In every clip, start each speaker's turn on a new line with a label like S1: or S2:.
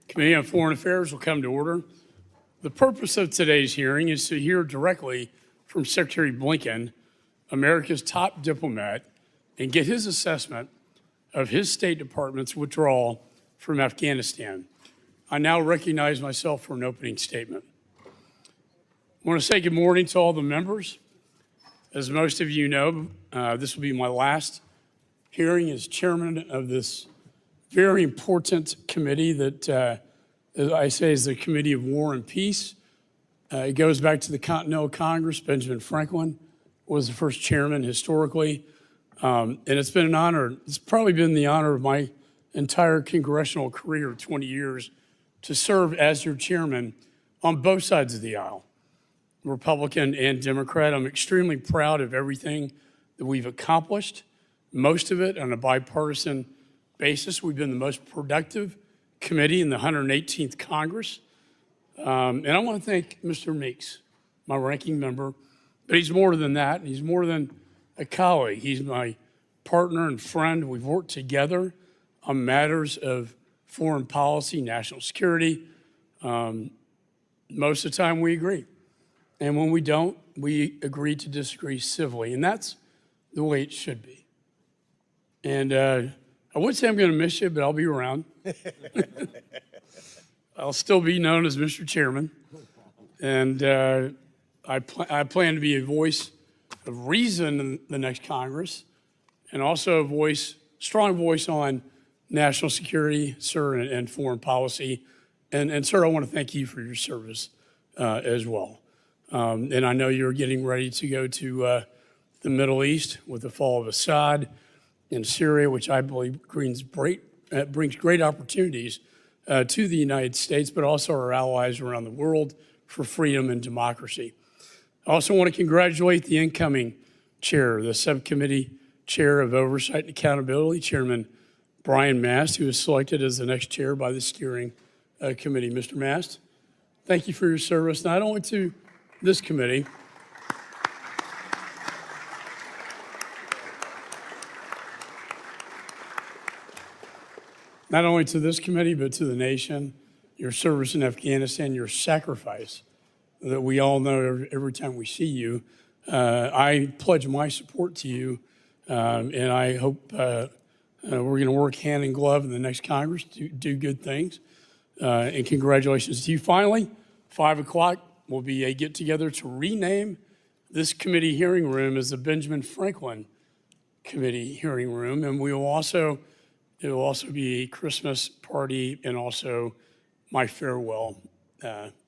S1: Committee on Foreign Affairs will come to order. The purpose of today's hearing is to hear directly from Secretary Blinken, America's top diplomat, and get his assessment of his State Department's withdrawal from Afghanistan. I now recognize myself for an opening statement. I want to say good morning to all the members. As most of you know, this will be my last hearing as chairman of this very important committee that, as I say, is the Committee of War and Peace. It goes back to the Continental Congress. Benjamin Franklin was the first chairman historically. And it's been an honor. It's probably been the honor of my entire congressional career of 20 years to serve as your chairman on both sides of the aisle, Republican and Democrat. I'm extremely proud of everything that we've accomplished, most of it on a bipartisan basis. We've been the most productive committee in the 118th Congress. And I want to thank Mr. Meeks, my ranking member, but he's more than that. He's more than a colleague. He's my partner and friend. We've worked together on matters of foreign policy, national security. Most of the time we agree. And when we don't, we agree to disagree civilly. And that's the way it should be. And I would say I'm going to miss you, but I'll be around. I'll still be known as Mr. Chairman. And I plan to be a voice of reason in the next Congress, and also a strong voice on national security, sir, and foreign policy. And sir, I want to thank you for your service as well. And I know you're getting ready to go to the Middle East with the fall of Assad in Syria, which I believe brings great opportunities to the United States, but also our allies around the world for freedom and democracy. I also want to congratulate the incoming chair, the subcommittee chair of Oversight and Accountability, Chairman Brian Mast, who was selected as the next chair by the steering committee. Mr. Mast, thank you for your service, not only to this committee, but to the nation, your service in Afghanistan, your sacrifice that we all know every time we see you. I pledge my support to you, and I hope we're going to work hand in glove in the next Congress to do good things. And congratulations to you. Finally, 5 o'clock will be a get-together to rename this committee hearing room as the Benjamin Franklin Committee hearing room, and it will also be a Christmas party and also my farewell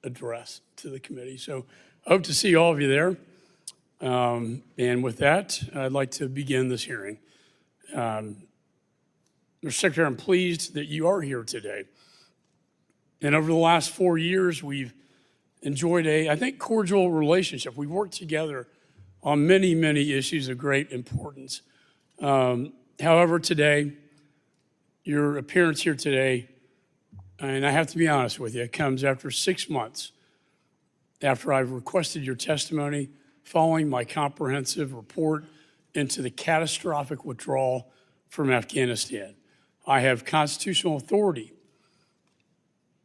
S1: address to the committee. So I hope to see all of you there. And with that, I'd like to begin this hearing. Mr. Secretary, I'm pleased that you are here today. And over the last 4 years, we've enjoyed I think, cordial relationship. We've worked together on many, many issues of great importance. However, today, your appearance here today, and I have to be honest with you, it comes after 6 months after I've requested your testimony following my comprehensive report into the catastrophic withdrawal from Afghanistan. I have constitutional authority,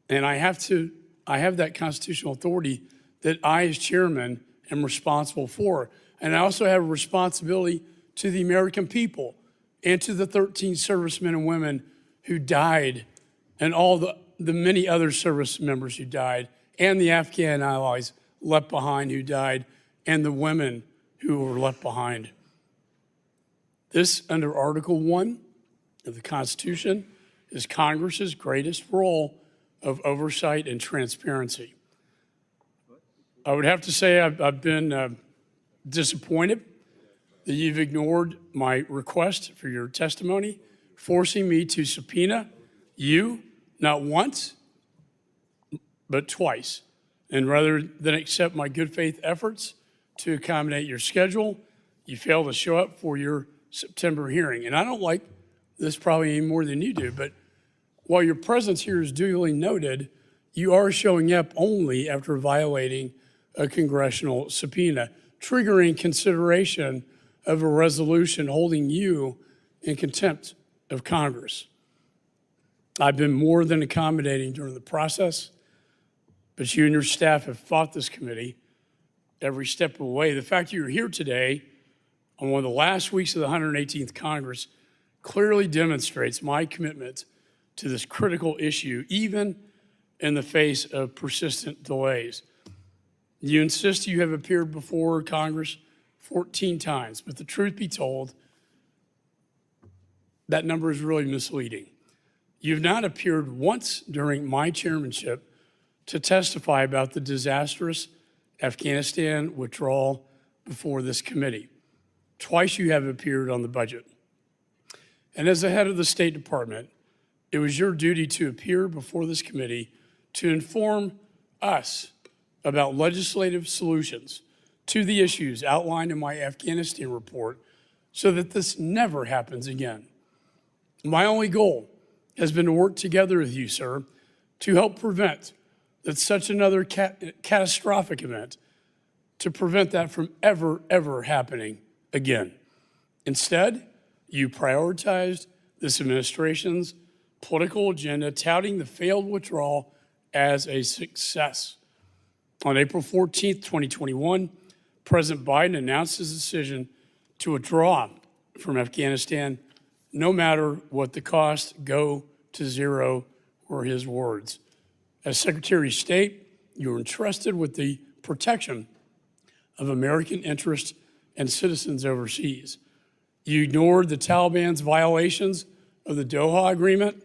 S1: and I have that constitutional authority that I, as chairman, am responsible for. And I also have a responsibility to the American people and to the 13 servicemen and women who died, and all the many other service members who died, and the Afghan allies left behind who died, and the women who were left behind. This, under Article 1 of the Constitution, is Congress's greatest role of oversight and transparency. I would have to say I've been disappointed that you've ignored my request for your testimony, forcing me to subpoena you not once, but twice. And rather than accept my good faith efforts to accommodate your schedule, you failed to show up for your September hearing. And I don't like this probably any more than you do, but while your presence here is duly noted, you are showing up only after violating a congressional subpoena, triggering consideration of a resolution holding you in contempt of Congress. I've been more than accommodating during the process, but you and your staff have fought this committee every step of the way. The fact that you're here today on one of the last weeks of the 118th Congress clearly demonstrates my commitment to this critical issue, even in the face of persistent delays. You insist you have appeared before Congress 14 times, but the truth be told, that number is really misleading. You've not appeared once during my chairmanship to testify about the disastrous Afghanistan withdrawal before this committee. Twice you have appeared on the budget. And as the head of the State Department, it was your duty to appear before this committee to inform us about legislative solutions to the issues outlined in my Afghanistan report so that this never happens again. My only goal has been to work together with you, sir, to help prevent that such another catastrophic event, to prevent that from ever happening again. Instead, you prioritized this administration's political agenda, touting the failed withdrawal as a success. On April 14th, 2021, President Biden announced his decision to withdraw from Afghanistan, no matter what the cost, go to zero, were his words. As Secretary of State, you were entrusted with the protection of American interests and citizens overseas. You ignored the Taliban's violations of the Doha Agreement.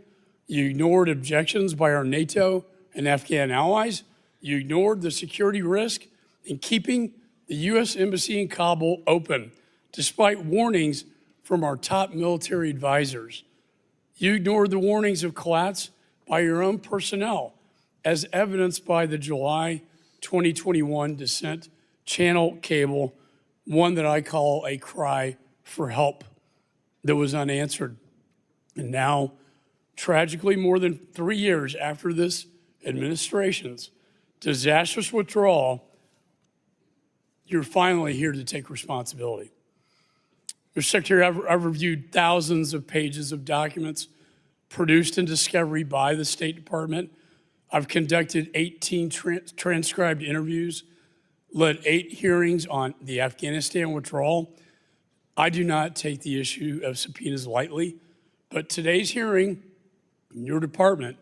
S1: You ignored objections by our NATO and Afghan allies. You ignored the security risk in keeping the U.S. Embassy in Kabul open, despite warnings from our top military advisors. You ignored the warnings of collapse by your own personnel, as evidenced by the July 2021 descent channel cable, one that I call a cry for help that was unanswered. And now, tragically, more than 3 years after this administration's disastrous withdrawal, you're finally here to take responsibility. Mr. Secretary, I've reviewed thousands of pages of documents produced in discovery by the State Department. I've conducted 18 transcribed interviews, led 8 hearings on the Afghanistan withdrawal. I do not take the issue of subpoenas lightly, but today's hearing in your department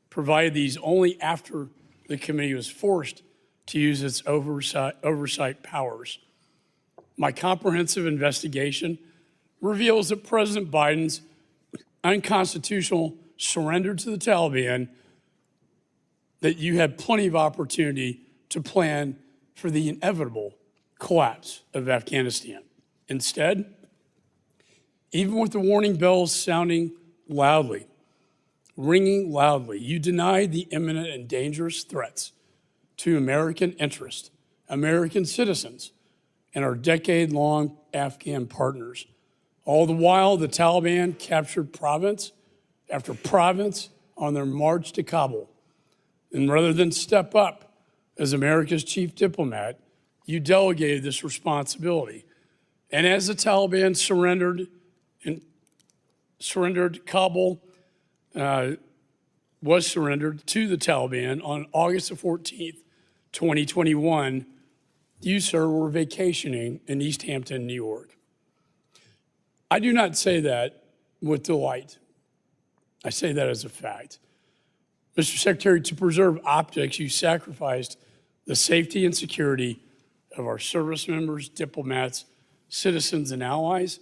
S1: provided these only after the committee was forced to use its oversight powers. My comprehensive investigation reveals that President Biden's unconstitutional surrender to the Taliban, that you had plenty of opportunity to plan for the inevitable collapse of Afghanistan. Instead, even with the warning bells sounding loudly, ringing loudly, you denied the imminent and dangerous threats to American interests, American citizens, and our decade-long Afghan partners. All the while, the Taliban captured province after province on their march to Kabul. And rather than step up as America's chief diplomat, you delegated this responsibility. And as the Taliban Kabul was surrendered to the Taliban on August the 14th, 2021, you, sir, were vacationing in East Hampton, New York. I do not say that with delight. I say that as a fact. Mr. Secretary, to preserve optics, you sacrificed the safety and security of our service members, diplomats, citizens, and allies.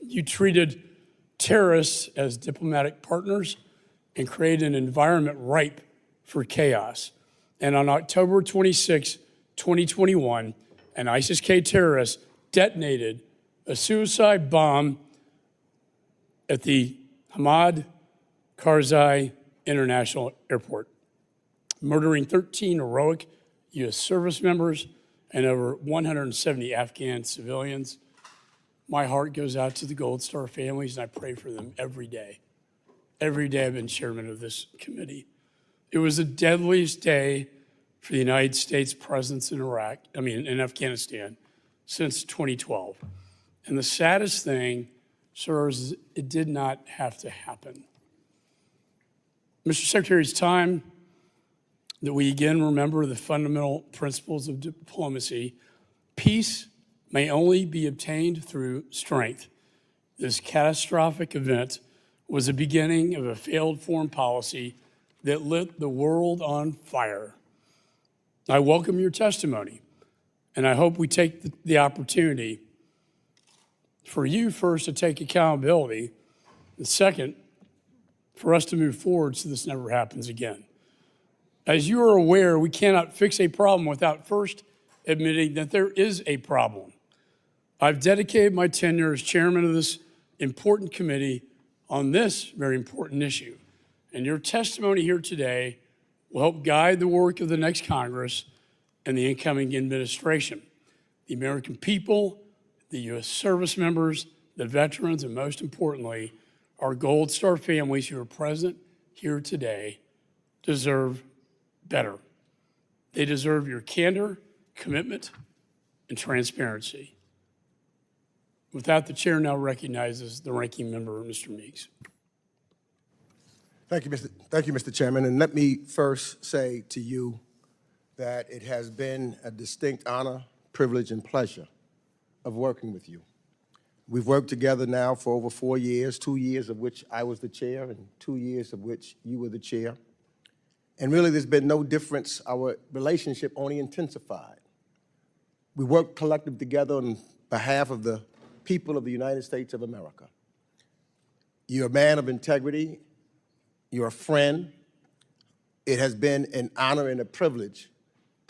S1: You treated terrorists as diplomatic partners and created an environment ripe for chaos. And on October 26, 2021, an ISIS-K terrorist detonated a suicide bomb at the Hamad Karzai International Airport, murdering 13 heroic U.S. service members and over 170 Afghan civilians. My heart goes out to the Gold Star families, and I pray for them every day. Every day I've been chairman of this committee. It was the deadliest day for the United States presence in in Afghanistan since 2012. And the saddest thing, sir, is it did not have to happen. Mr. Secretary, it's time that we again remember the fundamental principles of diplomacy. Peace may only be obtained through strength. This catastrophic event was the beginning of a failed foreign policy that lit the world on fire. I welcome your testimony, and I hope we take the opportunity for you first to take accountability, and second, for us to move forward so this never happens again. As you are aware, we cannot fix a problem without first admitting that there is a problem. I've dedicated my tenure as chairman of this important committee on this very important issue, and your testimony here today will help guide the work of the next Congress and the incoming administration. The American people, the U.S. service members, the veterans, and most importantly, our Gold Star families who are present here today deserve better. They deserve your candor, commitment, and transparency. With that, the chair now recognizes the ranking member, Mr. Meeks.
S2: Thank you, Mr. Chairman. And let me first say to you that it has been a distinct honor, privilege, and pleasure of working with you. We've worked together now for over 4 years, 2 years of which I was the chair and 2 years of which you were the chair. And really, there's been no difference. Our relationship only intensified. We worked collectively together on behalf of the people of the United States of America. You're a man of integrity. You're a friend. It has been an honor and a privilege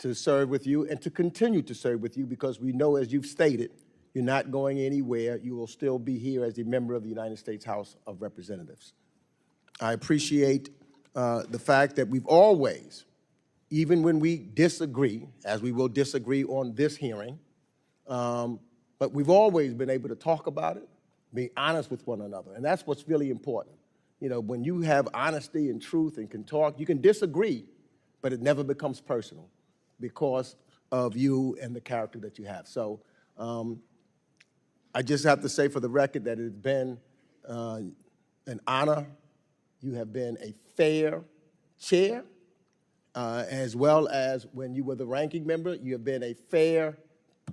S2: to serve with you and to continue to serve with you because we know, as you've stated, you're not going anywhere. You will still be here as a member of the United States House of Representatives. I appreciate the fact that we've always, even when we disagree, as we will disagree on this hearing, but we've always been able to talk about it, be honest with one another, and that's what's really important. You know, when you have honesty and truth and can talk, you can disagree, but it never becomes personal because of you and the character that you have. So I just have to say for the record that it's been an honor. You have been a fair chair, as well as when you were the ranking member, you have been a fair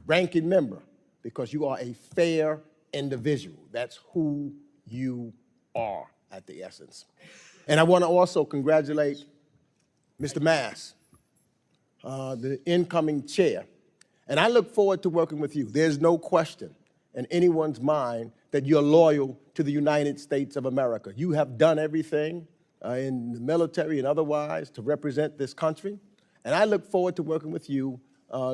S2: ranking member because you are a fair individual. That's who you are at the essence. And I want to also congratulate Mr. Mass, the incoming chair. And I look forward to working with you. There's no question in anyone's mind that you're loyal to the United States of America. You have done everything in the military and otherwise to represent this country. And I look forward to working with you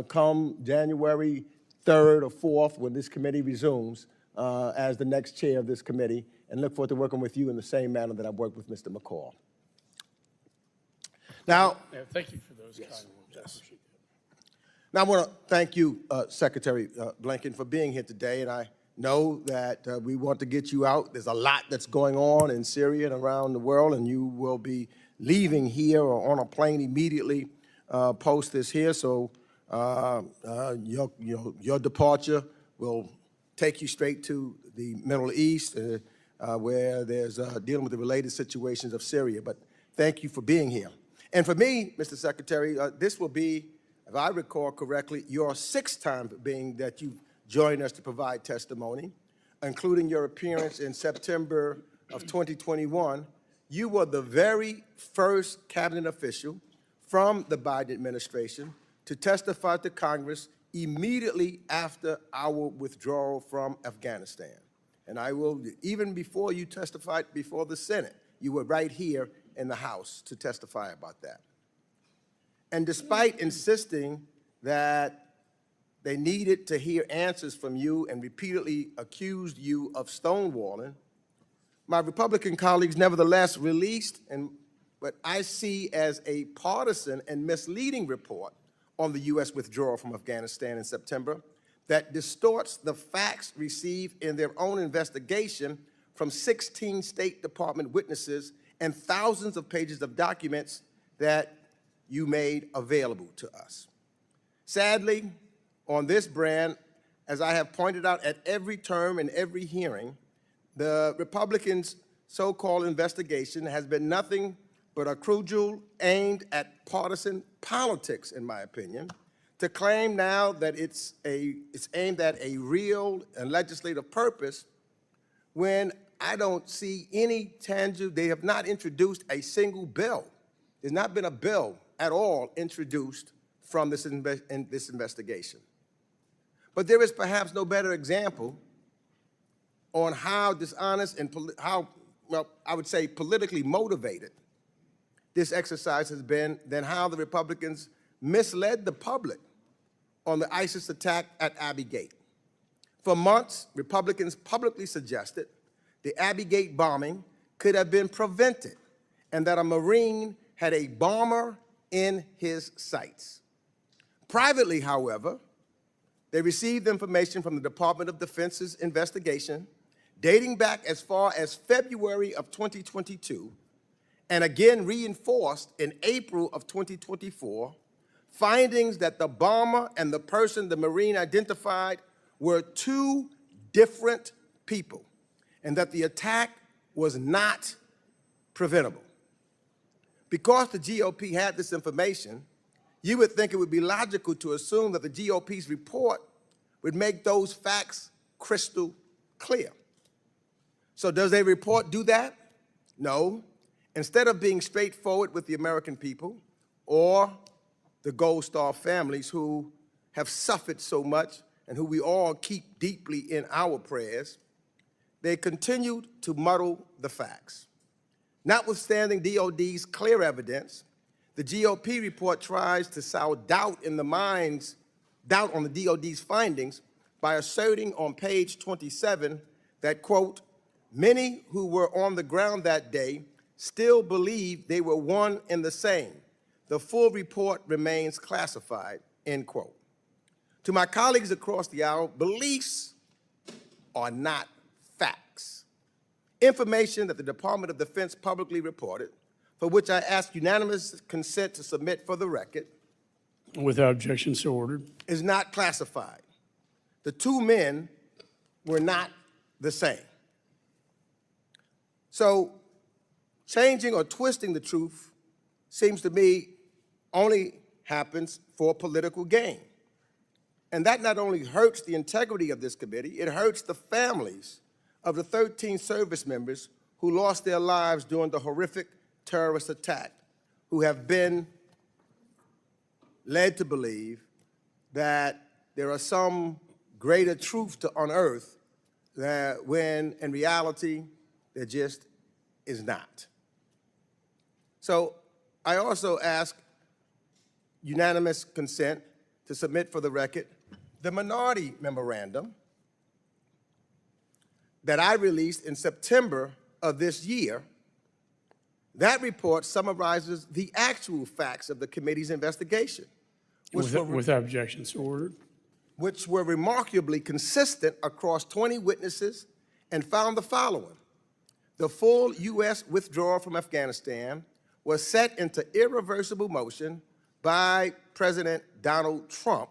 S2: come January 3rd or 4th when this committee resumes as the next chair of this committee, and look forward to working with you in the same manner that I've worked with Mr. McCall. Now,
S1: Thank you for those
S2: yes,
S1: kind words.
S2: yes.
S1: I appreciate that.
S2: Now I want to thank you, Secretary Blinken, for being here today, and I know that we want to get you out. There's a lot that's going on in Syria and around the world, and you will be leaving here or on a plane immediately post this here, so your departure will take you straight to the Middle East, where there's dealing with the related situations of Syria. But thank you for being here. And for me, Mr. Secretary, this will be, if I recall correctly, your 6th time being that you've joined us to provide testimony, including your appearance in September of 2021. You were the very first cabinet official from the Biden administration to testify to Congress immediately after our withdrawal from Afghanistan. And I will, even before you testified before the Senate, you were right here in the House to testify about that. And despite insisting that they needed to hear answers from you and repeatedly accused you of stonewalling, my Republican colleagues nevertheless released what I see as a partisan and misleading report on the U.S. withdrawal from Afghanistan in September that distorts the facts received in their own investigation from 16 State Department witnesses and thousands of pages of documents that you made available to us. Sadly, on this brand, as I have pointed out at every term and every hearing, the Republicans' so-called investigation has been nothing but a cudgel aimed at partisan politics, in my opinion, to claim now that it's aimed at a real and legislative purpose when I don't see any tangible, they have not introduced a single bill. There's not been a bill at all introduced from this investigation. But there is perhaps no better example on how dishonest and I would say politically motivated this exercise has been than how the Republicans misled the public on the ISIS attack at Abbey Gate. For months, Republicans publicly suggested the Abbey Gate bombing could have been prevented and that a Marine had a bomber in his sights. Privately, however, they received information from the Department of Defense's investigation dating back as far as February of 2022 and again reinforced in April of 2024, findings that the bomber and the person the Marine identified were two different people and that the attack was not preventable. Because the GOP had this information, you would think it would be logical to assume that the GOP's report would make those facts crystal clear. So does their report do that? No. Instead of being straightforward with the American people or the Gold Star families who have suffered so much and who we all keep deeply in our prayers, they continued to muddle the facts. Notwithstanding DOD's clear evidence, the GOP report tries to sow doubt on the DOD's findings by asserting on page 27 that, quote, many who were on the ground that day still believe they were one and the same. The full report remains classified, end quote. To my colleagues across the aisle, beliefs are not facts. Information that the Department of Defense publicly reported, for which I ask unanimous consent to submit for the record,
S1: Without objection, so ordered.
S2: is not classified. The two men were not the same. So changing or twisting the truth seems to me only happens for political gain. And that not only hurts the integrity of this committee, it hurts the families of the 13 service members who lost their lives during the horrific terrorist attack, who have been led to believe that there are some greater truth to unearth that when in reality there just is not. So I also ask unanimous consent to submit for the record the minority memorandum that I released in September of this year. That report summarizes the actual facts of the committee's investigation,
S1: Without objection, so ordered.
S2: which were remarkably consistent across 20 witnesses and found the following. The full U.S. withdrawal from Afghanistan was set into irreversible motion by President Donald Trump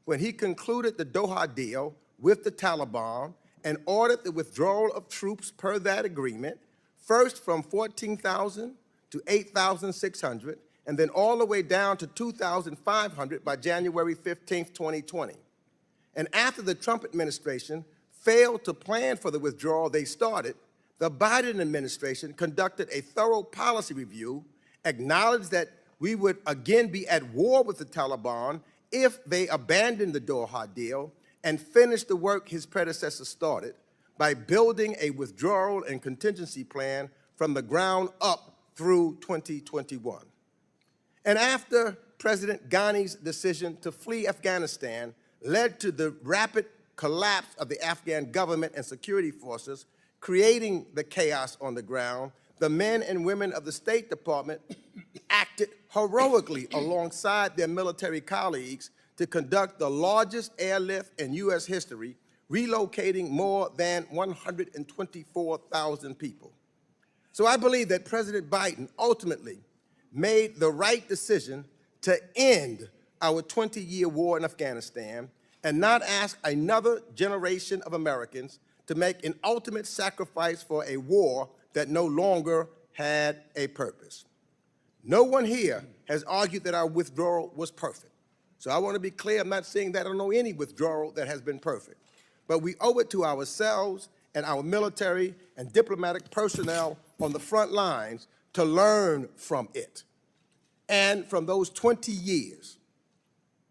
S2: when he concluded the Doha deal with the Taliban and ordered the withdrawal of troops per that agreement, first from 14,000 to 8,600, and then all the way down to 2,500 by January 15, 2020. And after the Trump administration failed to plan for the withdrawal they started, the Biden administration conducted a thorough policy review, acknowledged that we would again be at war with the Taliban if they abandoned the Doha deal, and finished the work his predecessor started by building a withdrawal and contingency plan from the ground up through 2021. And after President Ghani's decision to flee Afghanistan led to the rapid collapse of the Afghan government and security forces, creating the chaos on the ground, the men and women of the State Department acted heroically alongside their military colleagues to conduct the largest airlift in U.S. history, relocating more than 124,000 people. So I believe that President Biden ultimately made the right decision to end our 20-year war in Afghanistan and not ask another generation of Americans to make an ultimate sacrifice for a war that no longer had a purpose. No one here has argued that our withdrawal was perfect. So I want to be clear, I'm not saying that I don't know any withdrawal that has been perfect. But we owe it to ourselves and our military and diplomatic personnel on the front lines to learn from it. And from those 20 years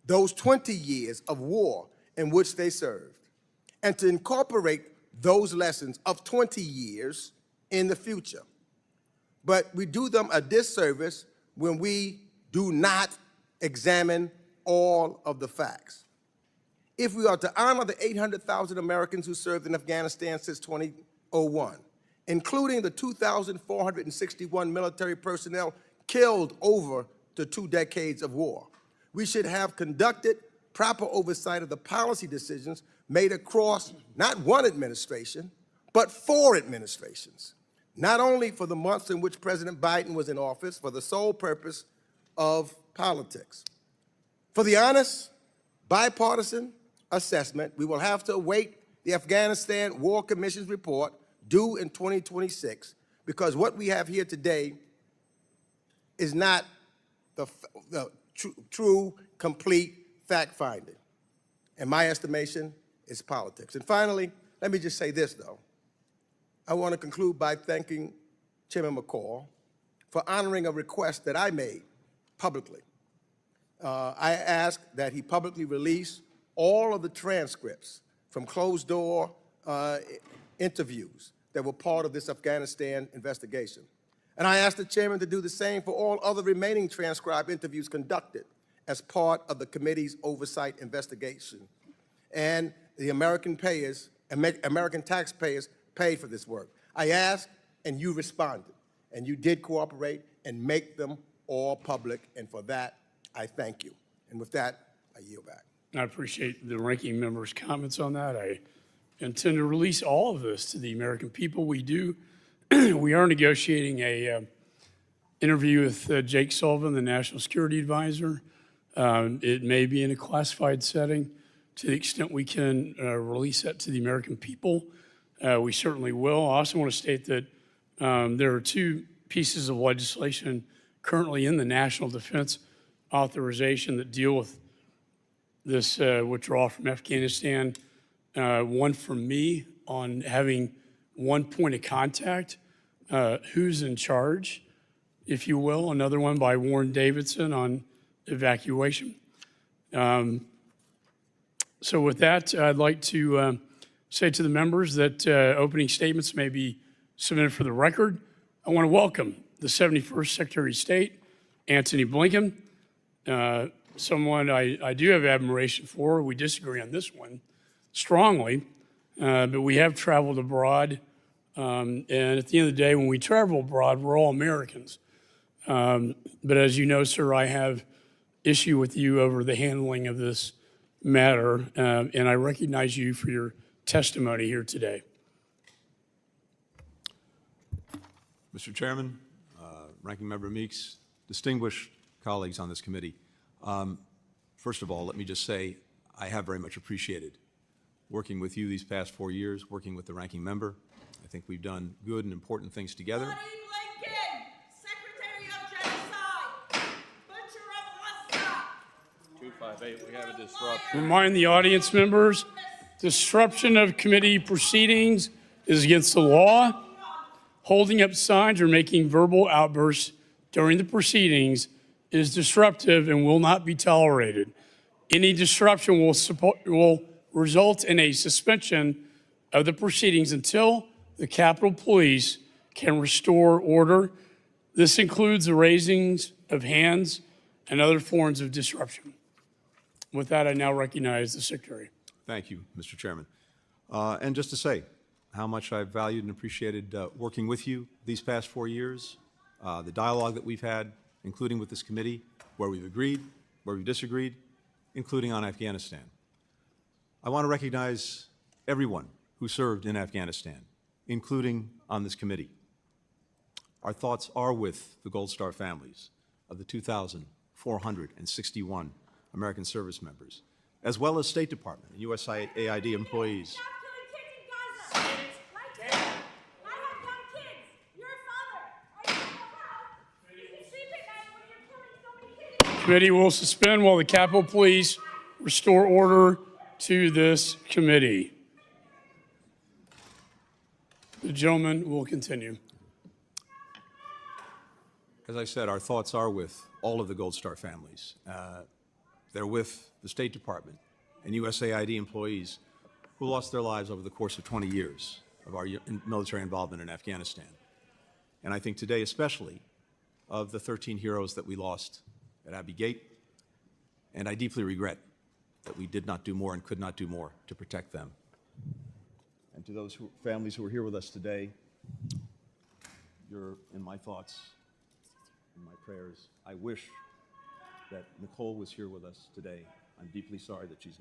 S2: of war in which they served, and to incorporate those lessons of 20 years in the future. But we do them a disservice when we do not examine all of the facts. If we are to honor the 800,000 Americans who served in Afghanistan since 2001, including the 2,461 military personnel killed over the 2 decades of war, we should have conducted proper oversight of the policy decisions made across not one administration, but 4 administrations, not only for the months in which President Biden was in office for the sole purpose of politics. For the honest, bipartisan assessment, we will have to await the Afghanistan War Commission's report due in 2026, because what we have here today is not the true, complete fact-finding. In my estimation, it's politics. And finally, let me just say this, though. I want to conclude by thanking Chairman McCall for honoring a request that I made publicly. I asked that he publicly release all of the transcripts from closed-door interviews that were part of this Afghanistan investigation. And I asked the chairman to do the same for all other remaining transcribed interviews conducted as part of the committee's oversight investigation. And the American taxpayers paid for this work. I asked, and you responded, and you did cooperate and make them all public, and for that, I thank you. And with that, I yield back.
S1: I appreciate the ranking member's comments on that. I intend to release all of this to the American people. We do. We are negotiating a interview with Jake Sullivan, the National Security Advisor. It may be in a classified setting. To the extent we can release that to the American people, we certainly will. I also want to state that there are 2 pieces of legislation currently in the National Defense Authorization that deal with this withdrawal from Afghanistan. One from me on having one point of contact, who's in charge, if you will. Another one by Warren Davidson on evacuation. So with that, I'd like to say to the members that opening statements may be submitted for the record. I want to welcome the 71st Secretary of State, Antony Blinken, someone I do have admiration for. We disagree on this one strongly, but we have traveled abroad. And at the end of the day, when we travel abroad, we're all Americans. But as you know, sir, I have issue with you over the handling of this matter, and I recognize you for your testimony here today.
S3: Mr. Chairman, Ranking Member Meeks, distinguished colleagues on this committee, first of all, let me just say I have very much appreciated working with you these past 4 years, working with the ranking member. I think we've done good and important things together.
S4: Blinken, Secretary of Genocide, Butcher of Wasta.
S5: 258, we have a disruption.
S1: Remind the audience members, disruption of committee proceedings is against the law. Holding up signs or making verbal outbursts during the proceedings is disruptive and will not be tolerated. Any disruption will result in a suspension of the proceedings until the Capitol Police can restore order. This includes the raisings of hands and other forms of disruption. With that, I now recognize the Secretary.
S3: Thank you, Mr. Chairman. And just to say how much I've valued and appreciated working with you these past 4 years, the dialogue that we've had, including with this committee, where we've agreed, where we've disagreed, including on Afghanistan. I want to recognize everyone who served in Afghanistan, including on this committee. Our thoughts are with the Gold Star families of the 2,461 American service members, as well as State Department and USAID employees.
S1: Committee will suspend while the Capitol Police restore order to this committee. The gentleman will continue.
S3: As I said, our thoughts are with all of the Gold Star families. They're with the State Department and USAID employees who lost their lives over the course of 20 years of our military involvement in Afghanistan. And I think today especially of the 13 heroes that we lost at Abbey Gate, and I deeply regret that we did not do more and could not do more to protect them. And to those families who are here with us today, you're in my thoughts, in my prayers. I wish that Nicole was here with us today. I'm deeply sorry that she's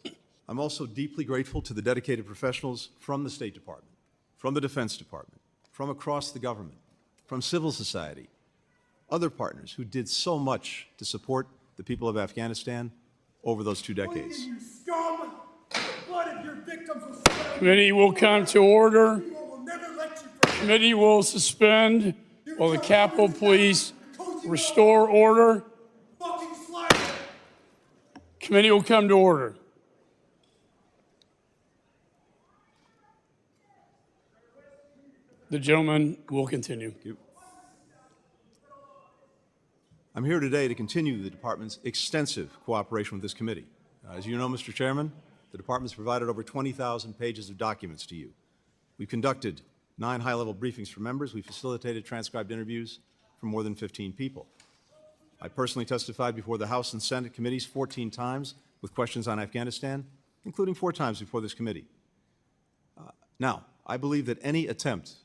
S3: not. I'm also deeply grateful to the dedicated professionals from the State Department, from the Defense Department, from across the government, from civil society, other partners who did so much to support the people of Afghanistan over those 2 decades.
S6: You scum! The blood of your victims will spill.
S1: Committee will come to order.
S6: People will never let you forget.
S1: Committee will suspend while the Capitol Police restore order.
S6: Fucking slayer!
S1: Committee will come to order. The gentleman will continue.
S3: Thank you. I'm here today to continue the Department's extensive cooperation with this committee. As you know, Mr. Chairman, the Department's provided over 20,000 pages of documents to you. We've conducted 9 high-level briefings for members. We facilitated transcribed interviews for more than 15 people. I personally testified before the House and Senate committees 14 times with questions on Afghanistan, including 4 times before this committee. Now, I believe that any attempt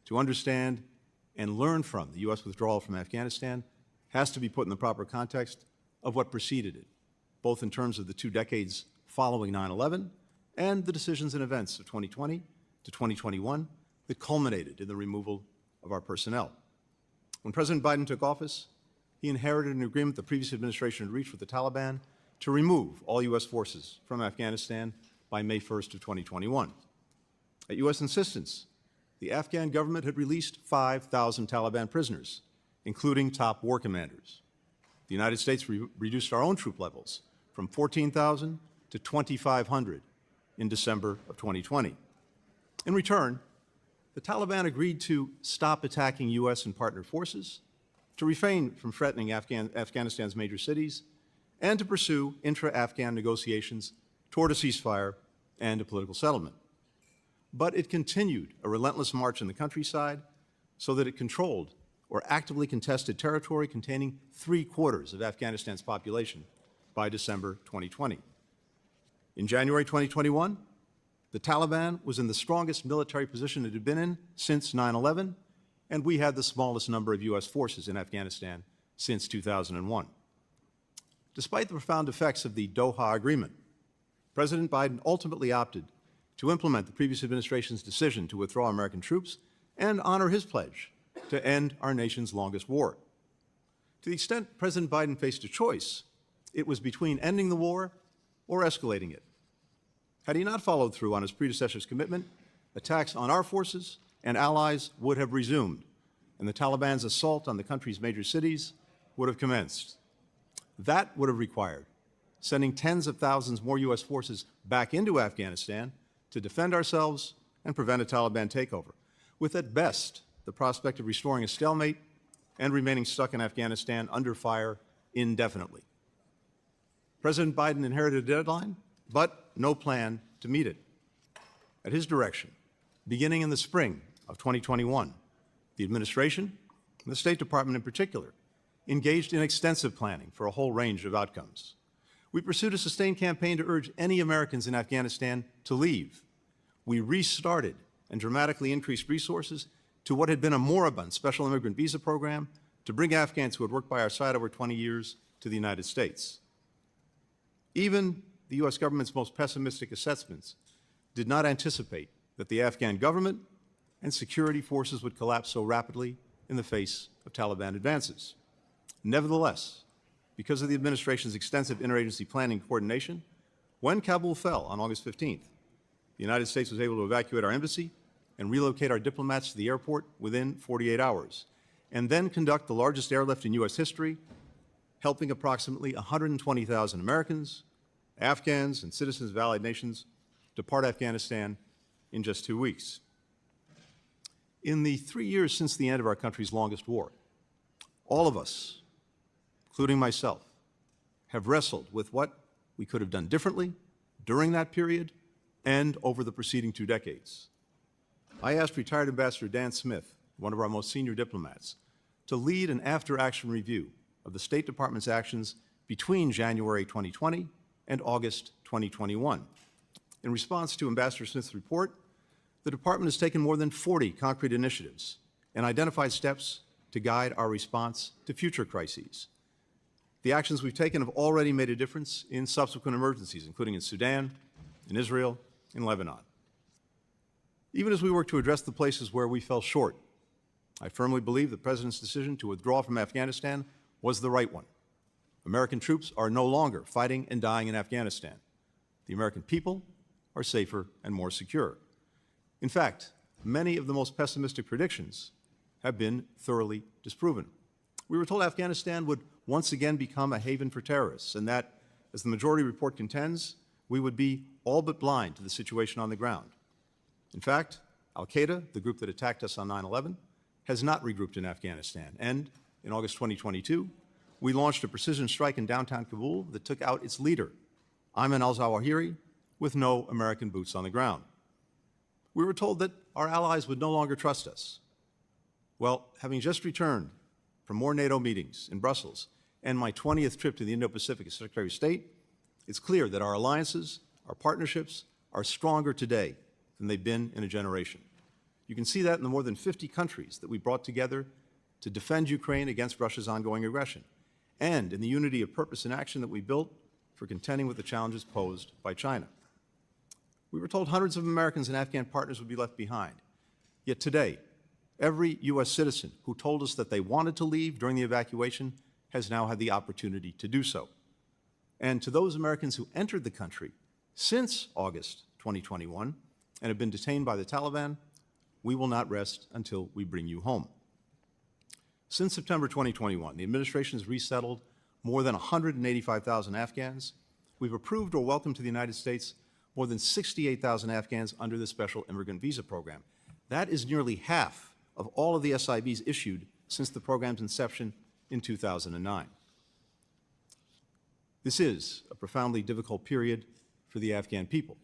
S3: to understand and learn from the U.S. withdrawal from Afghanistan has to be put in the proper context of what preceded it, both in terms of the 2 decades following 9/11 and the decisions and events of 2020 to 2021 that culminated in the removal of our personnel. When President Biden took office, he inherited an agreement the previous administration had reached with the Taliban to remove all U.S. forces from Afghanistan by May 1st of 2021. At U.S. insistence, the Afghan government had released 5,000 Taliban prisoners, including top war commanders. The United States reduced our own troop levels from 14,000 to 2,500 in December of 2020. In return, the Taliban agreed to stop attacking U.S. and partner forces, to refrain from threatening Afghanistan's major cities, and to pursue intra-Afghan negotiations toward a ceasefire and a political settlement. But it continued a relentless march in the countryside so that it controlled or actively contested territory containing 3/4 of Afghanistan's population by December 2020. In January 2021, the Taliban was in the strongest military position it had been in since 9/11, and we had the smallest number of U.S. forces in Afghanistan since 2001. Despite the profound effects of the Doha Agreement, President Biden ultimately opted to implement the previous administration's decision to withdraw American troops and honor his pledge to end our nation's longest war. To the extent President Biden faced a choice, it was between ending the war or escalating it. Had he not followed through on his predecessor's commitment, attacks on our forces and allies would have resumed, and the Taliban's assault on the country's major cities would have commenced. That would have required sending tens of thousands more U.S. forces back into Afghanistan to defend ourselves and prevent a Taliban takeover, with at best the prospect of restoring a stalemate and remaining stuck in Afghanistan under fire indefinitely. President Biden inherited a deadline, but no plan to meet it. At his direction, beginning in the spring of 2021, the administration, and the State Department in particular, engaged in extensive planning for a whole range of outcomes. We pursued a sustained campaign to urge any Americans in Afghanistan to leave. We restarted and dramatically increased resources to what had been a moribund special immigrant visa program to bring Afghans who had worked by our side over 20 years to the United States. Even the U.S. government's most pessimistic assessments did not anticipate that the Afghan government and security forces would collapse so rapidly in the face of Taliban advances. Nevertheless, because of the administration's extensive interagency planning and coordination, when Kabul fell on August 15th, the United States was able to evacuate our embassy and relocate our diplomats to the airport within 48 hours. and then conduct the largest airlift in U.S. history, helping approximately 120,000 Americans, Afghans, and citizens of allied nations depart Afghanistan in just 2 weeks. In the 3 years since the end of our country's longest war, all of us, including myself, have wrestled with what we could have done differently during that period and over the preceding 2 decades. I asked retired Ambassador Dan Smith, one of our most senior diplomats, to lead an after-action review of the State Department's actions between January 2020 and August 2021. In response to Ambassador Smith's report, the Department has taken more than 40 concrete initiatives and identified steps to guide our response to future crises. The actions we've taken have already made a difference in subsequent emergencies, including in Sudan, in Israel, in Lebanon. Even as we work to address the places where we fell short, I firmly believe the President's decision to withdraw from Afghanistan was the right one. American troops are no longer fighting and dying in Afghanistan. The American people are safer and more secure. In fact, many of the most pessimistic predictions have been thoroughly disproven. We were told Afghanistan would once again become a haven for terrorists, and that, as the majority report contends, we would be all but blind to the situation on the ground. In fact, al-Qaeda, the group that attacked us on 9/11, has not regrouped in Afghanistan, and in August 2022, we launched a precision strike in downtown Kabul that took out its leader, Ayman al-Zawahiri, with no American boots on the ground. We were told that our allies would no longer trust us. Well, having just returned from more NATO meetings in Brussels and my 20th trip to the Indo-Pacific as Secretary of State, it's clear that our alliances, our partnerships, are stronger today than they've been in a generation. You can see that in the more than 50 countries that we brought together to defend Ukraine against Russia's ongoing aggression, and in the unity of purpose and action that we built for contending with the challenges posed by China. We were told hundreds of Americans and Afghan partners would be left behind. Yet today, every U.S. citizen who told us that they wanted to leave during the evacuation has now had the opportunity to do so. And to those Americans who entered the country since August 2021 and have been detained by the Taliban, we will not rest until we bring you home. Since September 2021, the administration has resettled more than 185,000 Afghans. We've approved or welcomed to the United States more than 68,000 Afghans under the Special Immigrant Visa Program. That is nearly half of all of the SIVs issued since the program's inception in 2009. This is a profoundly difficult period for the Afghan people,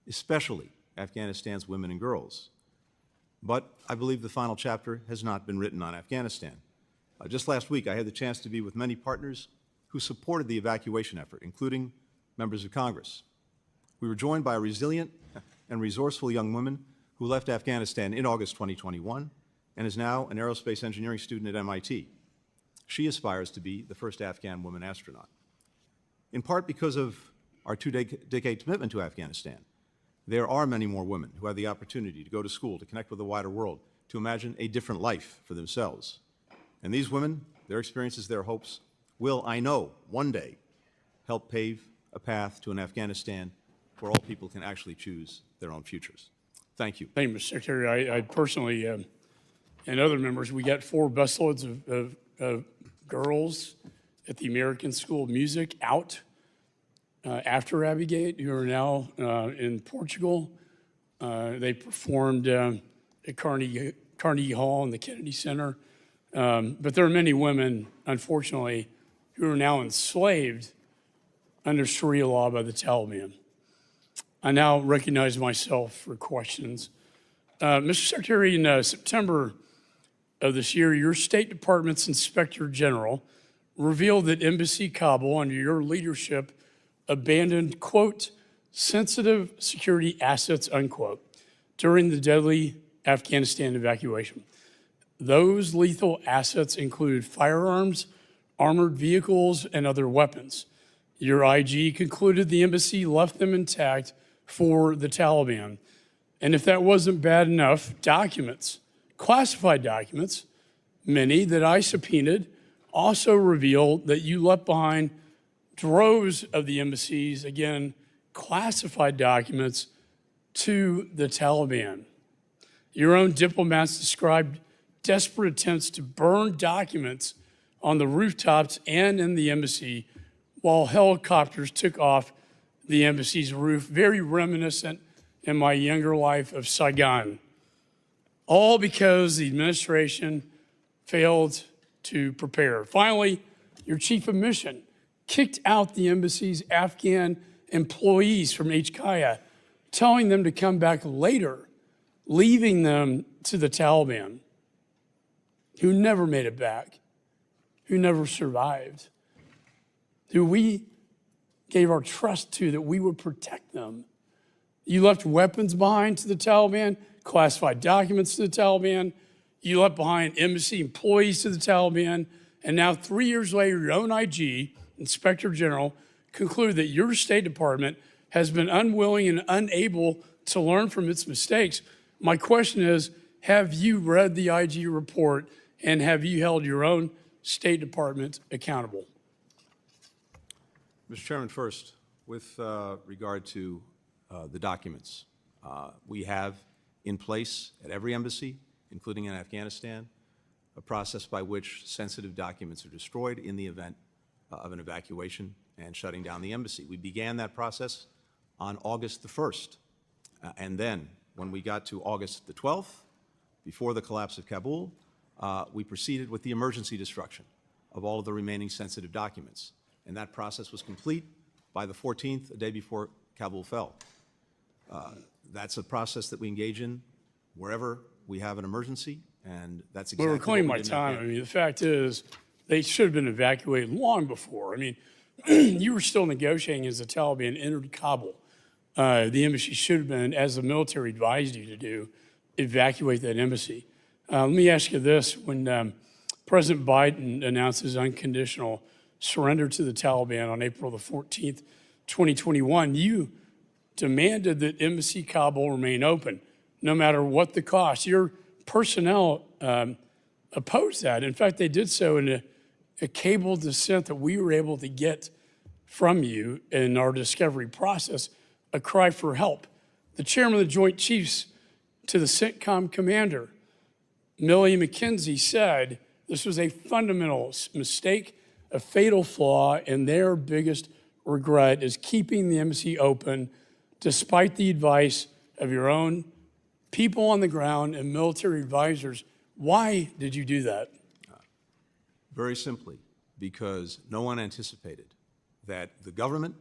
S3: especially Afghanistan's women and girls. But I believe the final chapter has not been written on Afghanistan. Just last week, I had the chance to be with many partners who supported the evacuation effort, including members of Congress. We were joined by a resilient and resourceful young woman who left Afghanistan in August 2021 and is now an aerospace engineering student at MIT. She aspires to be the first Afghan woman astronaut. In part because of our two-decade commitment to Afghanistan, there are many more women who have the opportunity to go to school, to connect with the wider world, to imagine a different life for themselves. And these women, their experiences, their hopes, will, I know, one day help pave a path to an Afghanistan where all people can actually choose their own futures. Thank you.
S1: Thank you, Mr. Secretary. I personally, and other members, we got 4 busloads of girls at the American School of Music out after Abigate, who are now in Portugal. They performed at Carnegie Hall and the Kennedy Center. But there are many women, unfortunately, who are now enslaved under Sharia law by the Taliban. I now recognize myself for questions. Mr. Secretary, in September of this year, your State Department's Inspector General revealed that Embassy Kabul, under your leadership, abandoned, quote, sensitive security assets, unquote, during the deadly Afghanistan evacuation. Those lethal assets included firearms, armored vehicles, and other weapons. Your IG concluded the embassy left them intact for the Taliban. And if that wasn't bad enough, documents, classified documents, many that I subpoenaed, also revealed that you left behind droves of the embassy's, again, classified documents to the Taliban. Your own diplomats described desperate attempts to burn documents on the rooftops and in the embassy while helicopters took off the embassy's roof, very reminiscent in my younger life of Saigon. All because the administration failed to prepare. Finally, your chief of mission kicked out the embassy's Afghan employees from HKIA, telling them to come back later, leaving them to the Taliban, who never made it back, who never survived, who we gave our trust to that we would protect them. You left weapons behind to the Taliban, classified documents to the Taliban. You left behind embassy employees to the Taliban. And now 3 years later, your own IG, Inspector General, concluded that your State Department has been unwilling and unable to learn from its mistakes. My question is, have you read the IG report and have you held your own State Department accountable?
S3: Mr. Chairman, first, with regard to the documents, we have in place at every embassy, including in Afghanistan, a process by which sensitive documents are destroyed in the event of an evacuation and shutting down the embassy. We began that process on August the 1st. And then when we got to August the 12th, before the collapse of Kabul, we proceeded with the emergency destruction of all of the remaining sensitive documents. And that process was complete by the 14th, a day before Kabul fell. That's a process that we engage in wherever we have an emergency, and that's exactly
S1: Well, reclaim
S3: what
S1: my
S3: we did in
S1: time. I
S3: Afghanistan.
S1: mean, the fact is, they should have been evacuated long before. I mean, you were still negotiating as the Taliban entered Kabul. The embassy should have been, as the military advised you to do, evacuate that embassy. Let me ask you this. When President Biden announced his unconditional surrender to the Taliban on April the 14th, 2021, you demanded that Embassy Kabul remain open, no matter what the cost. Your personnel opposed that. In fact, they did so in a cable dissent that we were able to get from you in our discovery process, a cry for help. The chairman of the Joint Chiefs to the CENTCOM commander, Millie McKenzie, said this was a fundamental mistake, a fatal flaw, and their biggest regret is keeping the embassy open despite the advice of your own people on the ground and military advisors. Why did you do that?
S3: Very simply, because no one anticipated that the government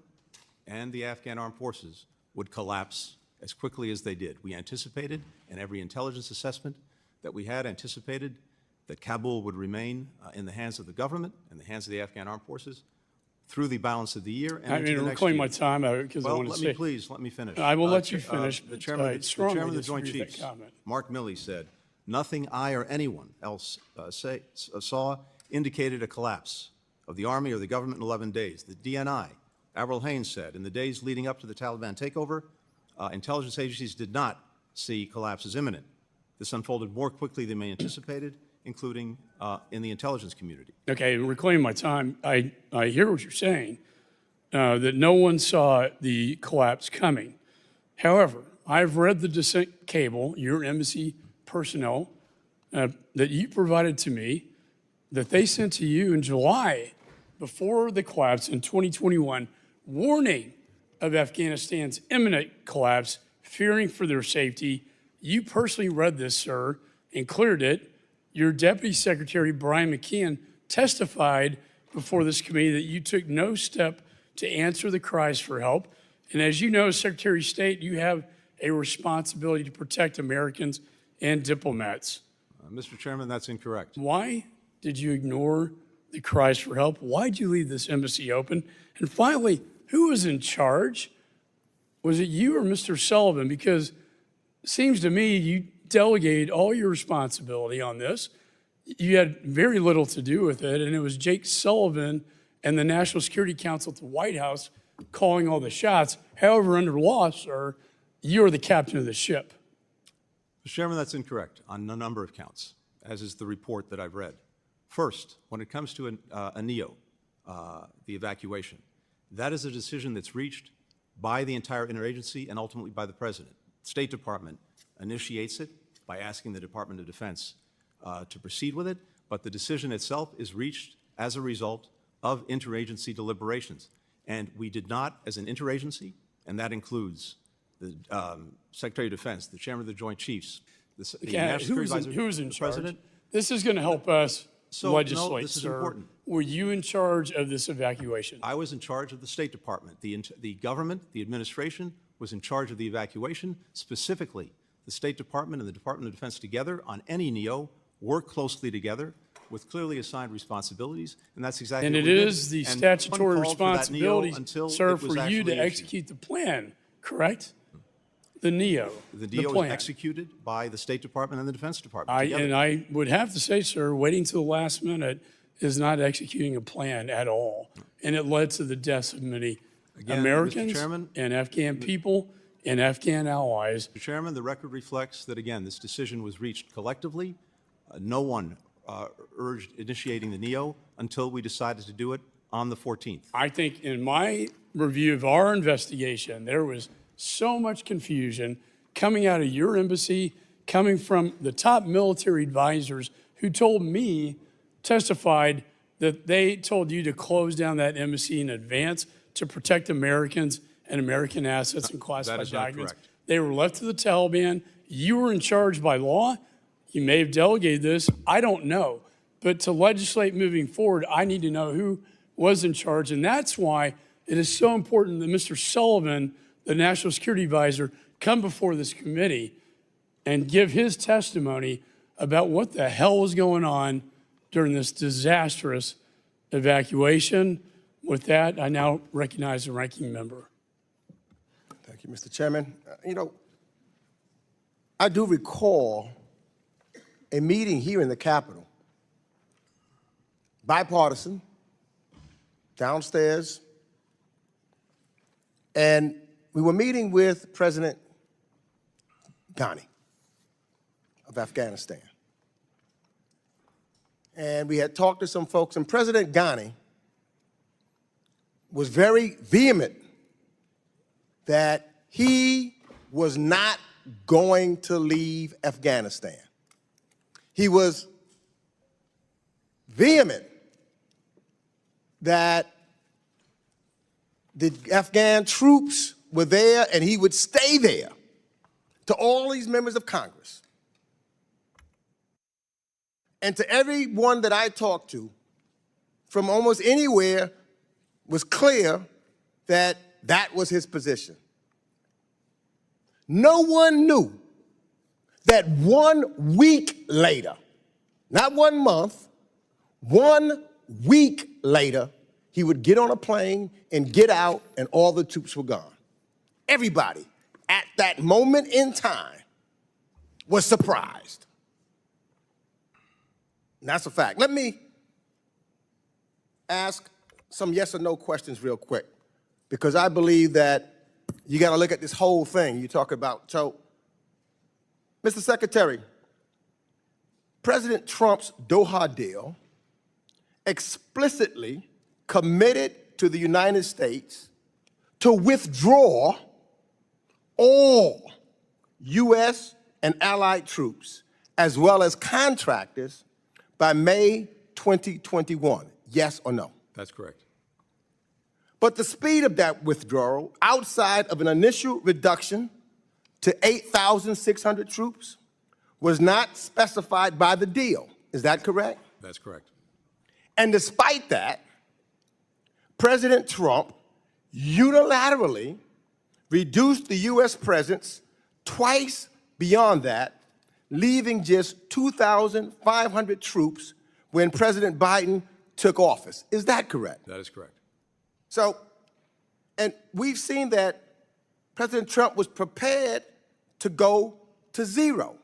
S3: and the Afghan armed forces would collapse as quickly as they did. We anticipated, and every intelligence assessment that we had anticipated, that Kabul would remain in the hands of the government and the hands of the Afghan armed forces through the balance of the year and
S1: I
S3: into
S1: mean,
S3: the
S1: to
S3: next
S1: reclaim
S3: year.
S1: my time because I
S3: Well,
S1: want to say.
S3: let me finish.
S1: I will let you finish.
S3: The
S1: but
S3: chairman,
S1: I
S3: the
S1: strongly
S3: chairman of the Joint
S1: disagree with
S3: Chiefs,
S1: that comment.
S3: Mark Milley, said, "Nothing I or anyone else saw indicated a collapse of the army or the government in 11 days. The DNI, Avril Haines, said, in the days leading up to the Taliban takeover, intelligence agencies did not see collapse as imminent. This unfolded more quickly than we anticipated, including in the intelligence community."
S1: Okay, reclaim my time. I hear what you're saying, that no one saw the collapse coming. However, I've read the dissent cable, your embassy personnel, that you provided to me, that they sent to you in July before the collapse in 2021, warning of Afghanistan's imminent collapse, fearing for their safety. You personally read this, sir, and cleared it. Your Deputy Secretary, Brian McKeon, testified before this committee that you took no step to answer the cries for help. And as you know, as Secretary of State, you have a responsibility to protect Americans and diplomats.
S3: Mr. Chairman, that's incorrect.
S1: Why did you ignore the cries for help? Why did you leave this embassy open? And finally, who was in charge? Was it you or Mr. Sullivan? Because it seems to me you delegated all your responsibility on this. You had very little to do with it, and it was Jake Sullivan and the National Security Council at the White House calling all the shots. However, under law, sir, you're the captain of the ship.
S3: Mr. Chairman, that's incorrect on a number of counts, as is the report that I've read. First, when it comes to a NEO, the evacuation, that is a decision that's reached by the entire interagency and ultimately by the President. The State Department initiates it by asking the Department of Defense to proceed with it, but the decision itself is reached as a result of interagency deliberations. And we did not, as an interagency, and that includes the Secretary of Defense, the Chairman of the Joint Chiefs, the National Security Advisor,
S1: who's in
S3: the
S1: charge?
S3: President.
S1: This is going to help us
S3: So,
S1: legislate,
S3: no, this is
S1: sir.
S3: important.
S1: Were you in charge of this evacuation?
S3: I was in charge of the State Department. The government, the administration, was in charge of the evacuation. Specifically, the State Department and the Department of Defense together on any NEO work closely together with clearly assigned responsibilities, and that's exactly
S1: And
S3: what
S1: it
S3: we did.
S1: is the
S3: And
S1: statutory
S3: one called for that NEO
S1: responsibility,
S3: until
S1: sir,
S3: it was
S1: for you
S3: actually
S1: to
S3: issued.
S1: execute the plan, correct? The NEO,
S3: The NEO
S1: plan.
S3: is executed by the State Department and the Defense Department together.
S1: And I would have to say, sir, waiting till the last minute is not executing a plan at all. And it led to the deaths of many
S3: Again, Mr.
S1: Americans
S3: Chairman,
S1: and Afghan people and Afghan allies.
S3: Mr. Chairman, the record reflects that, again, this decision was reached collectively. No one urged initiating the NEO until we decided to do it on the 14th.
S1: I think in my review of our investigation, there was so much confusion coming out of your embassy, coming from the top military advisors who told me, testified that they told you to close down that embassy in advance to protect Americans and American assets and classified
S3: is not
S1: documents.
S3: correct.
S1: They were left to the Taliban. You were in charge by law. You may have delegated this. I don't know. But to legislate moving forward, I need to know who was in charge. And that's why it is so important that Mr. Sullivan, the National Security Advisor, come before this committee and give his testimony about what the hell was going on during this disastrous evacuation. With that, I now recognize the ranking member.
S2: Thank you, Mr. Chairman. You know, I do recall a meeting here in the Capitol, bipartisan, downstairs, and we were meeting with President Ghani of Afghanistan. And we had talked to some folks, and President Ghani was very vehement that he was not going to leave Afghanistan. He was vehement that the Afghan troops were there and he would stay there, to all these members of Congress. And to everyone that I talked to from almost anywhere was clear that that was his position. No one knew that 1 week later, not 1 month, 1 week later, he would get on a plane and get out and all the troops were gone. Everybody at that moment in time was surprised. And that's a fact. Let me ask some yes or no questions real quick, because I believe that you got to look at this whole thing you talk about. So, Mr. Secretary, President Trump's Doha deal explicitly committed to the United States to withdraw all U.S. and allied troops, as well as contractors, by May 2021. Yes or no?
S3: That's correct.
S2: But the speed of that withdrawal, outside of an initial reduction to 8,600 troops, was not specified by the deal. Is that correct?
S3: That's correct.
S2: And despite that, President Trump unilaterally reduced the U.S. presence twice beyond that, leaving just 2,500 troops when President Biden took office. Is that correct?
S3: That is correct.
S2: So, and we've seen that President Trump was prepared to go to zero.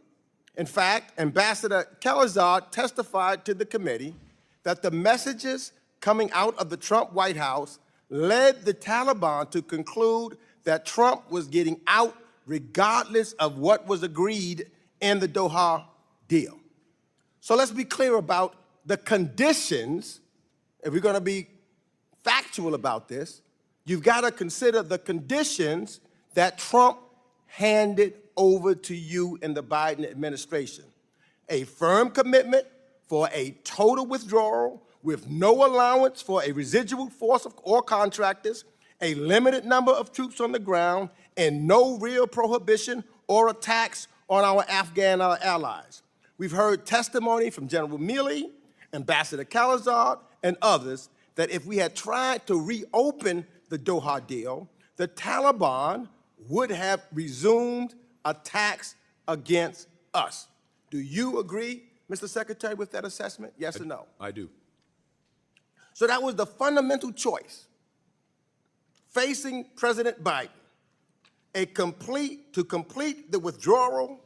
S2: In fact, Ambassador Khalilzad testified to the committee that the messages coming out of the Trump White House led the Taliban to conclude that Trump was getting out regardless of what was agreed in the Doha deal. So let's be clear about the conditions. If we're going to be factual about this, you've got to consider the conditions that Trump handed over to you in the Biden administration. a firm commitment for a total withdrawal with no allowance for a residual force or contractors, a limited number of troops on the ground, and no real prohibition or attacks on our Afghan allies. We've heard testimony from General Milley, Ambassador Khalilzad, and others that if we had tried to reopen the Doha deal, the Taliban would have resumed attacks against us. Do you agree, Mr. Secretary, with that assessment? Yes or no?
S3: I do.
S2: So that was the fundamental choice facing President Biden, to complete the withdrawal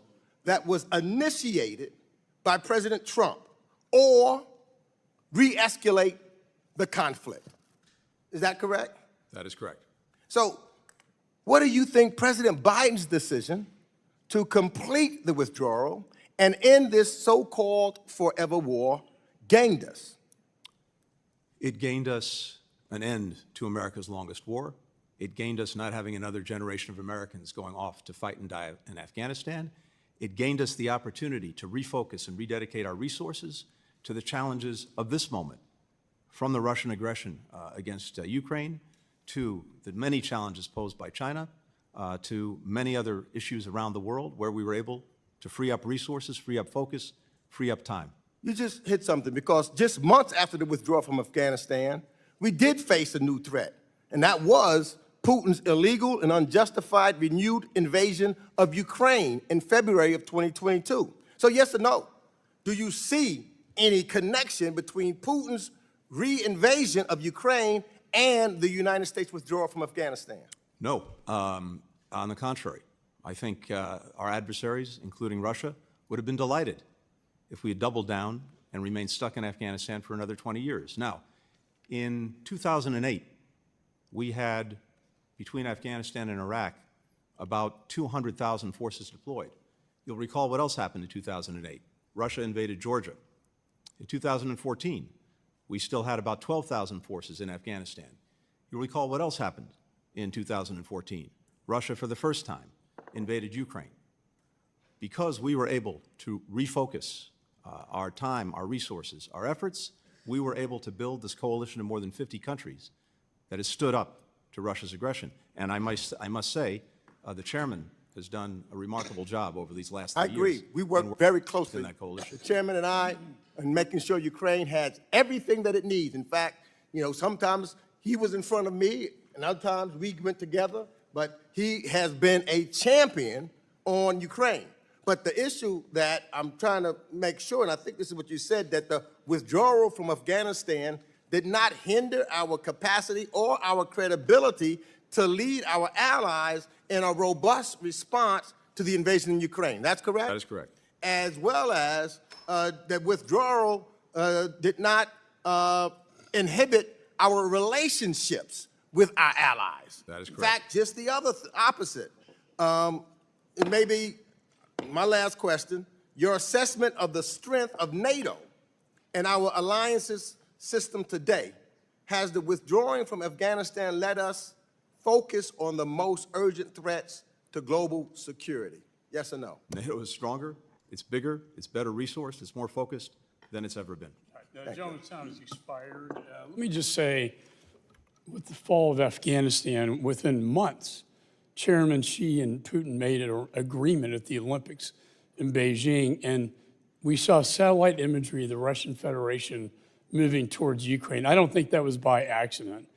S2: that was initiated by President Trump, or re-escalate the conflict. Is that correct?
S3: That is correct.
S2: So what do you think President Biden's decision to complete the withdrawal and end this so-called forever war gained us?
S3: It gained us an end to America's longest war. It gained us not having another generation of Americans going off to fight and die in Afghanistan. It gained us the opportunity to refocus and rededicate our resources to the challenges of this moment, from the Russian aggression against Ukraine, to the many challenges posed by China, to many other issues around the world where we were able to free up resources, free up focus, free up time.
S2: You just hit something, because just months after the withdrawal from Afghanistan, we did face a new threat, and that was Putin's illegal and unjustified renewed invasion of Ukraine in February of 2022. So yes or no, do you see any connection between Putin's re-invasion of Ukraine and the United States withdrawal from Afghanistan?
S3: No, on the contrary. I think our adversaries, including Russia, would have been delighted if we had doubled down and remained stuck in Afghanistan for another 20 years. Now, in 2008, we had, between Afghanistan and Iraq, about 200,000 forces deployed. You'll recall what else happened in 2008. Russia invaded Georgia. In 2014, we still had about 12,000 forces in Afghanistan. You'll recall what else happened in 2014. Russia, for the first time, invaded Ukraine. Because we were able to refocus our time, our resources, our efforts, we were able to build this coalition of more than 50 countries that has stood up to Russia's aggression. And I must say, the chairman has done a remarkable job over these last 3 years.
S2: I agree. We work very closely,
S3: in that coalition.
S2: the chairman and I, in making sure Ukraine has everything that it needs. In fact, you know, sometimes he was in front of me, and other times we went together, but he has been a champion on Ukraine. But the issue that I'm trying to make sure, and I think this is what you said, that the withdrawal from Afghanistan did not hinder our capacity or our credibility to lead our allies in a robust response to the invasion in Ukraine. That's correct?
S3: That is correct.
S2: As well as that withdrawal did not inhibit our relationships with our allies.
S3: That is correct.
S2: In fact, just the opposite. It may be my last question, your assessment of the strength of NATO and our alliances system today. Has the withdrawing from Afghanistan let us focus on the most urgent threats to global security? Yes or no?
S3: NATO is stronger, it's bigger, it's better resourced, it's more focused than it's ever been.
S1: The gentleman's time has expired. Let me just say, with the fall of Afghanistan, within months, Chairman Xi and Putin made an agreement at the Olympics in Beijing, and we saw satellite imagery of the Russian Federation moving towards Ukraine. I don't think that was by accident.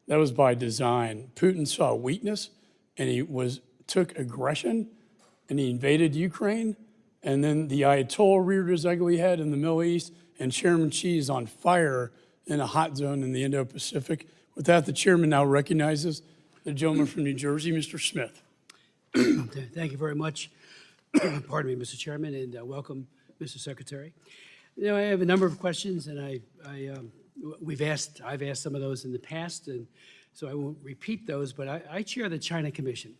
S1: That was by design. Putin saw weakness, and he took aggression, and he invaded Ukraine, and then the Ayatollah reared his ugly head in the Middle East, and Chairman Xi is on fire in a hot zone in the Indo-Pacific. With that, the chairman now recognizes the gentleman from New Jersey, Mr. Smith.
S7: Thank you very much. Pardon me, Mr. Chairman, and welcome, Mr. Secretary. You know, I have a number of questions, and I've asked some of those in the past, and so I won't repeat those. But I chair the China Commission.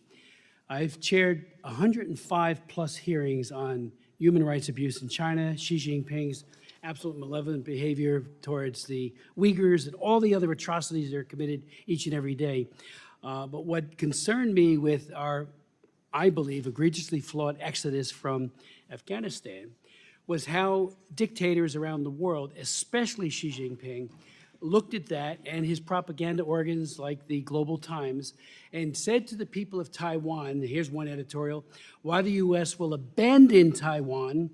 S7: I've chaired 105 plus hearings on human rights abuse in China, Xi Jinping's absolute malevolent behavior towards the Uyghurs, and all the other atrocities that are committed each and every day. But what concerned me with our, I believe, egregiously flawed exodus from Afghanistan was how dictators around the world, especially Xi Jinping, looked at that and his propaganda organs like the Global Times and said to the people of Taiwan, here's one editorial, why the U.S. will abandon Taiwan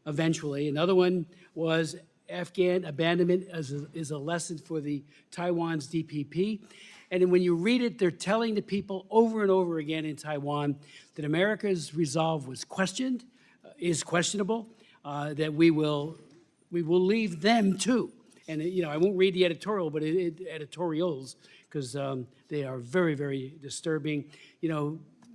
S7: eventually. Another one was Afghan abandonment is a lesson for the Taiwan's DPP. And when you read it, they're telling the people over and over again in Taiwan that America's resolve was questioned, is questionable, that we will leave them too. And I won't read the editorial, but editorials, because they are very, very disturbing.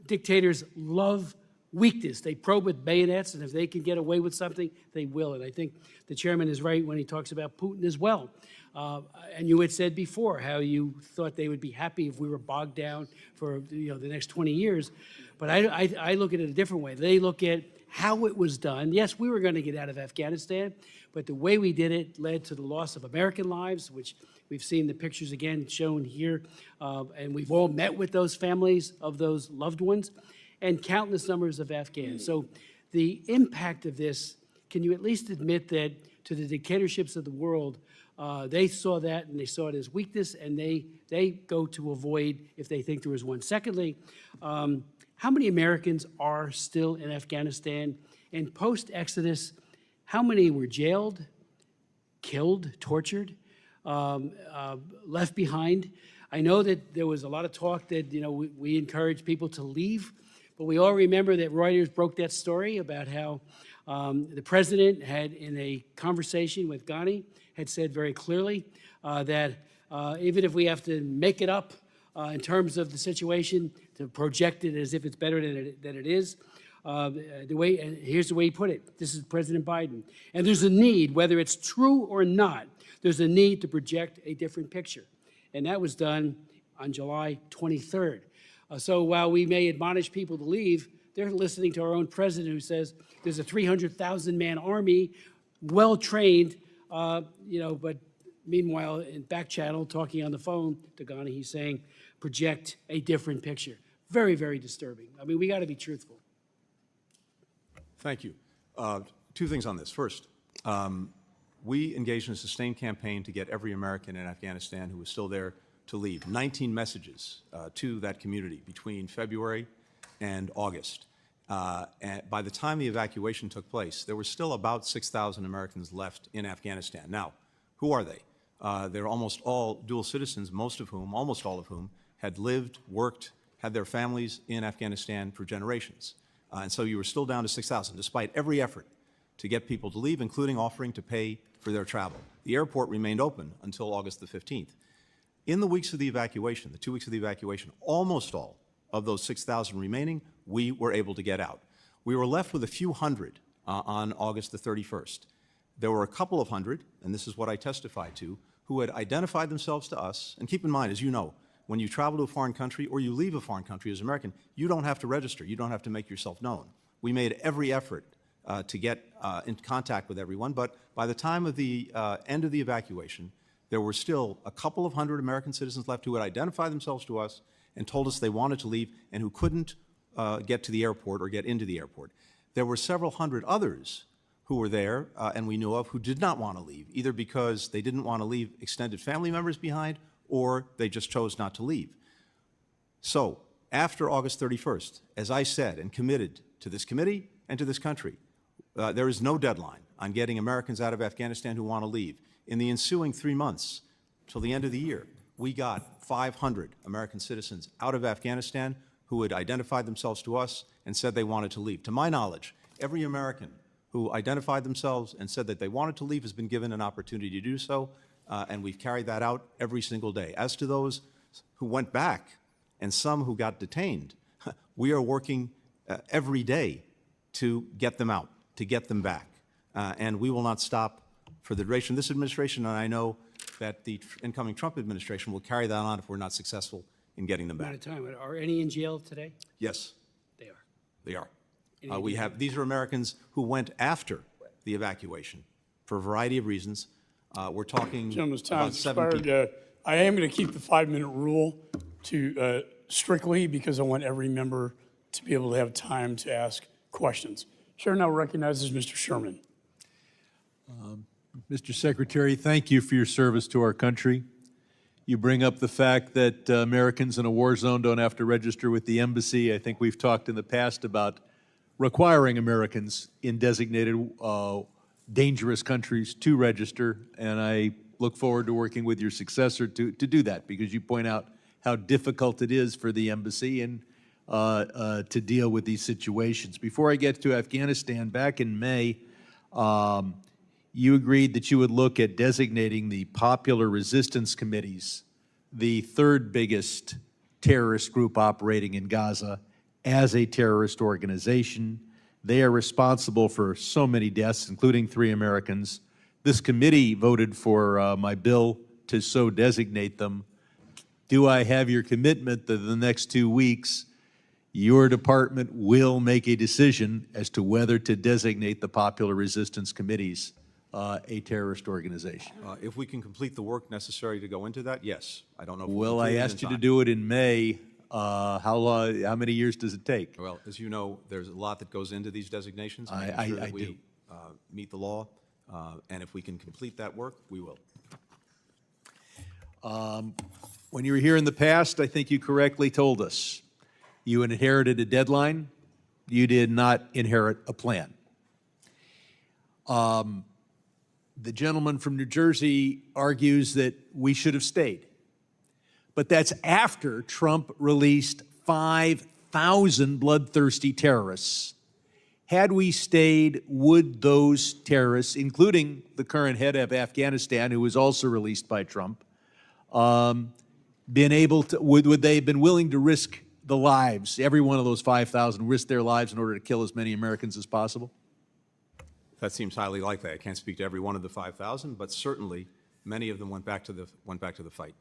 S7: Dictators love weakness. They probe with bayonets, and if they can get away with something, they will. And I think the chairman is right when he talks about Putin as well. And you had said before how you thought they would be happy if we were bogged down for the next 20 years. But I look at it a different way. They look at how it was done. Yes, we were going to get out of Afghanistan, but the way we did it led to the loss of American lives, which we've seen the pictures again shown here. And we've all met with those families of those loved ones and countless numbers of Afghans. So the impact of this, can you at least admit that to the dictatorships of the world, they saw that and they saw it as weakness, and they go to avoid if they think there was one. Secondly, how many Americans are still in Afghanistan? And post-Exodus, how many were jailed, killed, tortured, left behind? I know that there was a lot of talk that we encourage people to leave, but we all remember that Reuters broke that story about how the president had, in a conversation with Ghani, had said very clearly that even if we have to make it up in terms of the situation, to project it as if it's better than it is, here's the way he put it. This is President Biden. And there's a need, whether it's true or not, there's a need to project a different picture. And that was done on July 23rd. So while we may admonish people to leave, they're listening to our own president who says there's a 300,000-man army, well-trained, but meanwhile, in back channel, talking on the phone to Ghani, he's saying, project a different picture. Very, very disturbing. I mean, we got to be truthful.
S3: Thank you. Two things on this. First, we engaged in a sustained campaign to get every American in Afghanistan who was still there to leave. 19 messages to that community between February and August. And by the time the evacuation took place, there were still about 6,000 Americans left in Afghanistan. Now, who are they? They're almost all dual citizens, almost all of whom, had lived, worked, had their families in Afghanistan for generations. And so you were still down to 6,000, despite every effort to get people to leave, including offering to pay for their travel. The airport remained open until August the 15th. In the weeks of the evacuation, the 2 weeks of the evacuation, almost all of those 6,000 remaining, we were able to get out. We were left with a few hundred on August the 31st. There were a couple of hundred, and this is what I testified to, who had identified themselves to us. And keep in mind, as you know, when you travel to a foreign country or you leave a foreign country as an American, you don't have to register. You don't have to make yourself known. We made every effort to get in contact with everyone, but by the time of the end of the evacuation, there were still a couple of hundred American citizens left who had identified themselves to us and told us they wanted to leave and who couldn't get to the airport or get into the airport. There were several hundred others who were there and we knew of who did not want to leave, either because they didn't want to leave extended family members behind or they just chose not to leave. So after August 31st, as I said and committed to this committee and to this country, there is no deadline on getting Americans out of Afghanistan who want to leave. In the ensuing 3 months, till the end of the year, we got 500 American citizens out of Afghanistan who had identified themselves to us and said they wanted to leave. To my knowledge, every American who identified themselves and said that they wanted to leave has been given an opportunity to do so, and we've carried that out every single day. As to those who went back and some who got detained, we are working every day to get them out, to get them back, and we will not stop for the duration of this administration, and I know that the incoming Trump administration will carry that on if we're not successful in getting them back.
S7: Out of time. Are any in jail today?
S3: Yes,
S7: They are.
S3: they are. These are Americans who went after the evacuation for a variety of reasons. We're talking
S1: Gentleman's time
S3: about
S1: has
S3: 7 people.
S1: expired. I am going to keep the 5-minute rule to strictly because I want every member to be able to have time to ask questions. Chair now recognizes Mr. Sherman.
S8: Mr. Secretary, thank you for your service to our country. You bring up the fact that Americans in a war zone don't have to register with the embassy. I think we've talked in the past about requiring Americans in designated dangerous countries to register, and I look forward to working with your successor to do that, because you point out how difficult it is for the embassy and to deal with these situations. Before I get to Afghanistan, back in May, you agreed that you would look at designating the Popular Resistance Committees, the third biggest terrorist group operating in Gaza, as a terrorist organization. They are responsible for so many deaths, including 3 Americans. This committee voted for my bill to so designate them. Do I have your commitment that in the next 2 weeks, your department will make a decision as to whether to designate the Popular Resistance Committees a terrorist organization?
S3: If we can complete the work necessary to go into that, yes. I don't know if
S8: Well, I asked you to do it in May. How many years does it take?
S3: Well, as you know, there's a lot that goes into these designations.
S8: I
S3: making sure that
S8: do.
S3: we meet the law, and if we can complete that work, we will.
S8: When you were here in the past, I think you correctly told us you inherited a deadline. You did not inherit a plan. The gentleman from New Jersey argues that we should have stayed. But that's after Trump released 5,000 bloodthirsty terrorists. Had we stayed, would those terrorists, including the current head of Afghanistan, who was also released by Trump, been able to, would they have been willing to risk the lives, every one of those 5,000, risk their lives in order to kill as many Americans as possible?
S3: That seems highly likely. I can't speak to every one of the 5,000, but certainly many of them went back to the fight.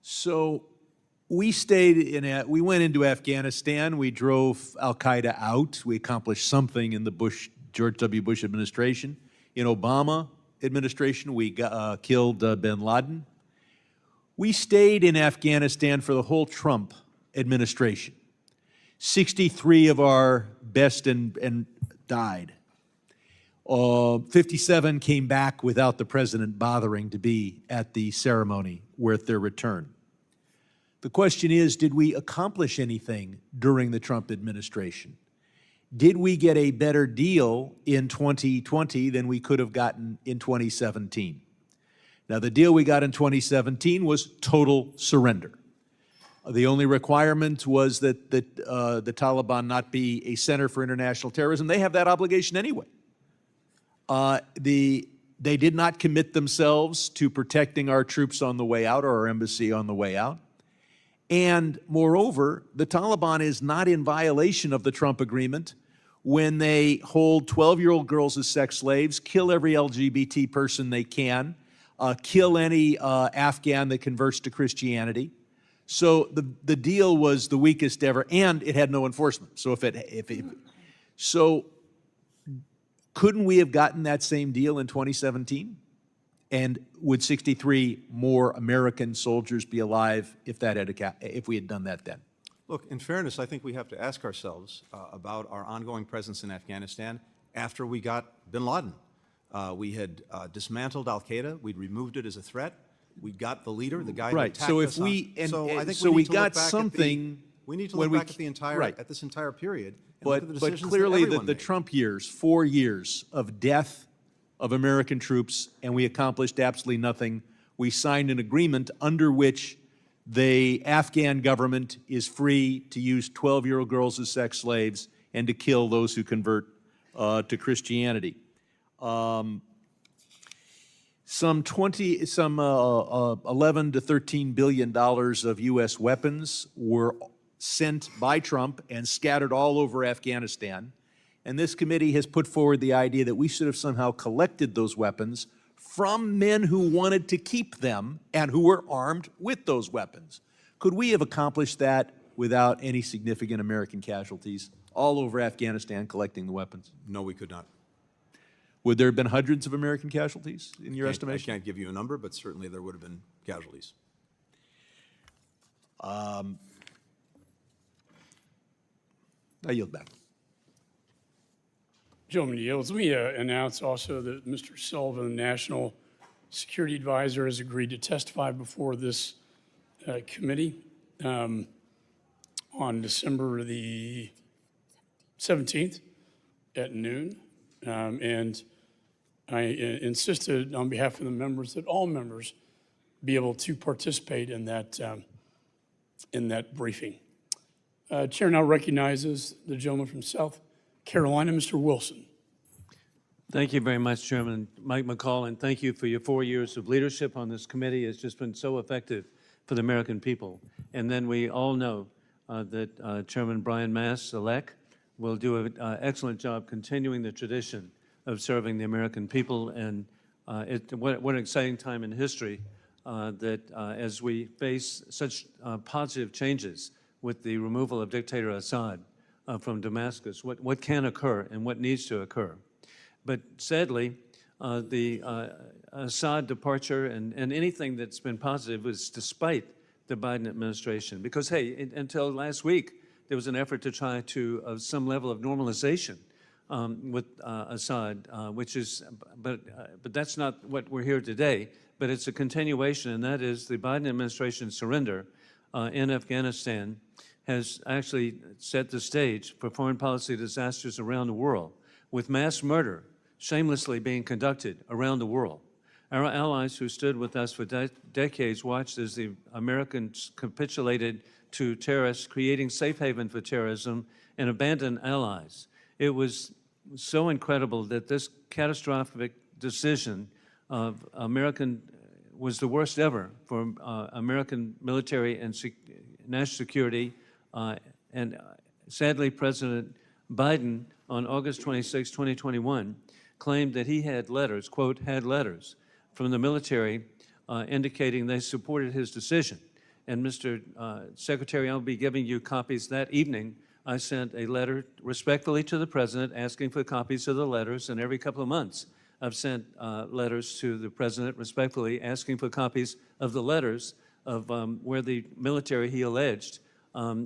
S8: So we stayed we went into Afghanistan. We drove al-Qaeda out. We accomplished something in the George W. Bush administration. In Obama administration, we killed bin Laden. We stayed in Afghanistan for the whole Trump administration. 63 of our best and died. 57 came back without the president bothering to be at the ceremony with their return. The question is, did we accomplish anything during the Trump administration? Did we get a better deal in 2020 than we could have gotten in 2017? Now, the deal we got in 2017 was total surrender. The only requirement was that the Taliban not be a center for international terrorism. They have that obligation anyway. They did not commit themselves to protecting our troops on the way out or our embassy on the way out. And moreover, the Taliban is not in violation of the Trump agreement when they hold 12-year-old girls as sex slaves, kill every LGBT person they can, kill any Afghan that converts to Christianity. So the deal was the weakest ever, and it had no enforcement. So couldn't we have gotten that same deal in 2017? And would 63 more American soldiers be alive if we had done that then?
S3: Look, in fairness, I think we have to ask ourselves about our ongoing presence in Afghanistan after we got bin Laden. We had dismantled al-Qaeda. We'd removed it as a threat. We got the leader, the guy who attacked us.
S8: We got something.
S3: We need to look back at this entire period. And look at the
S8: But
S3: decisions
S8: clearly
S3: that
S8: the Trump years, 4 years of death of American troops, and we accomplished absolutely nothing. We signed an agreement under which the Afghan government is free to use 12-year-old girls as sex slaves and to kill those who convert to Christianity. Some 11 to $13 billion of U.S. weapons were sent by Trump and scattered all over Afghanistan. And this committee has put forward the idea that we should have somehow collected those weapons from men who wanted to keep them and who were armed with those weapons. Could we have accomplished that without any significant American casualties all over Afghanistan collecting the weapons?
S3: No, we could not.
S8: Would there have been hundreds of American casualties in your estimation?
S3: I can't give you a number, but certainly there would have been casualties.
S8: I yield back.
S1: Gentleman yields. Let me announce also that Mr. Sullivan, National security advisor has agreed to testify before this committee on December the 17th at noon. And I insisted on behalf of the members that all members be able to participate in that briefing. Chair now recognizes the gentleman from South Carolina, Mr. Wilson.
S9: Thank you very much, Chairman Mike McCall, and thank you for your 4 years of leadership on this committee. It's just been so effective for the American people. And then we all know that Chairman Brian Mast-Elect will do an excellent job continuing the tradition of serving the American people. And what an exciting time in history that as we face such positive changes with the removal of dictator Assad from Damascus, what can occur and what needs to occur. But sadly, the Assad departure and anything that's been positive was despite the Biden administration. Because, hey, until last week, there was an effort to try to some level of normalization with Assad, which is, but that's not what we're here today. But it's a continuation, and that is the Biden administration's surrender in Afghanistan has actually set the stage for foreign policy disasters around the world, with mass murder shamelessly being conducted around the world. Our allies who stood with us for decades watched as the Americans capitulated to terrorists, creating safe haven for terrorism, and abandoned allies. It was so incredible that this catastrophic decision of was the worst ever for American military and national security. And sadly, President Biden, on August 26, 2021, claimed that he had letters, quote, had letters from the military indicating they supported his decision. And Mr. Secretary, I'll be giving you copies that evening. I sent a letter respectfully to the President asking for copies of the letters, and every couple of months I've sent letters to the President respectfully asking for copies of the letters of where the military, he alleged,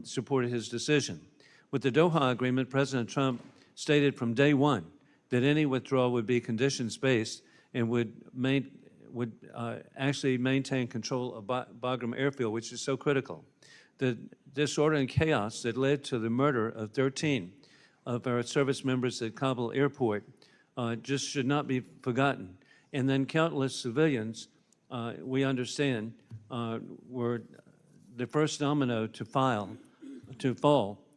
S9: supported his decision. With the Doha agreement, President Trump stated from day one that any withdrawal would be conditions-based and would actually maintain control of Bagram Airfield, which is so critical. The disorder and chaos that led to the murder of 13 of our service members at Kabul airport just should not be forgotten. And then countless civilians, we understand, were the first domino to fall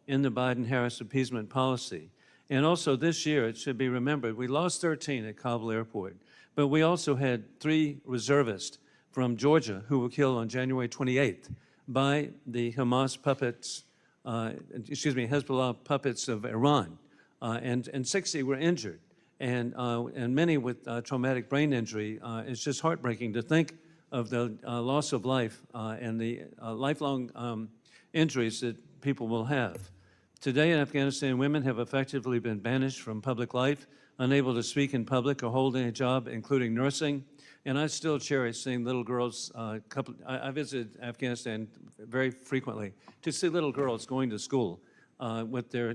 S9: in the Biden-Harris appeasement policy. And also this year, it should be remembered, we lost 13 at Kabul airport, but we also had 3 reservists from Georgia who were killed on January 28th by the Hamas puppets, Hezbollah puppets of Iran, and 60 were injured, and many with traumatic brain injury. It's just heartbreaking to think of the loss of life and the lifelong injuries that people will have. Today in Afghanistan, women have effectively been banished from public life, unable to speak in public or hold any job, including nursing. And I still cherish seeing little girls. I visited Afghanistan very frequently to see little girls going to school with their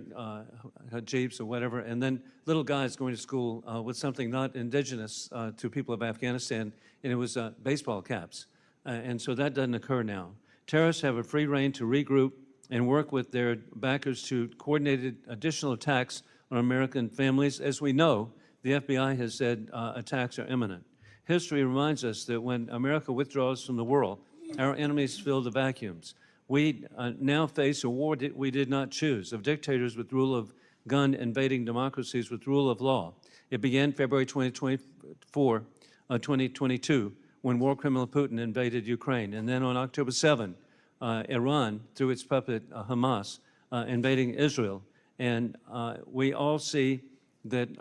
S9: jeeps or whatever, and then little guys going to school with something not indigenous to people of Afghanistan, and it was baseball caps. And so that doesn't occur now. Terrorists have a free rein to regroup and work with their backers to coordinated additional attacks on American families. As we know, the FBI has said attacks are imminent. History reminds us that when America withdraws from the world, our enemies fill the vacuums. We now face a war that we did not choose, of dictators with rule of gun invading democracies with rule of law. It began February 2022, when war criminal Putin invaded Ukraine. And then on October 7, Iran, through its puppet Hamas, invading Israel. And we all see that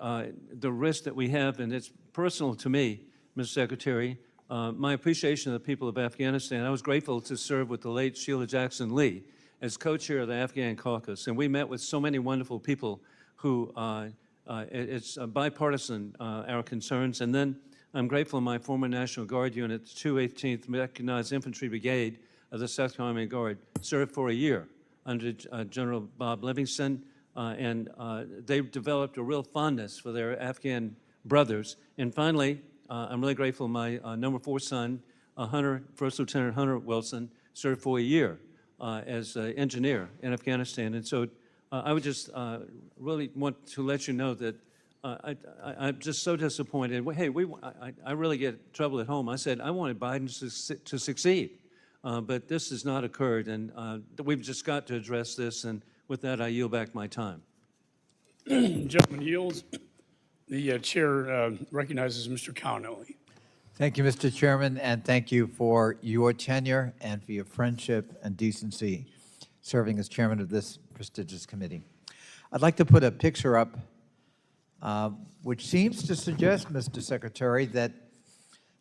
S9: the risk that we have, and it's personal to me, Mr. Secretary, my appreciation of the people of Afghanistan. I was grateful to serve with the late Sheila Jackson Lee as co-chair of the Afghan caucus. And we met with so many wonderful people who, it's bipartisan, our concerns. And then I'm grateful my former National Guard unit, the 218th Mechanized Infantry Brigade of the South Army Guard, served for a year under General Bob Livingston. And they've developed a real fondness for their Afghan brothers. And finally, I'm really grateful my number 4 son, First Lieutenant Hunter Wilson, served for a year as an engineer in Afghanistan. And so I would just really want to let you know that I'm just so disappointed. Hey, I really get trouble at home. I said I wanted Biden to succeed, but this has not occurred, and we've just got to address this. And with that, I yield back my time.
S1: Gentleman yields. The chair recognizes Mr. Connolly.
S10: Thank you, Mr. Chairman, and thank you for your tenure and for your friendship and decency serving as chairman of this prestigious committee. I'd like to put a picture up which seems to suggest, Mr. Secretary, that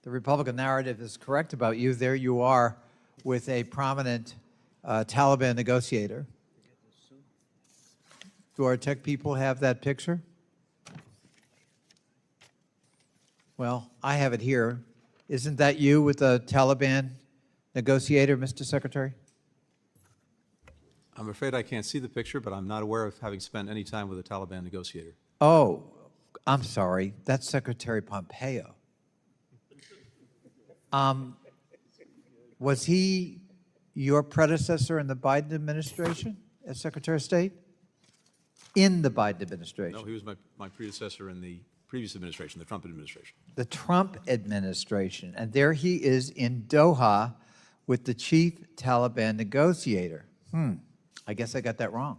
S10: the Republican narrative is correct about you. There you are with a prominent Taliban negotiator. Do our tech people have that picture? Well, I have it here. Isn't that you with the Taliban negotiator, Mr. Secretary?
S3: I'm afraid I can't see the picture, but I'm not aware of having spent any time with a Taliban negotiator.
S10: Oh, I'm sorry. That's Secretary Pompeo. Was he your predecessor in the Biden administration as Secretary of State? In the Biden administration?
S3: No, he was my predecessor in the previous administration, the Trump administration.
S10: The Trump administration. And there he is in Doha with the chief Taliban negotiator. I guess I got that wrong.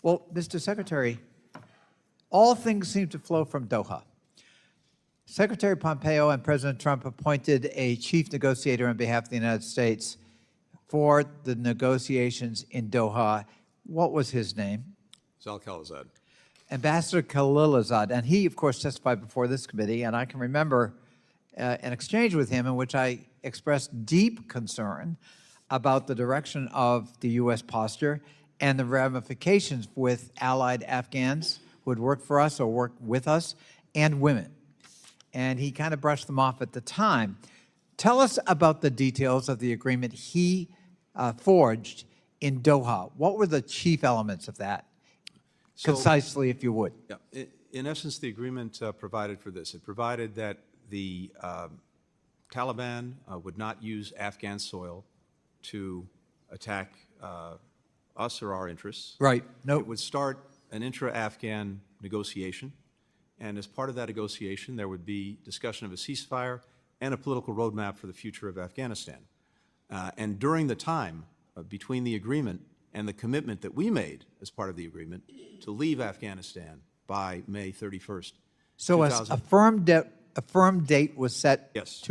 S10: Well, Mr. Secretary, all things seem to flow from Doha. Secretary Pompeo and President Trump appointed a chief negotiator on behalf of the United States for the negotiations in Doha. What was his name?
S3: Zal Khalilzad.
S10: Ambassador Khalilzad, and he, of course, testified before this committee, and I can remember an exchange with him in which I expressed deep concern about the direction of the U.S. posture and the ramifications with allied Afghans who had worked for us or worked with us, and women. And he kind of brushed them off at the time. Tell us about the details of the agreement he forged in Doha. What were the chief elements of that? Concisely, if you would.
S3: Yeah, in essence, the agreement provided for this. It provided that the Taliban would not use Afghan soil to attack us or our interests.
S10: Right.
S3: It would start an intra-Afghan negotiation, and as part of that negotiation, there would be discussion of a ceasefire and a political roadmap for the future of Afghanistan. And during the time between the agreement and the commitment that we made as part of the agreement to leave Afghanistan by May 31st.
S10: So a firm date was set
S3: Yes.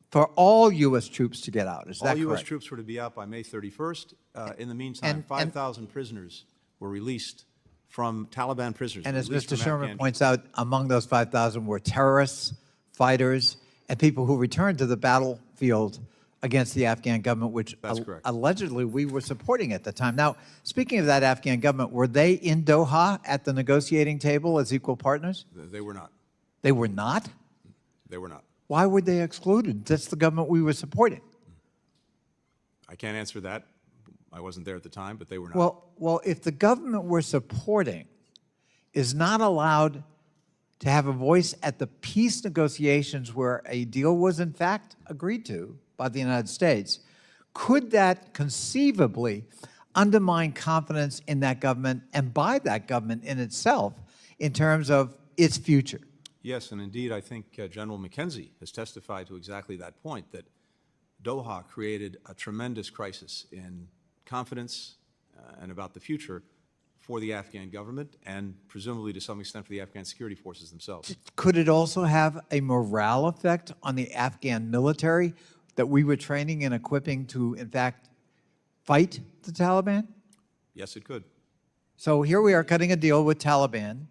S10: for all U.S. troops to get out. Is that
S3: All
S10: correct?
S3: U.S. troops were to be out by May 31st. In the meantime,
S10: And-
S3: 5,000 prisoners were released from Taliban prisoners.
S10: And as
S3: released
S10: Mr.
S3: from
S10: Sherman
S3: Afghan
S10: points out, among those 5,000 were terrorists, fighters, and people who returned to the battlefield against the Afghan government, which
S3: That's correct.
S10: allegedly we were supporting at the time. Now, speaking of that Afghan government, were they in Doha at the negotiating table as equal partners?
S3: They were not.
S10: They were not?
S3: They were not.
S10: Why were they excluded? That's the government we were supporting.
S3: I can't answer that. I wasn't there at the time, but they were not.
S10: Well, if the government we're supporting is not allowed to have a voice at the peace negotiations where a deal was in fact agreed to by the United States, could that conceivably undermine confidence in that government and by that government in itself in terms of its future?
S3: Yes, and indeed, I think General McKenzie has testified to exactly that point, that Doha created a tremendous crisis in confidence and about the future for the Afghan government and presumably to some extent for the Afghan security forces themselves.
S10: Could it also have a morale effect on the Afghan military that we were training and equipping to, in fact, fight the Taliban?
S3: Yes, it could.
S10: So here we are cutting a deal with Taliban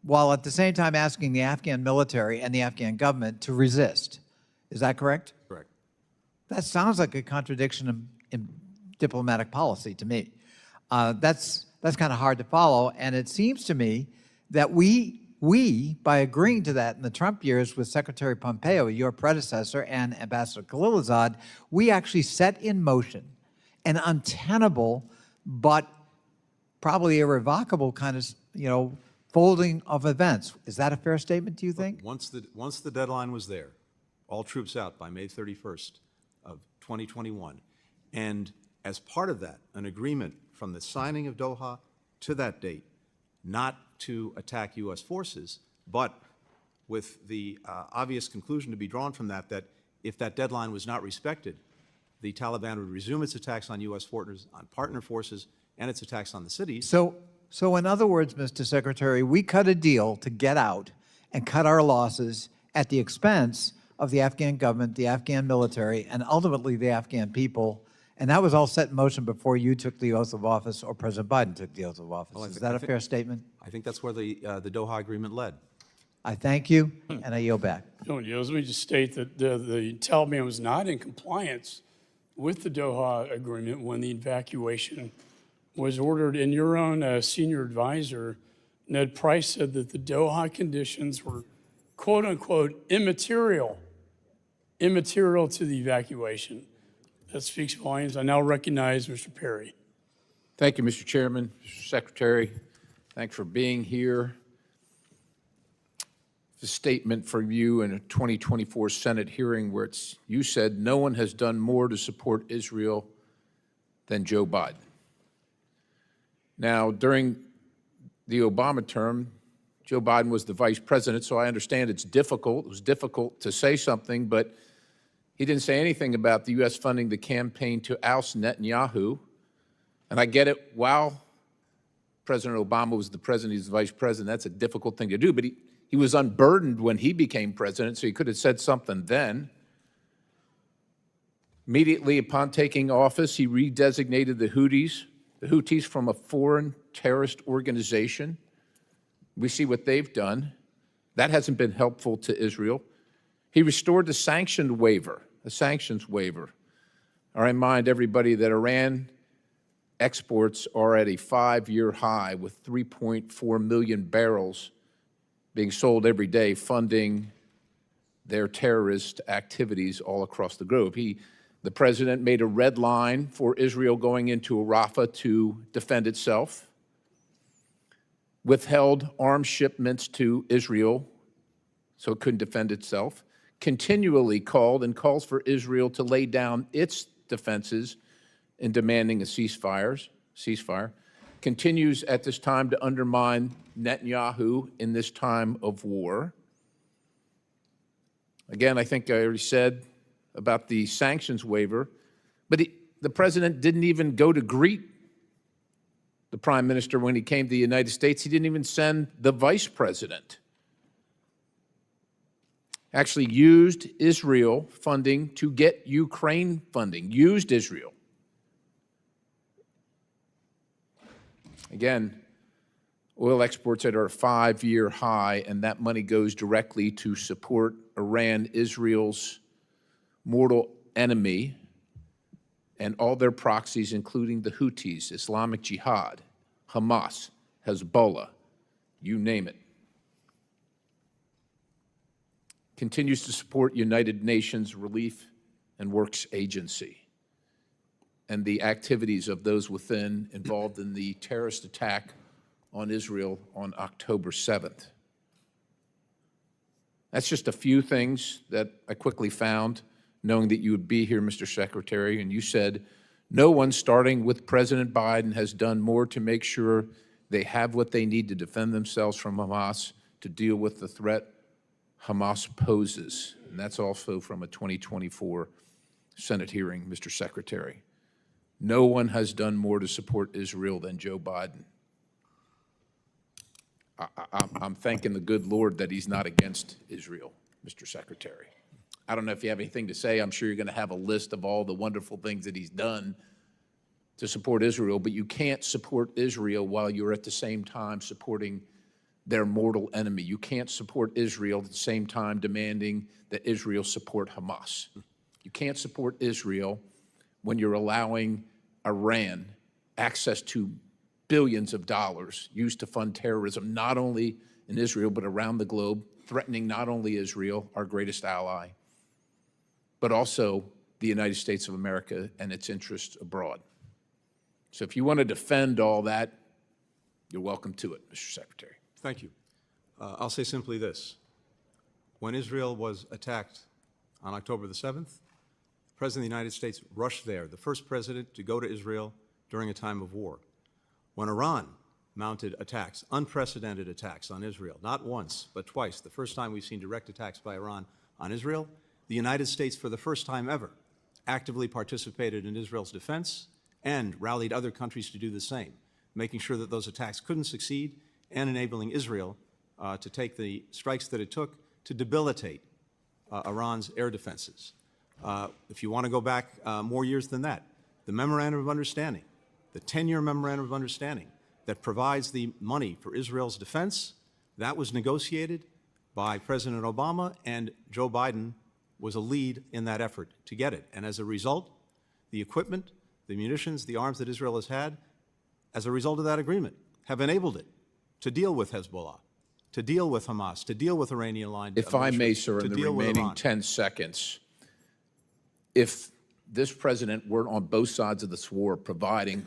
S10: while at the same time asking the Afghan military and the Afghan government to resist. Is that correct?
S3: Correct.
S10: That sounds like a contradiction in diplomatic policy to me. That's kind of hard to follow, and it seems to me that we, by agreeing to that in the Trump years with Secretary Pompeo, your predecessor, and Ambassador Khalilzad, we actually set in motion an untenable but probably irrevocable kind of, unfolding of events. Is that a fair statement, do you think?
S3: Once the deadline was there, all troops out by May 31st of 2021, and as part of that, an agreement from the signing of Doha to that date, not to attack U.S. forces, but with the obvious conclusion to be drawn from that, that if that deadline was not respected, the Taliban would resume its attacks on U.S. forces, on partner forces, and its attacks on the cities.
S10: So in other words, Mr. Secretary, we cut a deal to get out and cut our losses at the expense of the Afghan government, the Afghan military, and ultimately the Afghan people. And that was all set in motion before you took the oath of office or President Biden took the oath of office.
S3: Well,
S10: Is that a fair statement?
S3: I think that's where the Doha agreement led.
S10: I thank you, and I yield back.
S1: Let me just state that the Taliban was not in compliance with the Doha agreement when the evacuation was ordered. And your own senior advisor, Ned Price, said that the Doha conditions were, quote unquote, immaterial to the evacuation. That speaks volumes. I now recognize Mr. Perry.
S5: Thank you, Mr. Chairman, Mr. Secretary. Thanks for being here. The statement from you in a 2024 Senate hearing where you said no one has done more to support Israel than Joe Biden. Now, during the Obama term, Joe Biden was the vice president, so I understand it's difficult. It was difficult to say something, but he didn't say anything about the U.S. funding the campaign to oust Netanyahu. And I get it, while President Obama was the president, he's the vice president, that's a difficult thing to do, but he was unburdened when he became president, so he could have said something then. Immediately upon taking office, he redesignated the Houthis from a foreign terrorist organization. We see what they've done. That hasn't been helpful to Israel. He restored the sanctions waiver. I remind everybody that Iran exports are at a 5-year high with 3.4 million barrels being sold every day, funding their terrorist activities all across the globe. The president made a red line for Israel going into Rafah to defend itself, withheld arms shipments to Israel so it couldn't defend itself, continually calls for Israel to lay down its defenses in demanding a ceasefire, continues at this time to undermine Netanyahu in this time of war. Again, I think I already said about the sanctions waiver, but the president didn't even go to greet the prime minister when he came to the United States. He didn't even send the vice president. Actually used Israel funding to get Ukraine funding, used Israel. Again, oil exports at our 5-year high, and that money goes directly to support Iran, Israel's mortal enemy, and all their proxies, including the Houthis, Islamic Jihad, Hamas, Hezbollah, you name it. Continues to support United Nations Relief and Works Agency and the activities of those within involved in the terrorist attack on Israel on October 7th. That's just a few things that I quickly found, knowing that you would be here, Mr. Secretary, and you said, no one, starting with President Biden, has done more to make sure they have what they need to defend themselves from Hamas, to deal with the threat Hamas poses. And that's also from a 2024 Senate hearing, Mr. Secretary. No one has done more to support Israel than Joe Biden. I'm thanking the good Lord that he's not against Israel, Mr. Secretary. I don't know if you have anything to say. I'm sure you're going to have a list of all the wonderful things that he's done to support Israel, but you can't support Israel while you're at the same time supporting their mortal enemy. You can't support Israel at the same time demanding that Israel support Hamas. You can't support Israel when you're allowing Iran access to billions of dollars used to fund terrorism, not only in Israel, but around the globe, threatening not only Israel, our greatest ally, but also the United States of America and its interests abroad. So if you want to defend all that, you're welcome to it, Mr. Secretary.
S3: Thank you. I'll say simply this. When Israel was attacked on October the 7th, the President of the United States rushed there, the first president to go to Israel during a time of war. When Iran mounted attacks, unprecedented attacks on Israel, not once, but twice, the first time we've seen direct attacks by Iran on Israel, the United States, for the first time ever, actively participated in Israel's defense and rallied other countries to do the same, making sure that those attacks couldn't succeed and enabling Israel to take the strikes that it took to debilitate Iran's air defenses. If you want to go back more years than that, the Memorandum of Understanding, the 10-year Memorandum of Understanding that provides the money for Israel's defense, that was negotiated by President Obama, and Joe Biden was a lead in that effort to get it. And as a result, the equipment, the munitions, the arms that Israel has had, as a result of that agreement, have enabled it to deal with Hezbollah, to deal with Hamas, to deal with Iranian-aligned
S5: If I may,
S3: militias,
S5: sir,
S3: to
S5: in the
S3: deal with
S5: remaining
S3: Iran.
S5: 10 seconds, if this president were on both sides of this war providing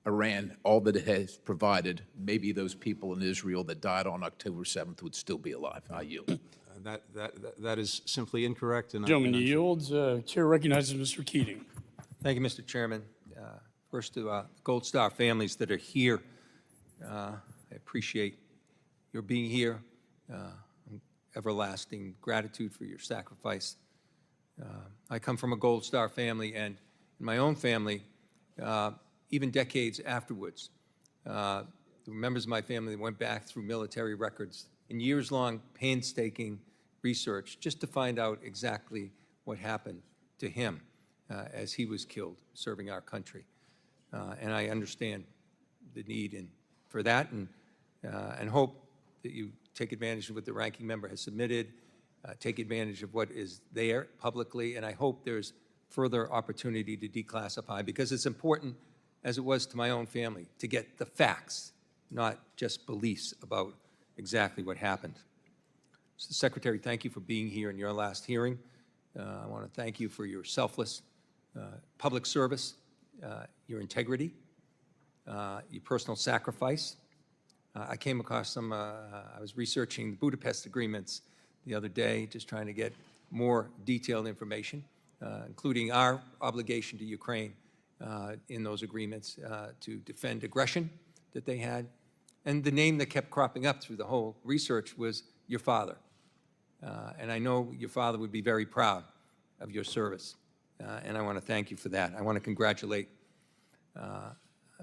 S5: Iran all that it has provided, maybe those people in Israel that died on October 7th would still be alive. I yield.
S3: That is simply incorrect. And
S1: Gentleman
S3: I'm
S1: yields. Chair recognizes Mr. Keating.
S11: Thank you, Mr. Chairman. First to the Gold Star families that are here, I appreciate your being here. Everlasting gratitude for your sacrifice. I come from a Gold Star family, and in my own family, even decades afterwards, the members of my family went back through military records in years-long painstaking research just to find out exactly what happened to him as he was killed serving our country. And I understand the need for that, and hope that you take advantage of what the ranking member has submitted, take advantage of what is there publicly, and I hope there's further opportunity to declassify, because it's important, as it was to my own family, to get the facts, not just beliefs about exactly what happened. So, Secretary, thank you for being here in your last hearing. I want to thank you for your selfless public service, your integrity, your personal sacrifice. I came across some, I was researching the Budapest agreements the other day, just trying to get more detailed information, including our obligation to Ukraine in those agreements to defend aggression that they had. And the name that kept cropping up through the whole research was your father. And I know your father would be very proud of your service. And I want to thank you for that. I want to congratulate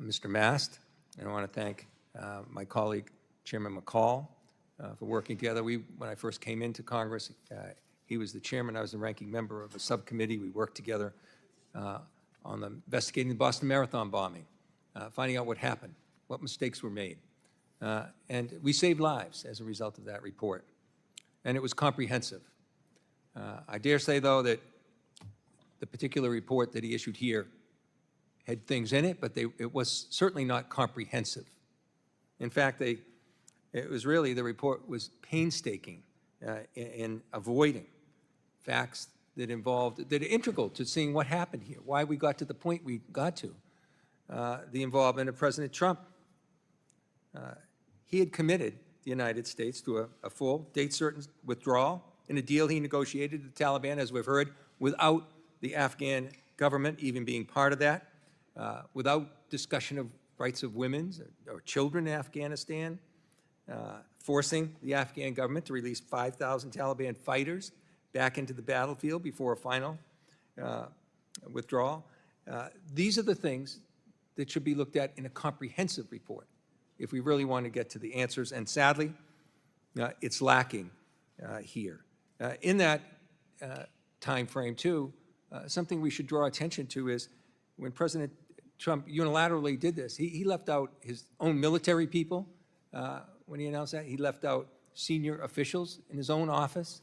S11: Mr. Mast, and I want to thank my colleague, Chairman McCall, for working together. When I first came into Congress, he was the chairman, I was the ranking member of a subcommittee. We worked together on investigating the Boston Marathon bombing, finding out what happened, what mistakes were made. And we saved lives as a result of that report. And it was comprehensive. I dare say, though, that the particular report that he issued here had things in it, but it was certainly not comprehensive. In fact, it was really, the report was painstaking in avoiding facts that involved, that are integral to seeing what happened here, why we got to the point we got to. The involvement of President Trump. He had committed the United States to a full, date-certain withdrawal in a deal he negotiated with the Taliban, as we've heard, without the Afghan government even being part of that, without discussion of rights of women or children in Afghanistan, forcing the Afghan government to release 5,000 Taliban fighters back into the battlefield before a final withdrawal. These are the things that should be looked at in a comprehensive report if we really want to get to the answers. And sadly, it's lacking here. In that time frame, too, something we should draw attention to is when President Trump unilaterally did this, he left out his own military people when he announced that. He left out senior officials in his own office,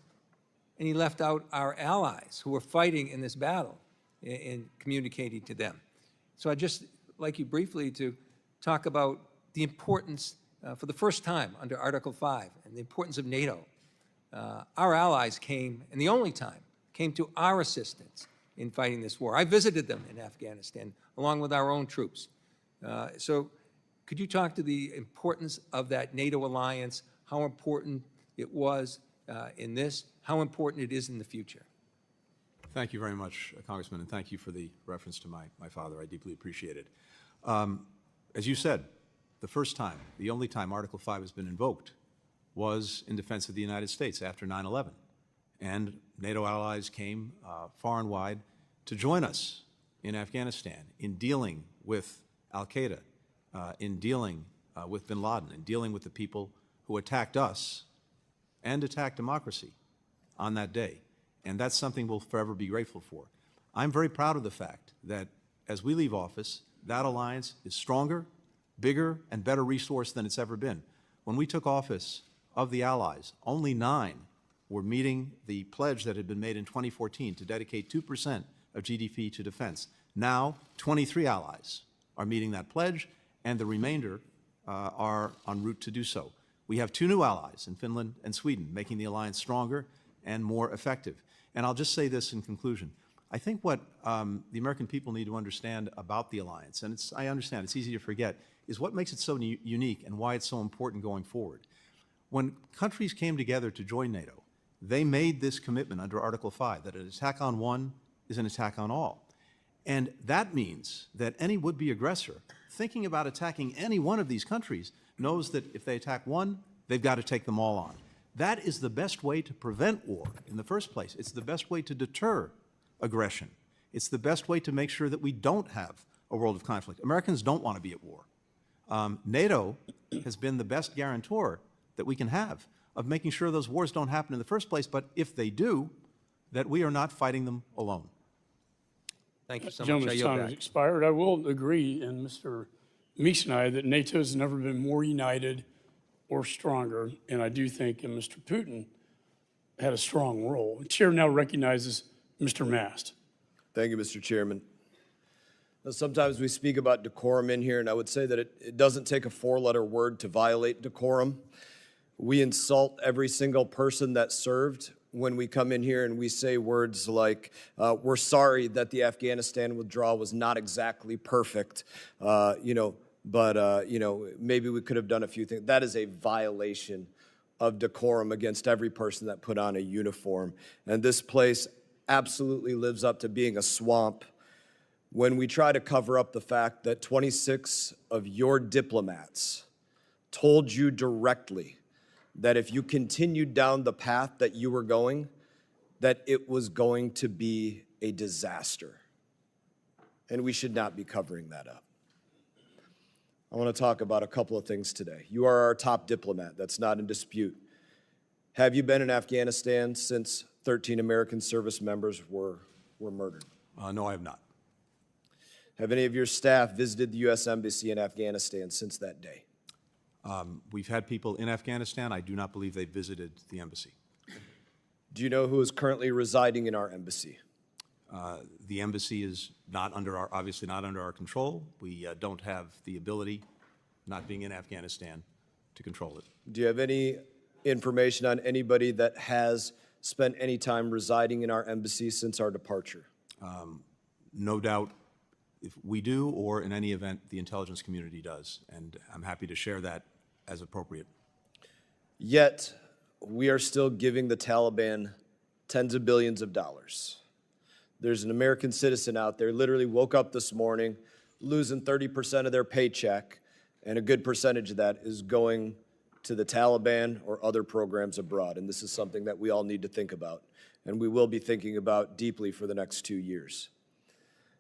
S11: and he left out our allies who were fighting in this battle in communicating to them. So I'd just like you briefly to talk about the importance, for the first time under Article 5, and the importance of NATO. Our allies came, and the only time, came to our assistance in fighting this war. I visited them in Afghanistan, along with our own troops. So Could you talk to the importance of that NATO alliance, how important it was in this, how important it is in the future?
S3: Thank you very much, Congressman, and thank you for the reference to my father. I deeply appreciate it. As you said, the first time, the only time Article 5 has been invoked was in defense of the United States after 9/11. And NATO allies came far and wide to join us in Afghanistan in dealing with al-Qaeda, in dealing with bin Laden, in dealing with the people who attacked us and attacked democracy on that day. And that's something we'll forever be grateful for. I'm very proud of the fact that as we leave office, that alliance is stronger, bigger, and better resourced than it's ever been. When we took office, of the allies, only 9 were meeting the pledge that had been made in 2014 to dedicate 2% of GDP to defense. Now, 23 allies are meeting that pledge, and the remainder are en route to do so. We have 2 new allies in Finland and Sweden, making the alliance stronger and more effective. And I'll just say this in conclusion. I think what the American people need to understand about the alliance, and I understand it's easy to forget, is what makes it so unique and why it's so important going forward. When countries came together to join NATO, they made this commitment under Article 5 that an attack on one is an attack on all. And that means that any would-be aggressor thinking about attacking any one of these countries knows that if they attack one, they've got to take them all on. That is the best way to prevent war in the first place. It's the best way to deter aggression. It's the best way to make sure that we don't have a world of conflict. Americans don't want to be at war. NATO has been the best guarantor that we can have of making sure those wars don't happen in the first place, but if they do, that we are not fighting them alone.
S11: Thank you so much.
S1: Gentleman's time has expired. I will agree, and Mr. Meeks and I, that NATO has never been more united or stronger, and I do think Mr. Putin had a strong role. The chair now recognizes Mr. Mast.
S12: Thank you, Mr. Chairman. Now, sometimes we speak about decorum in here, and I would say that it doesn't take a 4-letter word to violate decorum. We insult every single person that served when we come in here and we say words like, we're sorry that the Afghanistan withdrawal was not exactly perfect, but maybe we could have done a few things. That is a violation of decorum against every person that put on a uniform. And this place absolutely lives up to being a swamp when we try to cover up the fact that 26 of your diplomats told you directly that if you continued down the path that you were going, that it was going to be a disaster. And we should not be covering that up. I want to talk about a couple of things today. You are our top diplomat. That's not in dispute. Have you been in Afghanistan since 13 American service members were murdered?
S3: No, I have not.
S12: Have any of your staff visited the U.S. Embassy in Afghanistan since that day?
S3: We've had people in Afghanistan. I do not believe they visited the embassy.
S12: Do you know who is currently residing in our embassy?
S3: The embassy is obviously not under our control. We don't have the ability, not being in Afghanistan, to control it.
S12: Do you have any information on anybody that has spent any time residing in our embassy since our departure?
S3: No doubt if we do, or in any event, the intelligence community does, and I'm happy to share that as appropriate.
S12: Yet, we are still giving the Taliban tens of billions of dollars. There's an American citizen out there literally woke up this morning losing 30% of their paycheck, and a good percentage of that is going to the Taliban or other programs abroad. And this is something that we all need to think about, and we will be thinking about deeply for the next 2 years.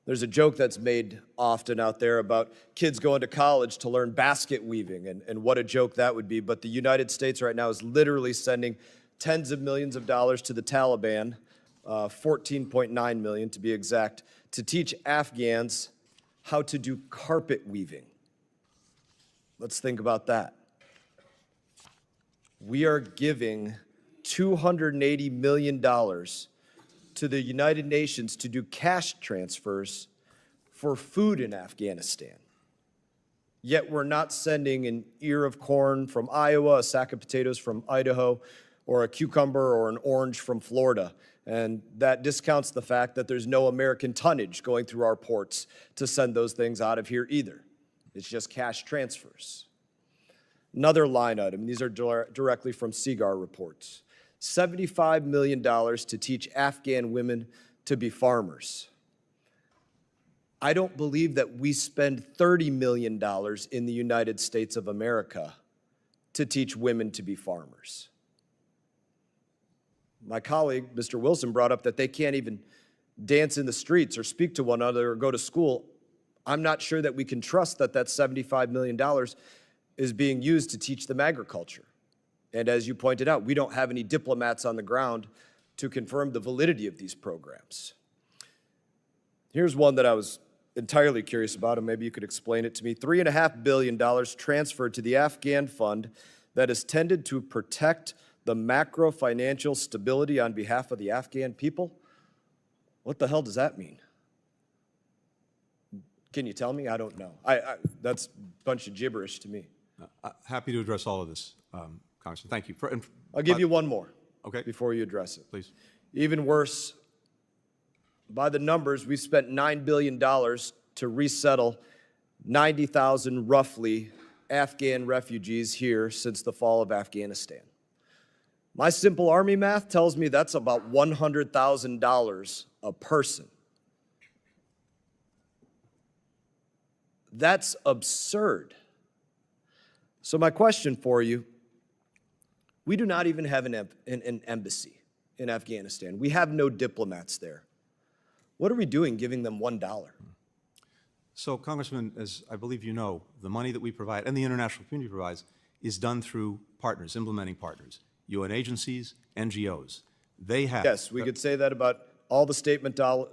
S12: There's a joke that's made often out there about kids going to college to learn basket weaving, and what a joke that would be. But the United States right now is literally sending tens of millions of dollars to the Taliban, 14.9 million to be exact, to teach Afghans how to do carpet weaving. Let's think about that. We are giving $280 million to the United Nations to do cash transfers for food in Afghanistan. Yet we're not sending an ear of corn from Iowa, a sack of potatoes from Idaho, or a cucumber or an orange from Florida. And that discounts the fact that there's no American tonnage going through our ports to send those things out of here either. It's just cash transfers. Another line item, these are directly from CIGAR reports, $75 million to teach Afghan women to be farmers. I don't believe that we spend $30 million in the United States of America to teach women to be farmers. My colleague, Mr. Wilson, brought up that they can't even dance in the streets or speak to one another or go to school. I'm not sure that we can trust that that $75 million is being used to teach them agriculture. And as you pointed out, we don't have any diplomats on the ground to confirm the validity of these programs. Here's one that I was entirely curious about, and maybe you could explain it to me. $3.5 billion transferred to the Afghan fund that is tended to protect the macro financial stability on behalf of the Afghan people. What the hell does that mean? Can you tell me? I don't know. That's a bunch of gibberish to me.
S3: Happy to address all of this, Congressman. Thank you.
S12: I'll give you one more
S3: Okay.
S12: before you address it.
S3: Please.
S12: Even worse, by the numbers, we've spent $9 billion to resettle 90,000 roughly Afghan refugees here since the fall of Afghanistan. My simple Army math tells me that's about $100,000 a person. That's absurd. So my question for you, we do not even have an embassy in Afghanistan. We have no diplomats there. What are we doing giving them $1?
S3: So, Congressman, as I believe you know, the money that we provide and the international community provides is done through partners, implementing partners, UN agencies, NGOs. They have.
S12: Yes, we could say that about all the State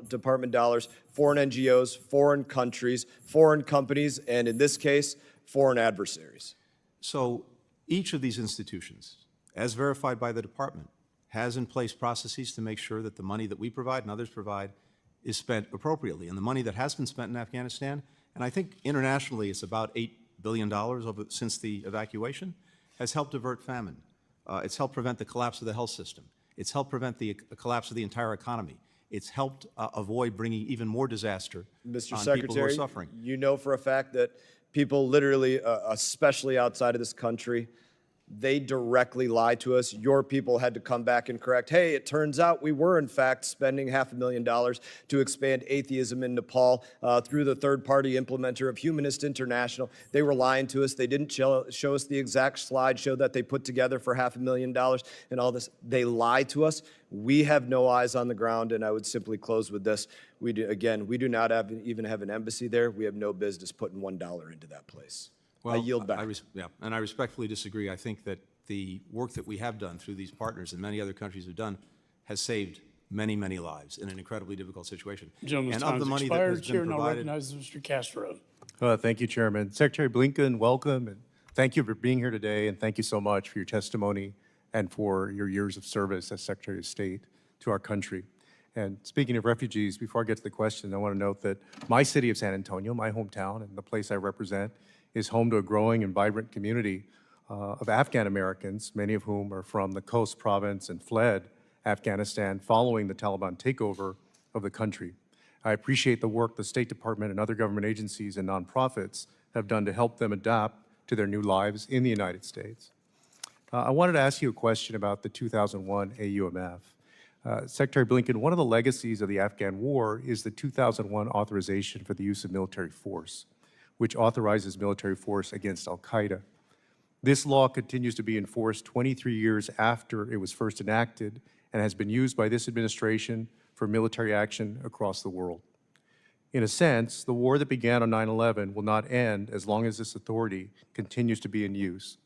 S12: Department dollars, foreign NGOs, foreign countries, foreign companies, and in this case, foreign adversaries.
S3: So each of these institutions, as verified by the department, has in place processes to make sure that the money that we provide and others provide is spent appropriately. And the money that has been spent in Afghanistan, and I think internationally it's about $8 billion since the evacuation, has helped avert famine. It's helped prevent the collapse of the health system. It's helped prevent the collapse of the entire economy. It's helped avoid bringing even more disaster
S12: Mr.
S3: on
S12: Secretary,
S3: people who are suffering.
S12: you know for a fact that people literally, especially outside of this country, they directly lie to us. Your people had to come back and correct, hey, it turns out we were in fact spending $500,000 to expand atheism in Nepal through the third-party implementer of Humanist International. They were lying to us. They didn't show us the exact slideshow that they put together for $500,000 and all this. They lied to us. We have no eyes on the ground, and I would simply close with this. We do not even have an embassy there. We have no business putting $1 into that place.
S3: Well,
S12: I yield back.
S3: And I respectfully disagree. I think that the work that we have done through these partners and many other countries have done has saved many, many lives in an incredibly difficult situation.
S1: Gentleman's
S3: and
S1: time
S3: of the
S1: has
S3: money
S1: expired.
S3: that has
S1: Chair
S3: been
S1: now
S3: provided,
S1: recognizes Mr. Castro.
S13: Thank you, Chairman. Secretary Blinken, welcome, and thank you for being here today, and thank you so much for your testimony and for your years of service as Secretary of State to our country. And speaking of refugees, before I get to the question, I want to note that my city of San Antonio, my hometown, and the place I represent, is home to a growing and vibrant community of Afghan Americans, many of whom are from the Khost province and fled Afghanistan following the Taliban takeover of the country. I appreciate the work the State Department and other government agencies and nonprofits have done to help them adapt to their new lives in the United States. I wanted to ask you a question about the 2001 AUMF. Secretary Blinken, one of the legacies of the Afghan war is the 2001 authorization for the use of military force, which authorizes military force against al-Qaeda. This law continues to be enforced 23 years after it was first enacted and has been used by this administration for military action across the world. In a sense, the war that began on 9/11 will not end as long as this authority continues to be in use,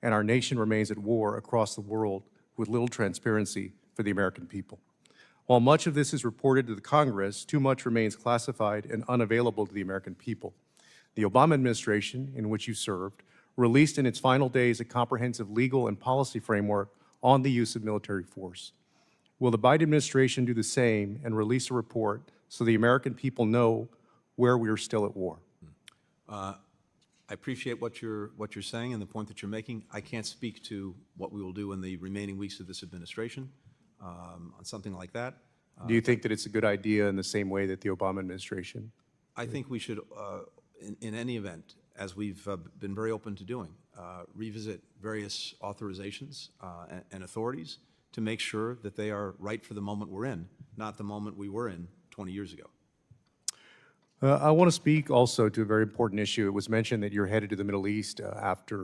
S13: and our nation remains at war across the world with little transparency for the American people. While much of this is reported to the Congress, too much remains classified and unavailable to the American people. The Obama administration, in which you served, released in its final days a comprehensive legal and policy framework on the use of military force. Will the Biden administration do the same and release a report so the American people know where we are still at war?
S3: I appreciate what you're saying and the point that you're making. I can't speak to what we will do in the remaining weeks of this administration on something like that.
S13: Do you think that it's a good idea in the same way that the Obama administration?
S3: I think we should, in any event, as we've been very open to doing, revisit various authorizations and authorities to make sure that they are right for the moment we're in, not the moment we were in 20 years ago.
S13: I want to speak also to a very important issue. It was mentioned that you're headed to the Middle East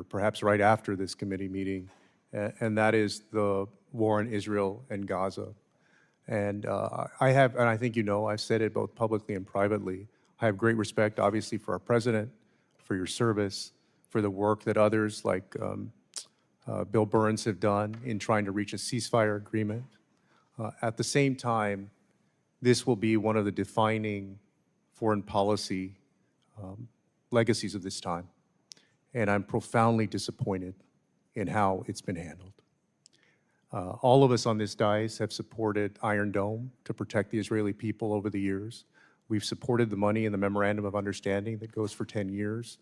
S13: perhaps right after this committee meeting, and that is the war in Israel and Gaza. And I think you know, I've said it both publicly and privately, I have great respect, obviously, for our president, for your service, for the work that others like Bill Burns have done in trying to reach a ceasefire agreement. At the same time, this will be one of the defining foreign policy legacies of this time. And I'm profoundly disappointed in how it's been handled. All of us on this dais have supported Iron Dome to protect the Israeli people over the years. We've supported the money in the Memorandum of Understanding that goes for 10 years.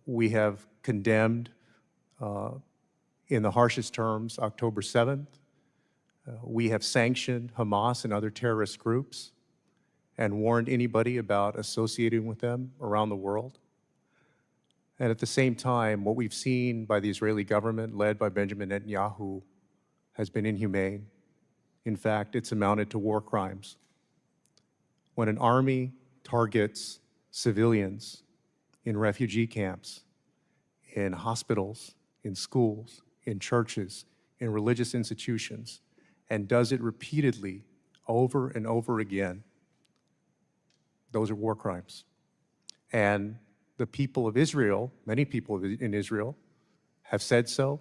S13: We have condemned, in the harshest terms, October 7th. We have sanctioned Hamas and other terrorist groups and warned anybody about associating with them around the world. And at the same time, what we've seen by the Israeli government, led by Benjamin Netanyahu, has been inhumane. In fact, it's amounted to war crimes. When an army targets civilians in refugee camps, in hospitals, in schools, in churches, in religious institutions, and does it repeatedly over and over again, those are war crimes. And the people of Israel, many people in Israel, have said so.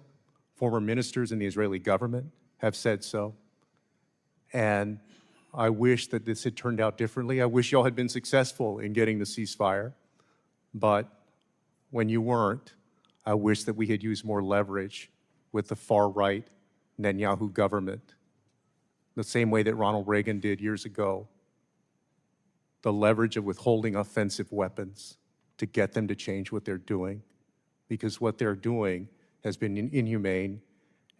S13: Former ministers in the Israeli government have said so. And I wish that this had turned out differently. I wish y'all had been successful in getting the ceasefire. But when you weren't, I wish that we had used more leverage with the far-right Netanyahu government, the same way that Ronald Reagan did years ago. The leverage of withholding offensive weapons to get them to change what they're doing, because what they're doing has been inhumane,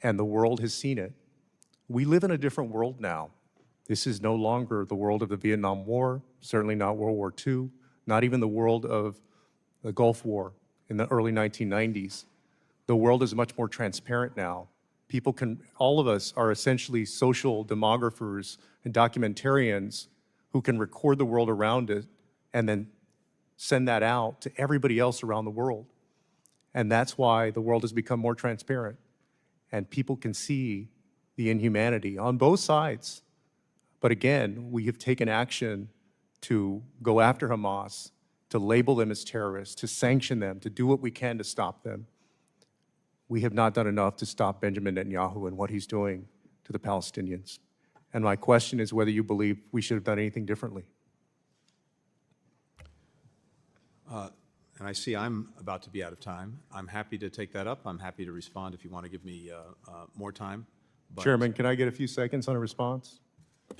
S13: and the world has seen it. We live in a different world now. This is no longer the world of the Vietnam War, certainly not World War II, not even the world of the Gulf War in the early 1990s. The world is much more transparent now. People can, all of us are essentially social demographers and documentarians who can record the world around it and then send that out to everybody else around the world. And that's why the world has become more transparent. And people can see the inhumanity on both sides. But again, we have taken action to go after Hamas, to label them as terrorists, to sanction them, to do what we can to stop them. We have not done enough to stop Benjamin Netanyahu and what he's doing to the Palestinians. And my question is whether you believe we should have done anything differently.
S3: And I see I'm about to be out of time. I'm happy to take that up. I'm happy to respond if you want to give me more time. But
S13: Chairman, can I get a few seconds on a response?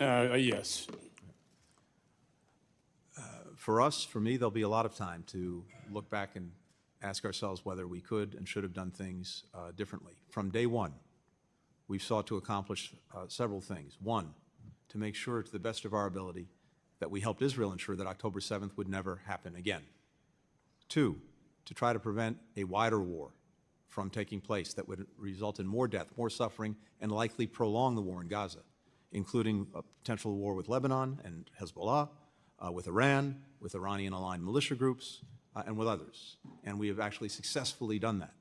S1: Yes.
S3: For us, for me, there'll be a lot of time to look back and ask ourselves whether we could and should have done things differently. From day one, we've sought to accomplish several things. One, to make sure to the best of our ability that we helped Israel ensure that October 7th would never happen again. Two, to try to prevent a wider war from taking place that would result in more death, more suffering, and likely prolong the war in Gaza, including a potential war with Lebanon and Hezbollah, with Iran, with Iranian-aligned militia groups, and with others. And we have actually successfully done that.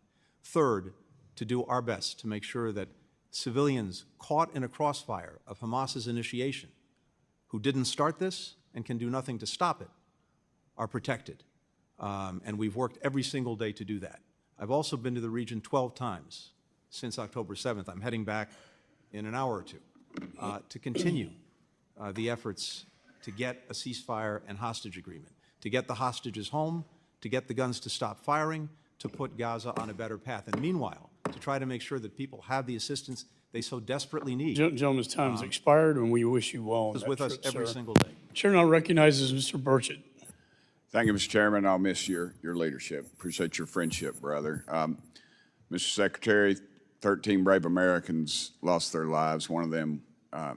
S3: Third, to do our best to make sure that civilians caught in a crossfire of Hamas's initiation, who didn't start this and can do nothing to stop it, are protected. And we've worked every single day to do that. I've also been to the region 12 times since October 7th. I'm heading back in an hour or two to continue the efforts to get a ceasefire and hostage agreement, to get the hostages home, to get the guns to stop firing, to put Gaza on a better path. And meanwhile, to try to make sure that people have the assistance they so desperately need.
S1: Gentleman's time has expired, and we wish you well.
S3: Is with us every single day.
S1: Chair now recognizes Mr. Burchett.
S14: Thank you, Mr. Chairman. I'll miss your leadership. Appreciate your friendship, brother. Mr. Secretary, 13 brave Americans lost their lives. One of them,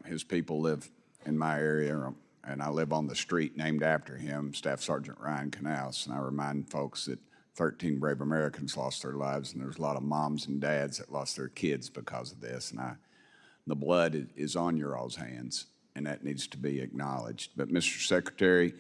S14: his people live in my area, and I live on the street named after him, Staff Sergeant Ryan Canals. And I remind folks that 13 brave Americans lost their lives, and there's a lot of moms and dads that lost their kids because of this. And the blood is on your all's hands, and that needs to be acknowledged. But, Mr. Secretary,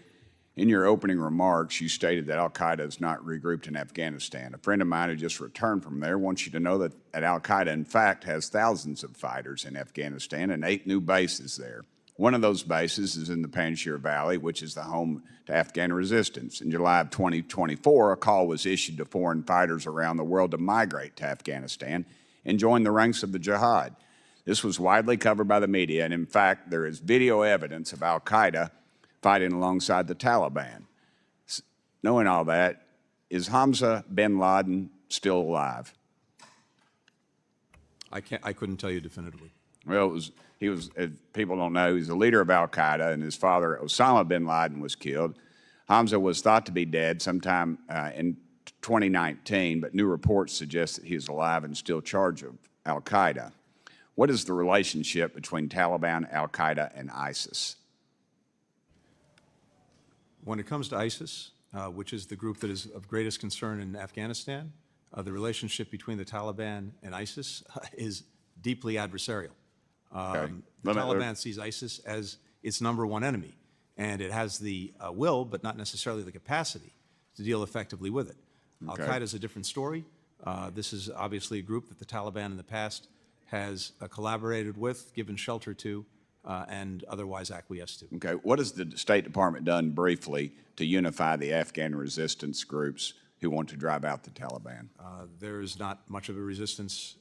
S14: in your opening remarks, you stated that al-Qaeda is not regrouped in Afghanistan. A friend of mine who just returned from there wants you to know that al-Qaeda, in fact, has thousands of fighters in Afghanistan and 8 new bases there. One of those bases is in the Panjshir Valley, which is the home to Afghan resistance. In July of 2024, a call was issued to foreign fighters around the world to migrate to Afghanistan and join the ranks of the jihad. This was widely covered by the media, and in fact, there is video evidence of al-Qaeda fighting alongside the Taliban. Knowing all that, is Hamza bin Laden still alive?
S3: I couldn't tell you definitively.
S14: Well, he was, if people don't know, he's the leader of al-Qaeda, and his father, Osama bin Laden, was killed. Hamza was thought to be dead sometime in 2019, but new reports suggest that he is alive and still in charge of al-Qaeda. What is the relationship between Taliban, al-Qaeda, and ISIS?
S3: When it comes to ISIS, which is the group that is of greatest concern in Afghanistan, the relationship between the Taliban and ISIS is deeply adversarial. The Taliban sees ISIS as its #1 enemy, and it has the will, but not necessarily the capacity, to deal effectively with it.
S14: Okay.
S3: Al-Qaeda is a different story. This is obviously a group that the Taliban in the past has collaborated with, given shelter to, and otherwise acquiesced to.
S14: Okay, what has the State Department done briefly to unify the Afghan resistance groups who want to drive out the Taliban?
S3: There's not much of a resistance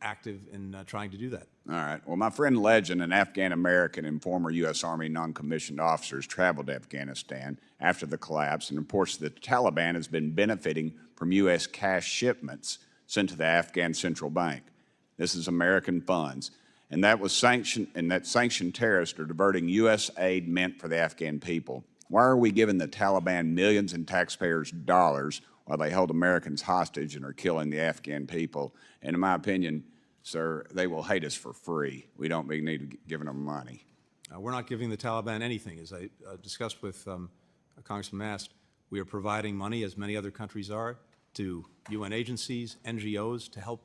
S3: active in trying to do that.
S14: All right. Well, my friend Legend, an Afghan-American and former U.S. Army non-commissioned officer, has traveled to Afghanistan after the collapse and reports that the Taliban has been benefiting from U.S. cash shipments sent to the Afghan Central Bank. This is American funds. And that sanctioned terrorists are diverting U.S. aid meant for the Afghan people. Why are we giving the Taliban millions in taxpayers' dollars while they hold Americans hostage and are killing the Afghan people? And in my opinion, sir, they will hate us for free. We don't need to be giving them money.
S3: We're not giving the Taliban anything. As I discussed with Congressman Mast, we are providing money, as many other countries are, to UN agencies, NGOs, to help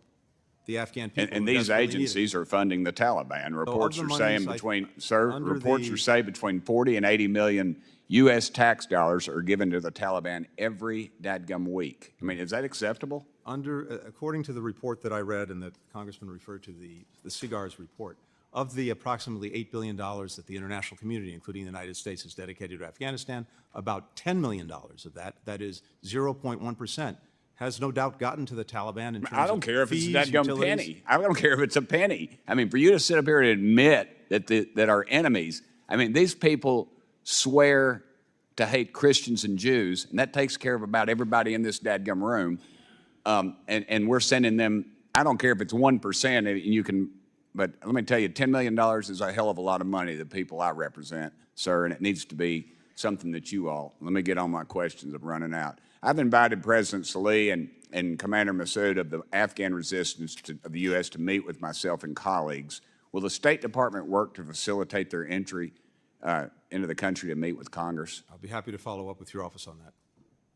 S3: the Afghan people.
S14: And these agencies are funding the Taliban. Reports are saying between 40 and 80 million U.S. tax dollars are given to the Taliban every dadgum week. I mean, is that acceptable?
S3: According to the report that I read and that Congressman referred to, the CIGAR's report, of the approximately $8 billion that the international community, including the United States, has dedicated to Afghanistan, about $10 million of that is 0.1%, has no doubt gotten to the Taliban in terms of
S14: I don't care if it's a dadgum
S3: utilities.
S14: penny. I don't care if it's a penny. I mean, for you to sit up here and admit that our enemies, I mean, these people swear to hate Christians and Jews, and that takes care of about everybody in this dadgum room. And we're sending them, I don't care if it's 1%, and you can, but let me tell you, $10 million is a hell of a lot of money to the people I represent, sir, and it needs to be something that you all, let me get on my questions, I'm running out. I've invited President Salih and Commander Massoud of the Afghan resistance of the U.S. to meet with myself and colleagues. Will the State Department work to facilitate their entry into the country to meet with Congress?
S3: I'll be happy to follow up with your office on that.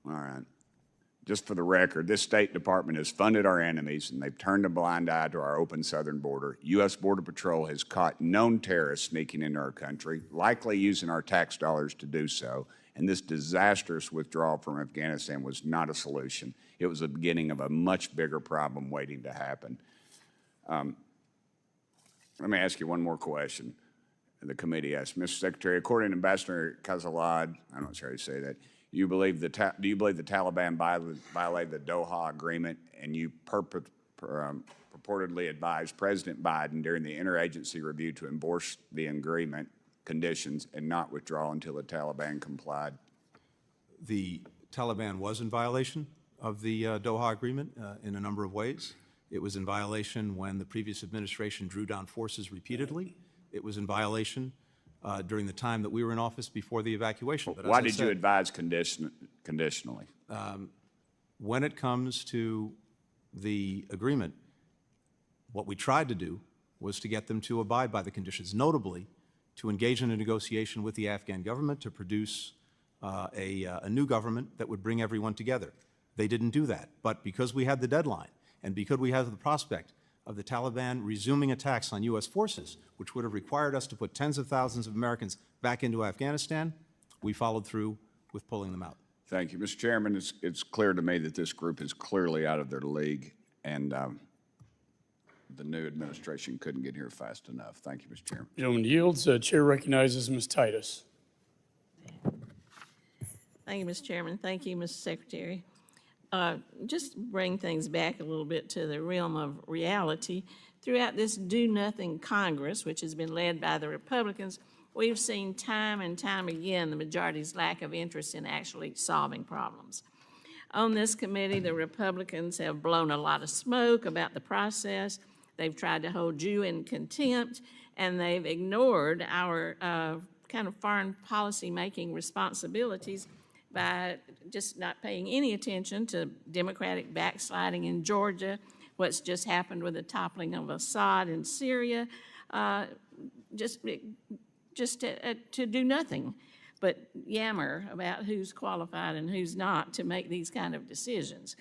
S14: All right. Just for the record, this State Department has funded our enemies, and they've turned a blind eye to our open southern border. U.S. Border Patrol has caught known terrorists sneaking into our country, likely using our tax dollars to do so, and this disastrous withdrawal from Afghanistan was not a solution. It was the beginning of a much bigger problem waiting to happen. Let me ask you one more question. The committee asked, Mr. Secretary, according to Ambassador Kazalad, I'm not sure how you say that, do you believe the Taliban violated the Doha Agreement, and you purportedly advised President Biden during the interagency review to enforce the agreement conditions and not withdraw until the Taliban complied?
S3: The Taliban was in violation of the Doha Agreement in a number of ways. It was in violation when the previous administration drew down forces repeatedly. It was in violation during the time that we were in office before the evacuation. But
S14: why did you advise conditionally?
S3: When it comes to the agreement, what we tried to do was to get them to abide by the conditions, notably to engage in a negotiation with the Afghan government to produce a new government that would bring everyone together. They didn't do that. But because we had the deadline and because we had the prospect of the Taliban resuming attacks on U.S. forces, which would have required us to put tens of thousands of Americans back into Afghanistan, we followed through with pulling them out.
S14: Thank you. Mr. Chairman, it's clear to me that this group is clearly out of their league, and the new administration couldn't get here fast enough. Thank you, Mr. Chairman.
S1: Gentleman yields. Chair recognizes Ms. Titus.
S4: Thank you, Mr. Chairman. Thank you, Mr. Secretary. Just bring things back a little bit to the realm of reality. Throughout this do-nothing Congress, which has been led by the Republicans, we've seen time and time again the majority's lack of interest in actually solving problems. On this committee, the Republicans have blown a lot of smoke about the process. They've tried to hold you in contempt, and they've ignored our kind of foreign policy making responsibilities by just not paying any attention to Democratic backsliding in Georgia, what's just happened with the toppling of Assad in Syria, just to do nothing but yammer about who's qualified and who's not to make these kind of decisions.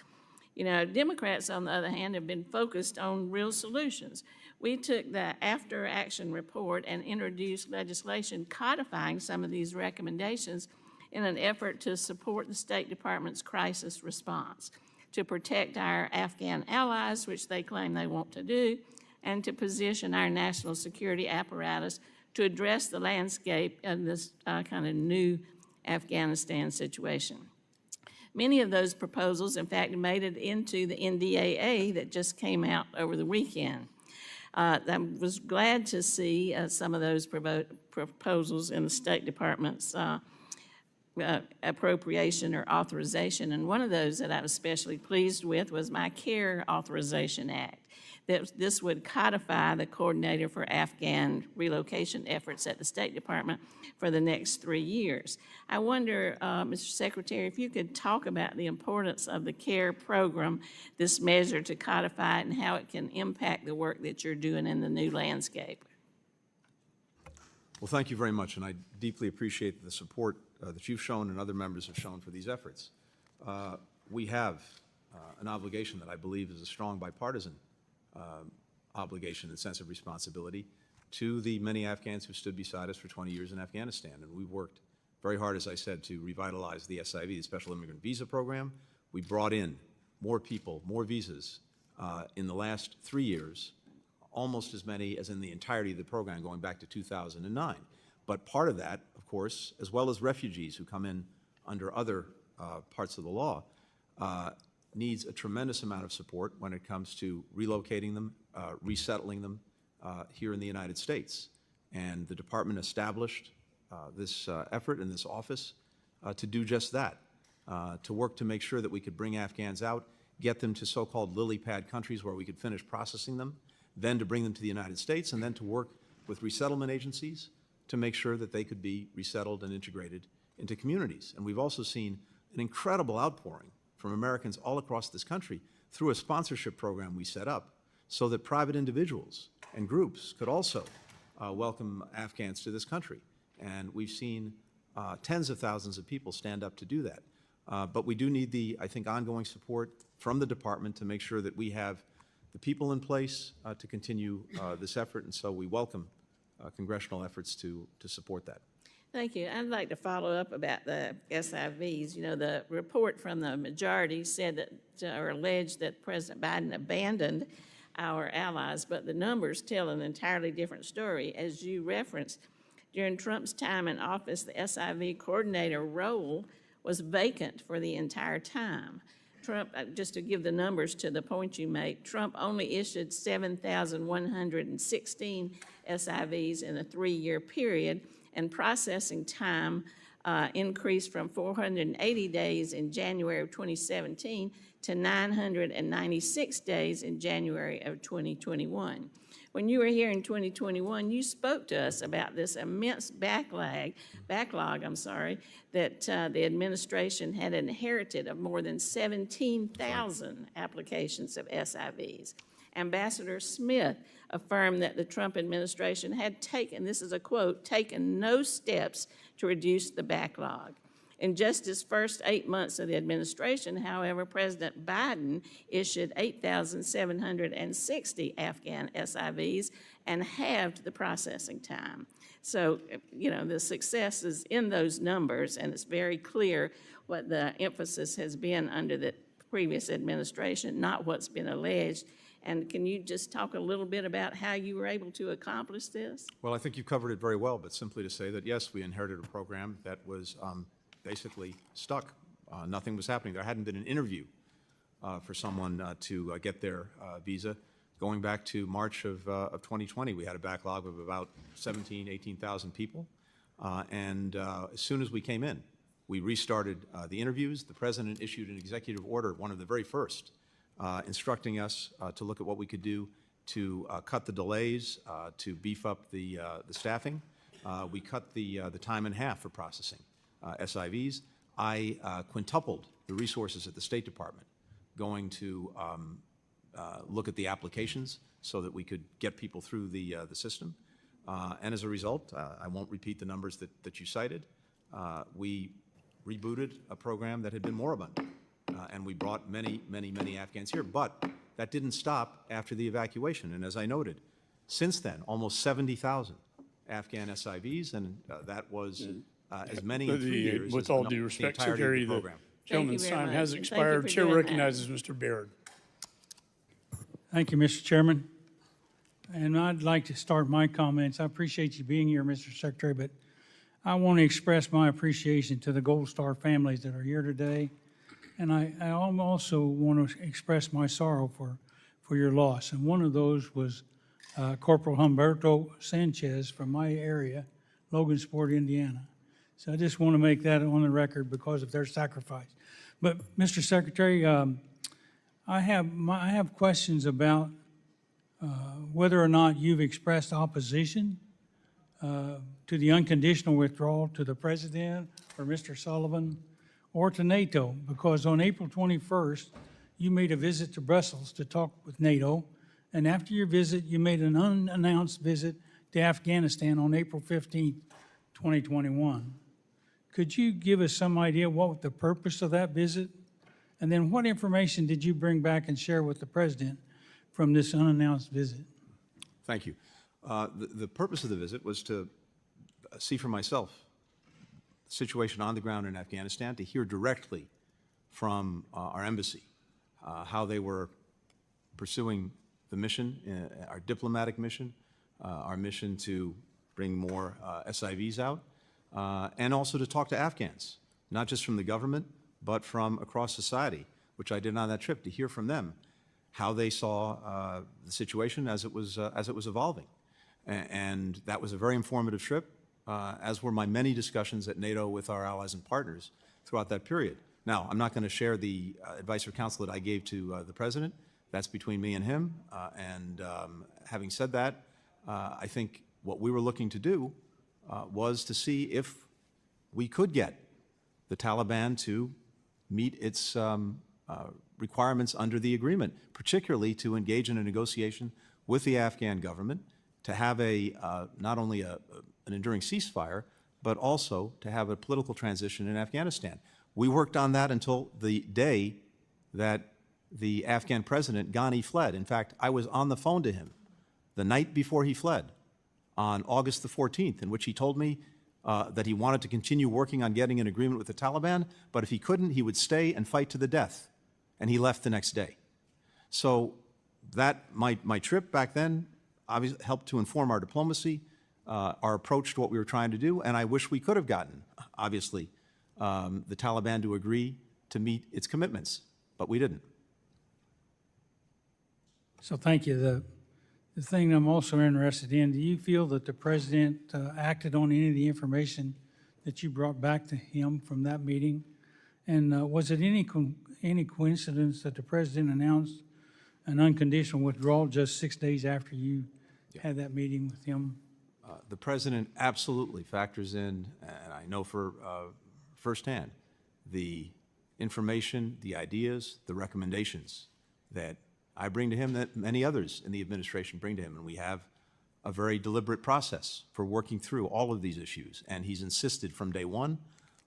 S4: You know, Democrats, on the other hand, have been focused on real solutions. We took the after action report and introduced legislation codifying some of these recommendations in an effort to support the State Department's crisis response, to protect our Afghan allies, which they claim they want to do, and to position our national security apparatus to address the landscape of this kind of new Afghanistan situation. Many of those proposals, in fact, made it into the NDAA that just came out over the weekend. I was glad to see some of those proposals in the State Department's appropriation or authorization, and one of those that I was especially pleased with was my CARE Authorization Act. This would codify the coordinator for Afghan relocation efforts at the State Department for the next 3 years. I wonder, Mr. Secretary, if you could talk about the importance of the CARE program, this measure to codify it, and how it can impact the work that you're doing in the new landscape.
S3: Well, thank you very much, and I deeply appreciate the support that you've shown and other members have shown for these efforts. We have an obligation that I believe is a strong bipartisan obligation and sense of responsibility to the many Afghans who stood beside us for 20 years in Afghanistan. And we've worked very hard, as I said, to revitalize the SIV, the Special Immigrant Visa Program. We brought in more people, more visas in the last 3 years, almost as many as in the entirety of the program going back to 2009. But part of that, of course, as well as refugees who come in under other parts of the law, needs a tremendous amount of support when it comes to relocating them, resettling them here in the United States. And the department established this effort in this office to do just that, to work to make sure that we could bring Afghans out, get them to so-called lily pad countries where we could finish processing them, then to bring them to the United States, and then to work with resettlement agencies to make sure that they could be resettled and integrated into communities. And we've also seen an incredible outpouring from Americans all across this country through a sponsorship program we set up so that private individuals and groups could also welcome Afghans to this country. And we've seen tens of thousands of people stand up to do that. But we do need the, I think, ongoing support from the department to make sure that we have the people in place to continue this effort. And so we welcome congressional efforts to support that.
S4: Thank you. I'd like to follow up about the SIVs. You know, the report from the majority said that, or alleged that President Biden abandoned our allies, but the numbers tell an entirely different story. As you referenced, during Trump's time in office, the SIV coordinator role was vacant for the entire time. Trump, just to give the numbers to the point you make, Trump only issued 7,116 SIVs in a 3-year period, and processing time increased from 480 days in January of 2017 to 996 days in January of 2021. When you were here in 2021, you spoke to us about this immense backlog, that the administration had inherited of more than 17,000 applications of SIVs. Ambassador Smith affirmed that the Trump administration had taken, this is a quote, taken no steps to reduce the backlog. In just his first 8 months of the administration, however, President Biden issued 8,760 Afghan SIVs and halved the processing time. So, you know, the success is in those numbers, and it's very clear what the emphasis has been under the previous administration, not what's been alleged. And can you just talk a little bit about how you were able to accomplish this?
S3: Well, I think you covered it very well, but simply to say that, yes, we inherited a program that was basically stuck. Nothing was happening. There hadn't been an interview for someone to get their visa. Going back to March of 2020, we had a backlog of about 18,000 people. And as soon as we came in, we restarted the interviews. The president issued an executive order, one of the very first, instructing us to look at what we could do to cut the delays, to beef up the staffing. We cut the time in half for processing SIVs. I quintupled the resources at the State Department, going to look at the applications so that we could get people through the system. And as a result, I won't repeat the numbers that you cited. We rebooted a program that had been moribund. And we brought many, many, many Afghans here. But that didn't stop after the evacuation. And as I noted, since then, almost 70,000 Afghan SIVs, and that was as many in 3 years
S1: With
S3: as
S1: all
S3: the
S1: due respect,
S3: entirety of the
S1: Secretary, the
S3: program.
S1: gentleman's
S4: very
S1: time
S4: much,
S1: has
S4: and thank you
S1: expired.
S4: for
S1: Chair
S4: doing that.
S1: recognizes Mr. Baird.
S6: Thank you, Mr. Chairman. And I'd like to start my comments. I appreciate you being here, Mr. Secretary, but I want to express my appreciation to the Gold Star families that are here today. And I also want to express my sorrow for your loss. And one of those was Corporal Humberto Sanchez from my area, Logansport, Indiana. So I just want to make that on the record because of their sacrifice. But, Mr. Secretary, I have questions about whether or not you've expressed opposition to the unconditional withdrawal to the President or Mr. Sullivan or to NATO, because on April 21st, you made a visit to Brussels to talk with NATO, and after your visit, you made an unannounced visit to Afghanistan on April 15th, 2021. Could you give us some idea what the purpose of that visit? And then what information did you bring back and share with the President from this unannounced visit?
S3: Thank you. The purpose of the visit was to see for myself the situation on the ground in Afghanistan, to hear directly from our embassy how they were pursuing the mission, our diplomatic mission, our mission to bring more SIVs out, and also to talk to Afghans, not just from the government, but from across society, which I did on that trip, to hear from them how they saw the situation as it was evolving. And that was a very informative trip, as were my many discussions at NATO with our allies and partners throughout that period. Now, I'm not going to share the advice or counsel that I gave to the President. That's between me and him. Having said that, I think what we were looking to do was to see if we could get the Taliban to meet its requirements under the agreement, particularly to engage in a negotiation with the Afghan government, to have not only an enduring ceasefire, but also to have a political transition in Afghanistan. We worked on that until the day that the Afghan president, Ghani, fled. In fact, I was on the phone to him the night before he fled, on August the 14th, in which he told me that he wanted to continue working on getting an agreement with the Taliban, but if he couldn't, he would stay and fight to the death. And he left the next day. So my trip back then obviously helped to inform our diplomacy, our approach to what we were trying to do, and I wish we could have gotten, obviously, the Taliban to agree to meet its commitments, but we didn't.
S6: So thank you. The thing I'm also interested in, do you feel that the President acted on any of the information that you brought back to him from that meeting? And was it any coincidence that the President announced an unconditional withdrawal just 6 days after you had that meeting with him?
S3: The President absolutely factors in, and I know for firsthand, the information, the ideas, the recommendations that I bring to him, that many others in the administration bring to him. And we have a very deliberate process for working through all of these issues. And he's insisted from day one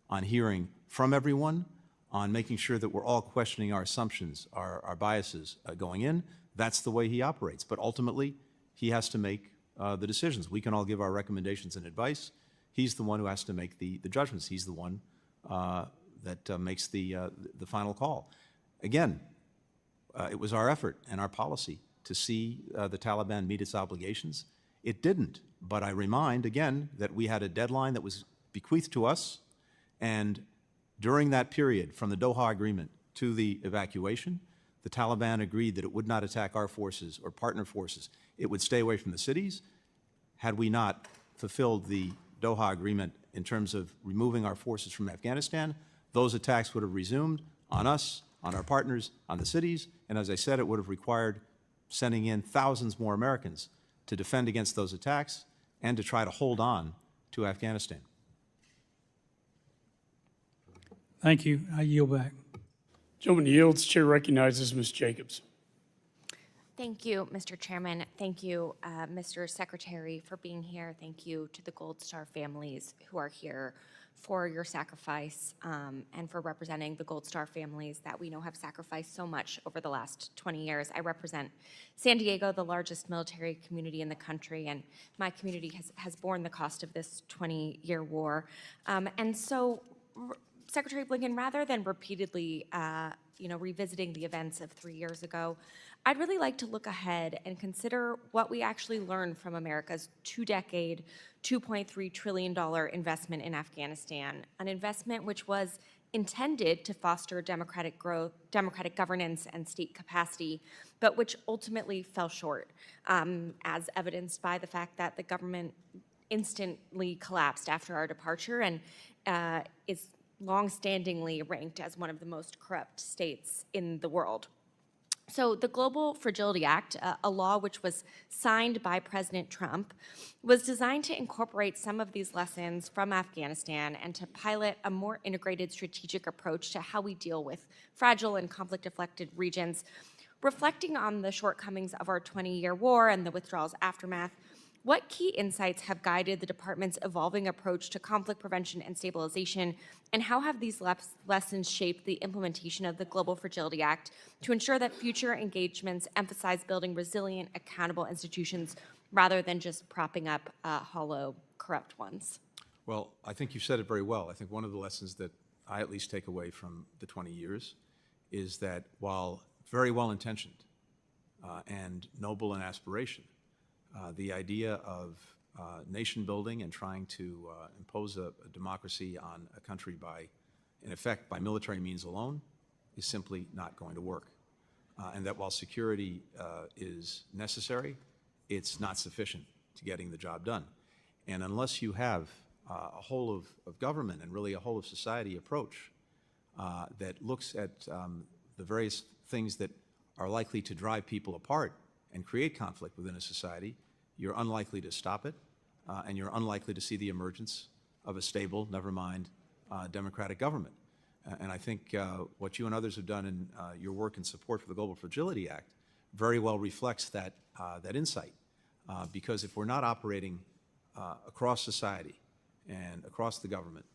S3: on hearing from everyone, on making sure that we're all questioning our assumptions, our biases going in. That's the way he operates. But ultimately, he has to make the decisions. We can all give our recommendations and advice. He's the one who has to make the judgments. He's the one that makes the final call. Again, it was our effort and our policy to see the Taliban meet its obligations. It didn't. But I remind, again, that we had a deadline that was bequeathed to us, and during that period, from the Doha Agreement to the evacuation, the Taliban agreed that it would not attack our forces or partner forces. It would stay away from the cities. Had we not fulfilled the Doha Agreement in terms of removing our forces from Afghanistan, those attacks would have resumed on us, on our partners, on the cities, and as I said, it would have required sending in thousands more Americans to defend against those attacks and to try to hold on to Afghanistan.
S6: Thank you. I yield back.
S1: Gentleman yields. Chair recognizes Ms. Jacobs.
S15: Thank you, Mr. Chairman. Thank you, Mr. Secretary, for being here. Thank you to the Gold Star families who are here for your sacrifice and for representing the Gold Star families that we know have sacrificed so much over the last 20 years. I represent San Diego, the largest military community in the country, and my community has borne the cost of this 20-year war. And so, Secretary Blinken, rather than repeatedly revisiting the events of 3 years ago, I'd really like to look ahead and consider what we actually learned from America's two-decade, $2.3 trillion investment in Afghanistan, an investment which was intended to foster democratic growth, democratic governance, and state capacity, but which ultimately fell short, as evidenced by the fact that the government instantly collapsed after our departure and is long-standingly ranked as one of the most corrupt states in the world. So the Global Fragility Act, a law which was signed by President Trump, was designed to incorporate some of these lessons from Afghanistan and to pilot a more integrated strategic approach to how we deal with fragile and conflict-afflicted regions. Reflecting on the shortcomings of our 20-year war and the withdrawal's aftermath, what key insights have guided the department's evolving approach to conflict prevention and stabilization, and how have these lessons shaped the implementation of the Global Fragility Act to ensure that future engagements emphasize building resilient, accountable institutions rather than just propping up hollow, corrupt ones?
S3: Well, I think you said it very well. I think one of the lessons that I at least take away from the 20 years is that while very well-intentioned and noble in aspiration, the idea of nation building and trying to impose a democracy on a country by, in effect, by military means alone is simply not going to work. And that while security is necessary, it's not sufficient to getting the job done. And unless you have a whole of government and really a whole of society approach that looks at the various things that are likely to drive people apart and create conflict within a society, you're unlikely to stop it, and you're unlikely to see the emergence of a stable, never mind, democratic government. And I think what you and others have done in your work in support for the Global Fragility Act very well reflects that insight. Because if we're not operating across society and across the government,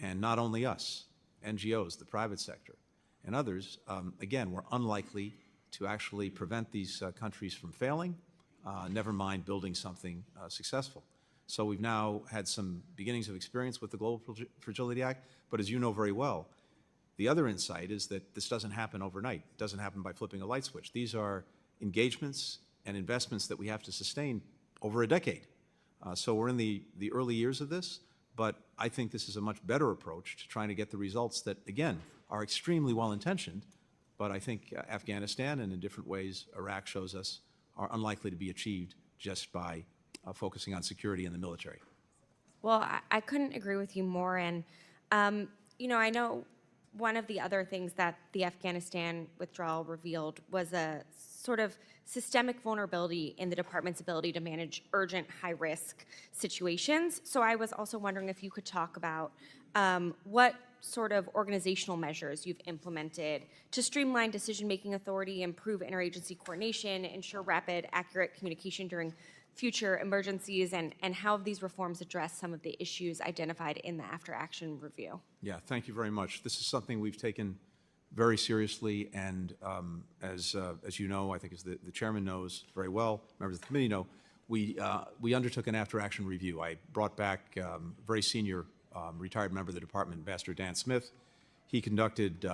S3: and not only us, NGOs, the private sector, and others, again, we're unlikely to actually prevent these countries from failing, never mind building something successful. So we've now had some beginnings of experience with the Global Fragility Act, but as you know very well, the other insight is that this doesn't happen overnight. It doesn't happen by flipping a light switch. These are engagements and investments that we have to sustain over a decade. So we're in the early years of this, but I think this is a much better approach to trying to get the results that, again, are extremely well-intentioned, but I think Afghanistan and in different ways Iraq shows us are unlikely to be achieved just by focusing on security in the military.
S15: Well, I couldn't agree with you more. And, I know one of the other things that the Afghanistan withdrawal revealed was a sort of systemic vulnerability in the department's ability to manage urgent, high-risk situations. So I was also wondering if you could talk about what sort of organizational measures you've implemented to streamline decision-making authority, improve interagency coordination, ensure rapid, accurate communication during future emergencies and how these reforms address some of the issues identified in the after-action review?
S3: Yeah, thank you very much. This is something we've taken very seriously, and as you know, I think as the chairman knows very well, members of the committee know, we undertook an after-action review. I brought back very senior retired member of the department, Ambassador Dan Smith. He conducted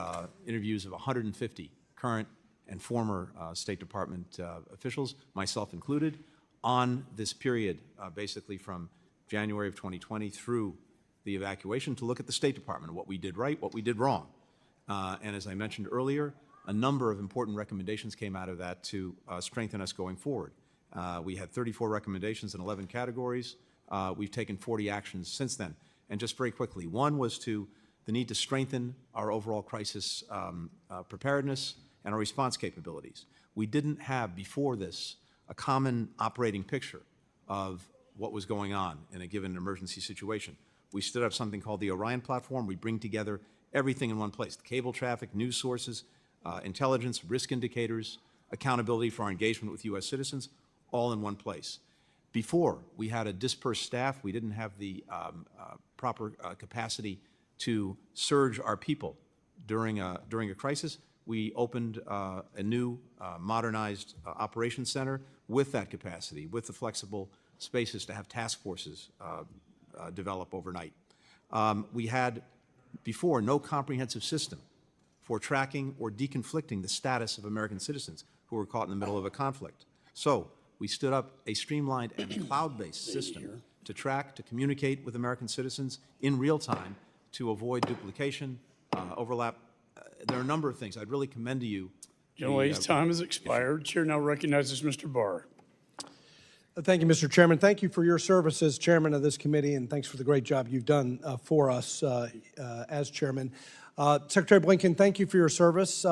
S3: interviews of 150 current and former State Department officials, myself included, on this period, basically from January of 2020 through the evacuation, to look at the State Department, what we did right, what we did wrong. And as I mentioned earlier, a number of important recommendations came out of that to strengthen us going forward. We had 34 recommendations in 11 categories. We've taken 40 actions since then. And just very quickly, one was the need to strengthen our overall crisis preparedness and our response capabilities. We didn't have before this a common operating picture of what was going on in a given emergency situation. We stood up something called the Orion platform. We bring together everything in one place: the cable traffic, news sources, intelligence, risk indicators, accountability for our engagement with U.S. citizens, all in one place. Before, we had a dispersed staff. We didn't have the proper capacity to surge our people during a crisis. We opened a new modernized operations center with that capacity, with the flexible spaces to have task forces develop overnight. We had before no comprehensive system for tracking or deconflicting the status of American citizens who were caught in the middle of a conflict. So we stood up a streamlined and cloud-based system to track, to communicate with American citizens in real time, to avoid duplication, overlap. There are a number of things. I'd really commend to you.
S1: General's time has expired. Chair now recognizes Mr. Barr.
S2: Thank you, Mr. Chairman. Thank you for your service as chairman of this committee, and thanks for the great job you've done for us as chairman. Secretary Blinken, thank you for your service.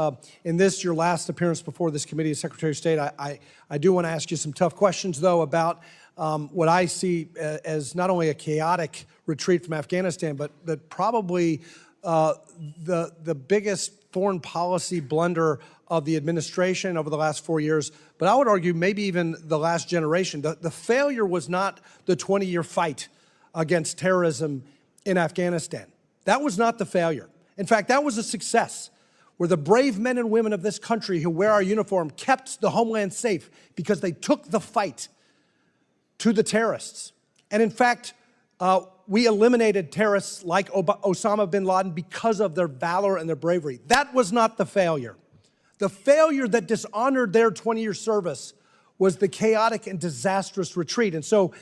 S2: In this, your last appearance before this committee as Secretary of State, I do want to ask you some tough questions, though, about what I see as not only a chaotic retreat from Afghanistan, but probably the biggest foreign policy blunder of the administration over the last 4 years, but I would argue maybe even the last generation. The failure was not the 20-year fight against terrorism in Afghanistan. That was not the failure. In fact, that was a success, where the brave men and women of this country who wear our uniform kept the homeland safe because they took the fight to the terrorists. And in fact, we eliminated terrorists like Osama bin Laden because of their valor and their bravery. That was not the failure. The failure that dishonored their 20-year service was the chaotic and disastrous retreat. And so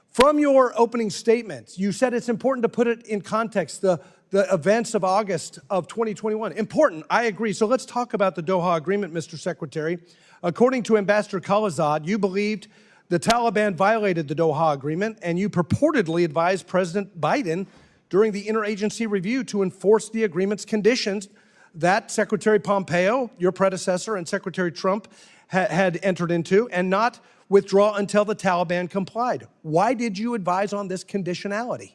S2: from your opening statement, you said it's important to put it in context, the events of August of 2021. Important, I agree. So let's talk about the Doha Agreement, Mr. Secretary. According to Ambassador Khalilzad, you believed the Taliban violated the Doha Agreement, and you purportedly advised President Biden during the interagency review to enforce the agreement's conditions that Secretary Pompeo, your predecessor, and Secretary Trump had entered into, and not withdraw until the Taliban complied. Why did you advise on this conditionality?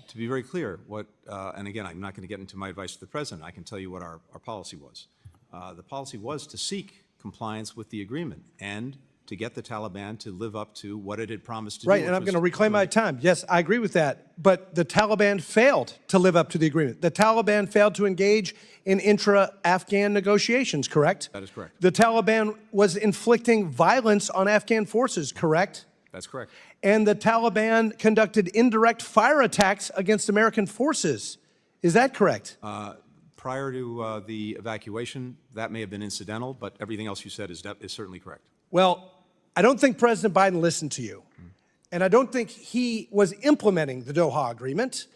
S3: To be very clear, and again, I'm not going to get into my advice to the President. I can tell you what our policy was. The policy was to seek compliance with the agreement and to get the Taliban to live up to what it had promised to do.
S2: Right, and I'm going to reclaim my time. Yes, I agree with that. But the Taliban failed to live up to the agreement. The Taliban failed to engage in intra-Afghan negotiations, correct?
S3: That is correct.
S2: The Taliban was inflicting violence on Afghan forces, correct?
S3: That's correct.
S2: And the Taliban conducted indirect fire attacks against American forces. Is that correct?
S3: Prior to the evacuation, that may have been incidental, but everything else you said is certainly correct.
S2: Well, I don't think President Biden listened to you. And I don't think he was implementing the Doha Agreement.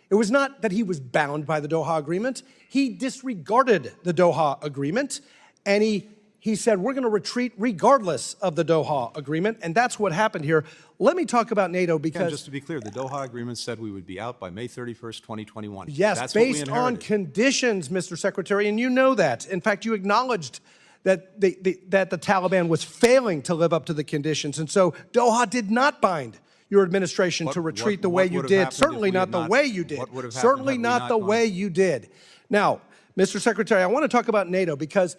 S2: It was not that he was bound by the Doha Agreement. He disregarded the Doha Agreement, and he said, we're going to retreat regardless of the Doha Agreement, and that's what happened here. Let me talk about NATO because—
S3: And just to be clear, the Doha Agreement said we would be out by May 31st, 2021.
S2: Yes,
S3: that's
S2: based on conditions, Mr. Secretary, and you know that. In fact, you acknowledged that the Taliban was failing to live up to the conditions, and so Doha did not bind your administration to retreat the way you did. Certainly not the way you did. Certainly not the way you did. Now, Mr. Secretary, I want to talk about NATO because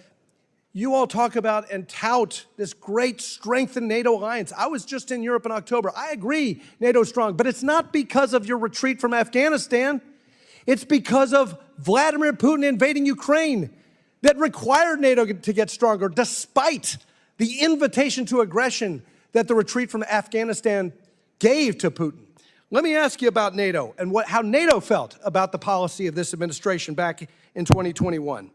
S2: You all talk about and tout this great strengthened NATO alliance. I was just in Europe in October. I agree NATO's strong, but it's not because of your retreat from Afghanistan. It's because of Vladimir Putin invading Ukraine that required NATO to get stronger, despite the invitation to aggression that the retreat from Afghanistan gave to Putin. Let me ask you about NATO and how NATO felt about the policy of this administration back in 2021.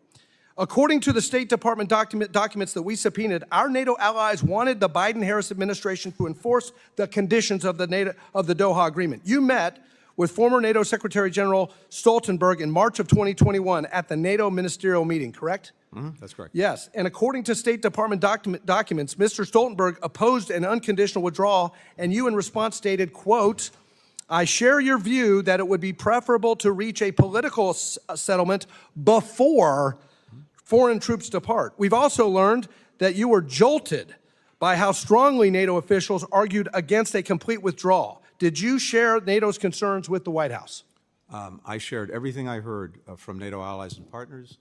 S2: According to the State Department documents that we subpoenaed, our NATO allies wanted the Biden-Harris administration to enforce the conditions of the Doha Agreement. You met with former NATO Secretary General Stoltenberg in March of 2021 at the NATO ministerial meeting, correct?
S3: That's correct.
S2: Yes, and according to State Department documents, Mr. Stoltenberg opposed an unconditional withdrawal, and you in response stated, quote, "I share your view that it would be preferable to reach a political settlement before foreign troops depart." We've also learned that you were jolted by how strongly NATO officials argued against a complete withdrawal. Did you share NATO's concerns with the White House?
S3: I shared everything I heard from NATO allies and partners,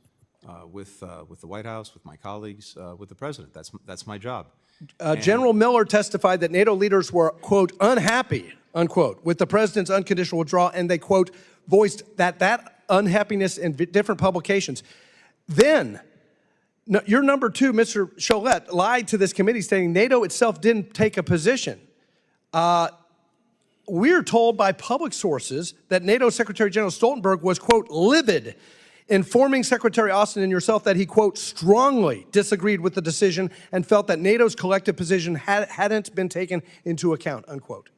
S3: with the White House, with my colleagues, with the President. That's my job.
S2: General Miller testified that NATO leaders were, quote, unhappy, unquote, with the President's unconditional withdrawal, and they, quote, voiced that unhappiness in different publications. Then, your number two, Mr. Cholette, lied to this committee stating NATO itself didn't take a position. We're told by public sources that NATO Secretary General Stoltenberg was, quote, livid, informing Secretary Austin and yourself that he, quote, strongly disagreed with the decision and felt that NATO's collective position hadn't been taken into account, unquote.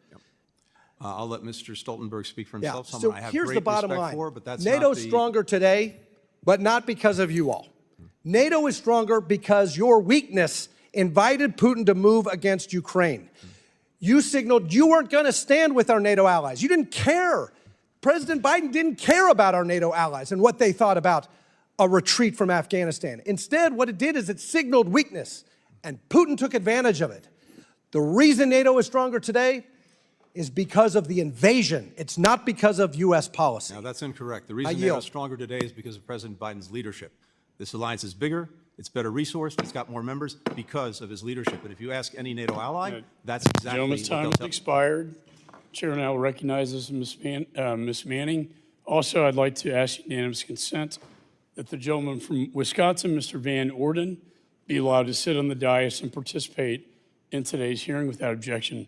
S3: I'll let Mr. Stoltenberg speak for himself.
S2: So
S3: Someone I have
S2: here's
S3: great
S2: the bottom
S3: respect
S2: line.
S3: for, but that's
S2: NATO's
S3: not the...
S2: stronger today, but not because of you all. NATO is stronger because your weakness invited Putin to move against Ukraine. You signaled you weren't going to stand with our NATO allies. You didn't care. President Biden didn't care about our NATO allies and what they thought about a retreat from Afghanistan. Instead, what it did is it signaled weakness, and Putin took advantage of it. The reason NATO is stronger today is because of the invasion. It's not because of U.S. policy.
S3: No, that's incorrect. The reason NATO is stronger today is because of President Biden's leadership. This alliance is bigger, it's better resourced, it's got more members because of his leadership. And if you ask any NATO ally, that's exactly
S1: Gentleman's
S3: what
S1: time
S3: they'll
S1: has
S3: tell you.
S1: expired. Chair now recognizes Ms. Manning. Also, I'd like to ask unanimous consent that the gentleman from Wisconsin, Mr. Van Orden, be allowed to sit on the dais and participate in today's hearing without objection.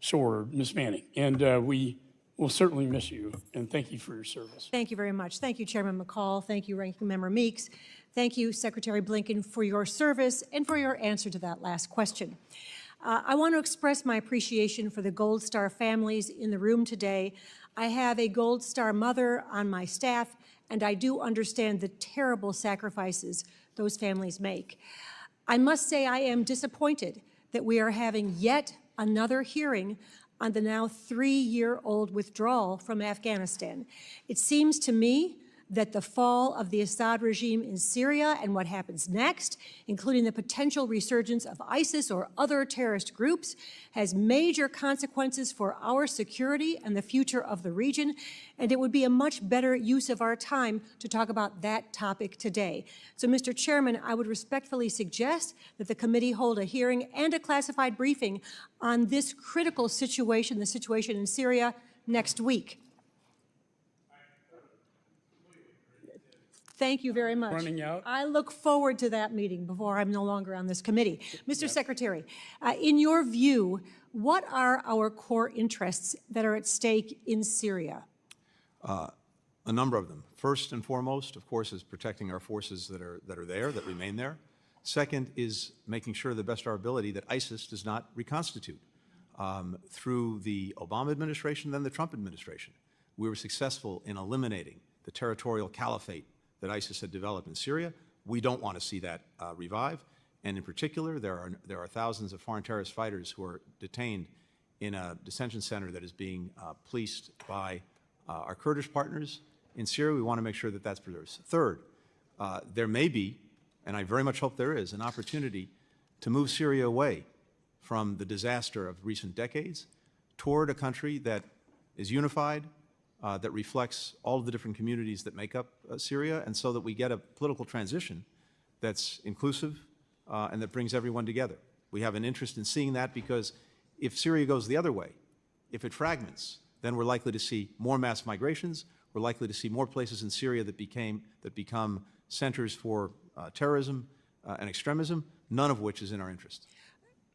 S1: So ordered, Ms. Manning. And we will certainly miss you, and thank you for your service.
S16: Thank you very much. Thank you, Chairman McCall. Thank you, Ranking Member Meeks. Thank you, Secretary Blinken, for your service and for your answer to that last question. I want to express my appreciation for the Gold Star families in the room today. I have a Gold Star mother on my staff, and I do understand the terrible sacrifices those families make. I must say I am disappointed that we are having yet another hearing on the now 3-year-old withdrawal from Afghanistan. It seems to me that the fall of the Assad regime in Syria and what happens next, including the potential resurgence of ISIS or other terrorist groups, has major consequences for our security and the future of the region, and it would be a much better use of our time to talk about that topic today. So, Mr. Chairman, I would respectfully suggest that the committee hold a hearing and a classified briefing on this critical situation, the situation in Syria, next week. Thank you very much.
S1: Running out.
S16: I look forward to that meeting before I'm no longer on this committee. Mr. Secretary, in your view, what are our core interests that are at stake in Syria?
S3: A number of them. First and foremost, of course, is protecting our forces that are there, that remain there. Second is making sure, to the best of our ability, that ISIS does not reconstitute. Through the Obama administration, then the Trump administration, we were successful in eliminating the territorial caliphate that ISIS had developed in Syria. We don't want to see that revive. And in particular, there are thousands of foreign terrorist fighters who are detained in a detention center that is being policed by our Kurdish partners in Syria. We want to make sure that that's preserved. Third, there may be, and I very much hope there is, an opportunity to move Syria away from the disaster of recent decades toward a country that is unified, that reflects all of the different communities that make up Syria, and so that we get a political transition that's inclusive, and that brings everyone together. We have an interest in seeing that because if Syria goes the other way, if it fragments, then we're likely to see more mass migrations. We're likely to see more places in Syria that become centers for terrorism and extremism, none of which is in our interest.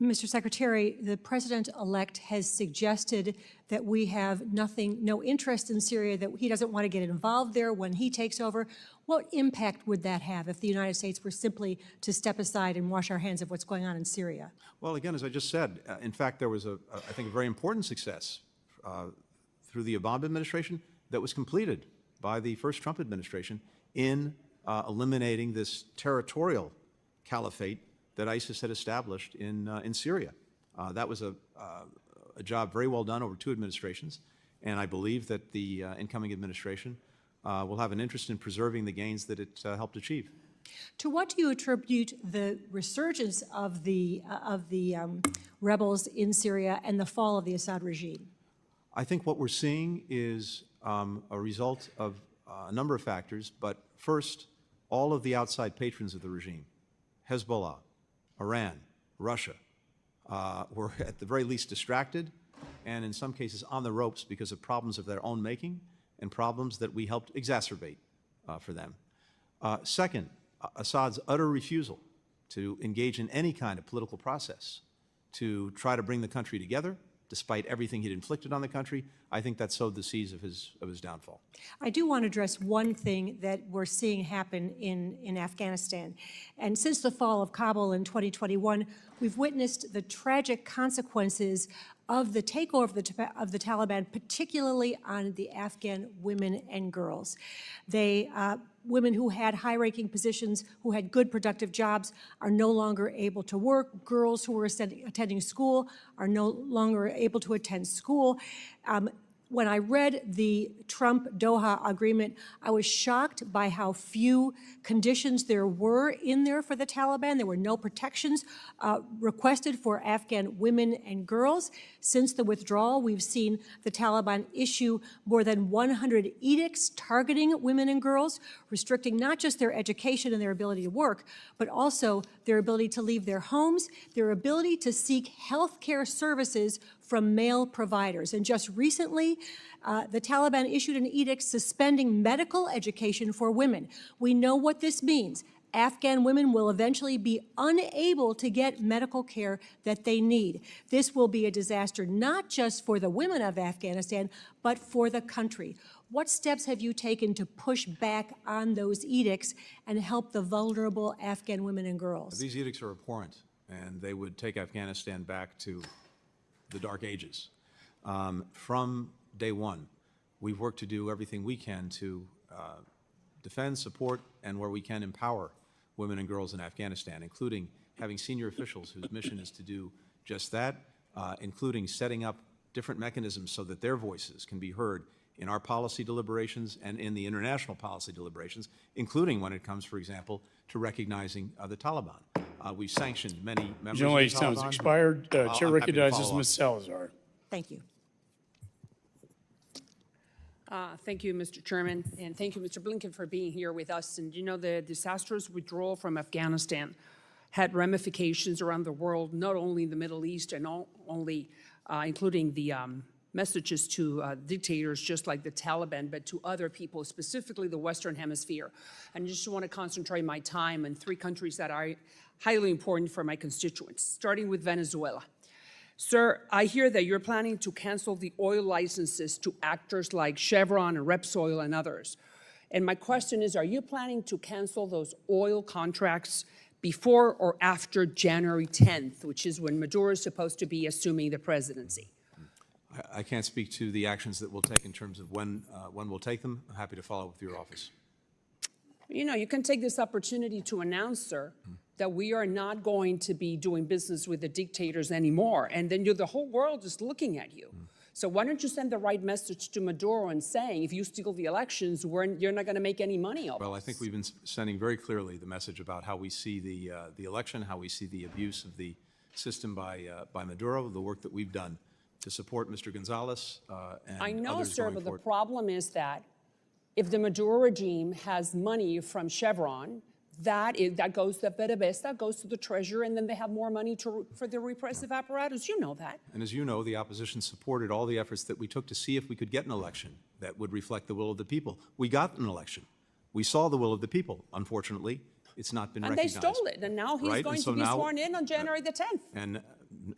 S16: Mr. Secretary, the president-elect has suggested that we have no interest in Syria, that he doesn't want to get involved there when he takes over. What impact would that have if the United States were simply to step aside and wash our hands of what's going on in Syria?
S3: Well, again, as I just said, in fact, there was, I think, a very important success through the Obama administration that was completed by the first Trump administration in eliminating this territorial caliphate that ISIS had established in Syria. That was a job very well done over 2 administrations, and I believe that the incoming administration will have an interest in preserving the gains that it helped achieve.
S16: To what do you attribute the resurgence of the rebels in Syria and the fall of the Assad regime?
S3: I think what we're seeing is a result of a number of factors, but first, all of the outside patrons of the regime, Hezbollah, Iran, Russia, were at the very least distracted and in some cases on the ropes because of problems of their own making and problems that we helped exacerbate for them. Second, Assad's utter refusal to engage in any kind of political process to try to bring the country together, despite everything he'd inflicted on the country, I think that sowed the seeds of his downfall.
S16: I do want to address one thing that we're seeing happen in Afghanistan. And since the fall of Kabul in 2021, we've witnessed the tragic consequences of the takeover of the Taliban, particularly on the Afghan women and girls. Women who had high-ranking positions, who had good productive jobs, are no longer able to work. Girls who were attending school are no longer able to attend school. When I read the Trump-Doha agreement, I was shocked by how few conditions there were in there for the Taliban. There were no protections requested for Afghan women and girls. Since the withdrawal, we've seen the Taliban issue more than 100 edicts targeting women and girls, restricting not just their education and their ability to work, but also their ability to leave their homes, their ability to seek health care services from male providers. And just recently, the Taliban issued an edict suspending medical education for women. We know what this means. Afghan women will eventually be unable to get medical care that they need. This will be a disaster not just for the women of Afghanistan, but for the country. What steps have you taken to push back on those edicts and help the vulnerable Afghan women and girls?
S3: These edicts are abhorrent, and they would take Afghanistan back to the dark ages. From day one, we've worked to do everything we can to defend, support, and where we can empower women and girls in Afghanistan, including having senior officials whose mission is to do just that, including setting up different mechanisms so that their voices can be heard in our policy deliberations and in the international policy deliberations, including when it comes, for example, to recognizing the Taliban. We've sanctioned many members of the
S1: General,
S3: Taliban.
S1: time's expired. Chair
S3: I'm happy to
S1: recognizes
S3: follow up.
S1: Ms. Salazar.
S16: Thank you.
S17: Thank you, Mr. Chairman, and thank you, Mr. Blinken, for being here with us. And you know, the disastrous withdrawal from Afghanistan had ramifications around the world, not only in the Middle East and including the messages to dictators just like the Taliban, but to other people, specifically the Western Hemisphere. And I just want to concentrate my time on 3 countries that are highly important for my constituents, starting with Venezuela. Sir, I hear that you're planning to cancel the oil licenses to actors like Chevron and Repsol and others. And my question is, are you planning to cancel those oil contracts before or after January 10th, which is when Maduro is supposed to be assuming the presidency?
S3: I can't speak to the actions that we'll take in terms of when we'll take them. I'm happy to follow up with your office.
S17: You know, you can take this opportunity to announce, sir, that we are not going to be doing business with the dictators anymore. And then the whole world is looking at you. So why don't you send the right message to Maduro and saying, if you steal the elections, you're not going to make any money off
S3: Well, I
S17: us?
S3: think we've been sending very clearly the message about how we see the election, how we see the abuse of the system by Maduro, the work that we've done to support Mr. Gonzalez and
S17: I know,
S3: others
S17: sir,
S3: going
S17: but
S3: forward.
S17: the problem is that if the Maduro regime has money from Chevron, That goes to PDVSA, goes to the treasurer, and then they have more money for the repressive apparatus. You know that.
S3: And as you know, the opposition supported all the efforts that we took to see if we could get an election that would reflect the will of the people. We got an election. We saw the will of the people. Unfortunately, it's not been
S17: And they
S3: recognized.
S17: stole it, and now he's
S3: Right?
S17: going
S3: And so
S17: to be
S3: now-
S17: sworn in on January the 10th.
S3: And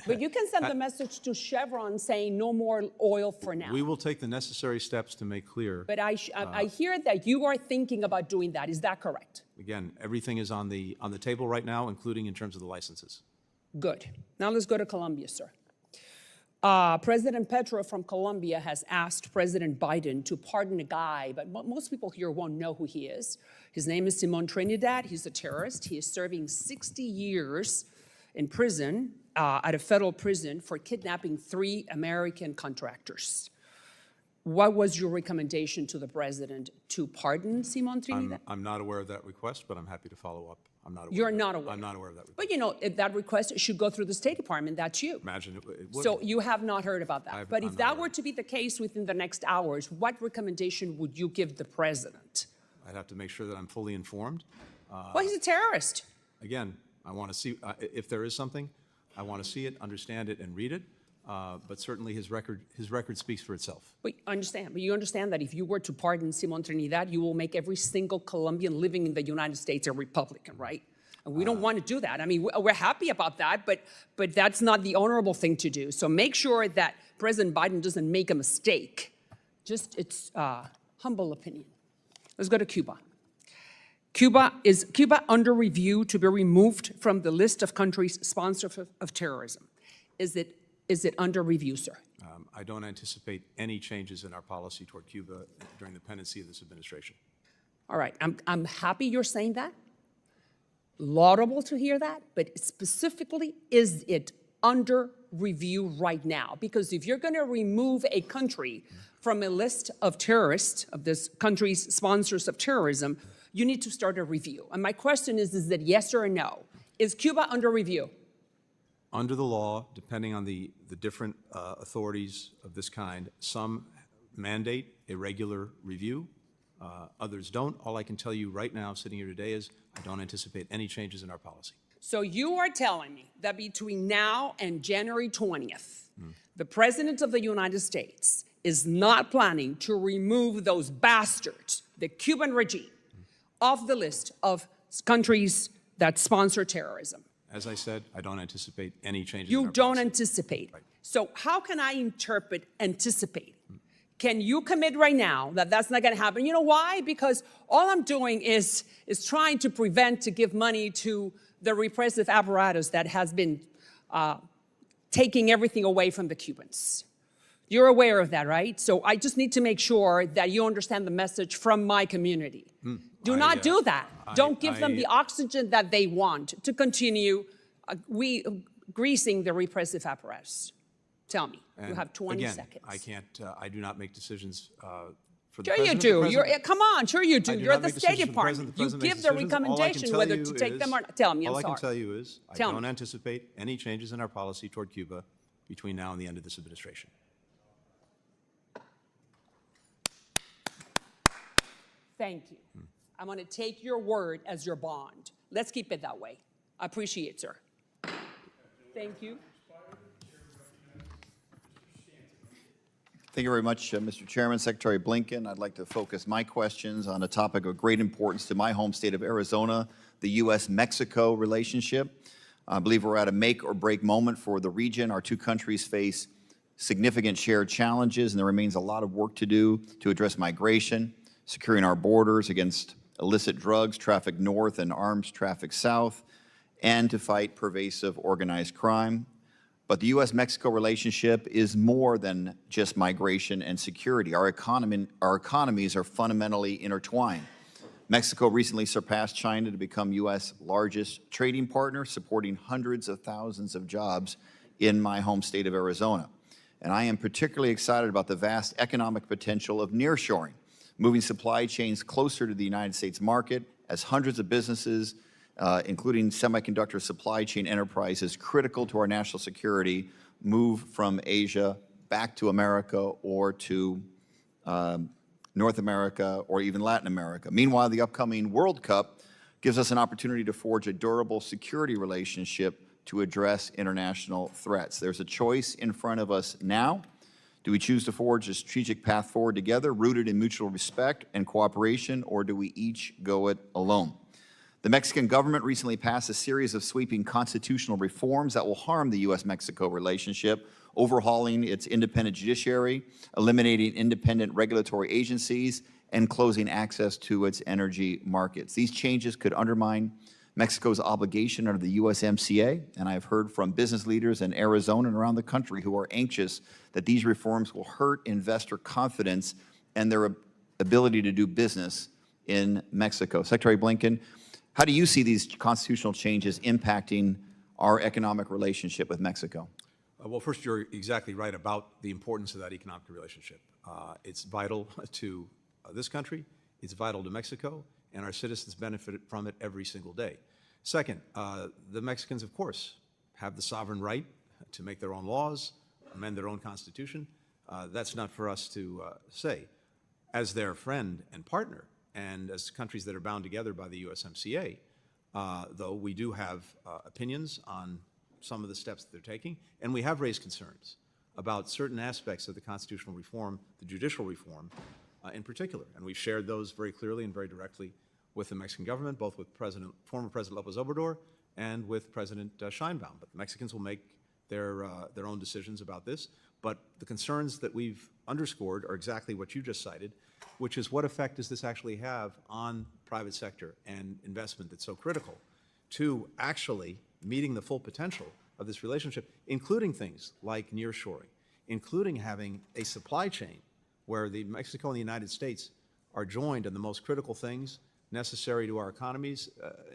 S17: But you can send the message to Chevron saying no more oil for now.
S3: we will take the necessary steps to make clear.
S17: But I hear that you are thinking about doing that. Is that correct?
S3: Again, everything is on the table right now, including in terms of the licenses.
S17: Good. Now let's go to Colombia, sir. President Petro from Colombia has asked President Biden to pardon a guy, but most people here won't know who he is. His name is Simon Trinidad. He's a terrorist. He is serving 60 years in prison, at a federal prison, for kidnapping 3 American contractors. What was your recommendation to the president? To pardon Simon Trinidad?
S3: I'm not aware of that request, but I'm happy to follow up. I'm not aware.
S17: You're
S3: of that.
S17: not aware?
S3: I'm not aware of that request.
S17: But you know, if that request should go through the State Department, that's you.
S3: Imagine it would.
S17: So you have not heard about that. But
S3: I'm
S17: if
S3: not
S17: that
S3: aware.
S17: were to be the case within the next hours, what recommendation would you give the president?
S3: I'd have to make sure that I'm fully informed.
S17: Well, he's a terrorist.
S3: Again, I want to see, if there is something, I want to see it, understand it, and read it. But certainly his record speaks for itself.
S17: But you understand that if you were to pardon Simon Trinidad, you will make every single Colombian living in the United States a Republican, right? And we don't want to do that. I mean, we're happy about that, but that's not the honorable thing to do. So make sure that President Biden doesn't make a mistake. Just it's humble opinion. Let's go to Cuba. Is Cuba under review to be removed from the list of countries sponsors of terrorism? Is it under review, sir?
S3: I don't anticipate any changes in our policy toward Cuba during the pendency of this administration.
S17: All right, I'm happy you're saying that. Laudable to hear that, but specifically, is it under review right now? Because if you're going to remove a country from a list of terrorists, of this country's sponsors of terrorism, you need to start a review. And my question is it yes or no? Is Cuba under review?
S3: Under the law, depending on the different authorities of this kind, some mandate a regular review, others don't. All I can tell you right now, sitting here today, is I don't anticipate any changes in our policy.
S17: So you are telling me that between now and January 20th, the President of the United States is not planning to remove those bastards, the Cuban regime, off the list of countries that sponsor terrorism?
S3: As I said, I don't anticipate any changes in
S17: You
S3: our
S17: don't
S3: policy.
S17: anticipate. So how can I interpret anticipate? Can you commit right now that that's not going to happen? You know why? Because all I'm doing is trying to prevent, to give money to the repressive apparatus that has been taking everything away from the Cubans. You're aware of that, right? So I just need to make sure that you understand the message from my community. Do not do that. Don't give them the oxygen that they want to continue greasing the repressive apparatus. Tell me. You
S3: And
S17: have 20
S3: again,
S17: seconds.
S3: I can't, I do not make decisions for the
S17: Sure you
S3: president.
S17: do.
S3: The president-
S17: Come on, sure you do.
S3: I do
S17: You're
S3: not
S17: the
S3: make
S17: State
S3: decisions for the president.
S17: Department.
S3: The
S17: You
S3: president makes
S17: give the
S3: decisions. All I can
S17: recommendation
S3: tell
S17: whether
S3: you
S17: to take them or
S3: is-
S17: not. Tell me, I'm
S3: All I
S17: sorry.
S3: can tell you is I
S17: Tell
S3: don't
S17: me.
S3: anticipate any changes in our policy toward Cuba between now and the end of this administration.
S17: Thank you. I'm going to take your word as your bond. Let's keep it that way. I appreciate it, sir. Thank you.
S18: Thank you very much, Mr. Chairman. Secretary Blinken, I'd like to focus my questions on a topic of great importance to my home state of Arizona, the U.S.-Mexico relationship. I believe we're at a make or break moment for the region. Our two countries face significant shared challenges, and there remains a lot of work to do to address migration, securing our borders against illicit drugs trafficked north and arms trafficked south, and to fight pervasive organized crime. But the U.S.-Mexico relationship is more than just migration and security. Our economies are fundamentally intertwined. Mexico recently surpassed China to become U.S. largest trading partner, supporting hundreds of thousands of jobs in my home state of Arizona. And I am particularly excited about the vast economic potential of nearshoring, moving supply chains closer to the United States market as hundreds of businesses, including semiconductor supply chain enterprises critical to our national security, move from Asia back to America or to North America or even Latin America. Meanwhile, the upcoming World Cup gives us an opportunity to forge a durable security relationship to address international threats. There's a choice in front of us now. Do we choose to forge a strategic path forward together, rooted in mutual respect and cooperation, or do we each go it alone? The Mexican government recently passed a series of sweeping constitutional reforms that will harm the U.S.-Mexico relationship, overhauling its independent judiciary, eliminating independent regulatory agencies, and closing access to its energy markets. These changes could undermine Mexico's obligation under the USMCA, and I've heard from business leaders in Arizona and around the country who are anxious that these reforms will hurt investor confidence and their ability to do business in Mexico. Secretary Blinken, how do you see these constitutional changes impacting our economic relationship with Mexico?
S3: Well, first, you're exactly right about the importance of that economic relationship. It's vital to this country, it's vital to Mexico, and our citizens benefit from it every single day. Second, the Mexicans, of course, have the sovereign right to make their own laws, amend their own constitution. That's not for us to say. As their friend and partner, and as countries that are bound together by the USMCA, though we do have opinions on some of the steps that they're taking, and we have raised concerns about certain aspects of the constitutional reform, the judicial reform in particular, and we've shared those very clearly and very directly with the Mexican government, both with former President López Obrador and with President Sheinbaum. But the Mexicans will make their own decisions about this. But the concerns that we've underscored are exactly what you just cited, which is what effect does this actually have on private sector and investment that's so critical to actually meeting the full potential of this relationship, including things like nearshoring, including having a supply chain where Mexico and the United States are joined in the most critical things necessary to our economies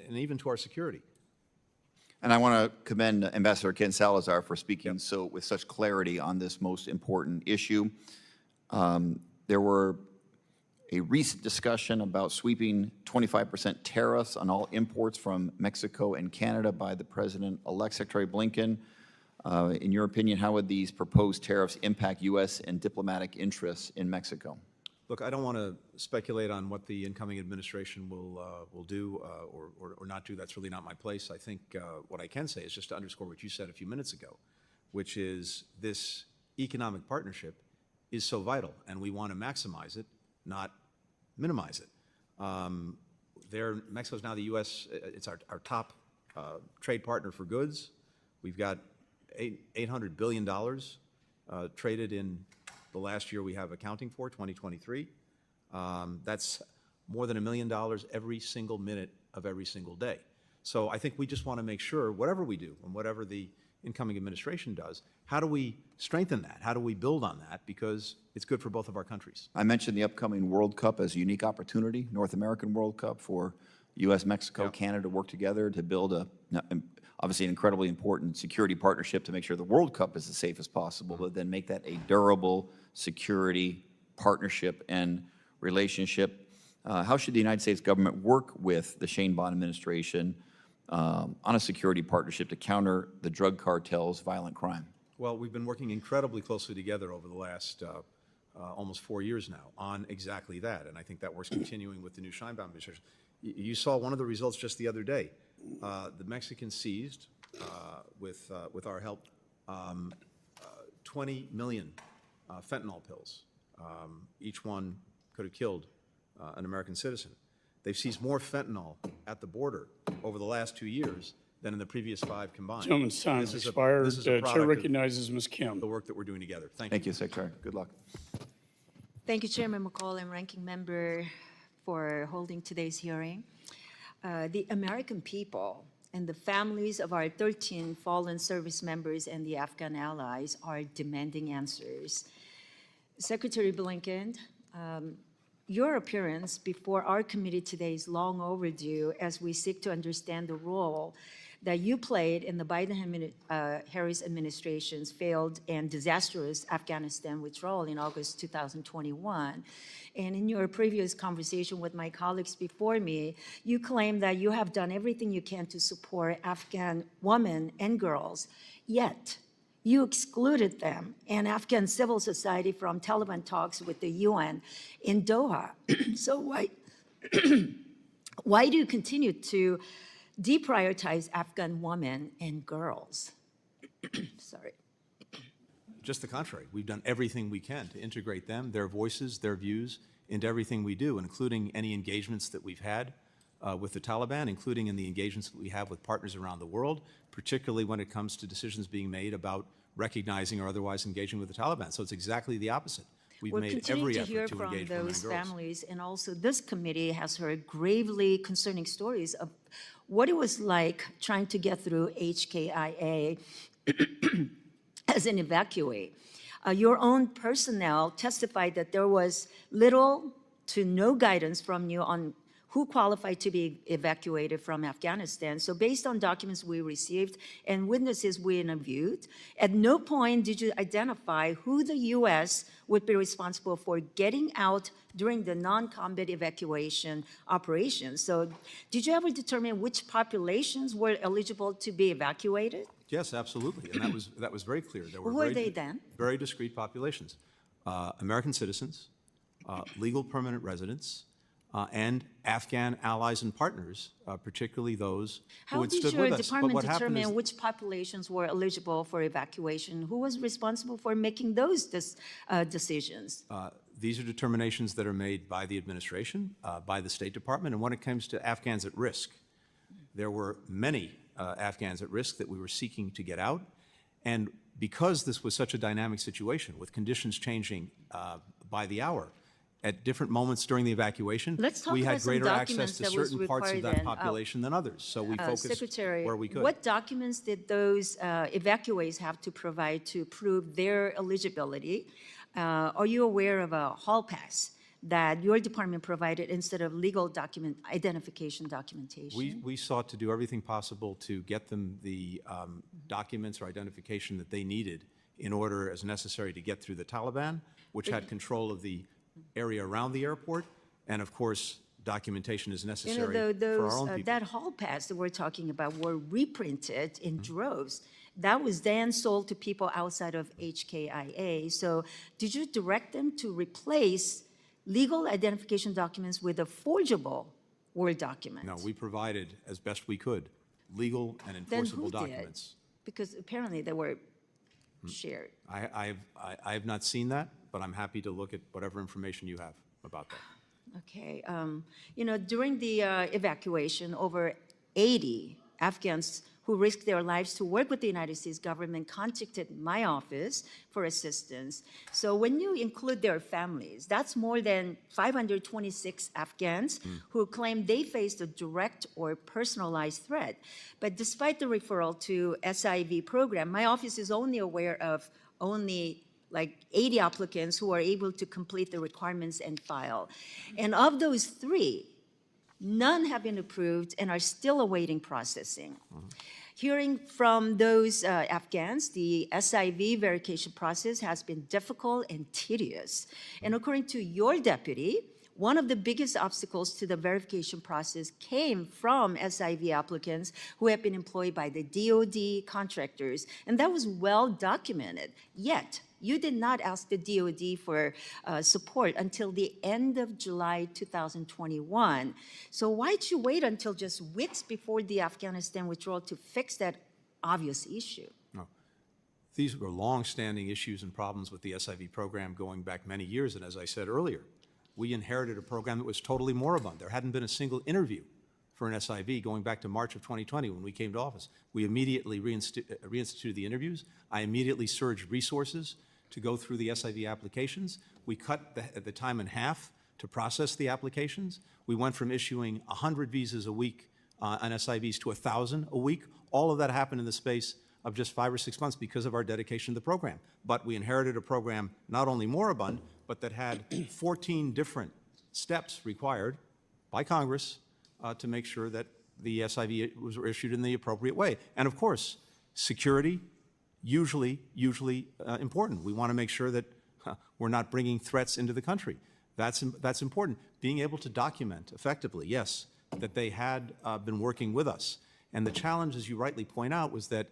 S3: and even to our security.
S18: And I want to commend Ambassador Ken Salazar for speaking with such clarity on this most important issue. There were a recent discussion about sweeping 25% tariffs on all imports from Mexico and Canada by the President-elect. Secretary Blinken, in your opinion, how would these proposed tariffs impact U.S. and diplomatic interests in Mexico?
S3: Look, I don't want to speculate on what the incoming administration will do or not do. That's really not my place. I think what I can say is just to underscore what you said a few minutes ago, which is this economic partnership is so vital, and we want to maximize it, not minimize it. Mexico's now the U.S., it's our top trade partner for goods. We've got $800 billion traded in the last year we have accounting for, 2023. That's more than $1 million every single minute of every single day. So I think we just want to make sure, whatever we do and whatever the incoming administration does, how do we strengthen that? How do we build on that? Because it's good for both of our countries.
S18: I mentioned the upcoming World Cup as a unique opportunity, North American World Cup, for U.S., Mexico, Canada to work together to build obviously an incredibly important security partnership to make sure the World Cup is as safe as possible, but then make that a durable security partnership and relationship. How should the United States government work with the Sheinbaum administration on a security partnership to counter the drug cartel's violent crime?
S3: Well, we've been working incredibly closely together over the last almost 4 years now on exactly that, and I think that work's continuing with the new Sheinbaum administration. You saw one of the results just the other day. The Mexicans seized, with our help, 20 million fentanyl pills. Each one could have killed an American citizen. They've seized more fentanyl at the border over the last 2 years than in the previous 5 combined.
S1: Gentleman's time has expired. Chair recognizes Ms. Kim.
S3: The work that we're doing together. Thank you.
S18: Thank you, Secretary. Good luck.
S19: Thank you, Chairman McCall and Ranking Member, for holding today's hearing. The American people and the families of our 13 fallen service members and the Afghan allies are demanding answers. Secretary Blinken, your appearance before our committee today is long overdue as we seek to understand the role that you played in the Biden-Harris administration's failed and disastrous Afghanistan withdrawal in August 2021. And in your previous conversation with my colleagues before me, you claimed that you have done everything you can to support Afghan women and girls, yet you excluded them and Afghan civil society from Taliban talks with the UN in Doha. So Why do you continue to deprioritize Afghan women and girls? Sorry.
S3: Just the contrary. We've done everything we can to integrate them, their voices, their views, into everything we do, including any engagements that we've had with the Taliban, including in the engagements that we have with partners around the world, particularly when it comes to decisions being made about recognizing or otherwise engaging with the Taliban. So it's exactly the opposite. We've
S19: We're
S3: made
S19: continuing
S3: every
S19: to
S3: effort
S19: hear
S3: to
S19: from
S3: engage women and
S19: those
S3: girls.
S19: families, and also this committee has heard gravely concerning stories of what it was like trying to get through HKIA as an evacuee. Your own personnel testified that there was little to no guidance from you on who qualified to be evacuated from Afghanistan. So based on documents we received and witnesses we interviewed, at no point did you identify who the U.S. would be responsible for getting out during the non-combat evacuation operations. So did you ever determine which populations were eligible to be evacuated?
S3: Yes, absolutely, and that was very clear. There
S19: Who were they then?
S3: Very discrete populations: American citizens, legal permanent residents, and Afghan allies and partners, particularly those who had stood with us.
S19: How did your
S3: But
S19: department
S3: what happened
S19: determine
S3: is
S19: which populations were eligible for evacuation? Who was responsible for making those decisions?
S3: these are determinations that are made by the administration, by the State Department, and when it comes to Afghans at risk, there were many Afghans at risk that we were seeking to get out. And because this was such a dynamic situation with conditions changing by the hour, at different moments during the evacuation, we had greater access to certain parts of that population than others. So we focused
S19: Secretary,
S3: where we could.
S19: what documents did those evacuees have to provide to prove their eligibility? Are you aware of a hall pass that your department provided instead of legal identification documentation?
S3: We sought to do everything possible to get them the documents or identification that they needed in order, as necessary, to get through the Taliban, which had control of the area around the airport, and of course, documentation is necessary for our own people.
S19: That hall pass that we're talking about were reprinted in droves. That was then sold to people outside of HKIA. So did you direct them to replace legal identification documents with a forgeable Word document?
S3: No, we provided, as best we could, legal and enforceable documents.
S19: Because apparently they were shared.
S3: I have not seen that, but I'm happy to look at whatever information you have about that.
S19: Okay. You know, during the evacuation, over 80 Afghans who risked their lives to work with the United States government contacted my office for assistance. So when you include their families, that's more than 526 Afghans who claim they faced a direct or personalized threat. But despite the referral to SIV program, my office is only aware of only like 80 applicants who are able to complete the requirements and file. And of those 3, none have been approved and are still awaiting processing. Hearing from those Afghans, the SIV verification process has been difficult and tedious. And according to your deputy, one of the biggest obstacles to the verification process came from SIV applicants who have been employed by the DoD contractors, and that was well documented. Yet, you did not ask the DoD for support until the end of July 2021. So why'd you wait until just weeks before the Afghanistan withdrawal to fix that obvious issue?
S3: No. These were long-standing issues and problems with the SIV program going back many years, and as I said earlier, we inherited a program that was totally moribund. There hadn't been a single interview for an SIV going back to March of 2020 when we came to office. We immediately reinstituted the interviews. I immediately surged resources to go through the SIV applications. We cut the time in half to process the applications. We went from issuing 100 visas a week on SIVs to 1,000 a week. All of that happened in the space of just 5 or 6 months because of our dedication to the program. But we inherited a program not only moribund, but that had 14 different steps required by Congress to make sure that the SIV was issued in the appropriate way. And of course, security, usually important. We want to make sure that we're not bringing threats into the country. That's important. Being able to document effectively, yes, that they had been working with us. And the challenge, as you rightly point out, was that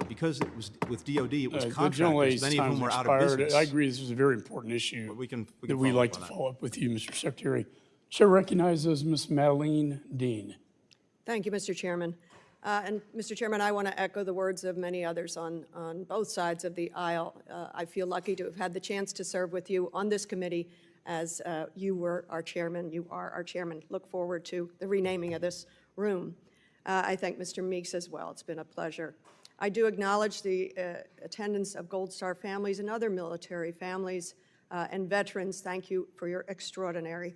S3: because it was with DoD, it was contractors, many of whom were out of business.
S1: I agree this is a very important issue
S3: we can
S1: that we'd like to
S3: up on
S1: follow up with you, Mr. Secretary. Chair recognizes Ms. Madeline Dean.
S20: Thank you, Mr. Chairman. And Mr. Chairman, I want to echo the words of many others on both sides of the aisle. I feel lucky to have had the chance to serve with you on this committee as you were our chairman. You are our chairman. Look forward to the renaming of this room. I thank Mr. Meeks as well. It's been a pleasure. I do acknowledge the attendance of Gold Star families and other military families and veterans. Thank you for your extraordinary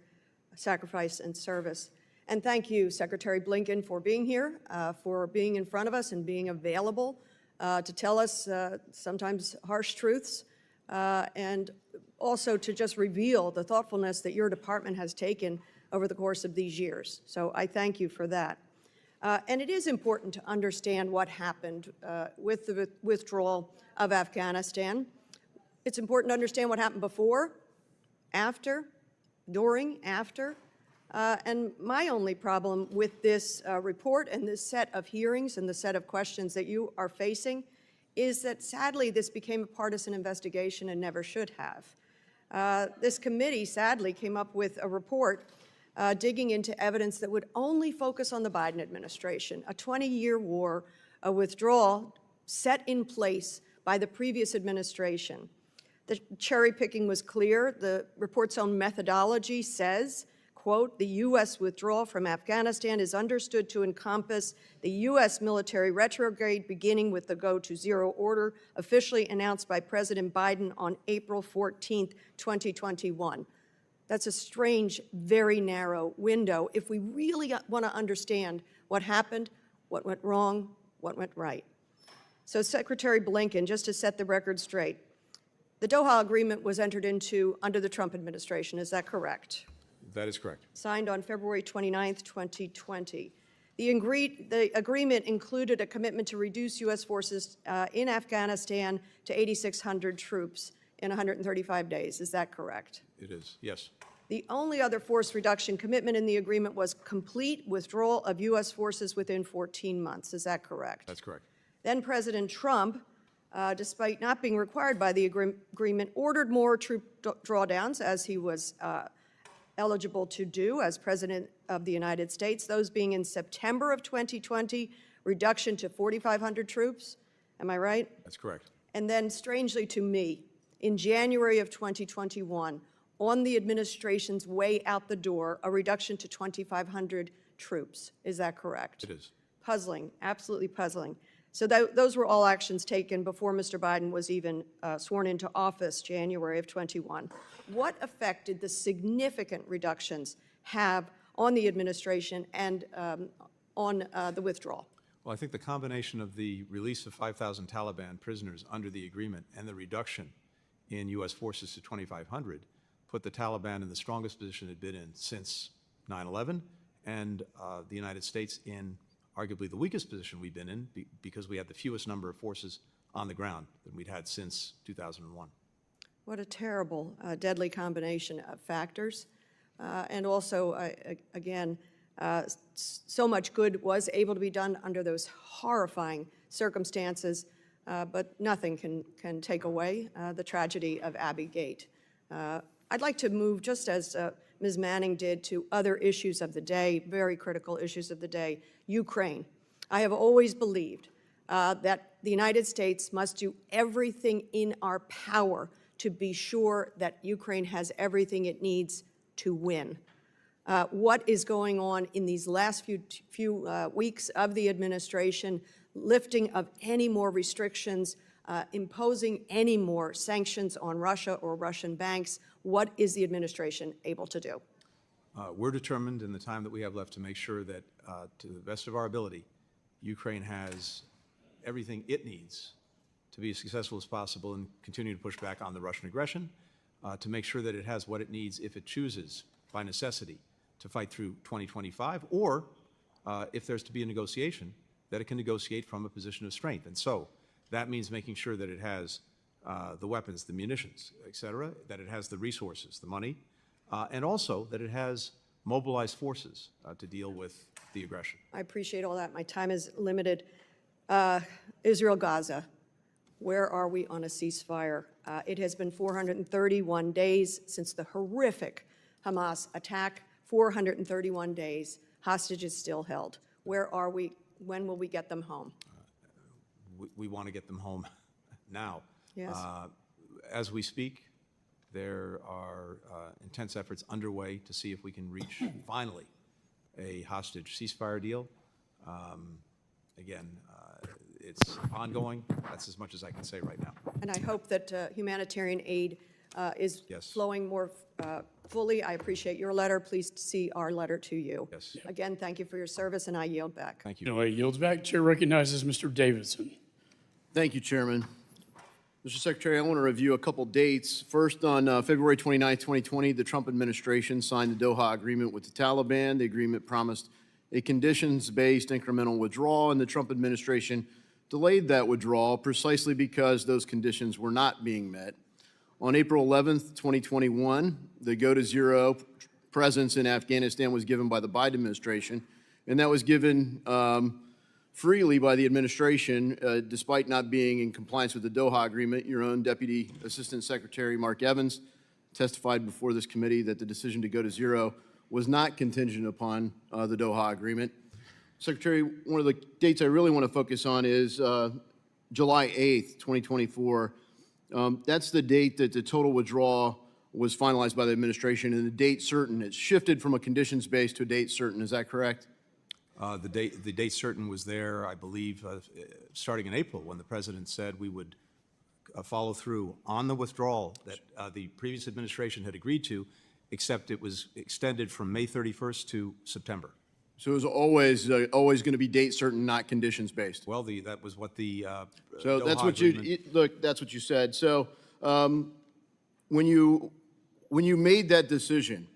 S20: sacrifice and service. And thank you, Secretary Blinken, for being here, for being in front of us and being available to tell us sometimes harsh truths, and also to just reveal the thoughtfulness that your department has taken over the course of these years. So I thank you for that. And it is important to understand what happened with the withdrawal of Afghanistan. It's important to understand what happened before, after, during, after. And my only problem with this report and this set of hearings and the set of questions that you are facing is that sadly this became a partisan investigation and never should have. This committee sadly came up with a report digging into evidence that would only focus on the Biden administration, a 20-year war, a withdrawal set in place by the previous administration. The cherry picking was clear. The report's own methodology says, quote, the U.S. withdrawal from Afghanistan is understood to encompass the U.S. military retrograde beginning with the go-to-zero order officially announced by President Biden on April 14th, 2021. That's a strange, very narrow window if we really want to understand what happened, what went wrong, what went right. So Secretary Blinken, just to set the record straight, the Doha agreement was entered into under the Trump administration, is that correct?
S3: That is correct.
S20: Signed on February 29th, 2020. The agreement included a commitment to reduce U.S. forces in Afghanistan to 8,600 troops in 135 days. Is that correct?
S3: It is, yes.
S20: The only other force reduction commitment in the agreement was complete withdrawal of U.S. forces within 14 months. Is that correct?
S3: That's correct.
S20: Then President Trump, despite not being required by the agreement, ordered more troop drawdowns as he was eligible to do as President of the United States, those being in September of 2020, reduction to 4,500 troops. Am I right?
S3: That's correct.
S20: And then, strangely to me, in January of 2021, on the administration's way out the door, a reduction to 2,500 troops. Is that correct?
S3: It is.
S20: Puzzling, absolutely puzzling. So those were all actions taken before Mr. Biden was even sworn into office, January of 21. What effect did the significant reductions have on the administration and on the withdrawal?
S3: Well, I think the combination of the release of 5,000 Taliban prisoners under the agreement and the reduction in U.S. forces to 2,500 put the Taliban in the strongest position it had been in since 9/11, and the United States in arguably the weakest position we've been in because we had the fewest number of forces on the ground than we'd had since 2001.
S20: What a terrible, deadly combination of factors. And also, again, so much good was able to be done under those horrifying circumstances, but nothing can take away the tragedy of Abbey Gate. I'd like to move, just as Ms. Manning did, to other issues of the day, very critical issues of the day. Ukraine. I have always believed that the United States must do everything in our power to be sure that Ukraine has everything it needs to win. What is going on in these last few weeks of the administration, lifting of any more restrictions, imposing any more sanctions on Russia or Russian banks, what is the administration able to do?
S3: We're determined in the time that we have left to make sure that, to the best of our ability, Ukraine has everything it needs to be as successful as possible and continue to push back on the Russian aggression, to make sure that it has what it needs if it chooses, by necessity, to fight through 2025, or if there's to be a negotiation, that it can negotiate from a position of strength. And so that means making sure that it has the weapons, the munitions, et cetera, that it has the resources, the money, and also that it has mobilized forces to deal with the aggression.
S20: I appreciate all that. My time is limited. Israel-Gaza, where are we on a ceasefire? It has been 431 days since the horrific Hamas attack 431 days, hostages still held. Where are we? When will we get them home?
S3: We want to get them home now.
S20: Yes.
S3: As we speak, there are intense efforts underway to see if we can reach, finally, a hostage ceasefire deal. Again, it's ongoing. That's as much as I can say right now.
S20: And I hope that humanitarian aid is
S3: Yes.
S20: flowing more fully. I appreciate your letter. Please see our letter to you.
S3: Yes.
S20: Again, thank you for your service, and I yield back.
S3: Thank you.
S1: Bill yields back. Chair recognizes Mr. Davidson.
S21: Thank you, Chairman. Mr. Secretary, I want to review a couple dates. First, on February 29, 2020, the Trump administration signed the Doha agreement with the Taliban. The agreement promised a conditions-based incremental withdrawal, and the Trump administration delayed that withdrawal precisely because those conditions were not being met. On April 11, 2021, the go-to-zero presence in Afghanistan was given by the Biden administration, and that was given freely by the administration, despite not being in compliance with the Doha agreement. Your own Deputy Assistant Secretary Mark Evans testified before this committee that the decision to go to zero was not contingent upon the Doha agreement. Secretary, one of the dates I really want to focus on is July 8th, 2024. That's the date that the total withdrawal was finalized by the administration, and the date certain. It's shifted from a conditions-based to a date certain. Is that correct?
S3: The date certain was there, I believe, starting in April, when the president said we would follow through on the withdrawal that the previous administration had agreed to, except it was extended from May 31st to September.
S21: So it was always going to be date certain, not conditions based.
S3: Well, that was what the
S21: so
S3: Doha
S21: that's what
S3: agreement.
S21: look. That's what you said. So when you made that decision,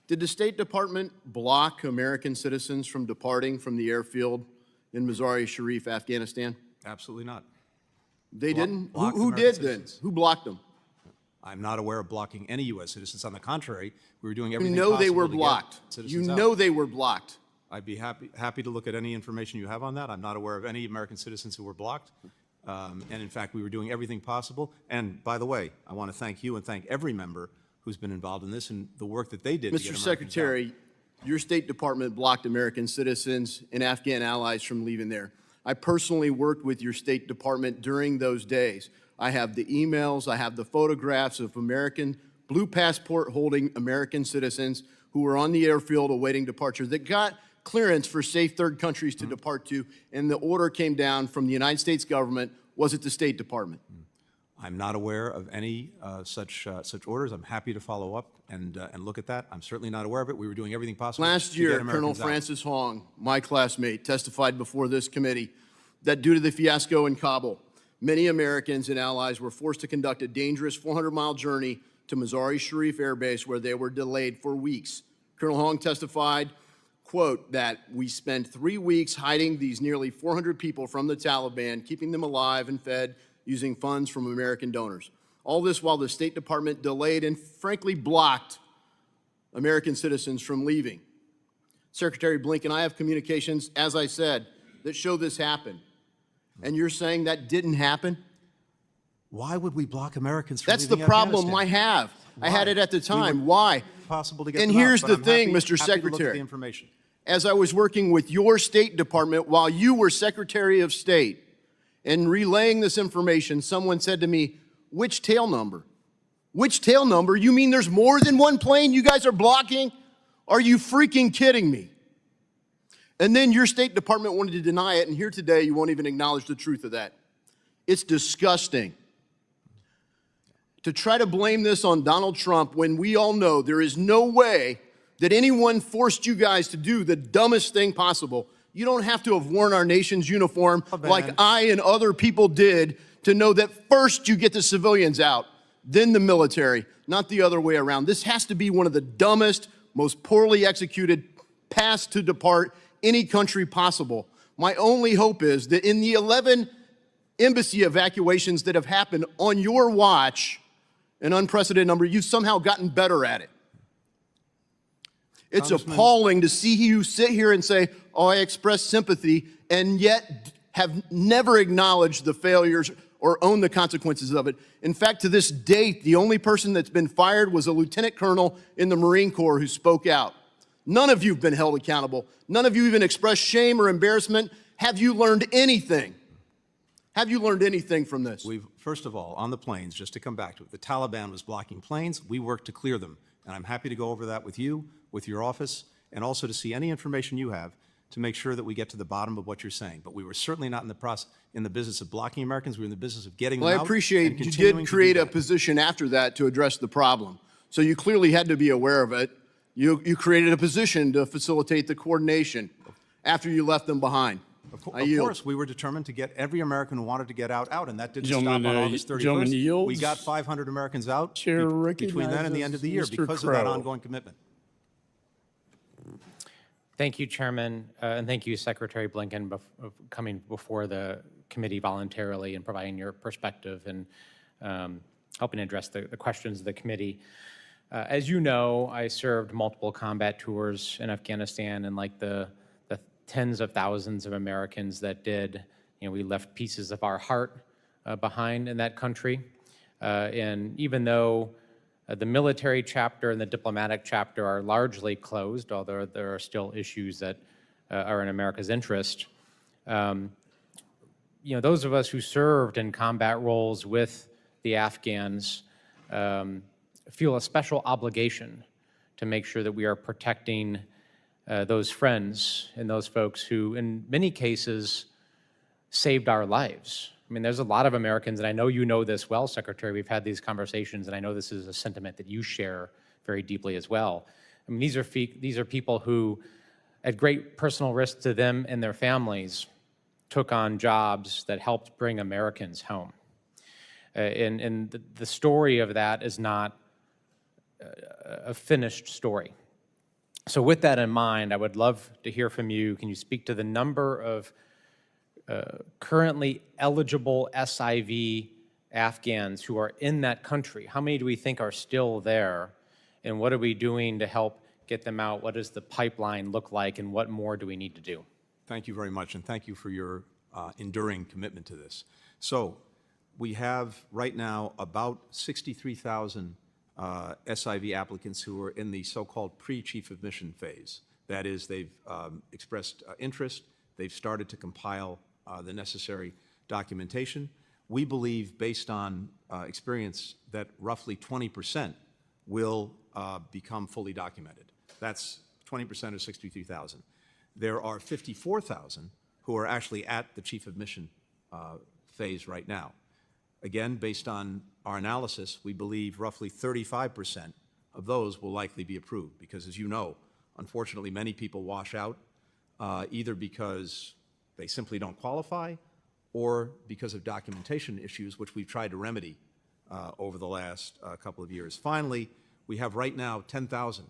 S21: did the State Department block American citizens from departing from the airfield in Mazar-e-Sharif, Afghanistan?
S3: Absolutely not.
S21: They didn't.
S3: Block
S21: Who
S3: American
S21: did
S3: citizens.
S21: then? Who blocked them?
S3: I'm not aware of blocking any U.S. citizens. On the contrary, we were doing
S21: You
S3: everything
S21: know
S3: possible
S21: they were
S3: to get
S21: blocked. You
S3: citizens out.
S21: know they were blocked.
S3: I'd be happy to look at any information you have on that. I'm not aware of any American citizens who were blocked. And in fact, we were doing everything possible. And by the way, I want to thank you and thank every member who's been involved in this and the work that they did to get
S21: Mr.
S3: Americans
S21: Secretary, your State Department blocked American citizens and Afghan allies from leaving there. I personally worked with your State Department during those days. I have the emails, I have the photographs of American blue passport holding American citizens who were on the airfield awaiting departure that got clearance for safe third countries to depart to, and the order came down from the United States government. Was it the State Department?
S3: I'm not aware of any such orders. I'm happy to follow up and look at that. I'm certainly not aware of it. We were doing everything possible.
S21: Last
S3: to
S21: year,
S3: get
S21: Colonel
S3: Americans out.
S21: Francis Hong, my classmate, testified before this committee that due to the fiasco in Kabul, many Americans and allies were forced to conduct a dangerous 400-mile journey to Mazar-e-Sharif Air Base, where they were delayed for weeks. Colonel Hong testified, quote, that we spent 3 weeks hiding these nearly 400 people from the Taliban, keeping them alive and fed using funds from American donors. All this while the State Department delayed and frankly blocked American citizens from leaving. Secretary Blinken, I have communications, as I said, that show this happened. And you're saying that didn't happen?
S3: Why would we block Americans from
S21: That's the
S3: leaving
S21: problem
S3: Afghanistan?
S21: I have. I had
S3: Why?
S21: it at the time.
S3: We would-
S21: Why?
S3: Possible to get
S21: And
S3: them out,
S21: here's
S3: but
S21: the
S3: I'm
S21: thing,
S3: happy-
S21: Mr.
S3: happy to look at
S21: Secretary.
S3: the information.
S21: As I was working with your State Department while you were Secretary of State and relaying this information, someone said to me, which tail number? Which tail number? You mean there's more than one plane you guys are blocking? Are you freaking kidding me? And then your State Department wanted to deny it, and here today you won't even acknowledge the truth of that. It's disgusting. To try to blame this on Donald Trump when we all know there is no way that anyone forced you guys to do the dumbest thing possible. You don't have to have worn our nation's uniform like I and other people did to know that first you get the civilians out, then the military, not the other way around. This has to be one of the dumbest, most poorly executed paths to depart any country possible. My only hope is that in the 11 embassy evacuations that have happened on your watch, an unprecedented number, you've somehow gotten better at it. It's appalling to see you sit here and say, oh, I express sympathy, and yet have never acknowledged the failures or own the consequences of it. In fact, to this date, the only person that's been fired was a lieutenant colonel in the Marine Corps who spoke out. None of you have been held accountable. None of you even expressed shame or embarrassment. Have you learned anything? Have you learned anything from this?
S3: First of all, on the planes, just to come back to it, the Taliban was blocking planes. We worked to clear them. And I'm happy to go over that with you, with your office, and also to see any information you have to make sure that we get to the bottom of what you're saying. But we were certainly not in the business of blocking Americans. We were in the business of getting them out.
S21: Well, I appreciate
S3: and
S21: you
S3: continuing
S21: did
S3: to
S21: create
S3: do
S21: a
S3: that.
S21: position after that to address the problem. So you clearly had to be aware of it. You created a position to facilitate the coordination after you left them behind.
S3: Of course, we were determined to get every American who wanted to get out, and that didn't
S1: Gentlemen,
S3: stop on August 31st.
S1: gentlemen yields.
S3: We got 500 Americans out
S1: Chair
S3: between then and the end of the year
S1: recognizes
S3: because
S1: Mr.
S3: of that
S1: Crow.
S3: ongoing commitment.
S7: Thank you, Chairman, and thank you, Secretary Blinken, for coming before the committee voluntarily and providing your perspective and helping address the questions of the committee. As you know, I served multiple combat tours in Afghanistan, and like the tens of thousands of Americans that did, we left pieces of our heart behind in that country. And even though the military chapter and the diplomatic chapter are largely closed, although there are still issues that are in America's interest, those of us who served in combat roles with the Afghans feel a special obligation to make sure that we are protecting those friends and those folks who, in many cases, saved our lives. I mean, there's a lot of Americans, and I know you know this well, Secretary. We've had these conversations, and I know this is a sentiment that you share very deeply as well. I mean, these are people who, at great personal risk to them and their families, took on jobs that helped bring Americans home. And the story of that is not a finished story. So with that in mind, I would love to hear from you. Can you speak to the number of currently eligible SIV Afghans who are in that country? How many do we think are still there? And what are we doing to help get them out? What does the pipeline look like? And what more do we need to do?
S3: Thank you very much, and thank you for your enduring commitment to this. So we have right now about 63,000 SIV applicants who are in the so-called pre-chief of mission phase. That is, they've expressed interest, they've started to compile the necessary documentation. We believe, based on experience, that roughly 20% will become fully documented. That's 20% of 63,000. There are 54,000 who are actually at the chief of mission phase right now. Again, based on our analysis, we believe roughly 35% of those will likely be approved because, as you know, unfortunately, many people wash out either because they simply don't qualify or because of documentation issues, which we've tried to remedy over the last couple of years. Finally, we have right now 10,000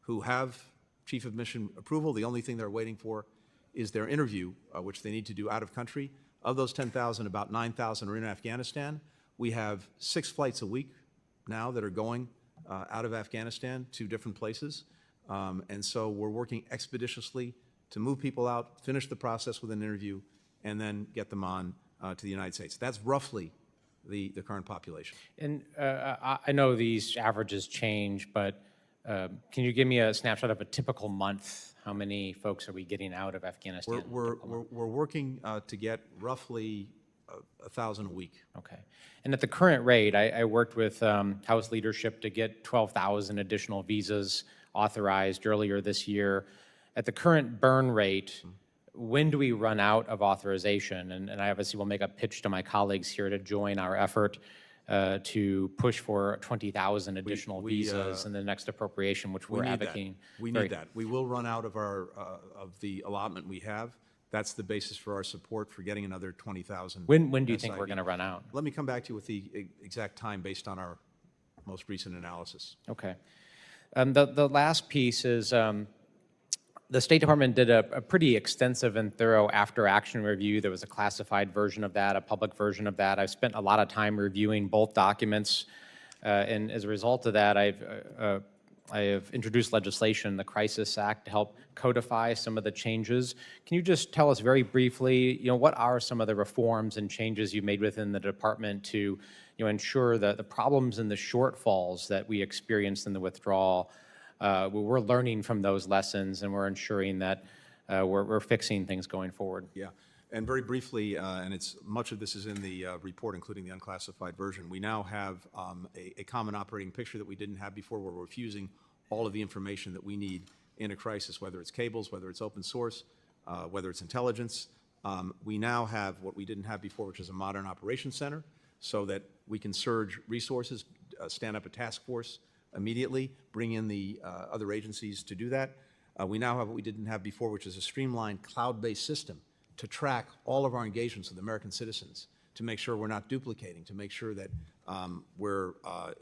S3: who have chief of mission approval. The only thing they're waiting for is their interview, which they need to do out of country. Of those 10,000, about 9,000 are in Afghanistan. We have 6 flights a week now that are going out of Afghanistan to different places. And so we're working expeditiously to move people out, finish the process with an interview, and then get them on to the United States. That's roughly the current population.
S7: And I know these averages change, but can you give me a snapshot of a typical month? How many folks are we getting out of Afghanistan?
S3: We're working to get roughly 1,000 a week.
S7: Okay. And at the current rate, I worked with House leadership to get 12,000 additional visas authorized earlier this year. At the current burn rate, when do we run out of authorization? And I obviously will make a pitch to my colleagues here to join our effort to push for 20,000 additional visas in the next appropriation, which we're advocating.
S3: We need that. We will run out of our of the allotment we have. That's the basis for our support for getting another 20,000.
S7: When do you think we're going to run out?
S3: Let me come back to you with the exact time based on our most recent analysis.
S7: Okay. The last piece is the State Department did a pretty extensive and thorough after-action review. There was a classified version of that, a public version of that. I've spent a lot of time reviewing both documents, and as a result of that, I have introduced legislation, the Crisis Act, to help codify some of the changes. Can you just tell us very briefly, what are some of the reforms and changes you made within the department to, ensure that the problems and the shortfalls that we experienced in the withdrawal we're learning from those lessons, and we're ensuring that we're fixing things going forward.
S3: Yeah, and very briefly, and it's much of this is in the report, including the unclassified version. We now have a common operating picture that we didn't have before, where we're fusing all of the information that we need in a crisis, whether it's cables, whether it's open source, whether it's intelligence. We now have what we didn't have before, which is a modern operations center, so that we can surge resources, stand up a task force immediately, bring in the other agencies to do that. We now have what we didn't have before, which is a streamlined cloud-based system to track all of our engagements with American citizens, to make sure we're not duplicating, to make sure that we're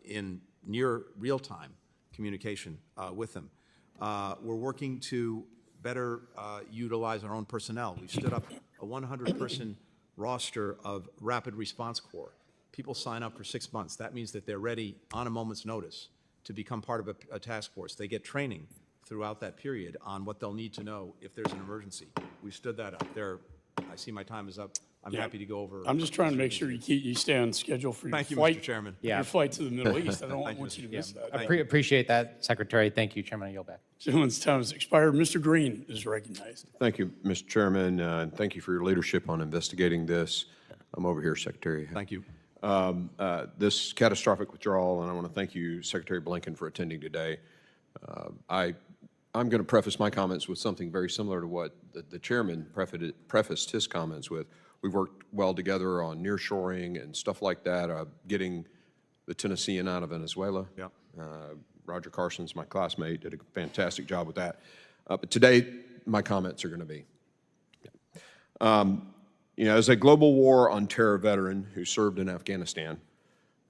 S3: in near real-time communication with them. We're working to better utilize our own personnel. We've stood up a 100-person roster of Rapid Response Corps. People sign up for 6 months. That means that they're ready on a moment's notice to become part of a task force. They get training throughout that period on what they'll need to know if there's an emergency. We stood that up. I see my time is up. I'm happy to go over.
S1: I'm just trying to make sure you stay on schedule for your
S3: Thank you,
S1: flight.
S3: Mr. Chairman.
S1: Your flight to the Middle East. I don't want you to miss that.
S7: Appreciate that, Secretary. Thank you, Chairman. I yield back.
S1: Gentleman's time has expired. Mr. Green is recognized.
S8: Thank you, Mr. Chairman, and thank you for your leadership on investigating this. I'm over here, Secretary.
S3: Thank you.
S8: This catastrophic withdrawal, and I want to thank you, Secretary Blinken, for attending today. I'm going to preface my comments with something very similar to what the chairman prefaced his comments with. We've worked well together on nearshoring and stuff like that, getting the Tennessean out of Venezuela.
S3: Yeah.
S8: Roger Carson's my classmate, did a fantastic job with that. But today, my comments are going to be, as a global war on terror veteran who served in Afghanistan,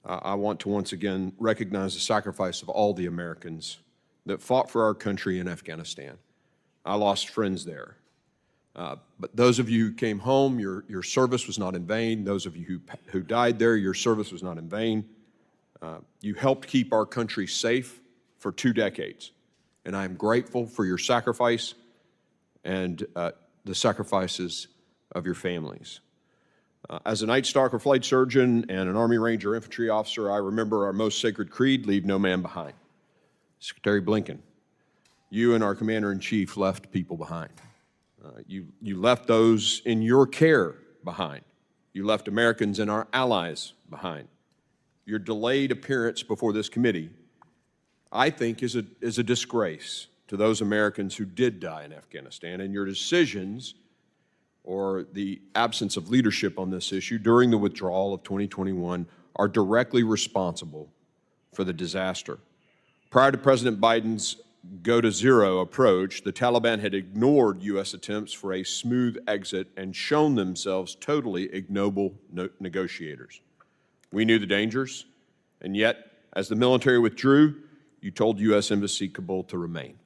S8: I want to once again recognize the sacrifice of all the Americans that fought for our country in Afghanistan. I lost friends there. But those of you who came home, your service was not in vain. Those of you who died there, your service was not in vain. You helped keep our country safe for 2 decades. And I am grateful for your sacrifice and the sacrifices of your families. As a Night Stalker flight surgeon and an Army Ranger infantry officer, I remember our most sacred creed, leave no man behind. Secretary Blinken, you and our Commander-in-Chief left people behind. You left those in your care behind. You left Americans and our allies behind. Your delayed appearance before this committee, I think, is a disgrace to those Americans who did die in Afghanistan, and your decisions or the absence of leadership on this issue during the withdrawal of 2021 are directly responsible for the disaster. Prior to President Biden's go-to-zero approach, the Taliban had ignored U.S. attempts for a smooth exit and shown themselves totally ignoble negotiators. We knew the dangers, and yet, as the military withdrew, you told U.S. Embassy Kabul to remain.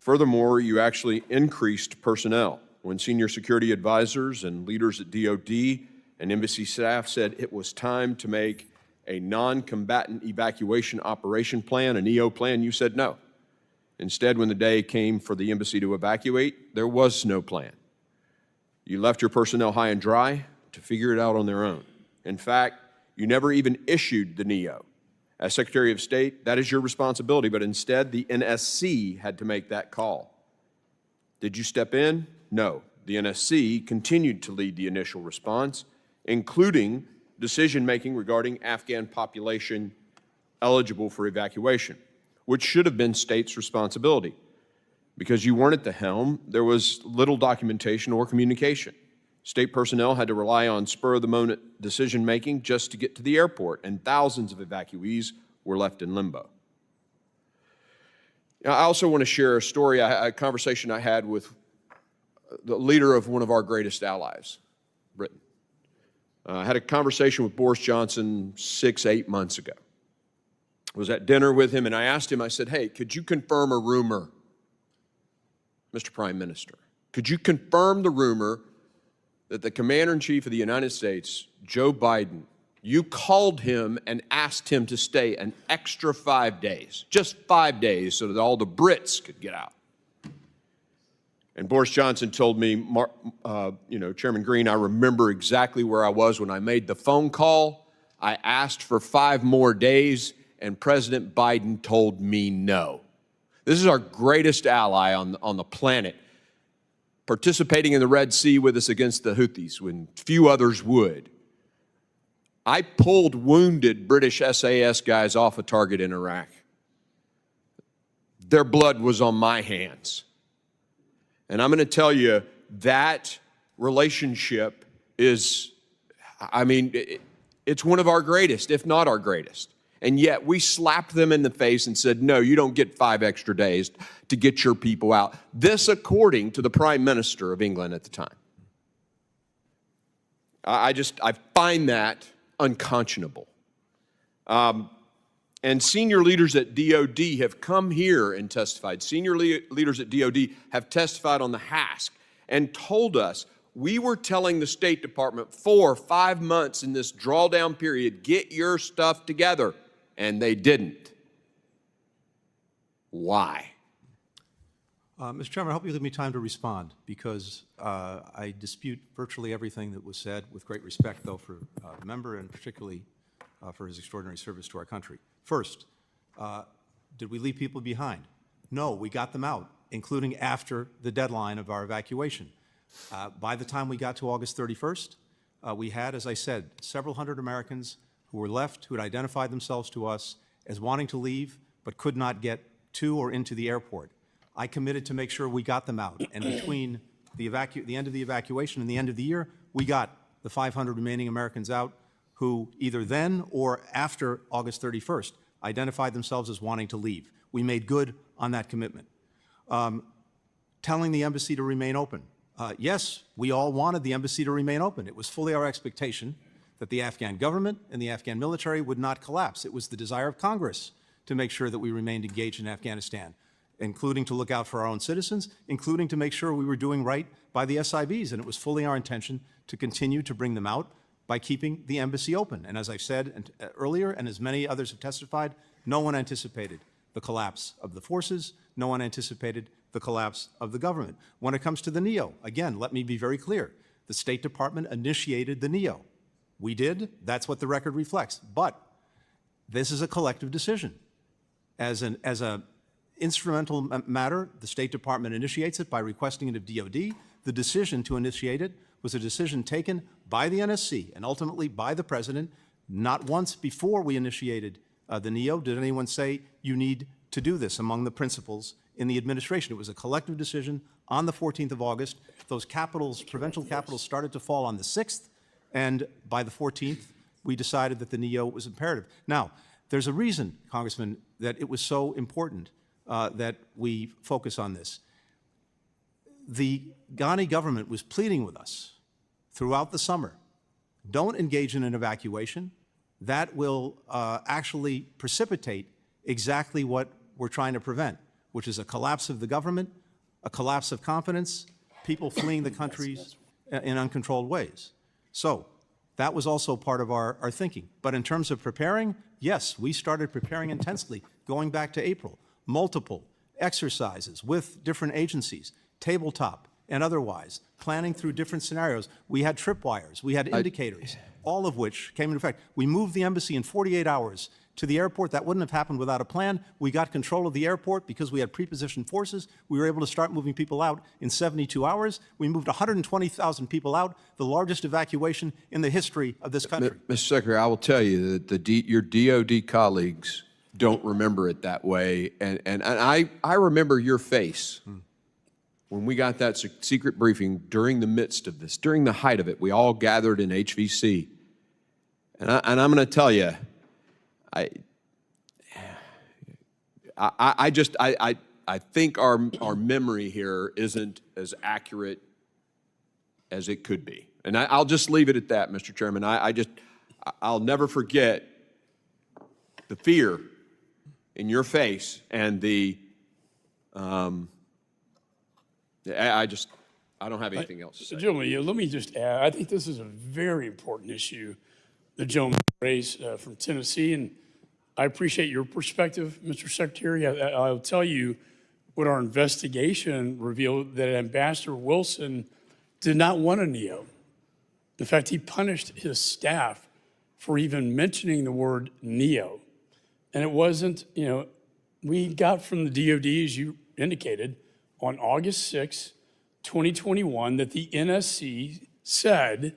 S8: Furthermore, you actually increased personnel. When senior security advisors and leaders at DOD and embassy staff said it was time to make a non-combatant evacuation operation plan, an EO plan, you said no. Instead, when the day came for the embassy to evacuate, there was no plan. You left your personnel high and dry to figure it out on their own. In fact, you never even issued the NEO. As Secretary of State, that is your responsibility, but instead the NSC had to make that call. Did you step in? No. The NSC continued to lead the initial response, including decision-making regarding Afghan population eligible for evacuation, which should have been states' responsibility. Because you weren't at the helm, there was little documentation or communication. State personnel had to rely on spur-of-the-moment decision-making just to get to the airport, and thousands of evacuees were left in limbo. Now, I also want to share a story, a conversation I had with the leader of one of our greatest allies, Britain. I had a conversation with Boris Johnson 6-8 months ago. I was at dinner with him, and I asked him, I said, hey, could you confirm a rumor, Mr. Prime Minister? Could you confirm the rumor that the Commander-in-Chief of the United States, Joe Biden, you called him and asked him to stay an extra 5 days, just 5 days, so that all the Brits could get out? And Boris Johnson told me, Chairman Green, I remember exactly where I was when I made the phone call. I asked for 5 more days, and President Biden told me no. This is our greatest ally on the planet, participating in the Red Sea with us against the Houthis when few others would. I pulled wounded British SAS guys off a target in Iraq. Their blood was on my hands. And I'm going to tell you, that relationship is, I mean, it's one of our greatest, if not our greatest. And yet we slapped them in the face and said, no, you don't get 5 extra days to get your people out. This according to the Prime Minister of England at the time. I find that unconscionable. And senior leaders at DOD have come here and testified. Senior leaders at DOD have testified on the HASC and told us, we were telling the State Department 4 or 5 months in this drawdown period, get your stuff together, and they didn't. Why?
S3: Mr. Chairman, I hope you give me time to respond, because I dispute virtually everything that was said, with great respect, though, for the member and particularly for his extraordinary service to our country. First, did we leave people behind? No, we got them out, including after the deadline of our evacuation. By the time we got to August 31st, we had, as I said, several hundred Americans who were left, who had identified themselves to us as wanting to leave but could not get to or into the airport. I committed to make sure we got them out, and between the end of the evacuation and the end of the year, we got the 500 remaining Americans out who either then or after August 31st identified themselves as wanting to leave. We made good on that commitment. Telling the embassy to remain open. Yes, we all wanted the embassy to remain open. It was fully our expectation that the Afghan government and the Afghan military would not collapse. It was the desire of Congress to make sure that we remained engaged in Afghanistan, including to look out for our own citizens, including to make sure we were doing right by the SIVs. And it was fully our intention to continue to bring them out by keeping the embassy open. And as I've said earlier, and as many others have testified, no one anticipated the collapse of the forces. No one anticipated the collapse of the government. When it comes to the NEO, again, let me be very clear. The State Department initiated the NEO. We did. That's what the record reflects. But this is a collective decision. As an instrumental matter, the State Department initiates it by requesting it of DOD. The decision to initiate it was a decision taken by the NSC and ultimately by the President. Not once before we initiated the NEO did anyone say, you need to do this among the principals in the administration. It was a collective decision on the 14th of August. Those capitals, provincial capitals, started to fall on the 6th, and by the 14th, we decided that the NEO was imperative. Now, there's a reason, Congressman, that it was so important that we focus on this. The Ghani government was pleading with us throughout the summer, don't engage in an evacuation. That will actually precipitate exactly what we're trying to prevent, which is a collapse of the government, a collapse of confidence, people fleeing the countries in uncontrolled ways. So that was also part of our thinking. But in terms of preparing, yes, we started preparing intensely going back to April. Multiple exercises with different agencies, tabletop and otherwise, planning through different scenarios. We had tripwires, we had indicators, all of which came into effect. We moved the embassy in 48 hours to the airport. That wouldn't have happened without a plan. We got control of the airport because we had prepositioned forces. We were able to start moving people out in 72 hours. We moved 120,000 people out, the largest evacuation in the history of this country.
S8: Mr. Secretary, I will tell you that your DOD colleagues don't remember it that way. And I remember your face when we got that secret briefing during the midst of this, during the height of it. We all gathered in HVC. And I'm going to tell you, I think our memory here isn't as accurate as it could be. And I'll just leave it at that, Mr. Chairman. I'll never forget the fear in your face and I don't have anything else to say.
S1: Gentlemen, let me just add, I think this is a very important issue the gentleman raised from Tennessee, and I appreciate your perspective, Mr. Secretary. I'll tell you what our investigation revealed, that Ambassador Wilson did not want a NEO. In fact, he punished his staff for even mentioning the word NEO. And it wasn't, we got from the DOD, as you indicated, on August 6, 2021, that the NSC said,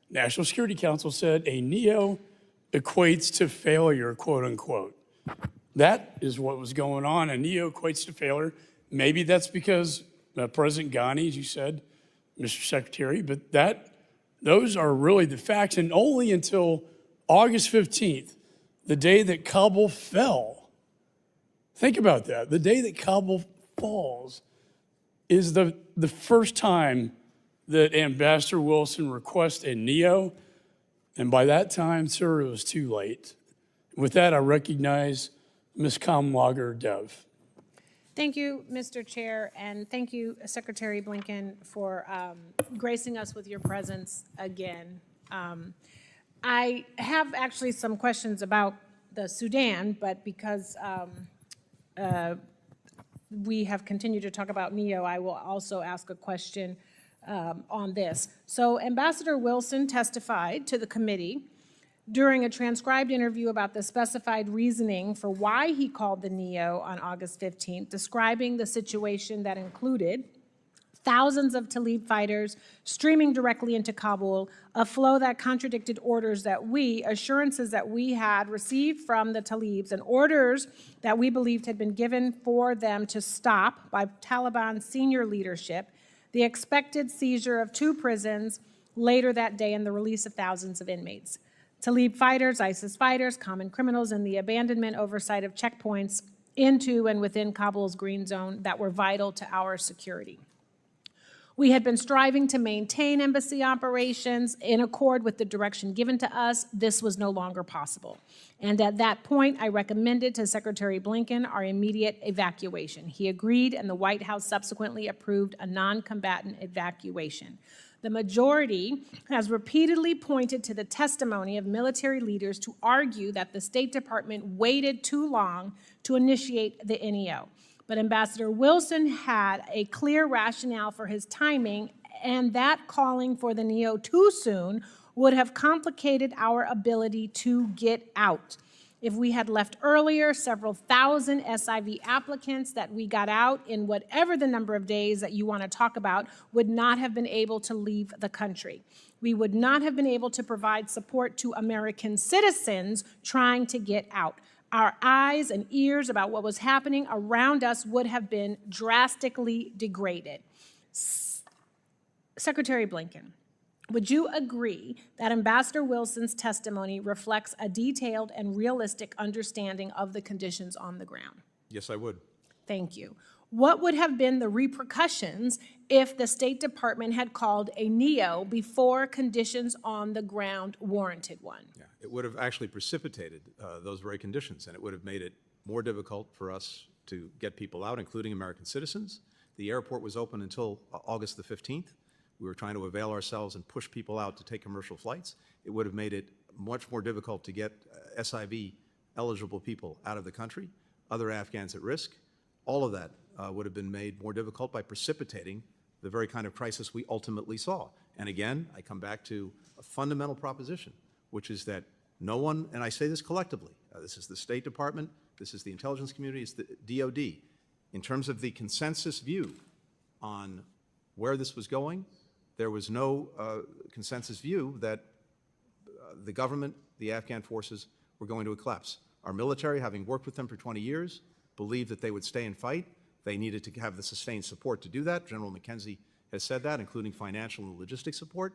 S1: National Security Council said, a NEO equates to failure, quote unquote. That is what was going on. A NEO equates to failure. Maybe that's because President Ghani, as you said, Mr. Secretary, but those are really the facts. And only until August 15th, the day that Kabul fell, think about that, the day that Kabul falls is the first time that Ambassador Wilson requests a NEO. And by that time, sir, it was too late. With that, I recognize Ms. Kamlager-Dev.
S9: Thank you, Mr. Chair, and thank you, Secretary Blinken, for gracing us with your presence again. I have actually some questions about the Sudan, but because we have continued to talk about NEO, I will also ask a question on this. So Ambassador Wilson testified to the committee during a transcribed interview about the specified reasoning for why he called the NEO on August 15th, describing the situation that included thousands of Tlaib fighters streaming directly into Kabul, a flow that contradicted assurances that we had received from the Tlaibs, and orders that we believed had been given for them to stop by Taliban senior leadership, the expected seizure of 2 prisons later that day, and the release of thousands of inmates. Tlaib fighters, ISIS fighters, common criminals, and the abandonment oversight of checkpoints into and within Kabul's green zone that were vital to our security. We had been striving to maintain embassy operations in accord with the direction given to us. This was no longer possible. And at that point, I recommended to Secretary Blinken our immediate evacuation. He agreed, and the White House subsequently approved a non-combatant evacuation. The majority has repeatedly pointed to the testimony of military leaders to argue that the State Department waited too long to initiate the NEO. But Ambassador Wilson had a clear rationale for his timing, and that calling for the NEO too soon would have complicated our ability to get out. If we had left earlier, several thousand SIV applicants that we got out in whatever the number of days that you want to talk about would not have been able to leave the country. We would not have been able to provide support to American citizens trying to get out. Our eyes and ears about what was happening around us would have been drastically degraded. Secretary Blinken, would you agree that Ambassador Wilson's testimony reflects a detailed and realistic understanding of the conditions on the ground?
S3: Yes, I would.
S9: Thank you. What would have been the repercussions if the State Department had called a NEO before conditions on the ground warranted one?
S3: Yeah, it would have actually precipitated those very conditions, and it would have made it more difficult for us to get people out, including American citizens. The airport was open until August the 15th. We were trying to avail ourselves and push people out to take commercial flights. It would have made it much more difficult to get SIV-eligible people out of the country, other Afghans at risk. All of that would have been made more difficult by precipitating the very kind of crisis we ultimately saw. And again, I come back to a fundamental proposition, which is that no one, and I say this collectively, this is the State Department, this is the intelligence community, it's the DOD, in terms of the consensus view on where this was going, there was no consensus view that the government, the Afghan forces, were going to collapse. Our military, having worked with them for 20 years, believed that they would stay and fight. They needed to have the sustained support to do that. General McKenzie has said that, including financial and logistic support.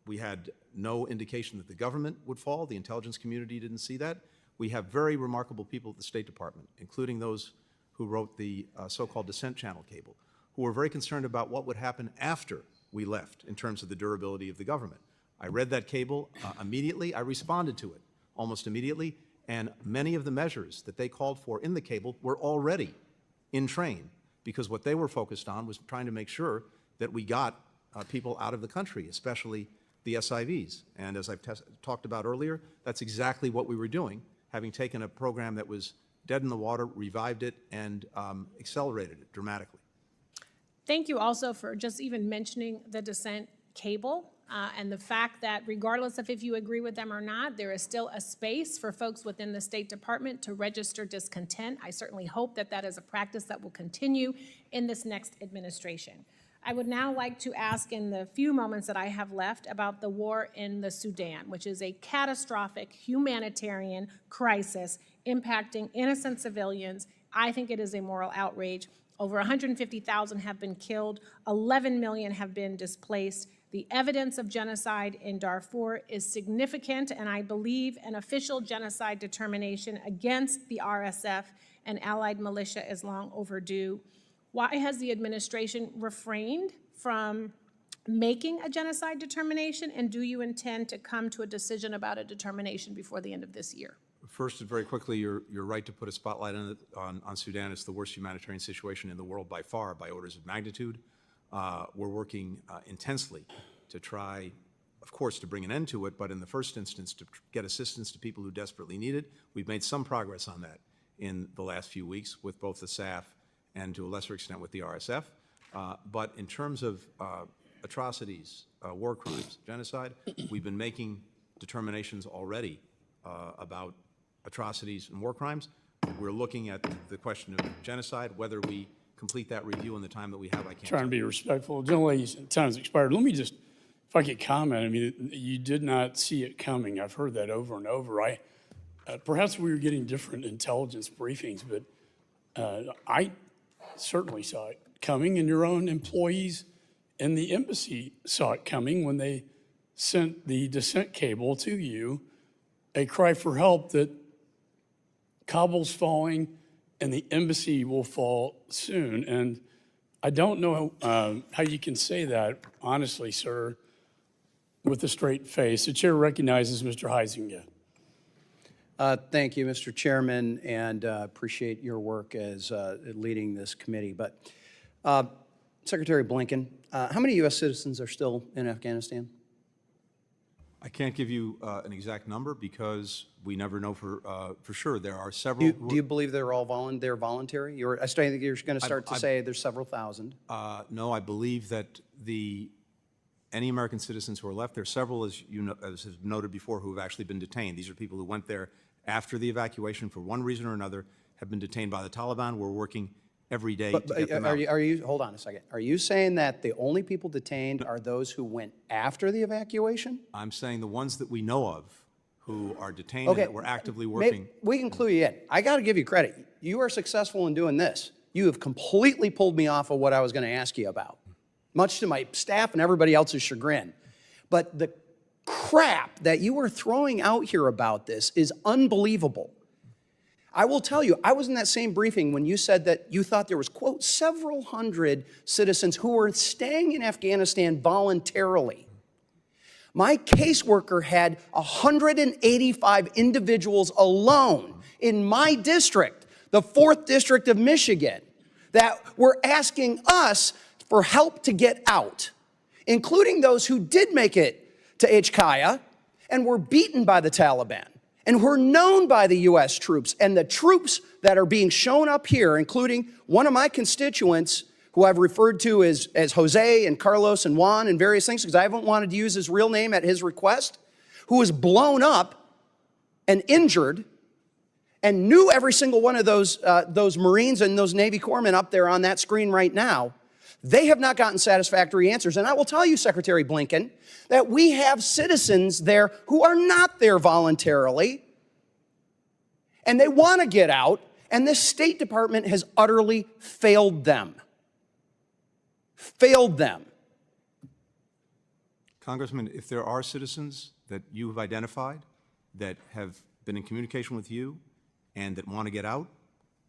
S3: We had no indication that the government would fall. The intelligence community didn't see that. We have very remarkable people at the State Department, including those who wrote the so-called descent channel cable, who were very concerned about what would happen after we left in terms of the durability of the government. I read that cable immediately. I responded to it almost immediately, and many of the measures that they called for in the cable were already in train, because what they were focused on was trying to make sure that we got people out of the country, especially the SIVs. And as I've talked about earlier, that's exactly what we were doing, having taken a program that was dead in the water, revived it, and accelerated it dramatically.
S9: Thank you also for just even mentioning the descent cable. and the fact that regardless of if you agree with them or not, there is still a space for folks within the State Department to register discontent. I certainly hope that that is a practice that will continue in this next administration. I would now like to ask in the few moments that I have left about the war in the Sudan, which is a catastrophic humanitarian crisis impacting innocent civilians. I think it is a moral outrage. Over 150,000 have been killed, 11 million have been displaced. The evidence of genocide in Darfur is significant, and I believe an official genocide determination against the RSF and allied militia is long overdue. Why has the administration refrained from making a genocide determination, and do you intend to come to a decision about a determination before the end of this year?
S3: First, and very quickly, you're right to put a spotlight on Sudan. It's the worst humanitarian situation in the world by far, by orders of magnitude. We're working intensely to try, of course, to bring an end to it, but in the first instance, to get assistance to people who desperately need it. We've made some progress on that in the last few weeks with both the SAF and to a lesser extent with the RSF. But in terms of atrocities, war crimes, genocide, we've been making determinations already about atrocities and war crimes. We're looking at the question of genocide, whether we complete that review in the time that we have. I can't
S1: Trying to be respectful. Gentleman's time's expired. Let me just, if I could comment, I mean, you did not see it coming. I've heard that over and over. Perhaps we were getting different intelligence briefings, but I certainly saw it coming, and your own employees in the embassy saw it coming when they sent the descent cable to you, a cry for help that Kabul's falling and the embassy will fall soon. And I don't know how you can say that, honestly, sir, with a straight face. The chair recognizes Mr. Huizenga.
S10: Thank you, Mr. Chairman, and appreciate your work as leading this committee. But Secretary Blinken, how many U.S. citizens are still in Afghanistan?
S3: I can't give you an exact number because we never know for sure. There are several.
S10: Do you believe they're all voluntary? I think you're going to start to say there's several thousand.
S3: No, I believe that any American citizens who are left, there are several, as has noted before, who have actually been detained. These are people who went there after the evacuation for one reason or another, have been detained by the Taliban. We're working every day to get them out.
S10: Hold on a second. Are you saying that the only people detained are those who went after the evacuation?
S3: I'm saying the ones that we know of who are detained and that we're actively working.
S10: We can clue you in. I got to give you credit. You are successful in doing this. You have completely pulled me off of what I was going to ask you about, much to my staff and everybody else's chagrin. But the crap that you are throwing out here about this is unbelievable. I will tell you, I was in that same briefing when you said that you thought there was, quote, several hundred citizens who were staying in Afghanistan voluntarily. My caseworker had 185 individuals alone in my district, the 4th District of Michigan, that were asking us for help to get out, including those who did make it to Hkaya and were beaten by the Taliban and were known by the U.S. troops. And the troops that are being shown up here, including one of my constituents who I've referred to as Jose and Carlos and Juan and various things, because I haven't wanted to use his real name at his request, who was blown up and injured and knew every single one of those Marines and those Navy corpsmen up there on that screen right now. They have not gotten satisfactory answers. And I will tell you, Secretary Blinken, that we have citizens there who are not there voluntarily, and they want to get out, and this State Department has utterly failed them. Failed them.
S3: Congressman, if there are citizens that you have identified that have been in communication with you and that want to get out,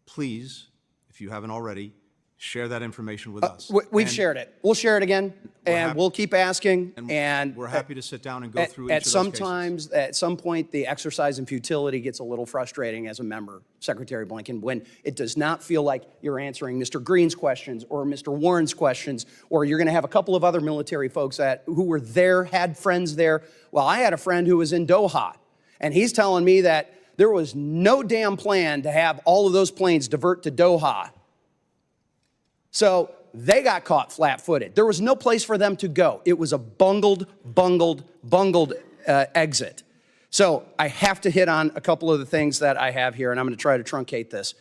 S3: please, if you haven't already, share that information with us.
S10: We've shared it. We'll share it again, and we'll keep asking. And
S3: we're happy to sit down and go through each of those cases.
S10: At some point, the exercise in futility gets a little frustrating as a member, Secretary Blinken, when it does not feel like you're answering Mr. Green's questions or Mr. Warren's questions, or you're going to have a couple of other military folks who were there, had friends there. Well, I had a friend who was in Doha, and he's telling me that there was no damn plan to have all of those planes divert to Doha. So they got caught flat-footed. There was no place for them to go. It was a bungled exit. So I have to hit on a couple of the things that I have here, and I'm going to try to truncate this.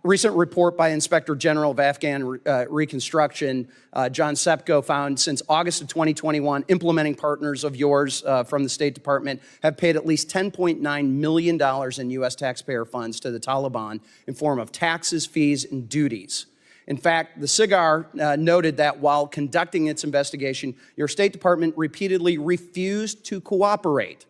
S10: Recent report by Inspector General of Afghan Reconstruction, John Sepko, found since August of 2021, implementing partners of yours from the State Department have paid at least $10.9 million in U.S. taxpayer funds to the Taliban in form of taxes, fees, and duties. In fact, the SIGAR noted that while conducting its investigation, your State Department repeatedly refused to cooperate.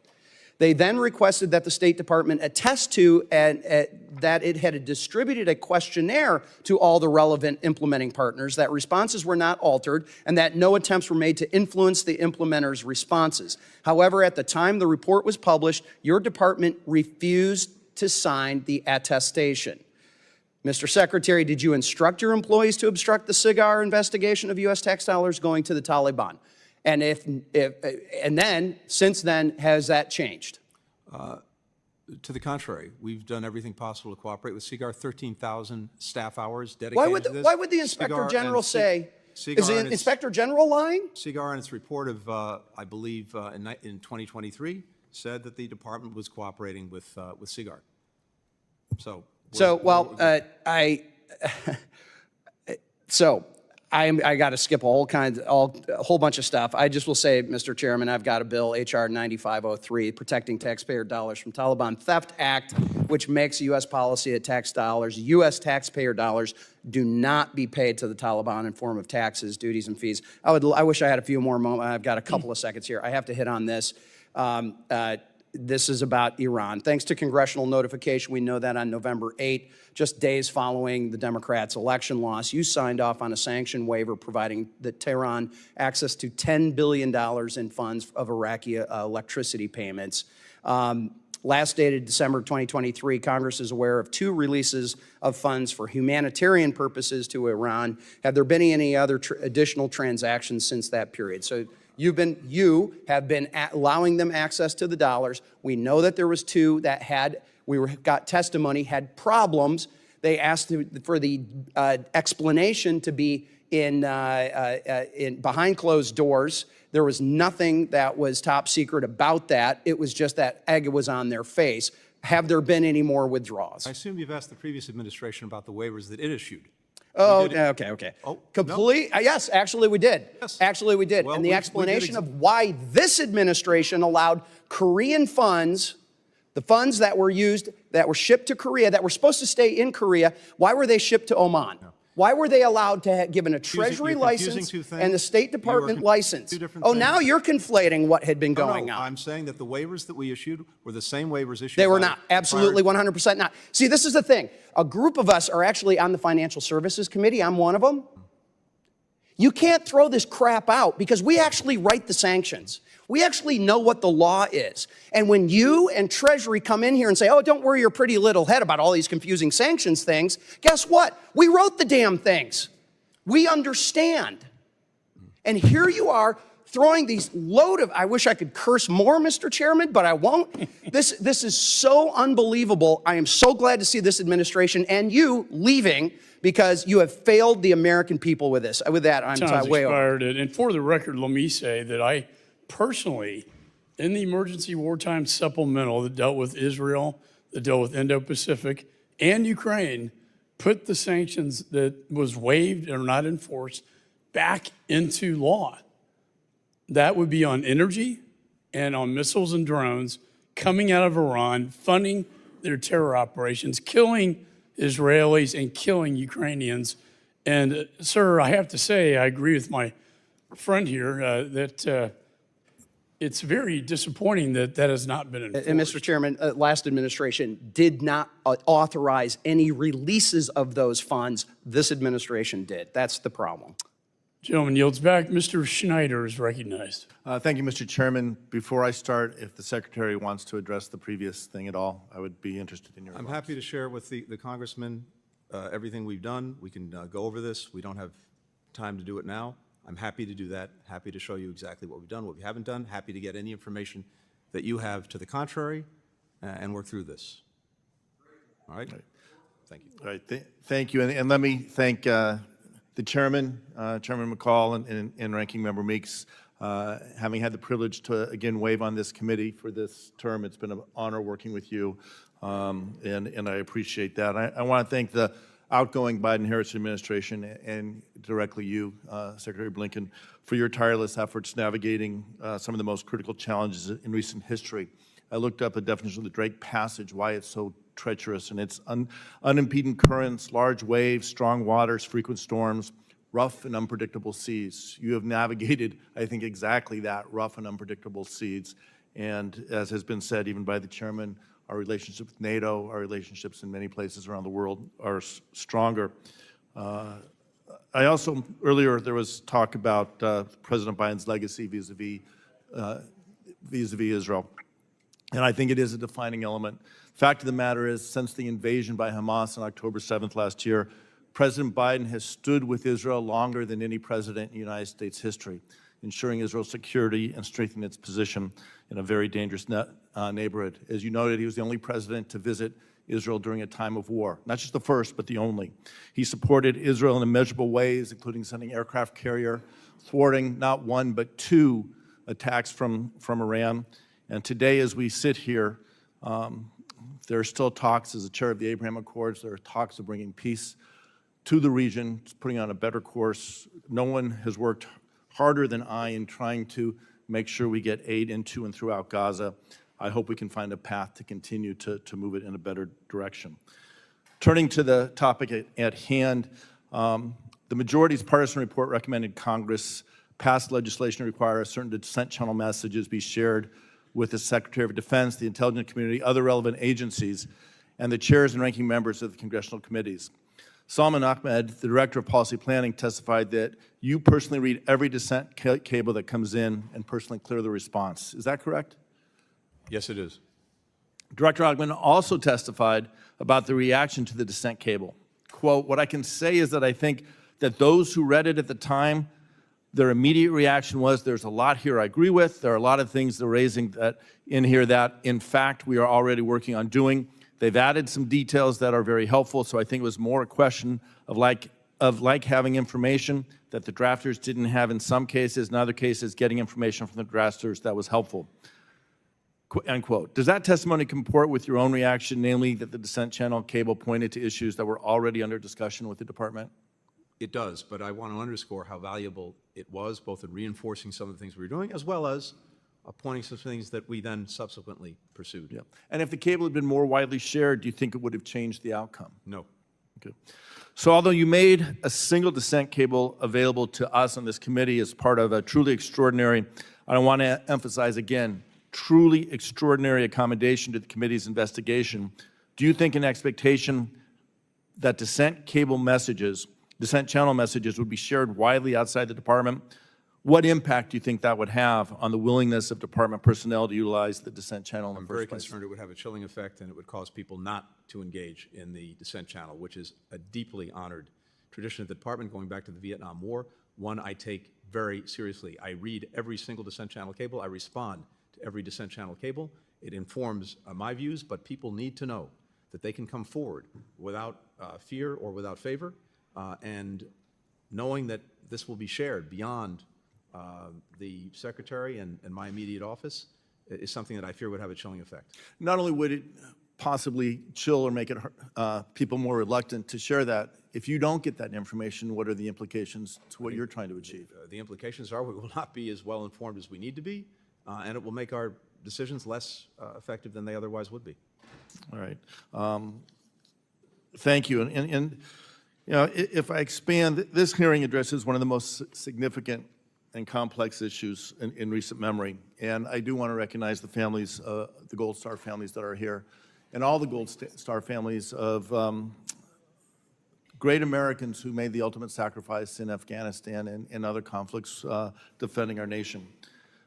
S10: They then requested that the State Department attest to that it had distributed a questionnaire to all the relevant implementing partners, that responses were not altered, and that no attempts were made to influence the implementers' responses. However, at the time the report was published, your department refused to sign the attestation. Mr. Secretary, did you instruct your employees to obstruct the SIGAR investigation of U.S. tax dollars going to the Taliban? And then, since then, has that changed?
S3: To the contrary, we've done everything possible to cooperate with SIGAR. 13,000 staff hours dedicated to this.
S10: Why would the Inspector General say? Is the Inspector General lying?
S3: SIGAR, in its report of, I believe, in 2023, said that the department was cooperating with SIGAR.
S10: I got to skip a whole bunch of stuff. I just will say, Mr. Chairman, I've got a bill, H.R. 9503, Protecting Taxpayer Dollars from Taliban Theft Act, which makes U.S. policy that tax dollars, U.S. taxpayer dollars, do not be paid to the Taliban in form of taxes, duties, and fees. I wish I had a few more moments. I've got a couple of seconds here. I have to hit on this. This is about Iran. Thanks to congressional notification, we know that on November 8, just days following the Democrats' election loss, you signed off on a sanction waiver providing the Tehran access to $10 billion in funds of Iraqi electricity payments. Last dated December 2023, Congress is aware of 2 releases of funds for humanitarian purposes to Iran. Have there been any other additional transactions since that period? So you have been allowing them access to the dollars. We know that there was 2 that got testimony, had problems. They asked for the explanation to be in behind closed doors. There was nothing that was top secret about that. It was just that egg was on their face. Have there been any more withdrawals?
S3: I assume you've asked the previous administration about the waivers that it issued.
S10: Oh, okay.
S3: Oh,
S10: complete? No? Yes, actually we did.
S3: Yes.
S10: Actually we did.
S3: Well,
S10: and the explanation of why this administration allowed Korean funds, the funds that were used, that were shipped to Korea, that were supposed to stay in Korea, why were they shipped to Oman? No. Why were they allowed to have given a Treasury license and the State Department license? Oh, now you're conflating what had been going on.
S3: I'm saying that the waivers that we issued were the same waivers issued.
S10: They were not. Absolutely 100% not. See, this is the thing. A group of us are actually on the Financial Services Committee. I'm one of them. You can't throw this crap out because we actually write the sanctions. We actually know what the law is. And when you and Treasury come in here and say, oh, don't worry your pretty little head about all these confusing sanctions things, guess what? We wrote the damn things. We understand. And here you are throwing these load of, I wish I could curse more, Mr. Chairman, but I won't. This is so unbelievable. I am so glad to see this administration and you leaving because you have failed the American people with this. With that, I'm way over.
S1: And for the record, let me say that I personally, in the emergency wartime supplemental that dealt with Israel, that dealt with Indo-Pacific and Ukraine, put the sanctions that was waived and are not enforced back into law. That would be on energy and on missiles and drones coming out of Iran, funding their terror operations, killing Israelis and killing Ukrainians. And sir, I have to say, I agree with my friend here that it's very disappointing that that has not been enforced.
S10: And Mr. Chairman, last administration did not authorize any releases of those funds. This administration did. That's the problem.
S1: Gentleman yields back. Mr. Schneider is recognized.
S5: Thank you, Mr. Chairman. Before I start, if the Secretary wants to address the previous thing at all, I would be interested in your
S3: I'm
S5: remarks.
S3: happy to share with the Congressman everything we've done. We can go over this. We don't have time to do it now. I'm happy to do that, happy to show you exactly what we've done, what we haven't done, happy to get any information that you have to the contrary and work through this. All right? Thank you.
S5: All right. Thank you. And let me thank the the chairman, Chairman McCall and Ranking Member Meeks, having had the privilege to again wave on this committee for this term, it's been an honor working with you, and I appreciate that. I want to thank the outgoing Biden-Harris administration and directly you, Secretary Blinken, for your tireless efforts navigating some of the most critical challenges in recent history. I looked up a definition of the Drake Passage, why it's so treacherous, and it's unimpeded currents, large waves, strong waters, frequent storms, rough and unpredictable seas. You have navigated, I think, exactly that, rough and unpredictable seas. And as has been said even by the chairman, our relationship with NATO, our relationships in many places around the world are stronger. I also, earlier there was talk about President Biden's legacy vis-a-vis Israel. And I think it is a defining element. Fact of the matter is, since the invasion by Hamas on October 7th last year, President Biden has stood with Israel longer than any president in United States history, ensuring Israel's security and strengthening its position in a very dangerous neighborhood. As you noted, he was the only president to visit Israel during a time of war. Not just the first, but the only. He supported Israel in immeasurable ways, including sending aircraft carrier, thwarting not one, but two attacks from Iran. And today, as we sit here, there are still talks, as the chair of the Abraham Accords, there are talks of bringing peace to the region, putting on a better course. No one has worked harder than I in trying to make sure we get aid into and throughout Gaza. I hope we can find a path to continue to move it in a better direction. Turning to the topic at hand, the majority's partisan report recommended Congress pass legislation to require certain dissent channel messages be shared with the Secretary of Defense, the intelligence community, other relevant agencies, and the chairs and ranking members of the congressional committees. Salman Ahmed, the Director of Policy Planning, testified that you personally read every dissent cable that comes in and personally clear the response. Is that correct?
S3: Yes, it is.
S5: Director Ogman also testified about the reaction to the dissent cable. Quote, what I can say is that I think that those who read it at the time, their immediate reaction was, there's a lot here I agree with. There are a lot of things they're raising in here that, in fact, we are already working on doing. They've added some details that are very helpful, so I think it was more a question of like having information that the drafters didn't have in some cases, in other cases, getting information from the drafters that was helpful. End quote. Does that testimony comport with your own reaction, namely that the dissent channel cable pointed to issues that were already under discussion with the department?
S3: It does, but I want to underscore how valuable it was, both in reinforcing some of the things we were doing, as well as pointing some things that we then subsequently pursued.
S5: Yeah. And if the cable had been more widely shared, do you think it would have changed the outcome?
S3: No.
S5: Okay. So although you made a single dissent cable available to us on this committee as part of a truly extraordinary, I want to emphasize again, truly extraordinary accommodation to the committee's investigation, do you think an expectation that dissent channel messages would be shared widely outside the department? What impact do you think that would have on the willingness of department personnel to utilize the dissent channel in the first place?
S3: I'm very concerned it would have a chilling effect, and it would cause people not to engage in the dissent channel, which is a deeply honored tradition of the department going back to the Vietnam War, one I take very seriously. I read every single dissent channel cable. I respond to every dissent channel cable. It informs my views, but people need to know that they can come forward without fear or without favor, and knowing that this will be shared beyond the Secretary and my immediate office is something that I fear would have a chilling effect.
S5: Not only would it possibly chill or make it people more reluctant to share that, if you don't get that information, what are the implications to what you're trying to achieve?
S3: The implications are we will not be as well informed as we need to be, and it will make our decisions less effective than they otherwise would be.
S5: All right. Thank you. And you know, if I expand, this hearing addresses one of the most significant and complex issues in recent memory. And I do want to recognize the families, the Gold Star families that are here, and all the Gold Star families of great Americans who made the ultimate sacrifice in Afghanistan and other conflicts defending our nation.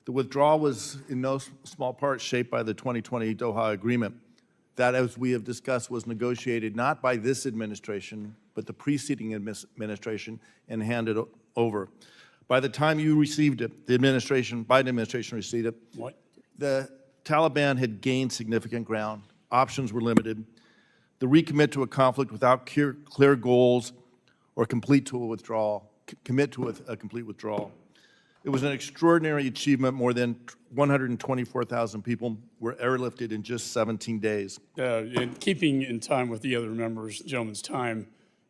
S5: The withdrawal was in no small part shaped by the 2020 Doha Agreement that, as we have discussed, was negotiated not by this administration, but the preceding administration and handed over. By the time you received it, the Biden administration received it, the Taliban had gained significant ground. Options were limited. The recommit to a conflict without clear goals or commit to a complete withdrawal. It was an extraordinary achievement. More than 124,000 people were airlifted in just 17 days.
S1: In keeping in time with the other members, gentleman's time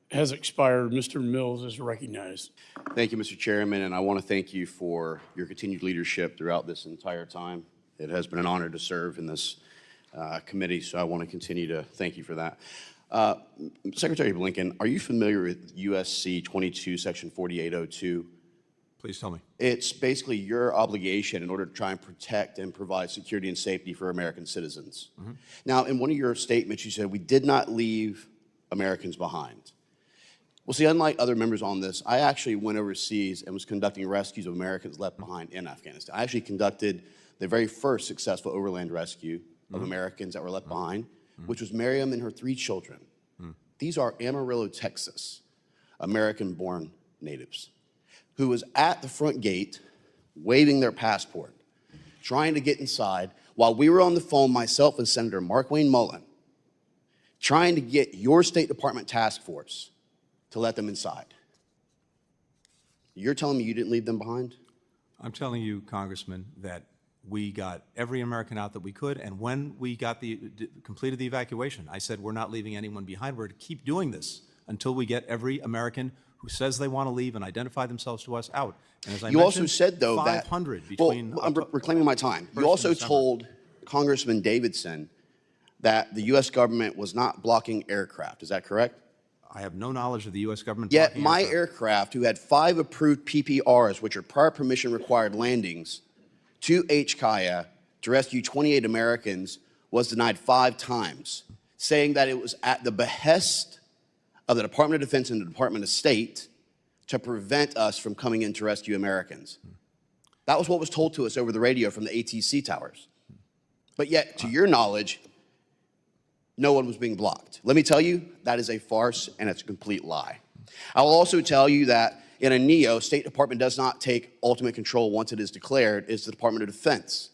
S1: has expired. Mr. Mills is recognized.
S11: Thank you, Mr. Chairman, and I want to thank you for your continued leadership throughout this entire time. It has been an honor to serve in this committee, so I want to continue to thank you for that. Secretary Blinken, are you familiar with USC 22, Section 4802?
S3: Please tell me.
S11: It's basically your obligation in order to try and protect and provide security and safety for American citizens. Now, in one of your statements, you said, we did not leave Americans behind. Well, see, unlike other members on this, I actually went overseas and was conducting rescues of Americans left behind in Afghanistan. I actually conducted the very first successful overland rescue of Americans that were left behind, which was Miriam and her 3 children. These are Amarillo, Texas, American-born natives, who was at the front gate waving their passport, trying to get inside, while we were on the phone, myself and Senator Mark Wayne Mullen, trying to get your State Department task force to let them inside. You're telling me you didn't leave them behind?
S3: I'm telling you, Congressman, that we got every American out that we could, and when we got completed the evacuation, I said we're not leaving anyone behind. We're to keep doing this until we get every American who says they want to leave and identify themselves to us out. And as I
S11: you
S3: mentioned,
S11: also said, though,
S3: 500 between.
S11: Well, I'm reclaiming my time. You also told Congressman Davidson that the U.S. government was not blocking aircraft. Is that correct?
S3: I have no knowledge of the U.S. government.
S11: Yet my aircraft, who had 5 approved PPRs, which are prior permission required landings, to HKIA to rescue 28 Americans, was denied 5 times, saying that it was at the behest of the Department of Defense and the Department of State to prevent us from coming in to rescue Americans. That was what was told to us over the radio from the ATC towers. But yet, to your knowledge, no one was being blocked. Let me tell you, that is a farce and it's a complete lie. I will also tell you that in a NEO, State Department does not take ultimate control once it is declared. It's the Department of Defense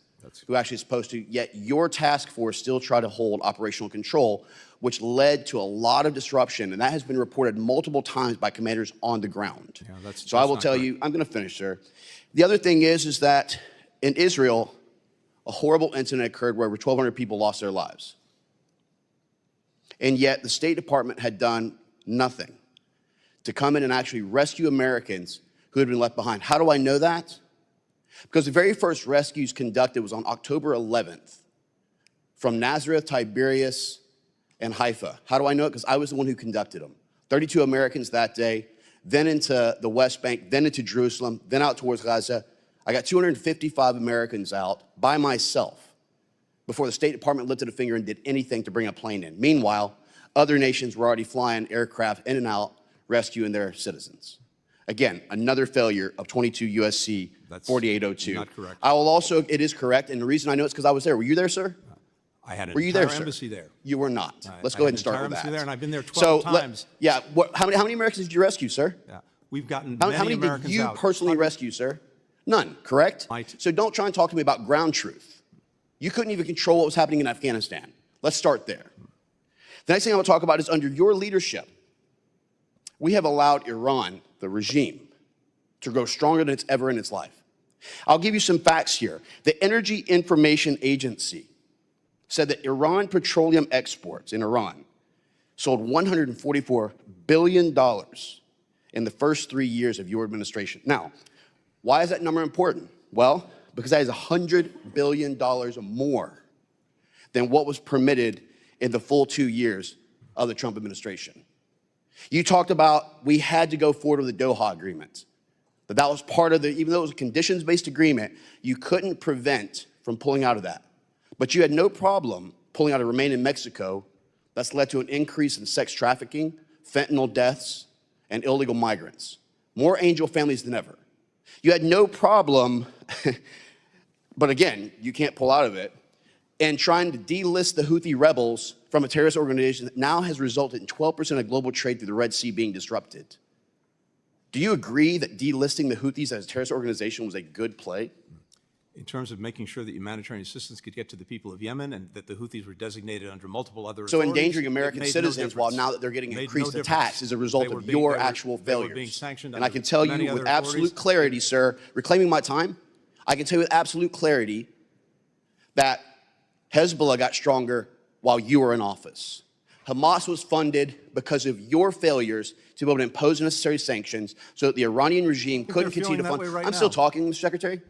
S11: who actually is supposed to, yet your task force still try to hold operational control, which led to a lot of disruption, and that has been reported multiple times by commanders on the ground.
S3: Yeah,
S11: so I will tell you, I'm going to finish, sir. The other thing is that in Israel, a horrible incident occurred where over 1,200 people lost their lives. And yet the State Department had done nothing to come in and actually rescue Americans who had been left behind. How do I know that? Because the very first rescues conducted was on October 11th from Nazareth, Tiberias, and Haifa. How do I know it? Because I was the one who conducted them. 32 Americans that day, then into the West Bank, then into Jerusalem, then out towards Gaza. I got 255 Americans out by myself before the State Department lifted a finger and did anything to bring a plane in. Meanwhile, other nations were already flying aircraft in and out, rescuing their citizens. Again, another failure of 22 USC 4802.
S3: Not correct.
S11: I will also, it is correct, and the reason I know it's because I was there. Were you there, sir?
S3: I had an
S11: Were you
S3: entire
S11: there, sir?
S3: embassy there.
S11: You were not. Let's
S3: I
S11: go
S3: had
S11: ahead and start
S3: an
S11: with
S3: entire embassy
S11: that.
S3: there, and I've been there 12 times.
S11: Yeah, how many Americans did you rescue, sir?
S3: Yeah. We've gotten
S11: How
S3: many
S11: many
S3: Americans
S11: did you
S3: out.
S11: personally rescue, sir? None, correct? So don't try and talk to me about ground truth. You couldn't even control what was happening in Afghanistan. Let's start there. The next thing I want to talk about is under your leadership, we have allowed Iran, the regime, to grow stronger than it's ever in its life. I'll give you some facts here. The Energy Information Agency said that Iran petroleum exports in Iran sold $144 billion in the first 3 years of your administration. Now, why is that number important? Well, because that is $100 billion more than what was permitted in the full 2 years of the Trump administration. You talked about we had to go forward with the Doha agreement. That was part of the, even though it was a conditions-based agreement, you couldn't prevent from pulling out of that. But you had no problem pulling out of Remain in Mexico. That's led to an increase in sex trafficking, fentanyl deaths, and illegal migrants. More angel families than ever. You had no problem, but again, you can't pull out of it, and trying to delist the Houthi rebels from a terrorist organization that now has resulted in 12% of global trade through the Red Sea being disrupted. Do you agree that delisting the Houthis as a terrorist organization was a good play?
S3: in terms of making sure that humanitarian assistance could get to the people of Yemen and that the Houthis were designated under multiple other
S11: So
S3: authorities.
S11: endangering
S3: It
S11: American
S3: made no
S11: citizens while
S3: difference.
S11: now that they're getting
S3: Made
S11: increased
S3: no
S11: attacks
S3: difference.
S11: as a result
S3: They were
S11: of
S3: being-
S11: your
S3: they were-
S11: actual
S3: they were being
S11: failures.
S3: sanctioned
S11: And I
S3: under
S11: can tell
S3: many
S11: you with
S3: other
S11: absolute
S3: authorities.
S11: clarity, sir, reclaiming my time, I can tell you with absolute clarity that Hezbollah got stronger while you were in office. Hamas was funded because of your failures to be able to impose necessary sanctions so that the Iranian regime couldn't
S3: they're
S11: continue to
S3: feeling
S11: fund.
S3: that way right
S11: I'm still
S3: now.
S11: talking, Mr. Secretary.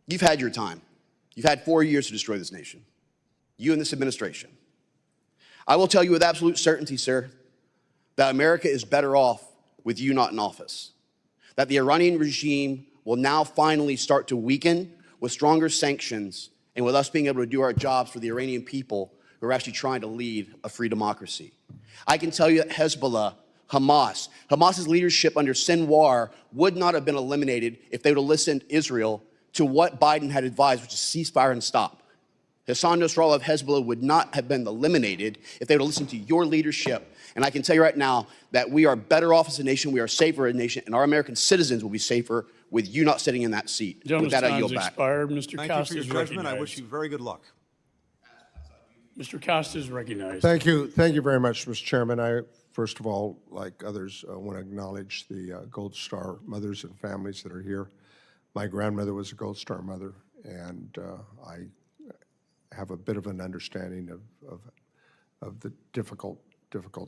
S11: You've had your time. You've had 4 years to destroy this nation. You and this administration. I will tell you with absolute certainty, sir, that America is better off with you not in office. That the Iranian regime will now finally start to weaken with stronger sanctions and with us being able to do our jobs for the Iranian people who are actually trying to lead a free democracy. I can tell you that Hezbollah, Hamas's leadership under Sinwar would not have been eliminated if they would have listened to Israel to what Biden had advised, which is ceasefire and stop. Hassan Nasrallah of Hezbollah would not have been eliminated if they would have listened to your leadership. And I can tell you right now that we are better off as a nation, we are safer as a nation, and our American citizens will be safer with you not sitting in that seat.
S1: Gentleman's
S11: With that, I
S1: time's
S11: yield back.
S1: expired. Mr.
S3: Thank
S1: Costa
S3: you
S1: is
S3: for your judgment. I
S1: recognized.
S3: wish you very good luck.
S1: Mr. Costa is recognized.
S2: Thank you very much, Mr. Chairman. I, first of all, like others, want to acknowledge the Gold Star mothers and families that are here. My grandmother was a Gold Star mother, and I have a bit of an understanding of the difficult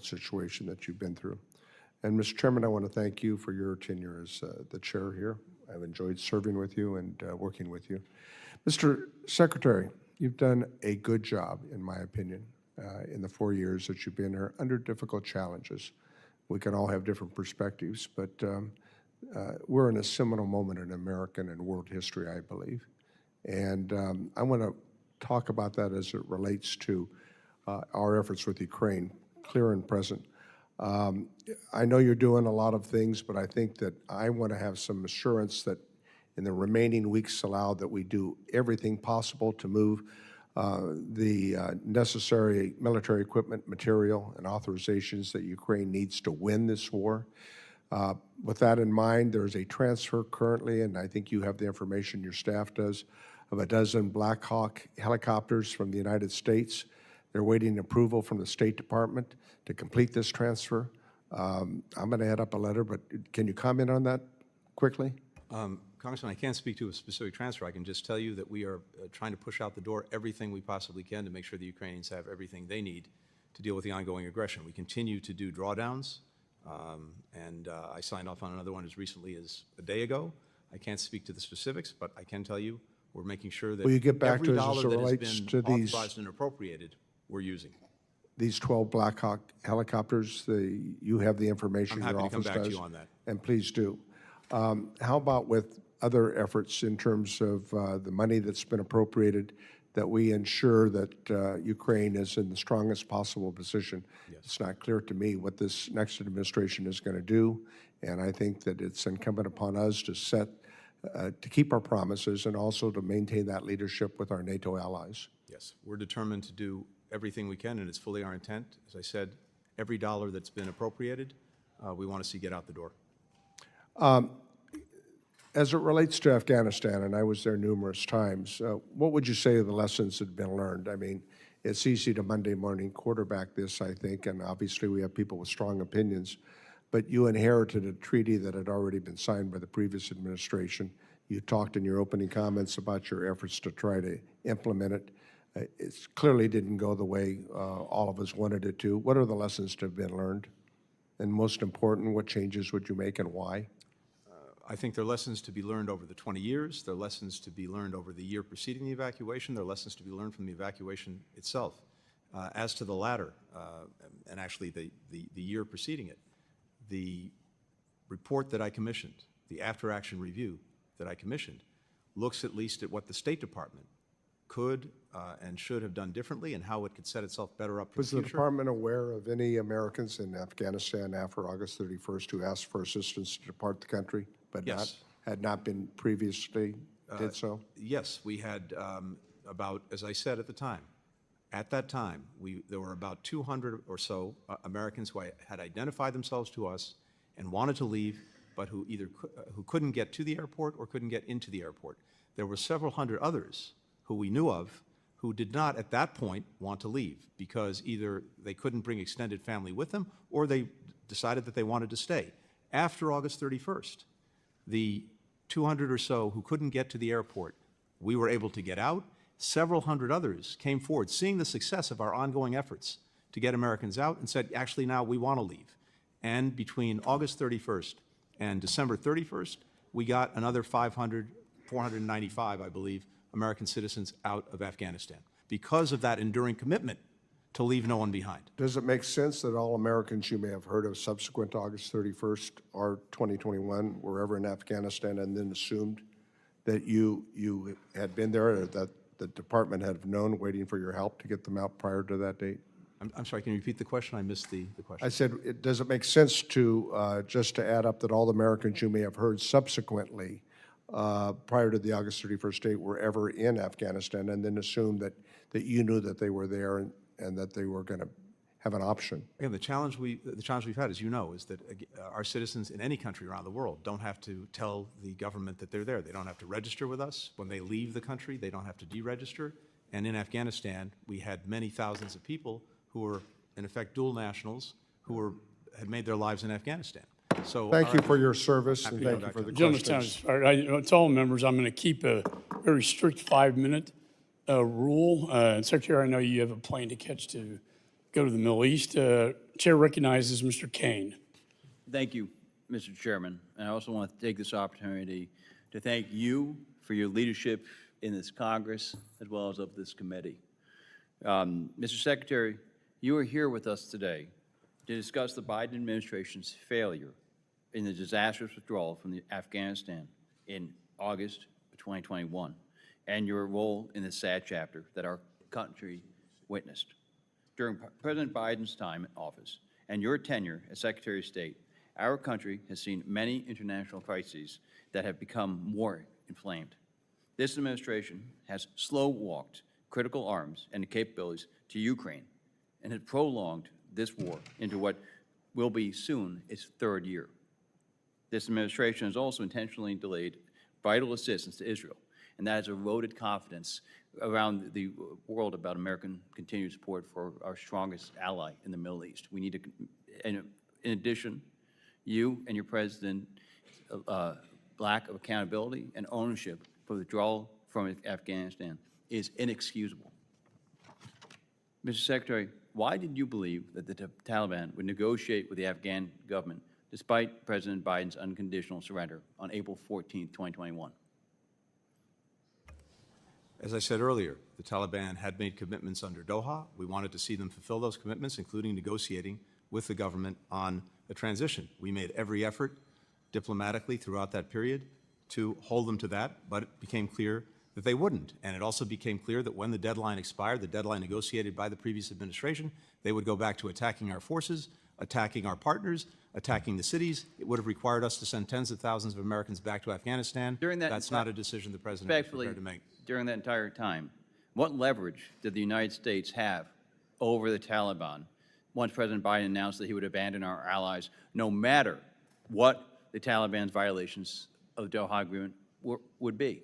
S2: situation that you've been through. And Mr. Chairman, I want to thank you for your tenure as the chair here. I've enjoyed serving with you and working with you. Mr. Secretary, you've done a good job, in my opinion, in the 4 years that you've been here under difficult challenges. We can all have different perspectives, but we're in a seminal moment in American and world history, I believe. And I want to talk about that as it relates to our efforts with Ukraine, clear and present. I know you're doing a lot of things, but I think that I want to have some assurance that in the remaining weeks allowed that we do everything possible to move the necessary military equipment, material, and authorizations that Ukraine needs to win this war. With that in mind, there's a transfer currently, and I think you have the information, your staff does, of a dozen Black Hawk helicopters from the United States. They're waiting approval from the State Department to complete this transfer. I'm going to add up a letter, but can you comment on that quickly?
S3: Congressman, I can't speak to a specific transfer. I can just tell you that we are trying to push out the door everything we possibly can to make sure the Ukrainians have everything they need to deal with the ongoing aggression. We continue to do drawdowns, and I signed off on another one as recently as a day ago. I can't speak to the specifics, but I can tell you we're making sure that
S2: Will you get back
S3: every
S2: to us as
S3: dollar
S2: it
S3: that
S2: relates
S3: has
S2: to
S3: been
S2: these-
S3: authorized and appropriated, we're using.
S2: These 12 Black Hawk helicopters, you have the information,
S3: I'm
S2: your
S3: happy to come
S2: office
S3: back to
S2: does?
S3: you on that.
S2: And please do. How about with other efforts in terms of the money that's been appropriated, that we ensure that Ukraine is in the strongest possible position?
S3: Yes.
S2: It's not clear to me what this next administration is going to do, and I think that it's incumbent upon us to to keep our promises and also to maintain that leadership with our NATO allies.
S3: Yes, we're determined to do everything we can, and it's fully our intent. As I said, every dollar that's been appropriated, we want to see get out the door.
S2: As it relates to Afghanistan, and I was there numerous times, what would you say are the lessons that have been learned? I mean, it's easy to Monday morning quarterback this, I think, and obviously we have people with strong opinions, but you inherited a treaty that had already been signed by the previous administration. You talked in your opening comments about your efforts to try to implement it. It clearly didn't go the way all of us wanted it to. What are the lessons that have been learned? And most important, what changes would you make and why?
S3: I think there are lessons to be learned over the 20 years. There are lessons to be learned over the year preceding the evacuation. There are lessons to be learned from the evacuation itself. As to the latter, and actually the year preceding it, the report that I commissioned, the after-action review that I commissioned, looks at least at what the State Department could and should have done differently and how it could set itself better up for
S2: Was
S3: the
S2: the
S3: future.
S2: department aware of any Americans in Afghanistan after August 31st who asked for assistance to depart the country, but
S3: Yes.
S2: had not been previously did so?
S3: Yes, we had about, as I said at that time, there were about 200 or so Americans who had identified themselves to us and wanted to leave, but who either who couldn't get to the airport or couldn't get into the airport. There were several hundred others who we knew of who did not at that point want to leave because either they couldn't bring extended family with them or they decided that they wanted to stay. After August 31st, the 200 or so who couldn't get to the airport, we were able to get out. Several hundred others came forward, seeing the success of our ongoing efforts to get Americans out, and said, actually, now we want to leave. And between August 31st and December 31st, we got another 495, I believe, American citizens out of Afghanistan because of that enduring commitment to leave no one behind.
S2: Does it make sense that all Americans you may have heard of subsequent to August 31st or 2021 were ever in Afghanistan and then assumed that you had been there, or that the department had known waiting for your help to get them out prior to that date?
S3: I'm sorry, can you repeat the question? I missed the question.
S2: I said, does it make sense to, just to add up that all the Americans you may have heard subsequently prior to the August 31st date were ever in Afghanistan and then assume that you knew that they were there and that they were going to have an option?
S3: Again, the challenge we've had, as you know, is that our citizens in any country around the world don't have to tell the government that they're there. They don't have to register with us. When they leave the country, they don't have to deregister. And in Afghanistan, we had many thousands of people who were, in effect, dual nationals who had made their lives in Afghanistan. So
S2: thank you for your service, and thank you for the questions.
S1: To all members, I'm going to keep a very strict 5-minute rule. And Secretary, I know you have a plane to catch to go to the Middle East. Chair recognizes Mr. Kane.
S12: Thank you, Mr. Chairman. And I also want to take this opportunity to thank you for your leadership in this Congress as well as of this committee. Mr. Secretary, you are here with us today to discuss the Biden administration's failure in the disastrous withdrawal from Afghanistan in August of 2021 and your role in the sad chapter that our country witnessed. During President Biden's time in office and your tenure as Secretary of State, our country has seen many international crises that have become more inflamed. This administration has slow-walked critical arms and capabilities to Ukraine and has prolonged this war into what will be soon its 3rd year. This administration has also intentionally delayed vital assistance to Israel, and that has eroded confidence around the world about American continued support for our strongest ally in the Middle East. We need to, and in addition, you and your president lack of accountability and ownership for the withdrawal from Afghanistan is inexcusable. Mr. Secretary, why did you believe that the Taliban would negotiate with the Afghan government despite President Biden's unconditional surrender on April 14, 2021?
S3: As I said earlier, the Taliban had made commitments under Doha. We wanted to see them fulfill those commitments, including negotiating with the government on a transition. We made every effort diplomatically throughout that period to hold them to that, but it became clear that they wouldn't. And it also became clear that when the deadline expired, the deadline negotiated by the previous administration, they would go back to attacking our forces, attacking our partners, attacking the cities. It would have required us to send tens of thousands of Americans back to Afghanistan. That's not a decision the president was prepared to make.
S12: During that entire time, what leverage did the United States have over the Taliban once President Biden announced that he would abandon our allies, no matter what the Taliban's violations of the Doha Agreement would be?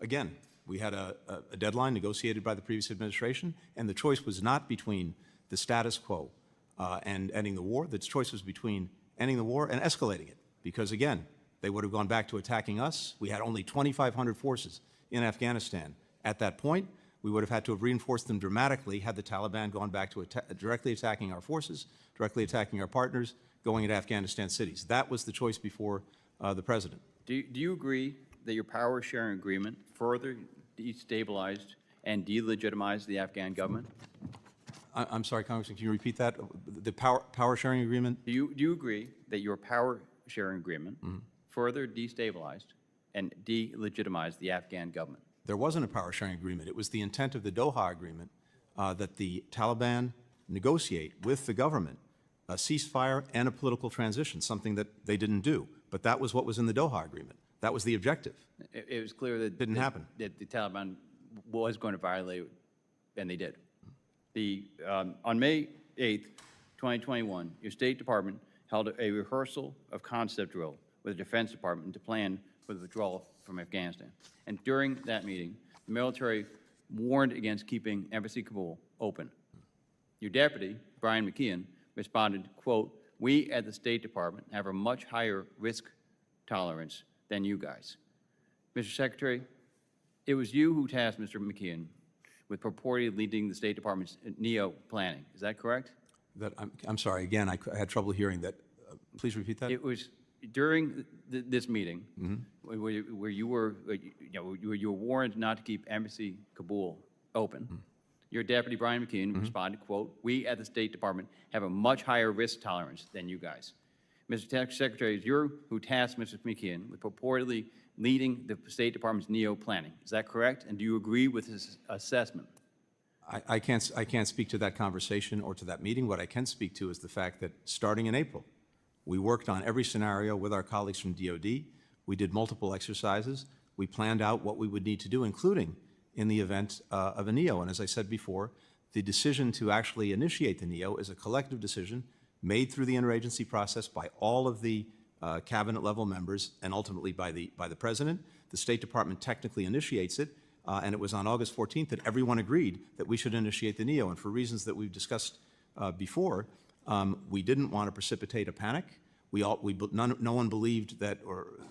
S3: Again, we had a deadline negotiated by the previous administration, and the choice was not between the status quo and ending the war. The choice was between ending the war and escalating it, because, again, they would have gone back to attacking us. We had only 2,500 forces in Afghanistan at that point. We would have had to have reinforced them dramatically had the Taliban gone back to directly attacking our forces, directly attacking our partners, going into Afghanistan cities. That was the choice before the president.
S12: Do you agree that your power sharing agreement further destabilized and delegitimized the Afghan government?
S3: I'm sorry, Congressman, can you repeat that? The power sharing agreement?
S12: Do you agree that your power sharing agreement further destabilized and delegitimized the Afghan government?
S3: There wasn't a power sharing agreement. It was the intent of the Doha Agreement that the Taliban negotiate with the government a ceasefire and a political transition, something that they didn't do. But that was what was in the Doha Agreement. That was the objective.
S12: It was clear that
S3: didn't happen.
S12: That the Taliban was going to violate, and they did. On May 8th, 2021, your State Department held a rehearsal of concept drill with the Defense Department to plan for the withdrawal from Afghanistan. And during that meeting, the military warned against keeping Embassy Kabul open. Your deputy, Brian McKeon, responded, quote, "We at the State Department have a much higher risk tolerance than you guys." Mr. Secretary, it was you who tasked Mr. McKeon with purportedly leading the State Department's NEO planning. Is that correct?
S3: I'm sorry, again, I had trouble hearing that. Please repeat that.
S12: It was during this meeting where you were, where you were warned not to keep Embassy Kabul open. Your deputy, Brian McKeon, responded, quote, "We at the State Department have a much higher risk tolerance than you guys." Mr. Secretary, it's you who tasked Mr. McKeon with purportedly leading the State Department's NEO planning. Is that correct? And do you agree with his assessment?
S3: I can't speak to that conversation or to that meeting. What I can speak to is the fact that starting in April, we worked on every scenario with our colleagues from DOD. We did multiple exercises. We planned out what we would need to do, including in the event of a NEO. And as I said before, the decision to actually initiate the NEO is a collective decision made through the interagency process by all of the cabinet level members and ultimately by the President. The State Department technically initiates it, and it was on August 14th that everyone agreed that we should initiate the NEO. And for reasons that we've discussed before, we didn't want to precipitate a panic. No one believed that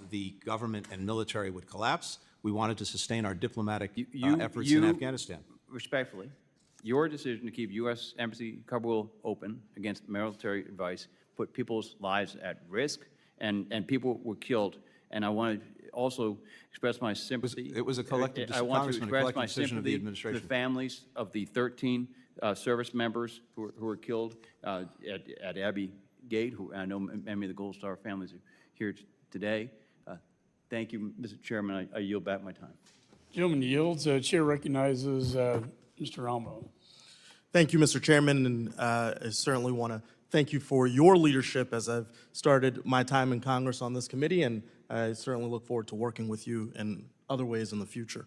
S3: the government and military would collapse. We wanted to sustain our diplomatic efforts in Afghanistan.
S12: Respectfully, your decision to keep U.S. Embassy Kabul open against military advice put people's lives at risk, and people were killed. And I want to also express my sympathy.
S3: It was a collective decision, Congressman, a collective decision of the administration.
S12: To the families of the 13 service members who were killed at Abbey Gate, who I know many of the Gold Star families are here today. Thank you, Mr. Chairman. I yield back my time.
S1: Gentleman yields. Chair recognizes Mr. Almo.
S13: Thank you, Mr. Chairman, and I certainly want to thank you for your leadership as I've started my time in Congress on this committee, and I certainly look forward to working with you in other ways in the future.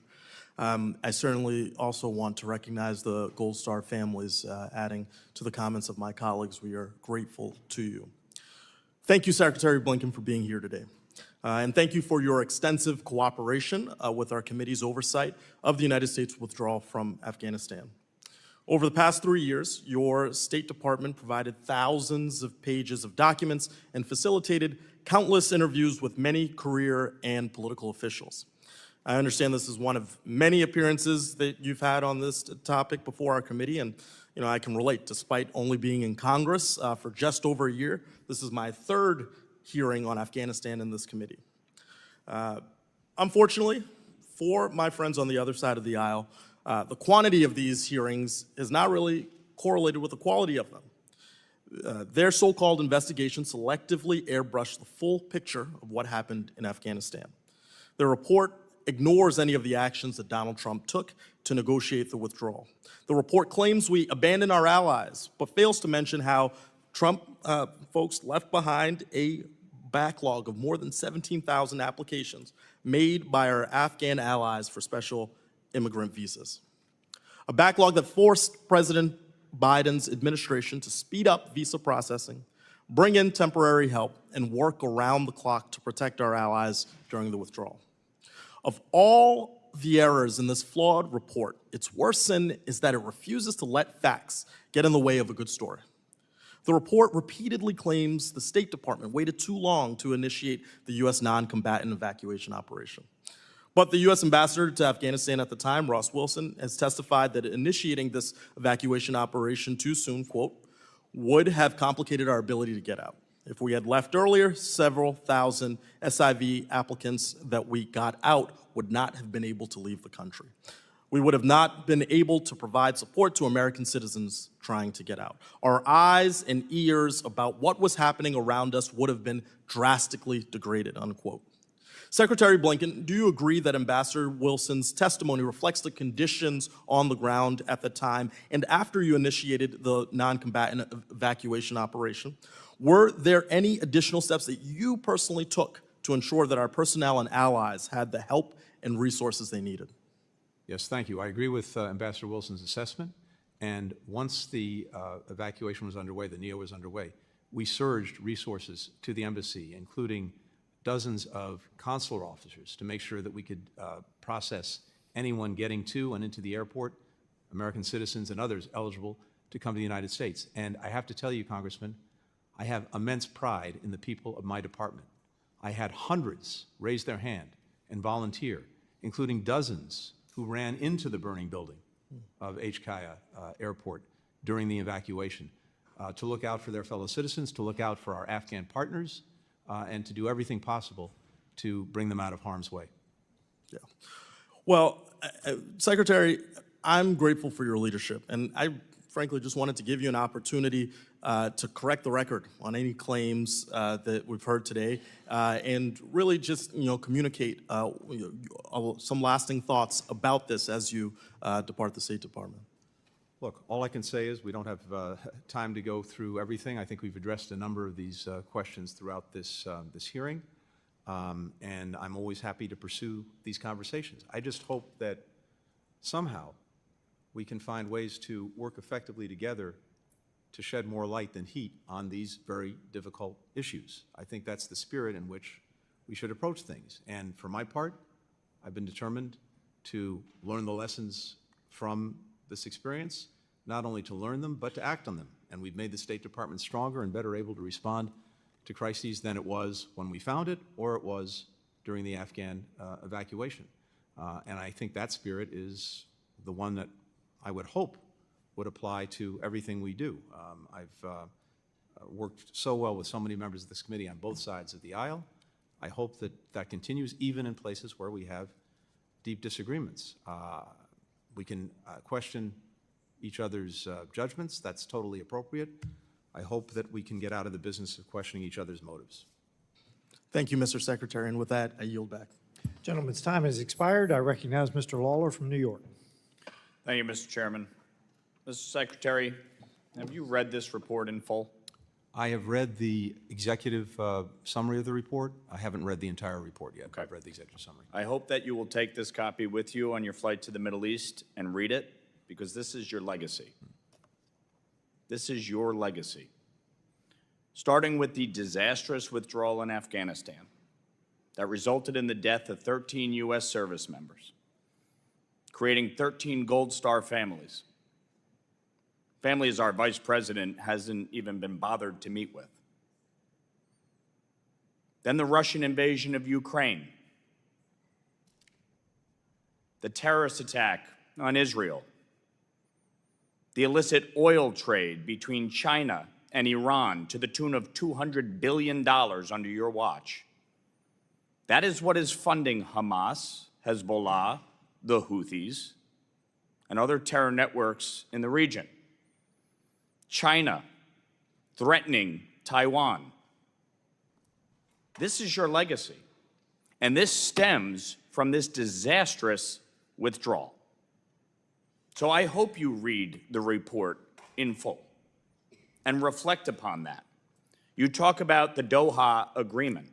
S13: I certainly also want to recognize the Gold Star families, adding to the comments of my colleagues. We are grateful to you. Thank you, Secretary Blinken, for being here today. And thank you for your extensive cooperation with our committee's oversight of the United States withdrawal from Afghanistan. Over the past 3 years, your State Department provided thousands of pages of documents and facilitated countless interviews with many career and political officials. I understand this is one of many appearances that you've had on this topic before our committee, and I can relate. Despite only being in Congress for just over a year, this is my third hearing on Afghanistan in this committee. Unfortunately, for my friends on the other side of the aisle, the quantity of these hearings is not really correlated with the quality of them. Their so-called investigation selectively airbrushed the full picture of what happened in Afghanistan. Their report ignores any of the actions that Donald Trump took to negotiate the withdrawal. The report claims we abandoned our allies, but fails to mention how Trump folks left behind a backlog of more than 17,000 applications made by our Afghan allies for special immigrant visas. A backlog that forced President Biden's administration to speed up visa processing, bring in temporary help, and work around the clock to protect our allies during the withdrawal. Of all the errors in this flawed report, its worst sin is that it refuses to let facts get in the way of a good story. The report repeatedly claims the State Department waited too long to initiate the U.S. non-combatant evacuation operation. But the U.S. ambassador to Afghanistan at the time, Ross Wilson, has testified that initiating this evacuation operation too soon, quote, would have complicated our ability to get out. If we had left earlier, several thousand SIV applicants that we got out would not have been able to leave the country. We would have not been able to provide support to American citizens trying to get out. Our eyes and ears about what was happening around us would have been drastically degraded, unquote. Secretary Blinken, do you agree that Ambassador Wilson's testimony reflects the conditions on the ground at the time and after you initiated the non-combatant evacuation operation? Were there any additional steps that you personally took to ensure that our personnel and allies had the help and resources they needed?
S3: Yes, thank you. I agree with Ambassador Wilson's assessment. And once the evacuation was underway, the NEO was underway, we surged resources to the embassy, including dozens of consular officers to make sure that we could process anyone getting to and into the airport, American citizens and others eligible to come to the United States. And I have to tell you, Congressman, I have immense pride in the people of my department. I had hundreds raise their hand and volunteer, including dozens who ran into the burning building of HKIA Airport during the evacuation, to look out for their fellow citizens, to look out for our Afghan partners, and to do everything possible to bring them out of harm's way.
S13: Yeah. Well, Secretary, I'm grateful for your leadership, and I frankly just wanted to give you an opportunity to correct the record on any claims that we've heard today, and really just communicate some lasting thoughts about this as you depart the State Department.
S3: Look, all I can say is we don't have time to go through everything. I think we've addressed a number of these questions throughout this hearing, and I'm always happy to pursue these conversations. I just hope that somehow we can find ways to work effectively together to shed more light than heat on these very difficult issues. I think that's the spirit in which we should approach things. And for my part, I've been determined to learn the lessons from this experience, not only to learn them, but to act on them. And we've made the State Department stronger and better able to respond to crises than it was when we found it or it was during the Afghan evacuation. And I think that spirit is the one that I would hope would apply to everything we do. I've worked so well with so many members of this committee on both sides of the aisle. I hope that that continues even in places where we have deep disagreements. We can question each other's judgments. That's totally appropriate. I hope that we can get out of the business of questioning each other's motives.
S13: Thank you, Mr. Secretary, and with that, I yield back.
S14: Gentleman's time has expired. I recognize Mr. Lawler from New York.
S22: Thank you, Mr. Chairman. Mr. Secretary, have you read this report in full?
S3: I have read the executive summary of the report. I haven't read the entire report yet. Okay. I've read the executive summary.
S22: I hope that you will take this copy with you on your flight to the Middle East and read it, because this is your legacy. This is your legacy. Starting with the disastrous withdrawal in Afghanistan that resulted in the death of 13 U.S. service members, creating 13 Gold Star families. Families our Vice President hasn't even been bothered to meet with. Then the Russian invasion of Ukraine, the terrorist attack on Israel, the illicit oil trade between China and Iran to the tune of $200 billion under your watch. That is what is funding Hamas, Hezbollah, the Houthis, and other terror networks in the region. China threatening Taiwan. This is your legacy, and this stems from this disastrous withdrawal. So I hope you read the report in full and reflect upon that. You talk about the Doha agreement.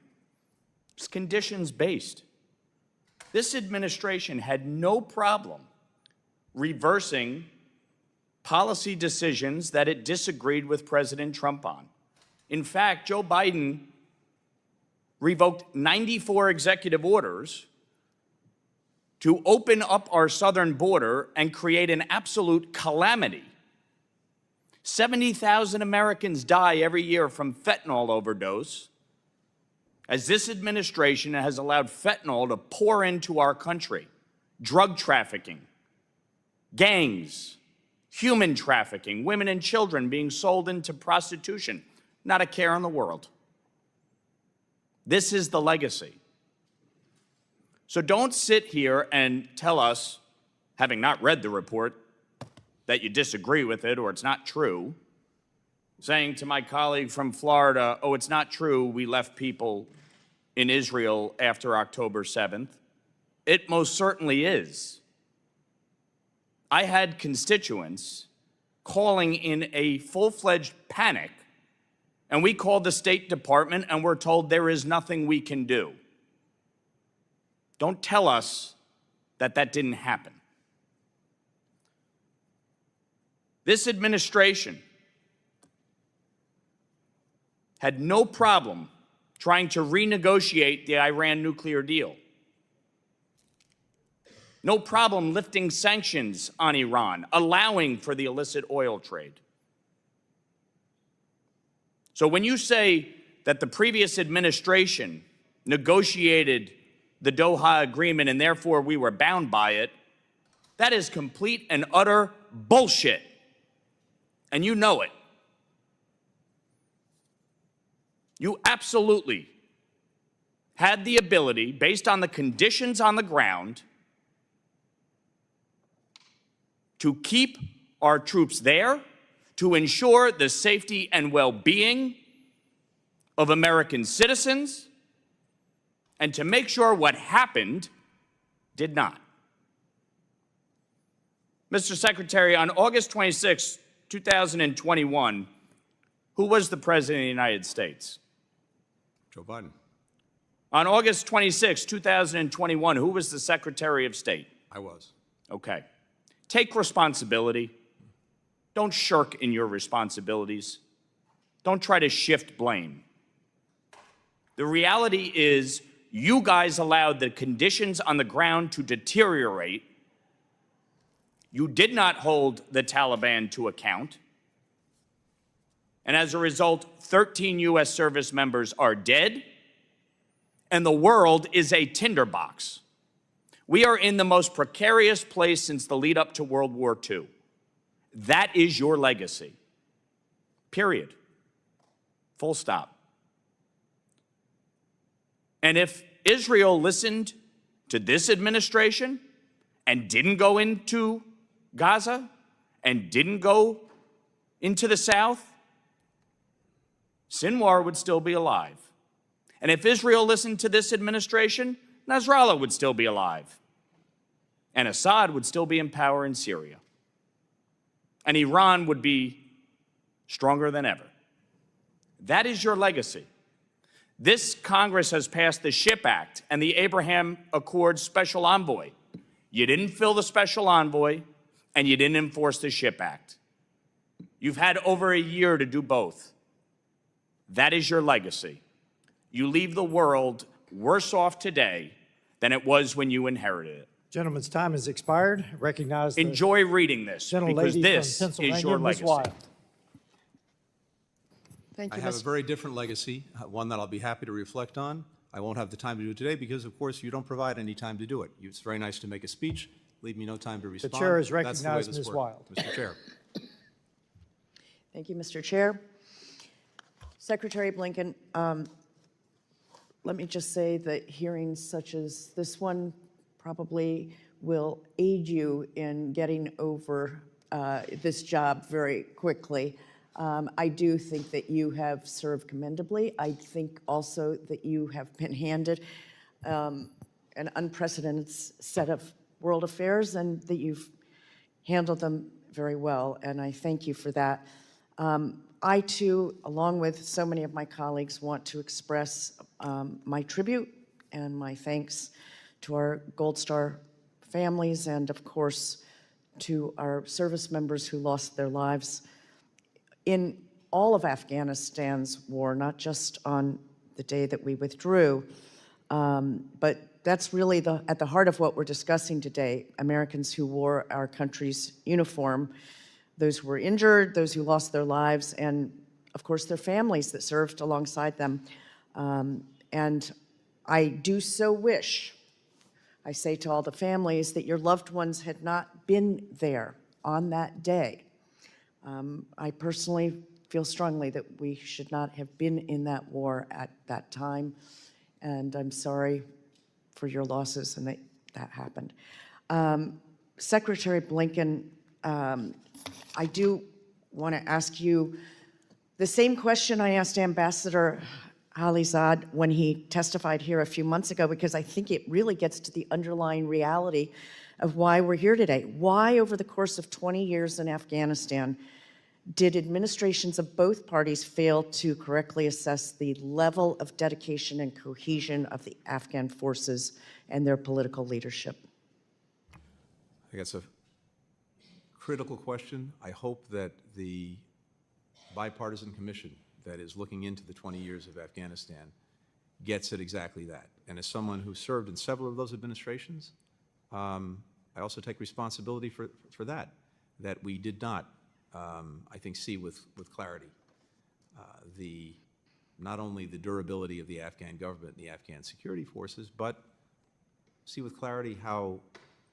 S22: It's conditions-based. This administration had no problem reversing policy decisions that it disagreed with President Trump on. In fact, Joe Biden revoked 94 executive orders to open up our southern border and create an absolute calamity. 70,000 Americans die every year from fentanyl overdose, as this administration has allowed fentanyl to pour into our country. Drug trafficking, gangs, human trafficking, women and children being sold into prostitution, not a care in the world. This is the legacy. So don't sit here and tell us, having not read the report, that you disagree with it or it's not true, saying to my colleague from Florida, oh, it's not true, we left people in Israel after October 7th. It most certainly is. I had constituents calling in a full-fledged panic, and we called the State Department and we're told there is nothing we can do. Don't tell us that that didn't happen. This administration had no problem trying to renegotiate the Iran nuclear deal. No problem lifting sanctions on Iran, allowing for the illicit oil trade. So when you say that the previous administration negotiated the Doha agreement and therefore we were bound by it, that is complete and utter bullshit. And you know it. You absolutely had the ability, based on the conditions on the ground, to keep our troops there, to ensure the safety and well-being of American citizens, and to make sure what happened did not. Mr. Secretary, on August 26, 2021, who was the President of the United States?
S3: Joe Biden.
S22: On August 26, 2021, who was the Secretary of State?
S3: I was.
S22: Okay. Take responsibility. Don't shirk in your responsibilities. Don't try to shift blame. The reality is you guys allowed the conditions on the ground to deteriorate. You did not hold the Taliban to account. And as a result, 13 U.S. service members are dead, and the world is a tinderbox. We are in the most precarious place since the lead up to World War II. That is your legacy. Period. Full stop. And if Israel listened to this administration and didn't go into Gaza and didn't go into the south, Sinwar would still be alive. And if Israel listened to this administration, Nasrallah would still be alive. And Assad would still be in power in Syria. And Iran would be stronger than ever. That is your legacy. This Congress has passed the SHIP Act and the Abraham Accords Special Envoy. You didn't fill the Special Envoy, and you didn't enforce the SHIP Act. You've had over a year to do both. That is your legacy. You leave the world worse off today than it was when you inherited it.
S14: Gentleman's time has expired. Recognize the
S22: Enjoy reading this, because
S14: gentlelady
S22: this
S14: from
S22: is
S14: Pennsylvania,
S22: your
S14: Ms.
S22: legacy.
S14: Wild.
S3: I have a very different legacy, one that I'll be happy to reflect on. I won't have the time to do it today because, of course, you don't provide any time to do it. It's very nice to make a speech, leave me no time to respond.
S14: The chair has
S3: That's the way
S14: recognized
S3: this
S14: Ms.
S3: works.
S14: Wild.
S3: Mr. Chair.
S4: Thank you, Mr. Chair. Secretary Blinken, let me just say that hearings such as this one probably will aid you in getting over this job very quickly. I do think that you have served commendably. I think also that you have been handed an unprecedented set of world affairs and that you've handled them very well, and I thank you for that. I, too, along with so many of my colleagues, want to express my tribute and my thanks to our Gold Star families and, of course, to our service members who lost their lives in all of Afghanistan's war, not just on the day that we withdrew, but that's really at the heart of what we're discussing today, Americans who wore our country's uniform, those who were injured, those who lost their lives, and of course their families that served alongside them. And I do so wish, I say to all the families, that your loved ones had not been there on that day. I personally feel strongly that we should not have been in that war at that time, and I'm sorry for your losses and that happened. Secretary Blinken, I do want to ask you the same question I asked Ambassador Alizad when he testified here a few months ago, because I think it really gets to the underlying reality of why we're here today. Why, over the course of 20 years in Afghanistan, did administrations of both parties fail to correctly assess the level of dedication and cohesion of the Afghan forces and their political leadership?
S3: I think that's a critical question. I hope that the bipartisan commission that is looking into the 20 years of Afghanistan gets at exactly that. And as someone who served in several of those administrations, I also take responsibility for that we did not, I think, see with clarity not only the durability of the Afghan government and the Afghan security forces, but see with clarity how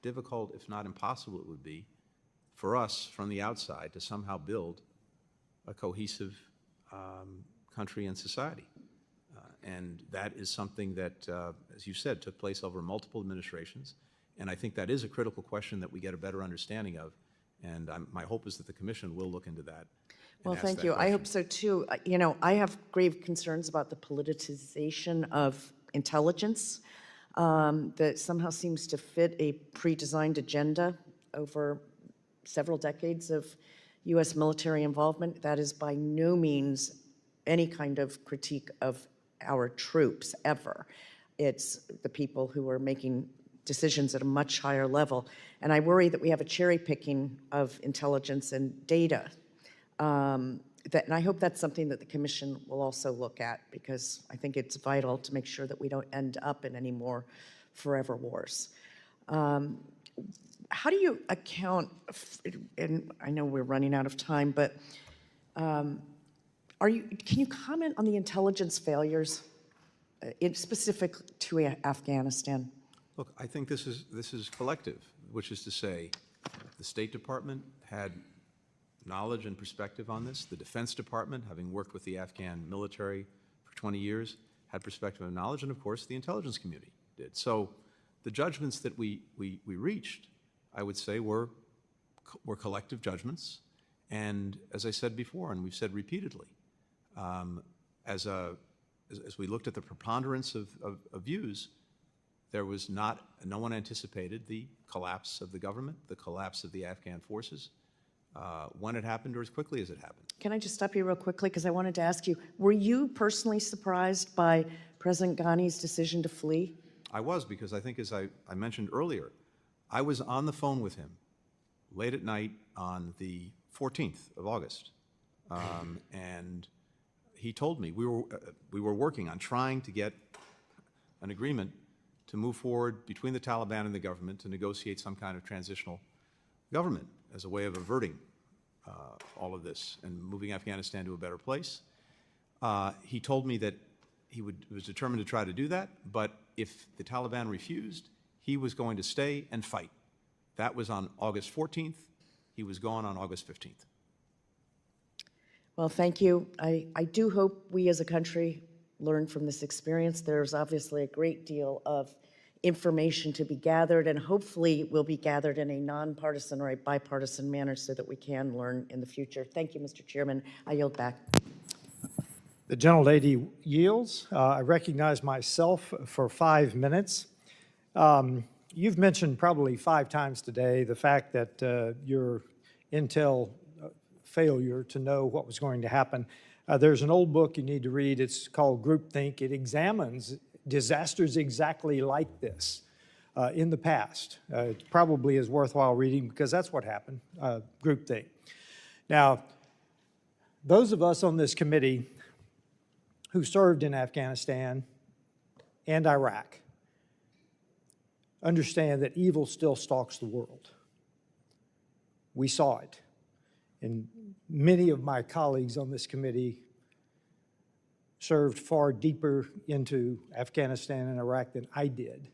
S3: difficult, if not impossible, it would be for us from the outside to somehow build a cohesive country and society. And that is something that, as you said, took place over multiple administrations. And I think that is a critical question that we get a better understanding of. And my hope is that the Commission will look into that.
S4: Well, thank you. I hope so too. You know, I have grave concerns about the politicization of intelligence that somehow seems to fit a pre-designed agenda over several decades of U.S. military involvement. That is by no means any kind of critique of our troops ever. It's the people who are making decisions at a much higher level. And I worry that we have a cherry picking of intelligence and data. And I hope that's something that the Commission will also look at, because I think it's vital to make sure that we don't end up in any more forever wars. How do you account, and I know we're running out of time, but can you comment on the intelligence failures specific to Afghanistan?
S3: Look, I think this is collective, which is to say the State Department had knowledge and perspective on this. The Defense Department, having worked with the Afghan military for 20 years, had perspective and knowledge, and of course the intelligence community did. So the judgments that we reached, I would say, were collective judgments. And as I said before, and we've said repeatedly, as we looked at the preponderance of views, there was no one anticipated the collapse of the government, the collapse of the Afghan forces, when it happened or as quickly as it happened.
S4: Can I just stop you real quickly, because I wanted to ask you, were you personally surprised by President Ghani's decision to flee?
S3: I was, because I think, as I mentioned earlier, I was on the phone with him late at night on the 14th of August, and he told me we were working on trying to get an agreement to move forward between the Taliban and the government to negotiate some kind of transitional government as a way of averting all of this and moving Afghanistan to a better place. He told me that he was determined to try to do that, but if the Taliban refused, he was going to stay and fight. That was on August 14th. He was gone on August 15th.
S4: Well, thank you. I do hope we as a country learn from this experience. There's obviously a great deal of information to be gathered, and hopefully will be gathered in a nonpartisan or a bipartisan manner so that we can learn in the future. Thank you, Mr. Chairman. I yield back.
S14: The gentlelady yields. I recognize myself for 5 minutes. You've mentioned probably 5 times today the fact that your intel failure to know what was going to happen. There's an old book you need to read. It's called Groupthink. It examines disasters exactly like this in the past. It probably is worthwhile reading because that's what happened, groupthink. Now, those of us on this committee who served in Afghanistan and Iraq understand that evil still stalks the world. We saw it. And many of my colleagues on this committee served far deeper into Afghanistan and Iraq than I did.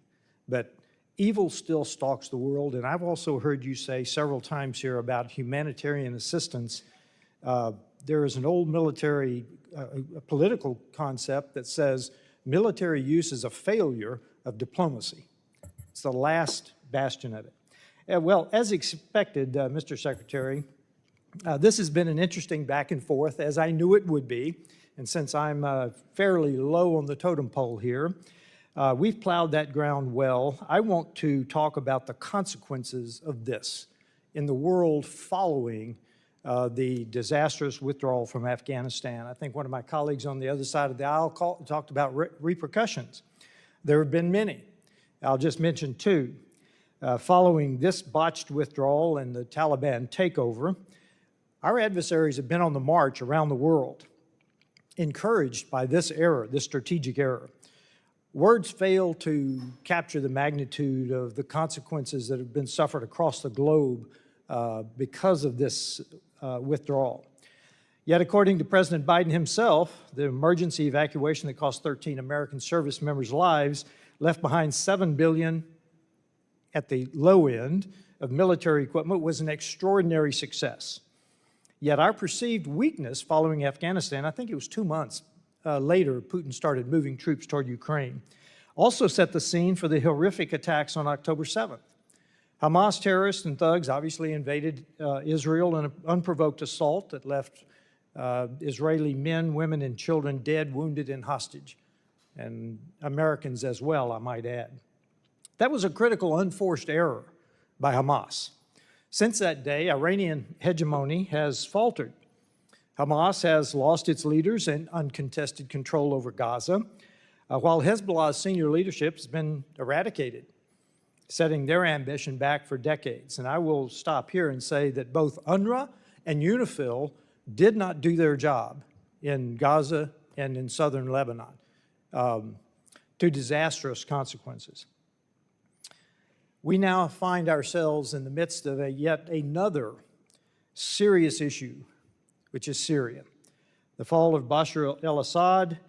S14: But evil still stalks the world, and I've also heard you say several times here about humanitarian assistance. There is an old military, political concept that says military use is a failure of diplomacy. It's the last bastion of it. Well, as expected, Mr. Secretary, this has been an interesting back and forth, as I knew it would be. And since I'm fairly low on the totem pole here, we've plowed that ground well. I want to talk about the consequences of this in the world following the disastrous withdrawal from Afghanistan. I think one of my colleagues on the other side of the aisle talked about repercussions. There have been many. I'll just mention 2. Following this botched withdrawal and the Taliban takeover, our adversaries have been on the march around the world, encouraged by this error, this strategic error. Words fail to capture the magnitude of the consequences that have been suffered across the globe because of this withdrawal. Yet, according to President Biden himself, the emergency evacuation that cost 13 American service members' lives left behind $7 billion at the low end of military equipment was an extraordinary success. Yet our perceived weakness following Afghanistan, I think it was 2 months later, Putin started moving troops toward Ukraine, also set the scene for the horrific attacks on October 7th. Hamas terrorists and thugs obviously invaded Israel in an unprovoked assault that left Israeli men, women, and children dead, wounded, and hostage, and Americans as well, I might add. That was a critical, unforced error by Hamas. Since that day, Iranian hegemony has faltered. Hamas has lost its leaders and uncontested control over Gaza, while Hezbollah's senior leadership has been eradicated, setting their ambition back for decades. And I will stop here and say that both UNRWA and UNIFIL did not do their job in Gaza and in southern Lebanon, to disastrous consequences. We now find ourselves in the midst of yet another serious issue, which is Syria. The fall of Bashar al-Assad,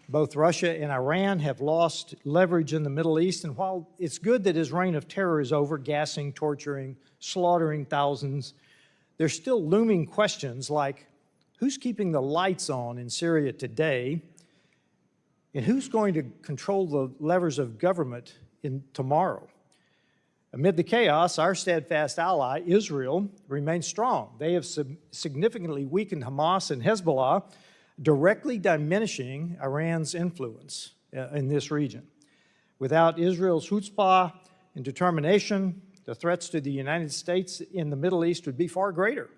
S14: both Russia and Iran have lost leverage in the Middle East, and while it's good that his reign of terror is over, gassing, torturing, slaughtering thousands, there's still looming questions like, who's keeping the lights on in Syria today, and who's going to control the levers of government tomorrow? Amid the chaos, our steadfast ally, Israel, remains strong. They have significantly weakened Hamas and Hezbollah, directly diminishing Iran's influence in this region. Without Israel's chutzpah and determination, the threats to the United States in the Middle East would be far greater.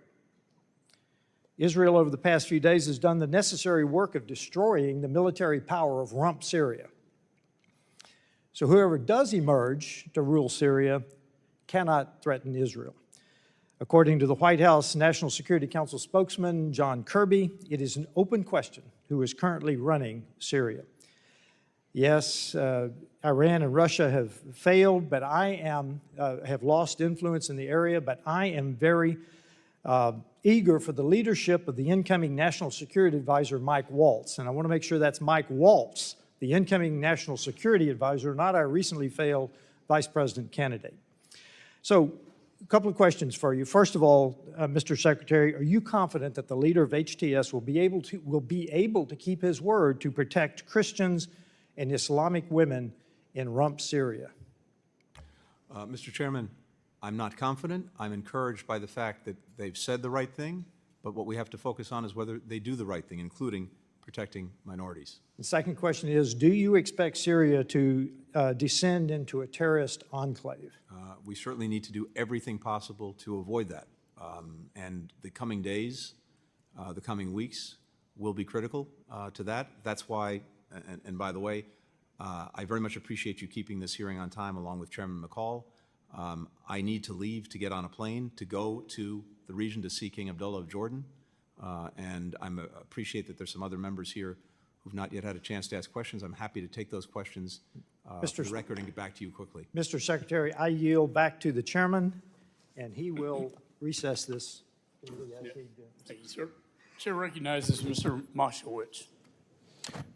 S14: Israel, over the past few days, has done the necessary work of destroying the military power of rump Syria. So whoever does emerge to rule Syria cannot threaten Israel. According to the White House National Security Council spokesman, John Kirby, it is an open question who is currently running Syria. Yes, Iran and Russia have failed, but have lost influence in the area, but I am very eager for the leadership of the incoming National Security Advisor, Mike Waltz. And I want to make sure that's Mike Waltz, the incoming National Security Advisor, not our recently failed Vice President candidate. So, a couple of questions for you. First of all, Mr. Secretary, are you confident that the leader of HTS will be able to keep his word to protect Christians and Islamic women in rump Syria?
S3: Mr. Chairman, I'm not confident. I'm encouraged by the fact that they've said the right thing, but what we have to focus on is whether they do the right thing, including protecting minorities.
S14: The second question is, do you expect Syria to descend into a terrorist enclave?
S3: We certainly need to do everything possible to avoid that. And the coming days, the coming weeks will be critical to that. That's why, and by the way, I very much appreciate you keeping this hearing on time along with Chairman McCall. I need to leave to get on a plane to go to the region to see King Abdullah of Jordan. And I appreciate that there's some other members here who've not yet had a chance to ask questions. I'm happy to take those questions for the record and get back to you quickly.
S14: Mr. Secretary, I yield back to the chairman, and he will recess this.
S1: Thank you, sir. Chair recognizes Mr. Moshowitz.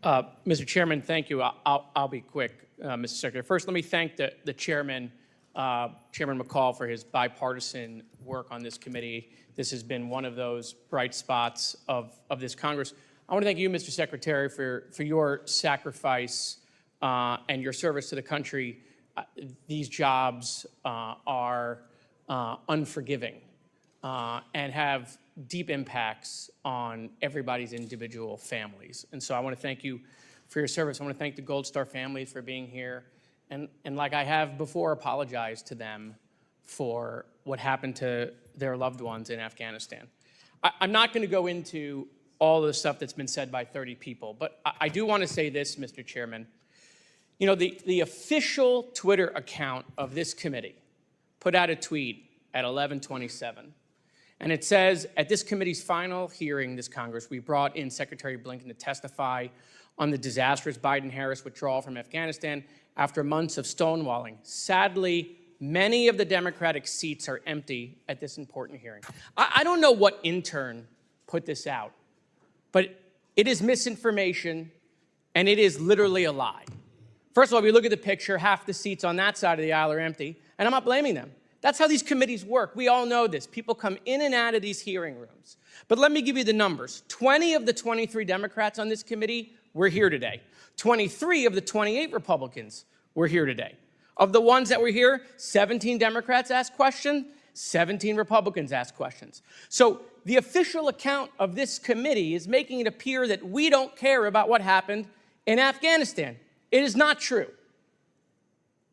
S6: Mr. Chairman, thank you. I'll be quick, Mr. Secretary. First, let me thank the chairman, Chairman McCall, for his bipartisan work on this committee. This has been one of those bright spots of this Congress. I want to thank you, Mr. Secretary, for your sacrifice and your service to the country. These jobs are unforgiving and have deep impacts on everybody's individual families. And so I want to thank you for your service. I want to thank the Gold Star families for being here. And like I have before, apologize to them for what happened to their loved ones in Afghanistan. I'm not going to go into all of the stuff that's been said by 30 people, but I do want to say this, Mr. Chairman. You know, the official Twitter account of this committee put out a tweet at 11:27, and it says, at this committee's final hearing this Congress, we brought in Secretary Blinken to testify on the disastrous Biden-Harris withdrawal from Afghanistan after months of stonewalling. Sadly, many of the Democratic seats are empty at this important hearing. I don't know what intern put this out, but it is misinformation, and it is literally a lie. First of all, if you look at the picture, half the seats on that side of the aisle are empty, and I'm not blaming them. That's how these committees work. We all know this. People come in and out of these hearing rooms. But let me give you the numbers. 20 of the 23 Democrats on this committee were here today. 23 of the 28 Republicans were here today. Of the ones that were here, 17 Democrats asked questions, 17 Republicans asked questions. So the official account of this committee is making it appear that we don't care about what happened in Afghanistan. It is not true.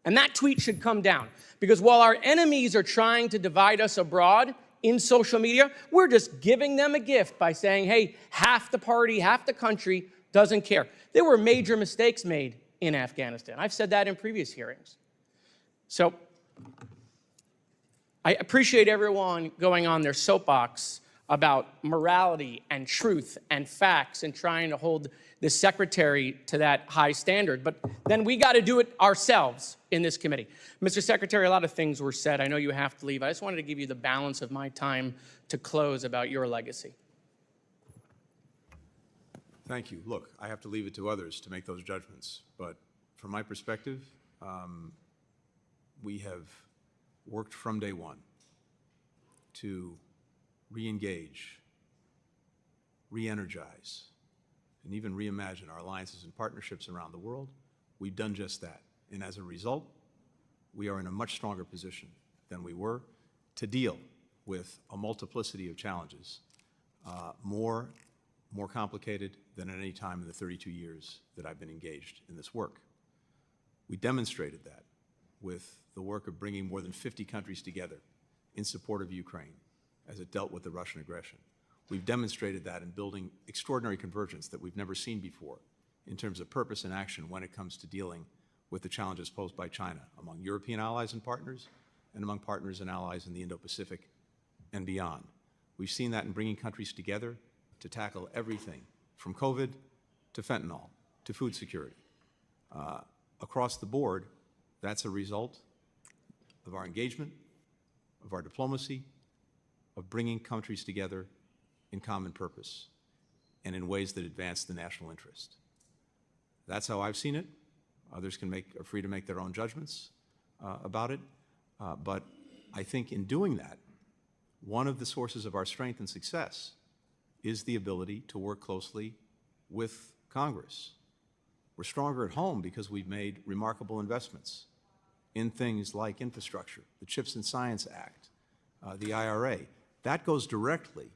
S6: And that tweet should come down, because while our enemies are trying to divide us abroad in social media, we're just giving them a gift by saying, hey, half the party, half the country doesn't care. There were major mistakes made in Afghanistan. I've said that in previous hearings. So I appreciate everyone going on their soapbox about morality and truth and facts and trying to hold the secretary to that high standard. But then we got to do it ourselves in this committee. Mr. Secretary, a lot of things were said. I know you have to leave. I just wanted to give you the balance of my time to close about your legacy.
S3: Thank you. Look, I have to leave it to others to make those judgments. But from my perspective, we have worked from day one to re-engage, re-energize, and even reimagine our alliances and partnerships around the world. We've done just that. And as a result, we are in a much stronger position than we were to deal with a multiplicity of challenges, more complicated than at any time in the 32 years that I've been engaged in this work. We demonstrated that with the work of bringing more than 50 countries together in support of Ukraine as it dealt with the Russian aggression. We've demonstrated that in building extraordinary convergence that we've never seen before in terms of purpose and action when it comes to dealing with the challenges posed by China among European allies and partners and among partners and allies in the Indo-Pacific and beyond. We've seen that in bringing countries together to tackle everything from COVID to fentanyl to food security. Across the board, that's a result of our engagement, of our diplomacy, of bringing countries together in common purpose and in ways that advance the national interest. That's how I've seen it. Others are free to make their own judgments about it. But I think in doing that, one of the sources of our strength and success is the ability to work closely with Congress. We're stronger at home because we've made remarkable investments in things like infrastructure, the CHIPS and Science Act, the IRA. That goes directly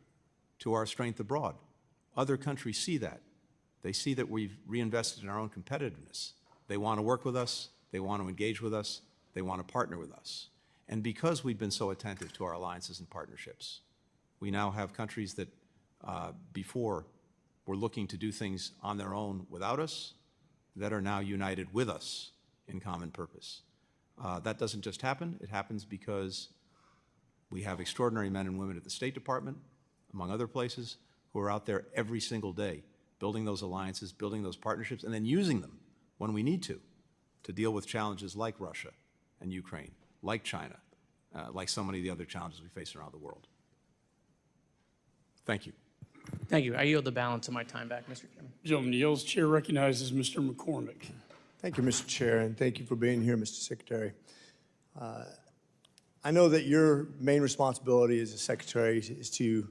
S3: to our strength abroad. Other countries see that. They see that we've reinvested in our own competitiveness. They want to work with us. They want to engage with us. They want to partner with us. And because we've been so attentive to our alliances and partnerships, we now have countries that before were looking to do things on their own without us that are now united with us in common purpose. That doesn't just happen. It happens because we have extraordinary men and women at the State Department, among other places, who are out there every single day building those alliances, building those partnerships, and then using them when we need to deal with challenges like Russia and Ukraine, like China, like so many of the other challenges we face around the world. Thank you.
S6: Thank you. I yield the balance of my time back, Mr. Chairman.
S1: Gentleman yields. Chair recognizes Mr. McCormick.
S14: Thank you, Mr. Chair, and thank you for being here, Mr. Secretary. I know that your main responsibility as a secretary is to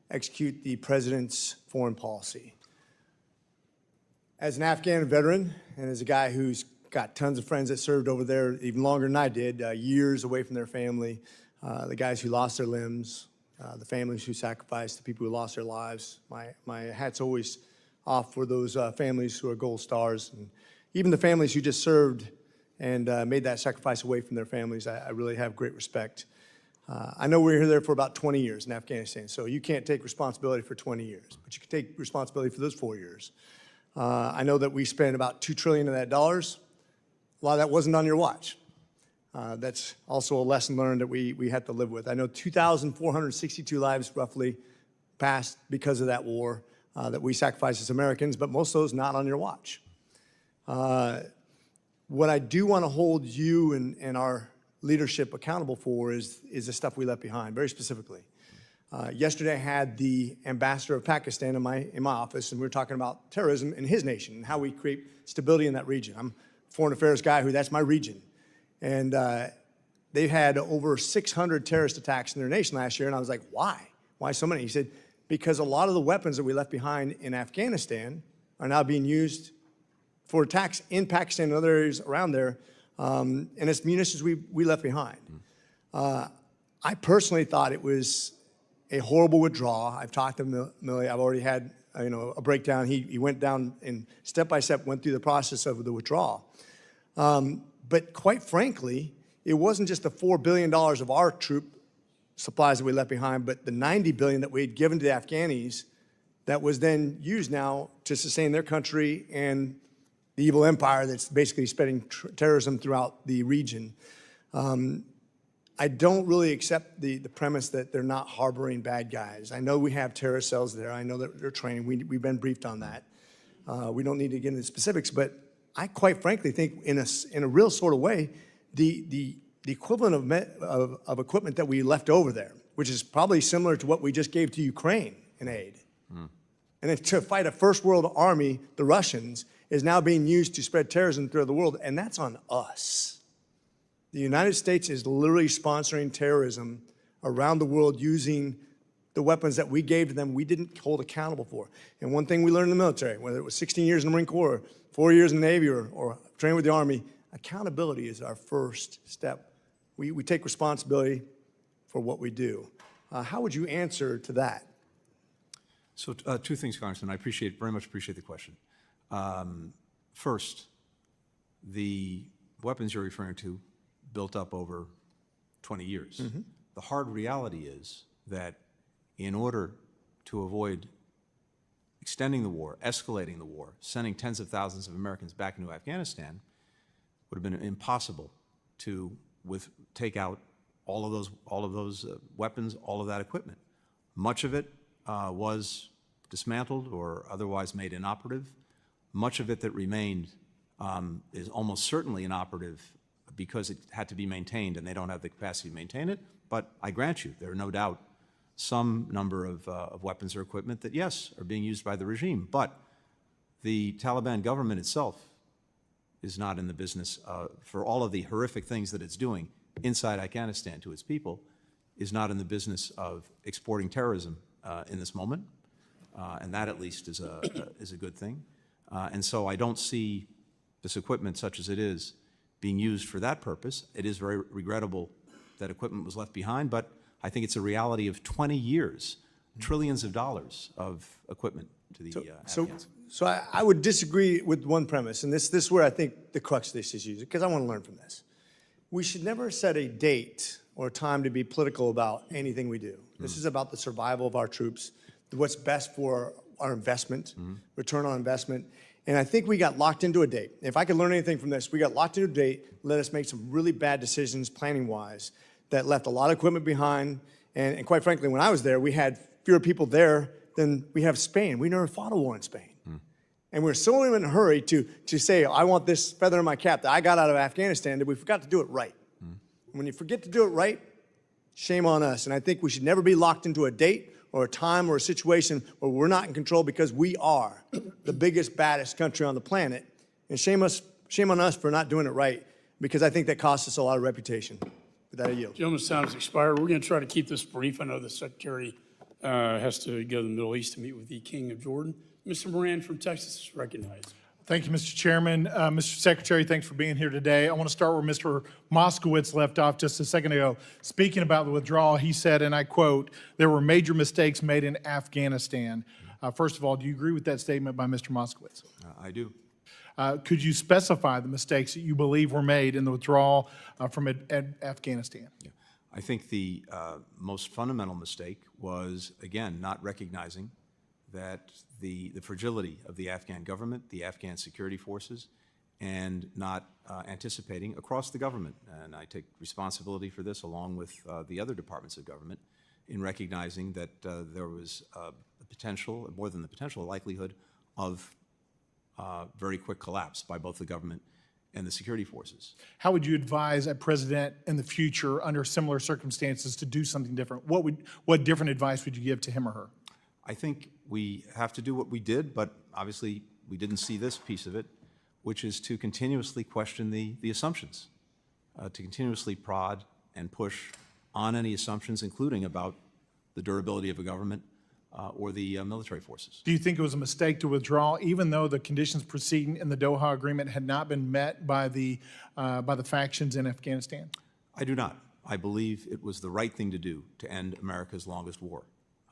S14: execute the president's foreign policy. As an Afghan veteran and as a guy who's got tons of friends that served over there even longer than I did, years away from their family, the guys who lost their limbs, the families who sacrificed, the people who lost their lives, my hat's always off for those families who are gold stars, and even the families who just served and made that sacrifice away from their families. I really have great respect. I know we were there for about 20 years in Afghanistan, so you can't take responsibility for 20 years, but you can take responsibility for those 4 years. I know that we spent about $2 trillion of that dollars. A lot of that wasn't on your watch. That's also a lesson learned that we had to live with. I know 2,462 lives roughly passed because of that war.
S2: that we sacrifice as Americans, but most of those not on your watch. What I do want to hold you and our leadership accountable for is the stuff we left behind, very specifically. Yesterday, I had the ambassador of Pakistan in my office, and we were talking about terrorism in his nation and how we create stability in that region. I'm a foreign affairs guy that's my region. And they've had over 600 terrorist attacks in their nation last year, and I was like, why? Why so many? He said, because a lot of the weapons that we left behind in Afghanistan are now being used for attacks in Pakistan and other areas around there, and it's munitions we left behind. I personally thought it was a horrible withdrawal. I've talked to Millie. I've already had a breakdown. He went down and step by step went through the process of the withdrawal. But quite frankly, it wasn't just the $4 billion of our troop supplies that we left behind, but the $90 billion that we had given to the Afghanis that was then used now to sustain their country and the evil empire that's basically spreading terrorism throughout the region. I don't really accept the premise that they're not harboring bad guys. I know we have terrorist cells there. I know that they're training. We've been briefed on that. We don't need to get into the specifics, but I quite frankly think in a real sort of way, the equivalent of equipment that we left over there, which is probably similar to what we just gave to Ukraine in aid. And then to fight a first world army, the Russians, is now being used to spread terrorism throughout the world, and that's on us. The United States is literally sponsoring terrorism around the world using the weapons that we gave to them we didn't hold accountable for. And one thing we learned in the military, whether it was 16 years in the Marine Corps, 4 years in the Navy, or training with the Army, accountability is our first step. We take responsibility for what we do. How would you answer to that?
S3: So two things, Congressman. I very much appreciate the question. First, the weapons you're referring to built up over 20 years. The hard reality is that in order to avoid extending the war, escalating the war, sending tens of thousands of Americans back into Afghanistan, would have been impossible to take out all of those weapons, all of that equipment. Much of it was dismantled or otherwise made inoperative. Much of it that remained is almost certainly inoperative because it had to be maintained, and they don't have the capacity to maintain it. But I grant you, there are no doubt some number of weapons or equipment that, yes, are being used by the regime. But the Taliban government itself is not in the business, for all of the horrific things that it's doing inside Afghanistan to its people, is not in the business of exporting terrorism in this moment. And that, at least, is a good thing. And so I don't see this equipment, such as it is, being used for that purpose. It is very regrettable that equipment was left behind, but I think it's a reality of 20 years, trillions of dollars of equipment to the Afghans.
S2: So I would disagree with one premise, and this is where I think the crux of this is used, because I want to learn from this. We should never set a date or a time to be political about anything we do. This is about the survival of our troops, what's best for our investment, return on investment. And I think we got locked into a date. If I could learn anything from this, we got locked into a date, let us make some really bad decisions planning-wise that left a lot of equipment behind. And quite frankly, when I was there, we had fewer people there than we have Spain. We never fought a war in Spain. And we're so in a hurry to say, I want this feather in my cap that I got out of Afghanistan, that we forgot to do it right. And when you forget to do it right, shame on us. And I think we should never be locked into a date or a time or a situation where we're not in control, because we are the biggest, baddest country on the planet. And shame on us for not doing it right, because I think that costs us a lot of reputation. With that, I yield.
S1: Gentleman's time has expired. We're going to try to keep this brief. I know the Secretary has to go to the Middle East to meet with the King of Jordan. Mr. Moran from Texas is recognized.
S15: Thank you, Mr. Chairman. Mr. Secretary, thanks for being here today. I want to start where Mr. Moskowitz left off just a second ago. Speaking about the withdrawal, he said, and I quote, "There were major mistakes made in Afghanistan." First of all, do you agree with that statement by Mr. Moskowitz?
S3: I do.
S15: Could you specify the mistakes that you believe were made in the withdrawal from Afghanistan?
S3: Yeah. I think the most fundamental mistake was, again, not recognizing that the fragility of the Afghan government, the Afghan security forces, and not anticipating across the government, and I take responsibility for this along with the other departments of government, in recognizing that there was potential, more than the potential, likelihood of very quick collapse by both the government and the security forces.
S15: How would you advise a president in the future under similar circumstances to do something different? What different advice would you give to him or her?
S3: I think we have to do what we did, but obviously we didn't see this piece of it, which is to continuously question the assumptions, to continuously prod and push on any assumptions, including about the durability of a government or the military forces.
S15: Do you think it was a mistake to withdraw, even though the conditions preceding in the Doha agreement had not been met by the factions in Afghanistan?
S3: I do not. I believe it was the right thing to do to end America's longest war.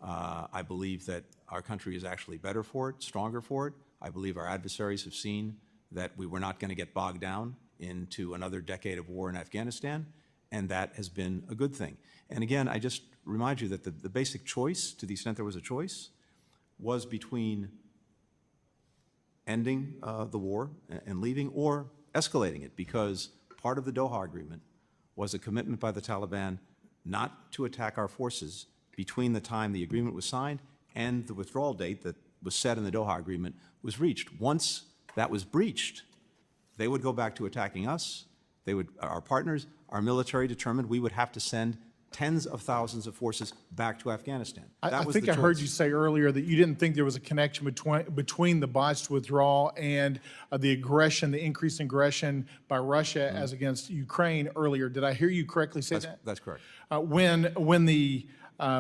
S3: I believe that our country is actually better for it, stronger for it. I believe our adversaries have seen that we were not going to get bogged down into another decade of war in Afghanistan, and that has been a good thing. And again, I just remind you that the basic choice, to the extent there was a choice, was between ending the war and leaving or escalating it, because part of the Doha agreement was a commitment by the Taliban not to attack our forces between the time the agreement was signed and the withdrawal date that was set in the Doha agreement was reached. Once that was breached, they would go back to attacking us. They would, our partners, our military determined we would have to send tens of thousands of forces back to Afghanistan.
S15: I think I heard you say earlier that you didn't think there was a connection between the botched withdrawal and the aggression, the increased aggression by Russia as against Ukraine earlier. Did I hear you correctly say that?
S3: That's correct.
S15: When the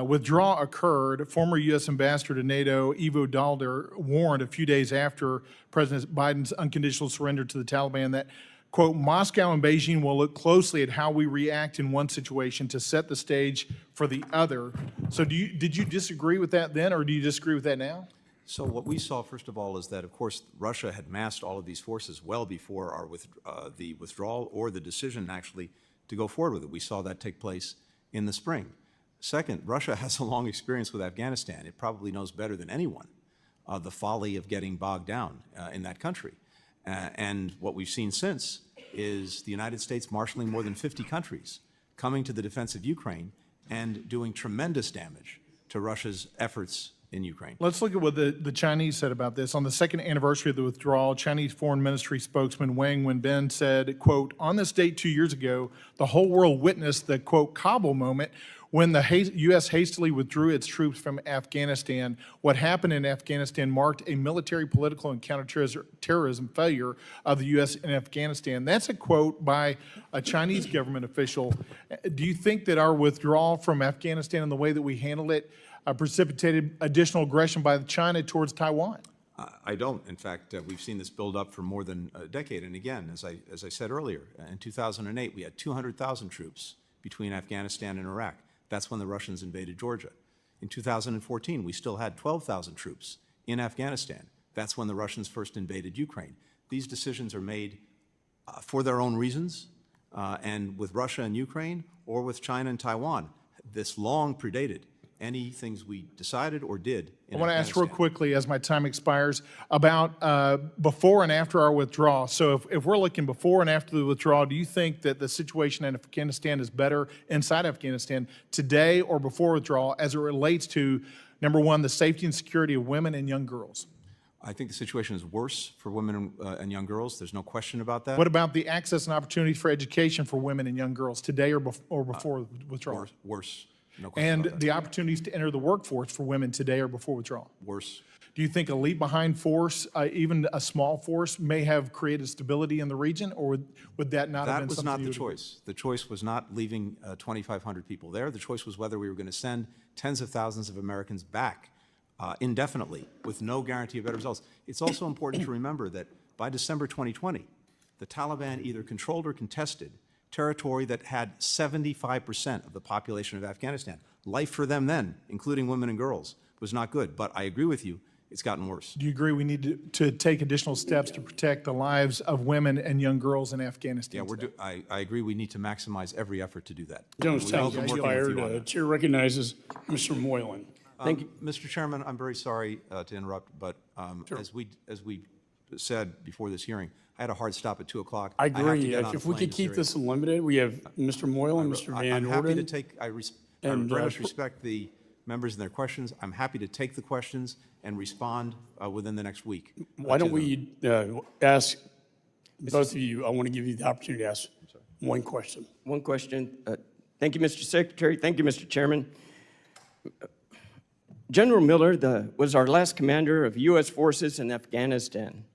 S15: withdrawal occurred, former U.S. Ambassador to NATO, Ivo Dalder, warned a few days after President Biden's unconditional surrender to the Taliban that, quote, Moscow and Beijing will look closely at how we react in one situation to set the stage for the other. So did you disagree with that then, or do you disagree with that now?
S3: So what we saw, first of all, is that, of course, Russia had massed all of these forces well before the withdrawal or the decision, actually, to go forward with it. We saw that take place in the spring. Second, Russia has a long experience with Afghanistan. It probably knows better than anyone the folly of getting bogged down in that country. And what we've seen since is the United States marshaling more than 50 countries, coming to the defense of Ukraine and doing tremendous damage to Russia's efforts in Ukraine.
S15: Let's look at what the Chinese said about this. On the second anniversary of the withdrawal, Chinese Foreign Ministry spokesman Wang Wenbin said, quote, on this date 2 years ago, the whole world witnessed the, quote, Kabul moment when the U.S. hastily withdrew its troops from Afghanistan. What happened in Afghanistan marked a military, political, and counterterrorism failure of the U.S. in Afghanistan. That's a quote by a Chinese government official. Do you think that our withdrawal from Afghanistan and the way that we handled it precipitated additional aggression by China towards Taiwan?
S3: I don't. In fact, we've seen this build up for more than a decade. And again, as I said earlier, in 2008, we had 200,000 troops between Afghanistan and Iraq. That's when the Russians invaded Georgia. In 2014, we still had 12,000 troops in Afghanistan. That's when the Russians first invaded Ukraine. These decisions are made for their own reasons, and with Russia and Ukraine, or with China and Taiwan. This long predated any things we decided or did in
S15: I want to ask
S3: Afghanistan.
S15: real quickly, as my time expires, about before and after our withdrawal. So if we're looking before and after the withdrawal, do you think that the situation in Afghanistan is better inside Afghanistan today or before withdrawal as it relates to, number one, the safety and security of women and young girls?
S3: I think the situation is worse for women and young girls. There's no question about that.
S15: What about the access and opportunities for education for women and young girls today or before withdrawal?
S3: Worse. No question
S15: And
S3: about that.
S15: the opportunities to enter the workforce for women today or before withdrawal?
S3: Worse.
S15: Do you think a leave-behind force, even a small force, may have created stability in the region, or would that not have been
S3: That was
S15: something
S3: not
S15: you
S3: the
S15: would agree?
S3: choice. The choice was not leaving 2,500 people there. The choice was whether we were going to send tens of thousands of Americans back indefinitely with no guarantee of better results. It's also important to remember that by December 2020, the Taliban either controlled or contested territory that had 75% of the population of Afghanistan. Life for them then, including women and girls, was not good. But I agree with you, it's gotten worse.
S15: Do you agree we need to take additional steps to protect the lives of women and young girls in Afghanistan?
S3: Yeah, I agree we need to maximize every effort to do that.
S1: Jones,
S3: We
S1: time
S3: welcome working with
S1: expired.
S3: you on that.
S1: Chair recognizes Mr. Moylan.
S3: Thank you. Mr. Chairman, I'm very sorry to interrupt, but as we said before this hearing, I had a hard stop at 2 o'clock.
S1: I
S3: have to
S1: agree.
S3: get on a
S1: If we
S3: plane
S1: could
S3: to
S1: keep
S3: Syria.
S1: this limited, we have Mr. Moylan, Mr. Van
S3: I'm happy to
S1: Orden.
S3: take, I
S1: and,
S3: very
S1: uh,
S3: much respect the members and their questions. I'm happy to take the questions and respond within the next week.
S1: Why don't we ask both of you, I want to give you the opportunity to ask one question.
S16: One question. Thank you, Mr. Secretary. Thank you, Mr. Chairman. General Miller was our last commander of U.S. forces in Afghanistan,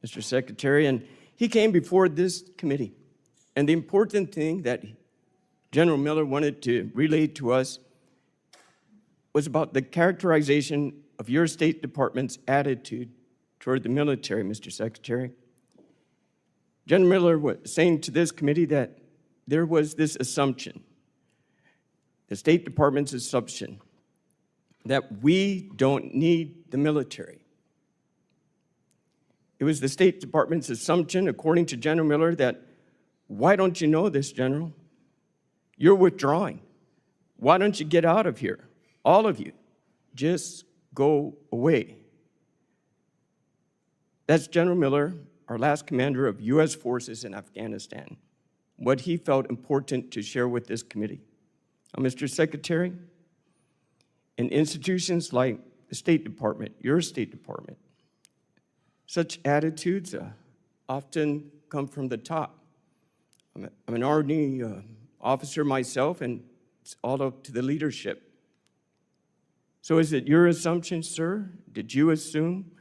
S16: Mr. Secretary, and he came before this committee. And the important thing that General Miller wanted to relay to us was about the characterization of your State Department's attitude toward the military, Mr. Secretary. General Miller was saying to this committee that there was this assumption, the State Department's assumption, that we don't need the military. It was the State Department's assumption, according to General Miller, that why don't you know this, General? You're withdrawing. Why don't you get out of here? All of you, just go away. That's General Miller, our last commander of U.S. forces in Afghanistan, what he felt important to share with this committee. Now, Mr. Secretary, in institutions like the State Department, your State Department, such attitudes often come from the top. I'm an Army officer myself, and it's all up to the leadership. So is it your assumption, sir? Did you assume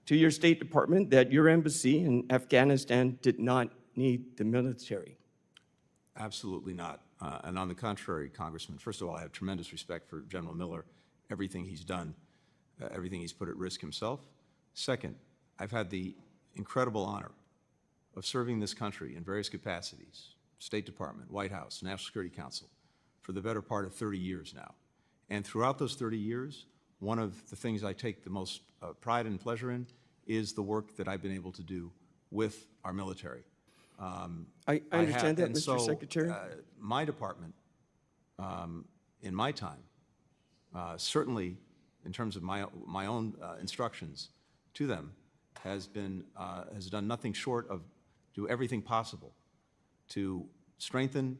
S16: to your State Department that your embassy in Afghanistan did not need the military?
S3: Absolutely not. And on the contrary, Congressman, first of all, I have tremendous respect for General Miller, everything he's done, everything he's put at risk himself. Second, I've had the incredible honor of serving this country in various capacities, State Department, White House, National Security Council, for the better part of 30 years now. And throughout those 30 years, one of the things I take the most pride and pleasure in is the work that I've been able to do with our military.
S16: I understand that, Mr. Secretary.
S3: My department, in my time, certainly in terms of my own instructions to them, has done nothing short of do everything possible to strengthen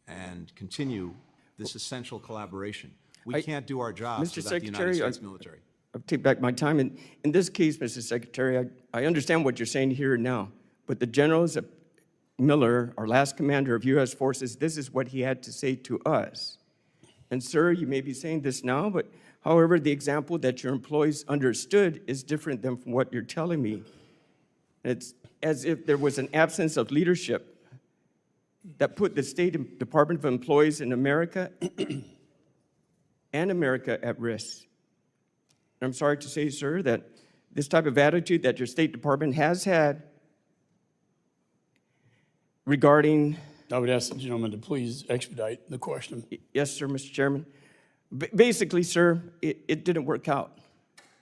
S3: and continue this essential collaboration. We can't do our jobs without the United States military.
S16: I'll take back my time. In this case, Mr. Secretary, I understand what you're saying here and now, but the generals of Miller, our last commander of U.S. forces, this is what he had to say to us. And sir, you may be saying this now, but however, the example that your employees understood is different than from what you're telling me. It's as if there was an absence of leadership that put the State Department of Employees in America and America at risk. And I'm sorry to say, sir, that this type of attitude that your State Department has had regarding...
S1: I would ask the gentleman to please expedite the question.
S16: Yes, sir, Mr. Chairman. Basically, sir, it didn't work out,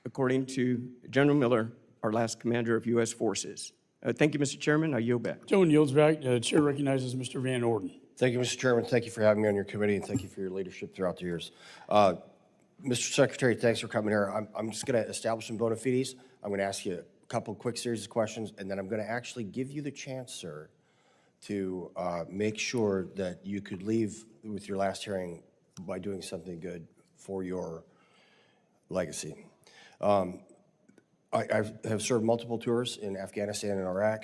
S16: according to General Miller, our last commander of U.S. forces. Thank you, Mr. Chairman. I yield back.
S1: Gentleman yields back. Chair recognizes Mr. Van Orden.
S17: Thank you, Mr. Chairman. Thank you for having me on your committee, and thank you for your leadership throughout the years. Mr. Secretary, thanks for coming here. I'm just going to establish some bona fides. I'm going to ask you a couple quick series of questions, and then I'm going to actually give you the chance, sir, to make sure that you could leave with your last hearing by doing something good for your legacy. I have served multiple tours in Afghanistan and Iraq,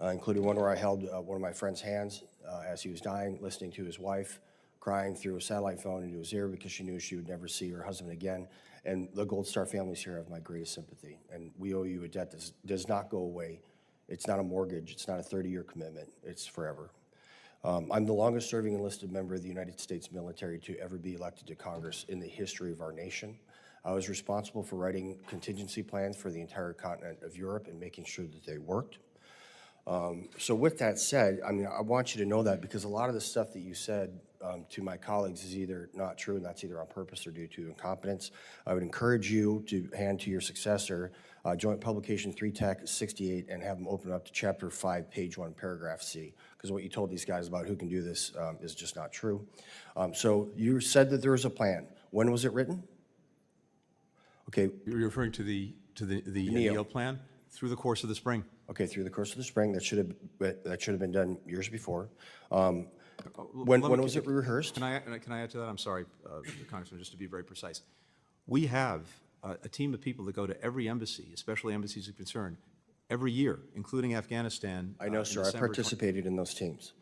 S17: including one where I held one of my friend's hands as he was dying, listening to his wife crying through a satellite phone into his ear because she knew she would never see her husband again. And the Gold Star families here have my greatest sympathy. And we owe you a debt that does not go away. It's not a mortgage. It's not a 30-year commitment. It's forever. I'm the longest serving enlisted member of the United States military to ever be elected to Congress in the history of our nation. I was responsible for writing contingency plans for the entire continent of Europe and making sure that they worked. So with that said, I mean, I want you to know that because a lot of the stuff that you said to my colleagues is either not true, and that's either on purpose or due to incompetence. I would encourage you to hand to your successor Joint Publication 3 Tech 68 and have them open up to Chapter 5, Page 1, Paragraph C, because what you told these guys about who can do this is just not true. So you said that there was a plan. When was it written? Okay.
S3: You're referring to the NEO plan? Through the course of the spring.
S17: Okay, through the course of the spring. That should have been done years before.
S2: When
S3: Let me
S2: was it
S3: continue.
S2: rehearsed?
S3: Can I add to that? I'm sorry, Congressman, just to be very precise. We have a team of people that go to every embassy, especially embassies of concern, every year, including Afghanistan.
S17: I know,
S3: in
S17: sir. I
S3: December
S17: participated in those teams.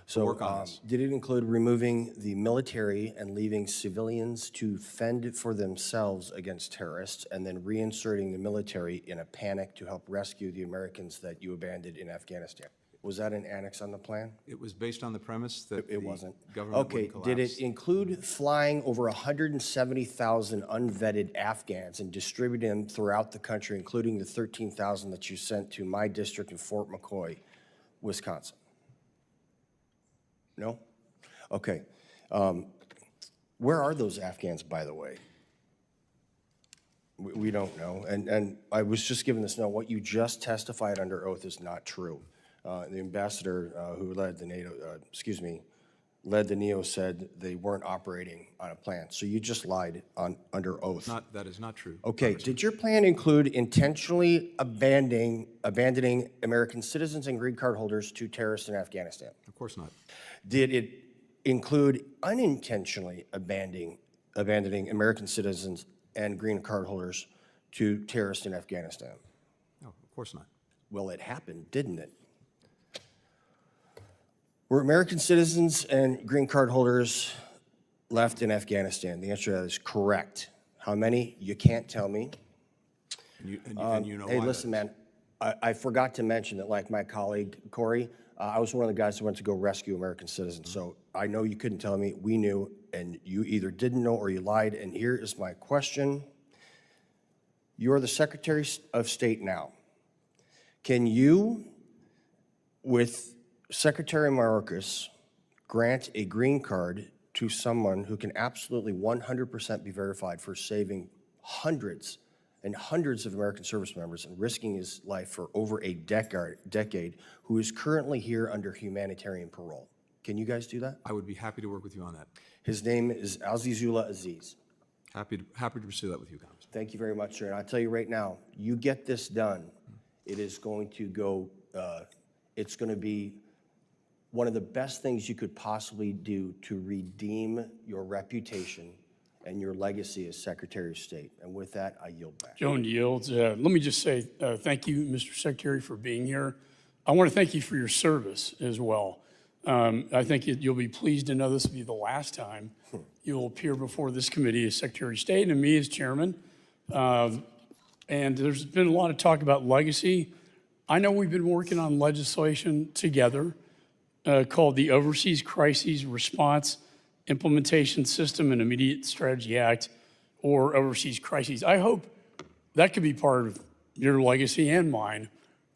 S17: So
S3: work on this.
S17: did it include removing the military and leaving civilians to fend for themselves against terrorists and then reinserting the military in a panic to help rescue the Americans that you abandoned in Afghanistan? Was that an annex on the plan?
S3: It was based on the premise that
S17: It wasn't.
S3: government
S17: Okay,
S3: would
S17: did
S3: collapse.
S17: it include flying over 170,000 unvetted Afghans and distributing them throughout the country, including the 13,000 that you sent to my district in Fort McCoy, Wisconsin? No? Okay. Where are those Afghans, by the way? We don't know. And I was just given this note. What you just testified under oath is not true. The ambassador who led the NATO, led the NEO said they weren't operating on a plan. So you just lied under oath.
S3: That is not true.
S17: Okay, did your plan include intentionally abandoning American citizens and green card holders to terrorists in Afghanistan?
S3: Of course not.
S17: Did it include unintentionally abandoning American citizens and green card holders to terrorists in Afghanistan?
S3: No, of course not.
S17: Well, it happened, didn't it? Were American citizens and green card holders left in Afghanistan? The answer to that is correct. How many? You can't tell me.
S3: And you know
S17: Hey,
S3: why
S17: listen,
S3: that
S17: man, I forgot to mention that, like my colleague Corey, I was one of the guys that went to go rescue American citizens. So I know you couldn't tell me. We knew, and you either didn't know or you lied. And here is my question. You're the Secretary of State now. Can you, with Secretary Mayorkas, grant a green card to someone who can absolutely 100% be verified for saving hundreds and hundreds of American service members and risking his life for over a decade, who is currently here under humanitarian parole? Can you guys do that?
S3: I would be happy to work with you on that.
S17: His name is Azizullah Aziz.
S3: Happy to pursue that with you, Congressman.
S17: Thank you very much, sir. And I'll tell you right now, you get this done, it is going to go, it's going to be one of the best things you could possibly do to redeem your reputation and your legacy as Secretary of State. And with that, I yield back.
S1: Joan yields. Let me just say thank you, Mr. Secretary, for being here. I want to thank you for your service as well. I think you'll be pleased to know this will be the last time you'll appear before this committee as Secretary of State and me as Chairman. And there's been a lot of talk about legacy. I know we've been working on legislation together called the Overseas Crises Response Implementation System and Immediate Strategy Act, or Overseas Crises. I hope that could be part of your legacy and mine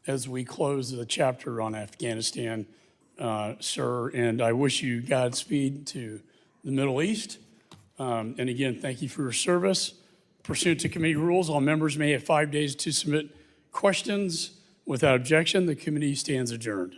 S1: as we close the chapter on Afghanistan, sir. And I wish you Godspeed to the Middle East. And again, thank you for your service. Pursuant to committee rules, all members may have 5 days to submit questions. Without objection, the committee stands adjourned.